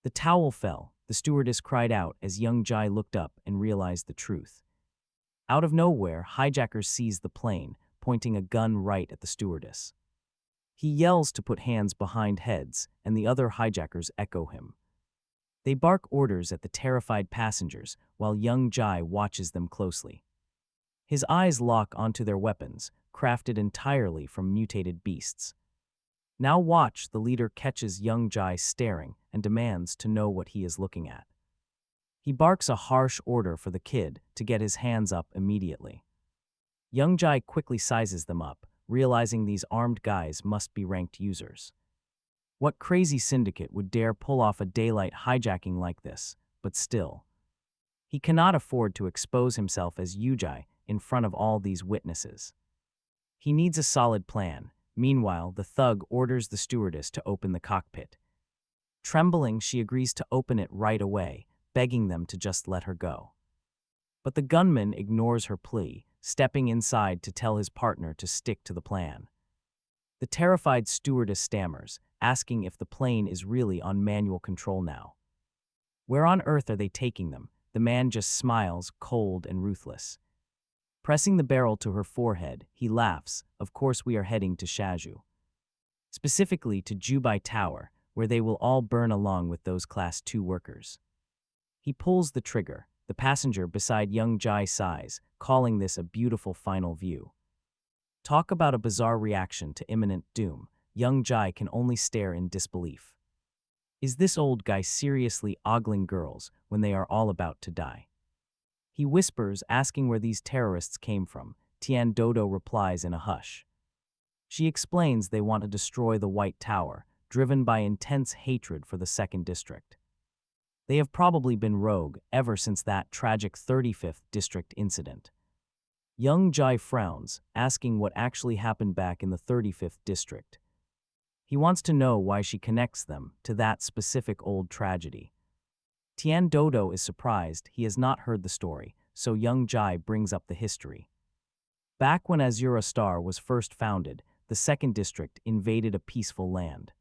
The towel fell. The stewardess cried out as young Jai looked up and realized the truth. Out of nowhere, hijackers seized the plane, pointing a gun right at the stewardess. He yells to put hands behind heads, and the other hijackers echo him. They bark orders at the terrified passengers, while young Jai watches them closely. His eyes lock onto their weapons, crafted entirely from mutated beasts. Now watch, the leader catches young Jai staring and demands to know what he is looking at. He barks a harsh order for the kid to get his hands up immediately. Young Jai quickly sizes them up, realizing these armed guys must be ranked users. What crazy syndicate would dare pull off a daylight hijacking like this? But still, he cannot afford to expose himself as Yujai in front of all these witnesses. He needs a solid plan. Meanwhile, the thug orders the stewardess to open the cockpit. Trembling, she agrees to open it right away, begging them to just let her go. But the gunman ignores her plea, stepping inside to tell his partner to stick to the plan. The terrified stewardess stammers, asking if the plane is really on manual control now. Where on earth are they taking them? The man just smiles, cold and ruthless. Pressing the barrel to her forehead, he laughs. Of course we are heading to Shaju. Specifically to Jubai Tower, where they will all burn along with those Class 2 workers. He pulls the trigger. The passenger beside young Jai sighs, calling this a beautiful final view. Talk about a bizarre reaction to imminent doom. Young Jai can only stare in disbelief. Is this old guy seriously ogling girls when they are all about to die? He whispers, asking where these terrorists came from. Tian Dodo replies in a hush. She explains they want to destroy the White Tower, driven by intense hatred for the second district. They have probably been rogue ever since that tragic 35th district incident. Young Jai frowns, asking what actually happened back in the 35th district. He wants to know why she connects them to that specific old tragedy. Tian Dodo is surprised he has not heard the story, so young Jai brings up the history. Back when Azura Star was first founded, the second district invaded a peaceful land.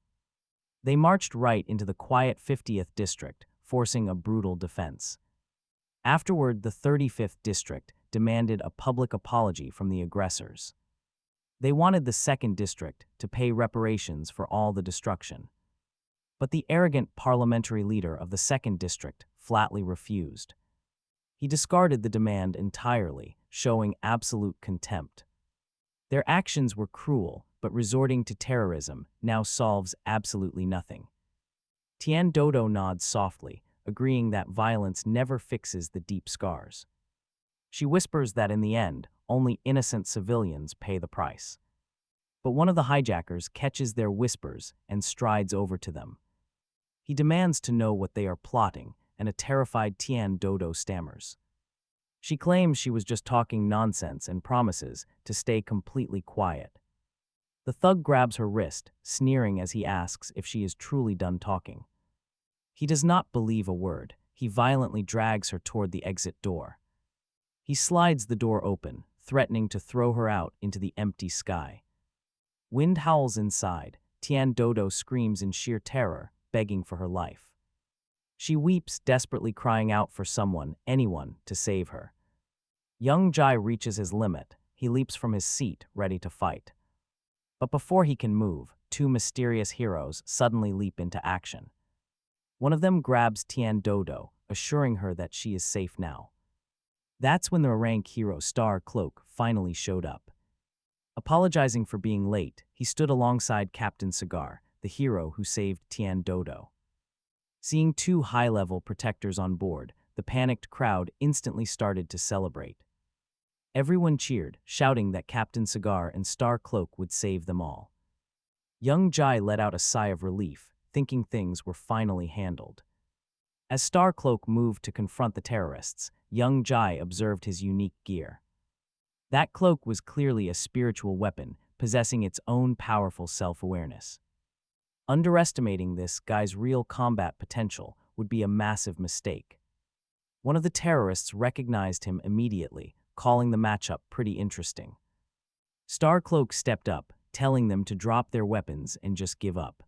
They marched right into the quiet 50th district, forcing a brutal defense. Afterward, the 35th district demanded a public apology from the aggressors. They wanted the second district to pay reparations for all the destruction. But the arrogant parliamentary leader of the second district flatly refused. He discarded the demand entirely, showing absolute contempt. Their actions were cruel, but resorting to terrorism now solves absolutely nothing. Tian Dodo nods softly, agreeing that violence never fixes the deep scars. She whispers that in the end, only innocent civilians pay the price. But one of the hijackers catches their whispers and strides over to them. He demands to know what they are plotting, and a terrified Tian Dodo stammers. She claims she was just talking nonsense and promises to stay completely quiet. The thug grabs her wrist, sneering as he asks if she is truly done talking. He does not believe a word. He violently drags her toward the exit door. He slides the door open, threatening to throw her out into the empty sky. Wind howls inside. Tian Dodo screams in sheer terror, begging for her life. She weeps, desperately crying out for someone, anyone, to save her. Young Jai reaches his limit. He leaps from his seat, ready to fight. But before he can move, two mysterious heroes suddenly leap into action. One of them grabs Tian Dodo, assuring her that she is safe now. That's when the rank hero Star Cloak finally showed up. Apologizing for being late, he stood alongside Captain Cigar, the hero who saved Tian Dodo. Seeing two high-level protectors on board, the panicked crowd instantly started to celebrate. Everyone cheered, shouting that Captain Cigar and Star Cloak would save them all. Young Jai let out a sigh of relief, thinking things were finally handled. As Star Cloak moved to confront the terrorists, young Jai observed his unique gear. That cloak was clearly a spiritual weapon, possessing its own powerful self-awareness. Underestimating this guy's real combat potential would be a massive mistake. One of the terrorists recognized him immediately, calling the matchup pretty interesting. Star Cloak stepped up, telling them to drop their weapons and just give up.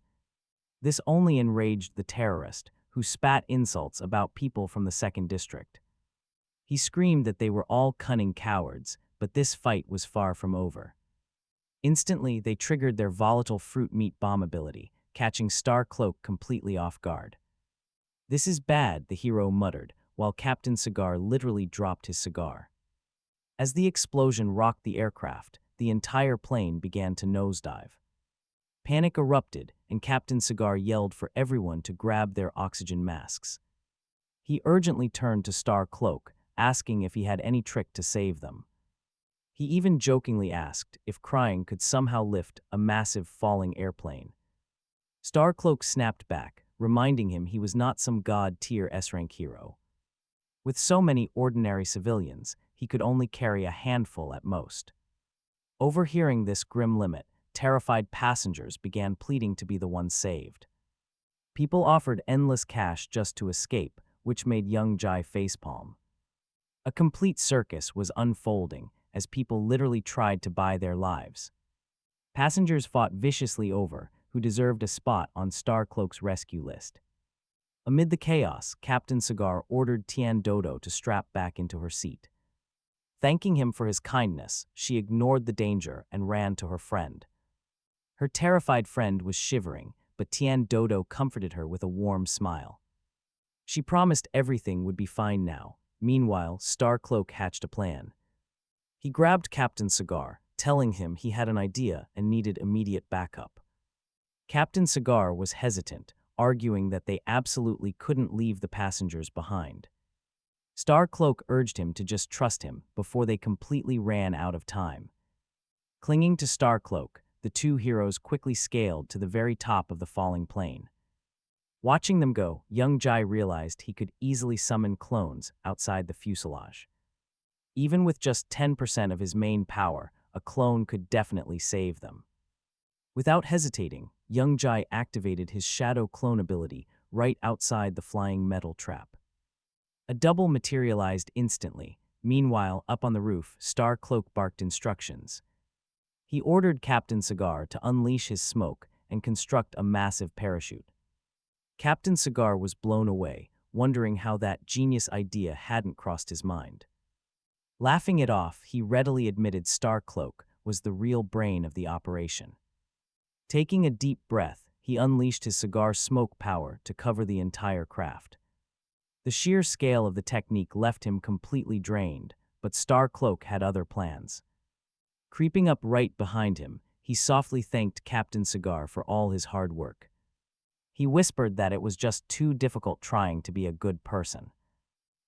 This only enraged the terrorist, who spat insults about people from the second district. He screamed that they were all cunning cowards, but this fight was far from over. Instantly, they triggered their volatile fruit meat bomb ability, catching Star Cloak completely off guard. "This is bad," the hero muttered, while Captain Cigar literally dropped his cigar. As the explosion rocked the aircraft, the entire plane began to nosedive. Panic erupted, and Captain Cigar yelled for everyone to grab their oxygen masks. He urgently turned to Star Cloak, asking if he had any trick to save them. He even jokingly asked if crying could somehow lift a massive falling airplane. Star Cloak snapped back, reminding him he was not some god-tier S-rank hero. With so many ordinary civilians, he could only carry a handful at most. Overhearing this grim limit, terrified passengers began pleading to be the ones saved. People offered endless cash just to escape, which made young Jai facepalm. A complete circus was unfolding as people literally tried to buy their lives. Passengers fought viciously over who deserved a spot on Star Cloak's rescue list. Amid the chaos, Captain Cigar ordered Tian Dodo to strap back into her seat. Thanking him for his kindness, she ignored the danger and ran to her friend. Her terrified friend was shivering, but Tian Dodo comforted her with a warm smile. She promised everything would be fine now. Meanwhile, Star Cloak hatched a plan. He grabbed Captain Cigar, telling him he had an idea and needed immediate backup. Captain Cigar was hesitant, arguing that they absolutely couldn't leave the passengers behind. Star Cloak urged him to just trust him before they completely ran out of time. Clinging to Star Cloak, the the two heroes quickly scaled to the very top of the falling plane. Watching them go, young Jai realized he could easily summon clones outside the fuselage. Even with just 10% of his main power, a clone could definitely save them. Without hesitating, young Jai activated his shadow clone ability right outside the flying metal trap. A double materialized instantly. Meanwhile, up on the roof, Star Cloak barked instructions. He ordered Captain Cigar to unleash his smoke and construct a massive parachute. Captain Cigar was blown away, wondering how that genius idea hadn't crossed his mind. Laughing it off, he readily admitted Star Cloak was the real brain of the operation. Taking a deep breath, he unleashed his cigar smoke power to cover the entire craft. The sheer scale of the technique left him completely drained, but Star Cloak had other plans. Creeping up right behind him, he softly thanked Captain Cigar for all his hard work. He whispered that it was just too difficult trying to be a good person.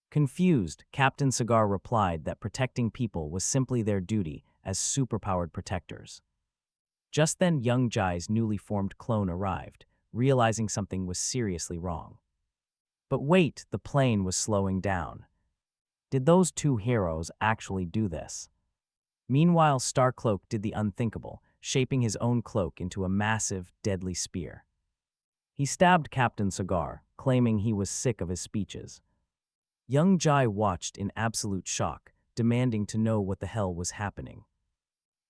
Confused, Captain Cigar replied that protecting people was simply their duty as superpowered protectors. Just then, young Jai's newly formed clone arrived, realizing something was seriously wrong. But wait, the plane was slowing down. Did those two heroes actually do this? Meanwhile, Starcloak did the unthinkable, shaping his own cloak into a massive, deadly spear. He stabbed Captain Cigar, claiming he was sick of his speeches. Young Jai watched in absolute shock, demanding to know what the hell was happening.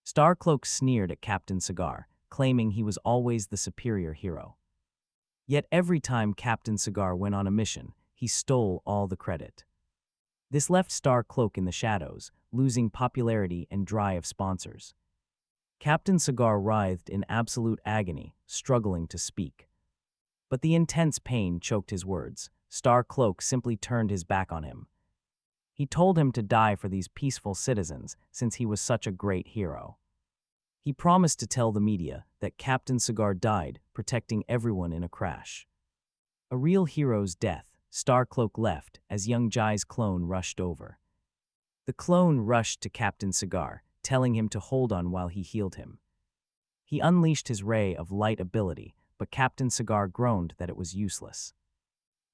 Starcloak sneered at Captain Cigar, claiming he was always the superior hero. Yet every time Captain Cigar went on a mission, he stole all the credit. This left Starcloak in the shadows, losing popularity and dry of sponsors. Captain Cigar writhed in absolute agony, struggling to speak. But the intense pain choked his words. Starcloak simply turned his back on him. He told him to die for these peaceful citizens since he was such a great hero. He promised to tell the media that Captain Cigar died protecting everyone in a crash. A real hero's death, Starcloak left as young Jai's clone rushed over. The clone rushed to Captain Cigar, telling him to hold on while he healed him. He unleashed his ray of light ability, but Captain Cigar groaned that it was useless.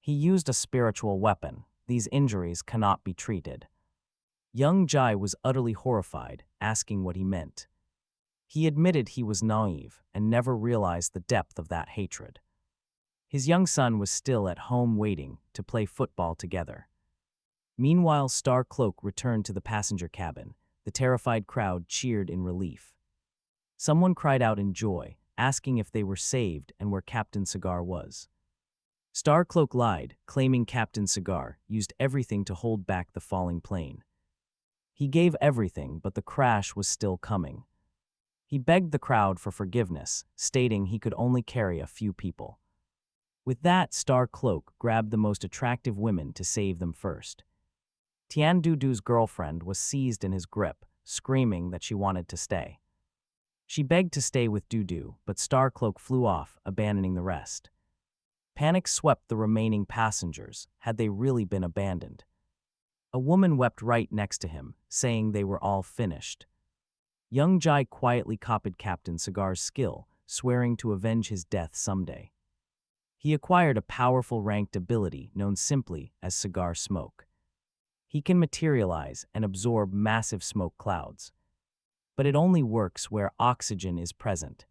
He used a spiritual weapon. These injuries cannot be treated. Young Jai was utterly horrified, asking what he meant. He admitted he was naive and never realized the depth of that hatred. His young son was still at home waiting to play football together. Meanwhile, Starcloak returned to the passenger cabin. The terrified crowd cheered in relief. Someone cried out in joy, asking if they were saved and where Captain Cigar was. Starcloak lied, claiming Captain Cigar used everything to hold back the falling plane. He gave everything, but the crash was still coming. He begged the crowd for forgiveness, stating he could only carry a few people. With that, Starcloak grabbed the most attractive women to save them first. Tian Dudu's girlfriend was seized in his grip, screaming that she wanted to stay. She begged to stay with Dudu, but Starcloak flew off, abandoning the rest. Panic swept the remaining passengers, had they really been abandoned. A woman wept right next to him, saying they were all finished. Young Jai quietly copied Captain Cigar's skill, swearing to avenge his death someday. He acquired a powerful ranked ability known simply as Cigar Smoke. He can materialize and absorb massive smoke clouds. But it only works where oxygen is present.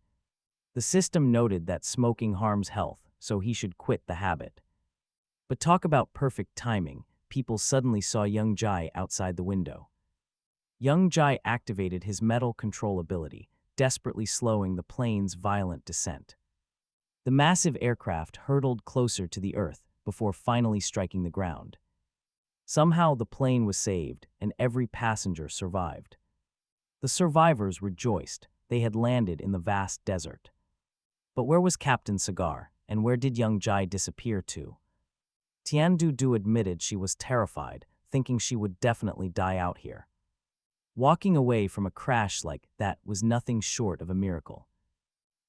The system noted that smoking harms health, so he should quit the habit. But talk about perfect timing, people suddenly saw young Jai outside the window. Young Jai activated his metal control ability, desperately slowing the plane's violent descent. The massive aircraft hurtled closer to the earth before finally striking the ground. Somehow the plane was saved, and every passenger survived. The survivors rejoiced. They had landed in the vast desert. But where was Captain Cigar, and where did young Jai disappear to? Tian Dudu admitted she was terrified, thinking she would definitely die out here. Walking away from a crash like that was nothing short of a miracle.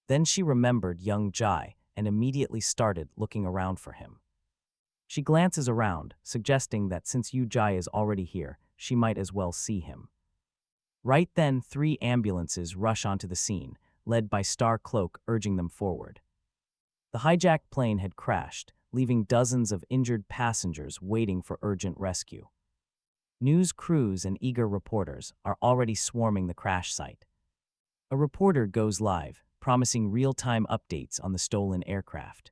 Then she remembered young Jai and immediately started looking around for him. She glances around, suggesting that since Yu Jai is already here, she might as well see him. Right then, 3 ambulances rush onto the scene, led by Star Cloak urging them forward. The hijacked plane had crashed, leaving dozens of injured passengers waiting for urgent rescue. News crews and eager reporters are already swarming the crash site. A reporter goes live, promising real-time updates on the stolen aircraft.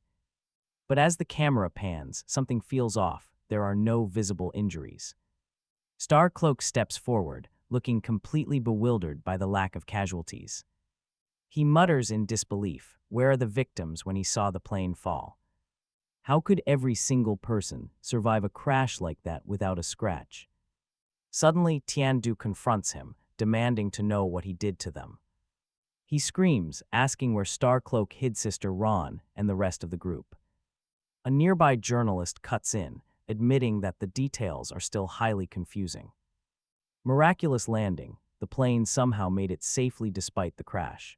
But as the camera pans, something feels off. There are no visible injuries. Star Cloak steps forward, looking completely bewildered by the lack of casualties. He mutters in disbelief, "Where are the victims?" when he saw the plane fall. How could every single person survive a crash like that without a scratch? Suddenly, Tiandu confronts him, demanding to know what he did to them. He screams, asking where Star Cloak hid Sister Ron and the rest of the group. A nearby journalist cuts in, admitting that the details are still highly confusing. Miraculous landing, the plane somehow made it safely despite the crash.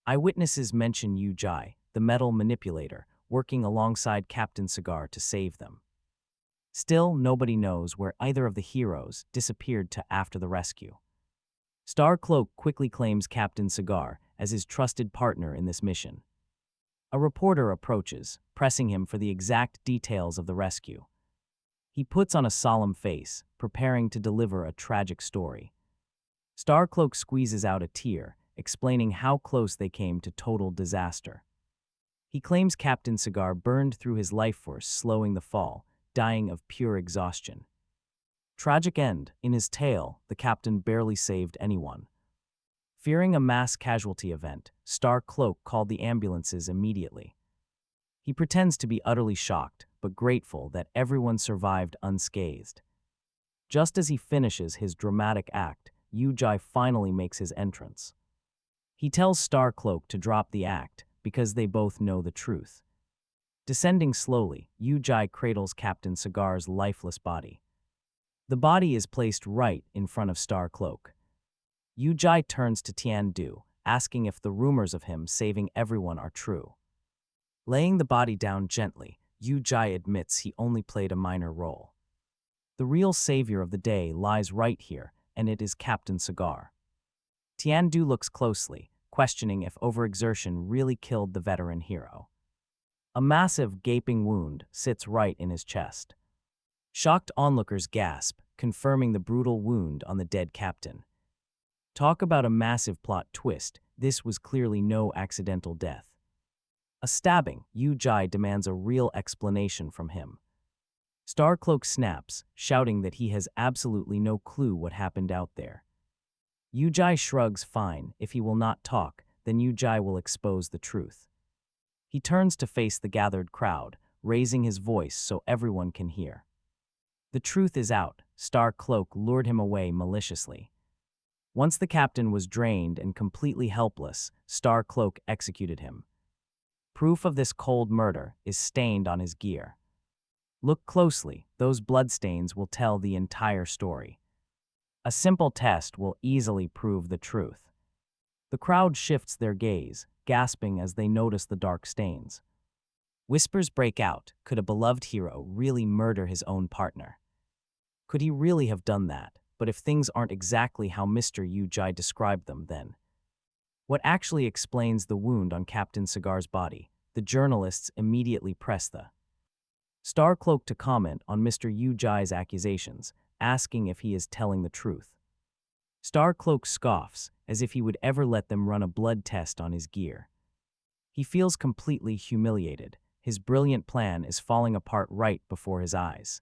Eyewitnesses mention Yu Jai, the metal manipulator, working alongside Captain Cigar to save them. Still, nobody knows where either of the heroes disappeared to after the rescue. Star Cloak quickly claims Captain Cigar as his trusted partner in this mission. A reporter approaches, pressing him for the exact details of the rescue. He puts on a solemn face, preparing to deliver a tragic story. Star Cloak squeezes out a tear, explaining how close they came to total disaster. He claims Captain Cigar burned through his life force, slowing the fall, dying of pure exhaustion. Tragic end. In his tale, the captain barely saved anyone. Fearing a mass casualty event, Star Cloak called the ambulances immediately. He pretends to be utterly shocked, but grateful that everyone survived unscathed. Just as he finishes his dramatic act, Yu Jai finally makes his entrance. He tells Star Cloak to drop the act, because they both know the truth. Descending slowly, Yu Jai cradles Captain Cigar's lifeless body. The body is placed right in front of Star Cloak. Yu Jai turns to Tiandu, asking if the rumors of him saving everyone are true. Laying the body down gently, Yu Jai admits he only played a minor role. The real savior of the day lies right here, and it is Captain Cigar. Tiandu looks closely, questioning if overexertion really killed the veteran hero. A massive, gaping wound sits right in his chest. Shocked onlookers gasp, confirming the brutal wound on the dead captain. Talk about a massive plot twist, this was clearly no accidental death. A stabbing, Yu Jai demands a real explanation from him. Star Cloak snaps, shouting that he has absolutely no clue what happened out there. Yu Jai shrugs. Fine, if he will not talk, then Yu Jai will expose the truth. He turns to face the gathered crowd, raising his voice so everyone can hear. The truth is out. Star Cloak lured him away maliciously. Once the captain was drained and completely helpless, Star Cloak executed him. Proof of this cold murder is stained on his gear. Look closely, those bloodstains will tell the entire story. A simple test will easily prove the truth. The crowd shifts their gaze, gasping as they notice the dark stains. Whispers break out. Could a beloved hero really murder his own partner? Could he really have done that? But if things aren't exactly how Mr. Yu Jai described them, then what actually explains the wound on Captain Cigar's body? The journalists immediately press the Star Cloak to comment on Mr. Yu Jai's accusations, asking if he is telling the truth. Star Cloak scoffs, as if he would ever let them run a blood test on his gear. He feels completely humiliated. His brilliant plan is falling apart right before his eyes.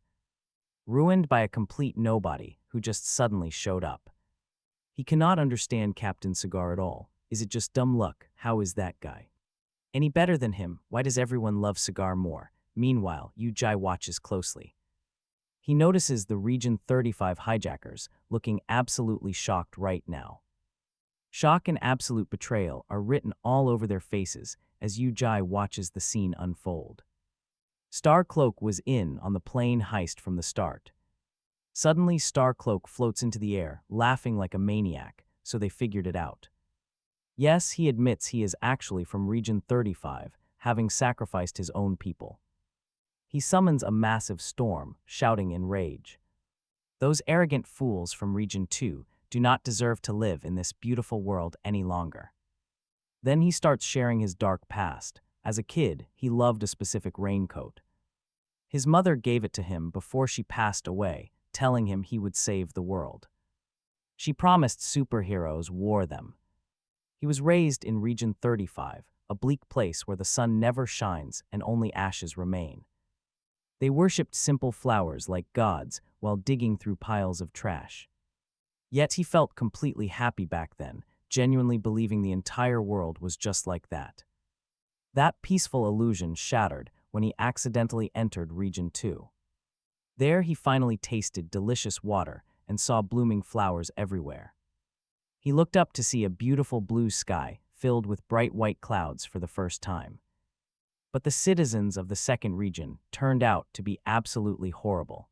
Ruined by a complete nobody who just suddenly showed up. He cannot understand Captain Cigar at all. Is it just dumb luck? How is that guy any better than him? Why does everyone love Cigar more? Meanwhile, Yu Jai watches closely. He notices the Region 35 hijackers looking absolutely shocked right now. Shock and absolute betrayal are written all over their faces as Yu Jai watches the scene unfold. Star Cloak was in on the plane heist from the start. Suddenly, Star Cloak floats into the air, laughing like a maniac, so they figured it out. Yes, he admits he is actually from Region 35, having sacrificed his own people. He summons a massive storm, shouting in rage. Those arrogant fools from Region 2 do not deserve to live in this beautiful world any longer. Then he starts sharing his dark past. As a kid, he loved a specific raincoat. His mother gave it to him before she passed away, telling him he would save the world. She promised superheroes wore them. He was raised in Region 35, a bleak place where the sun never shines and only ashes remain. They worshipped simple flowers like gods while digging through piles of trash. Yet he felt completely happy back then, genuinely believing the entire world was just like that. That peaceful illusion shattered when he accidentally entered Region 2. There he finally tasted delicious water and saw blooming flowers everywhere. He looked up to see a beautiful blue sky filled with bright white clouds for the first time. But the citizens of the second region turned out to be absolutely horrible.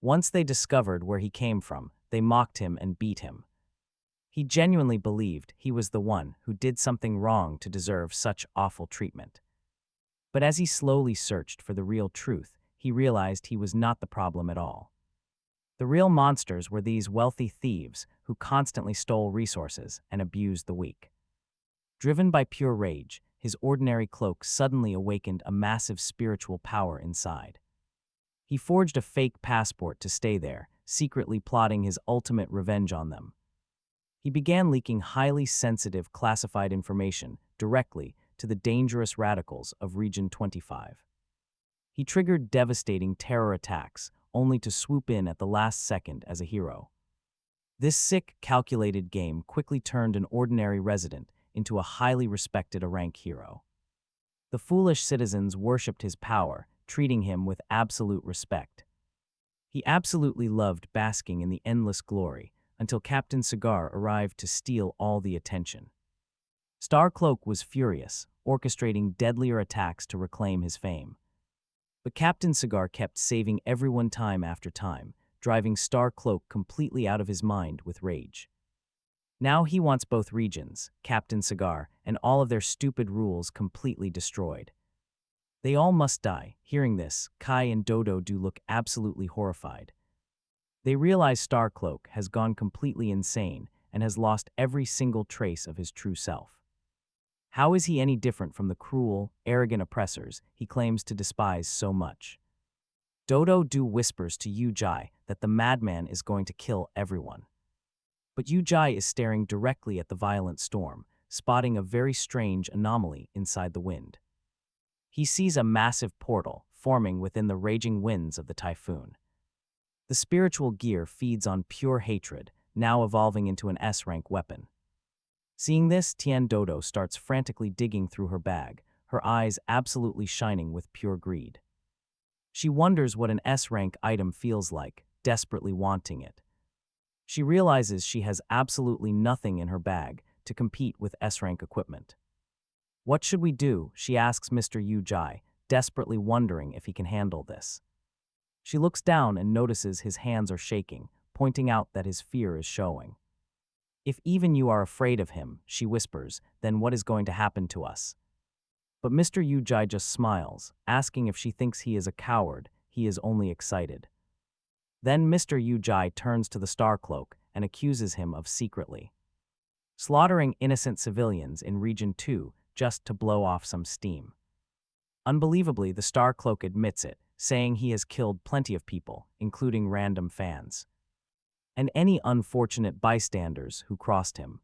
Once they discovered where he came from, they mocked him and beat him. He genuinely believed he was the one who did something wrong to deserve such awful treatment. But as he slowly searched for the real truth, he realized he was not the problem at all. The real monsters were these wealthy thieves who constantly stole resources and abused the weak. Driven by pure rage, his ordinary cloak suddenly awakened a massive spiritual power inside. He forged a fake passport to stay there, secretly plotting his ultimate revenge on them. He began leaking highly sensitive classified information directly to the dangerous radicals of Region 25. He triggered devastating terror attacks, only to swoop in at the last second as a hero. This sick, calculated game quickly turned an ordinary resident into a highly respected rank hero. The foolish citizens worshipped his power, treating him with absolute respect. He absolutely loved basking in the endless glory until Captain Cigar arrived to steal all the attention. Starcloak was furious, orchestrating deadlier attacks to reclaim his fame. But Captain Cigar kept saving everyone time after time, driving Starcloak completely out of his mind with rage. Now he wants both regions, Captain Cigar, and all of their stupid rules completely destroyed. They all must die. Hearing this, Kai and Dodo do look absolutely horrified. They realize Starcloak has gone completely insane and has lost every single trace of his true self. How is he any different from the cruel, arrogant oppressors he claims to despise so much? Dodo Do whispers to Yu-Jai that the madman is going to kill everyone. But Yu-Jai is staring directly at the violent storm, spotting a very strange anomaly inside the wind. He sees a massive portal forming within the raging winds of the typhoon. The spiritual gear feeds on pure hatred, now evolving into an S-rank weapon. Seeing this, Tian Dodo starts frantically digging through her bag, her eyes absolutely shining with pure greed. She wonders what an S-rank item feels like, desperately wanting it. She realizes she has absolutely nothing in her bag to compete with S-rank equipment. What should we do? She asks Mr. Yu-Jai, desperately wondering if he can handle this. She looks down and notices his hands are shaking, pointing out that his fear is showing. If even you are afraid of him, she whispers, then what is going to happen to us? But Mr. Yu-Jai just smiles, asking if she thinks he is a coward. He is only excited. Then Mr. Yu-Jai turns to the Starcloak and accuses him of secretly slaughtering innocent civilians in Region 2 just to blow off some steam. Unbelievably, the Starcloak admits it, saying he has killed plenty of people, including random fans and any unfortunate bystanders who crossed him,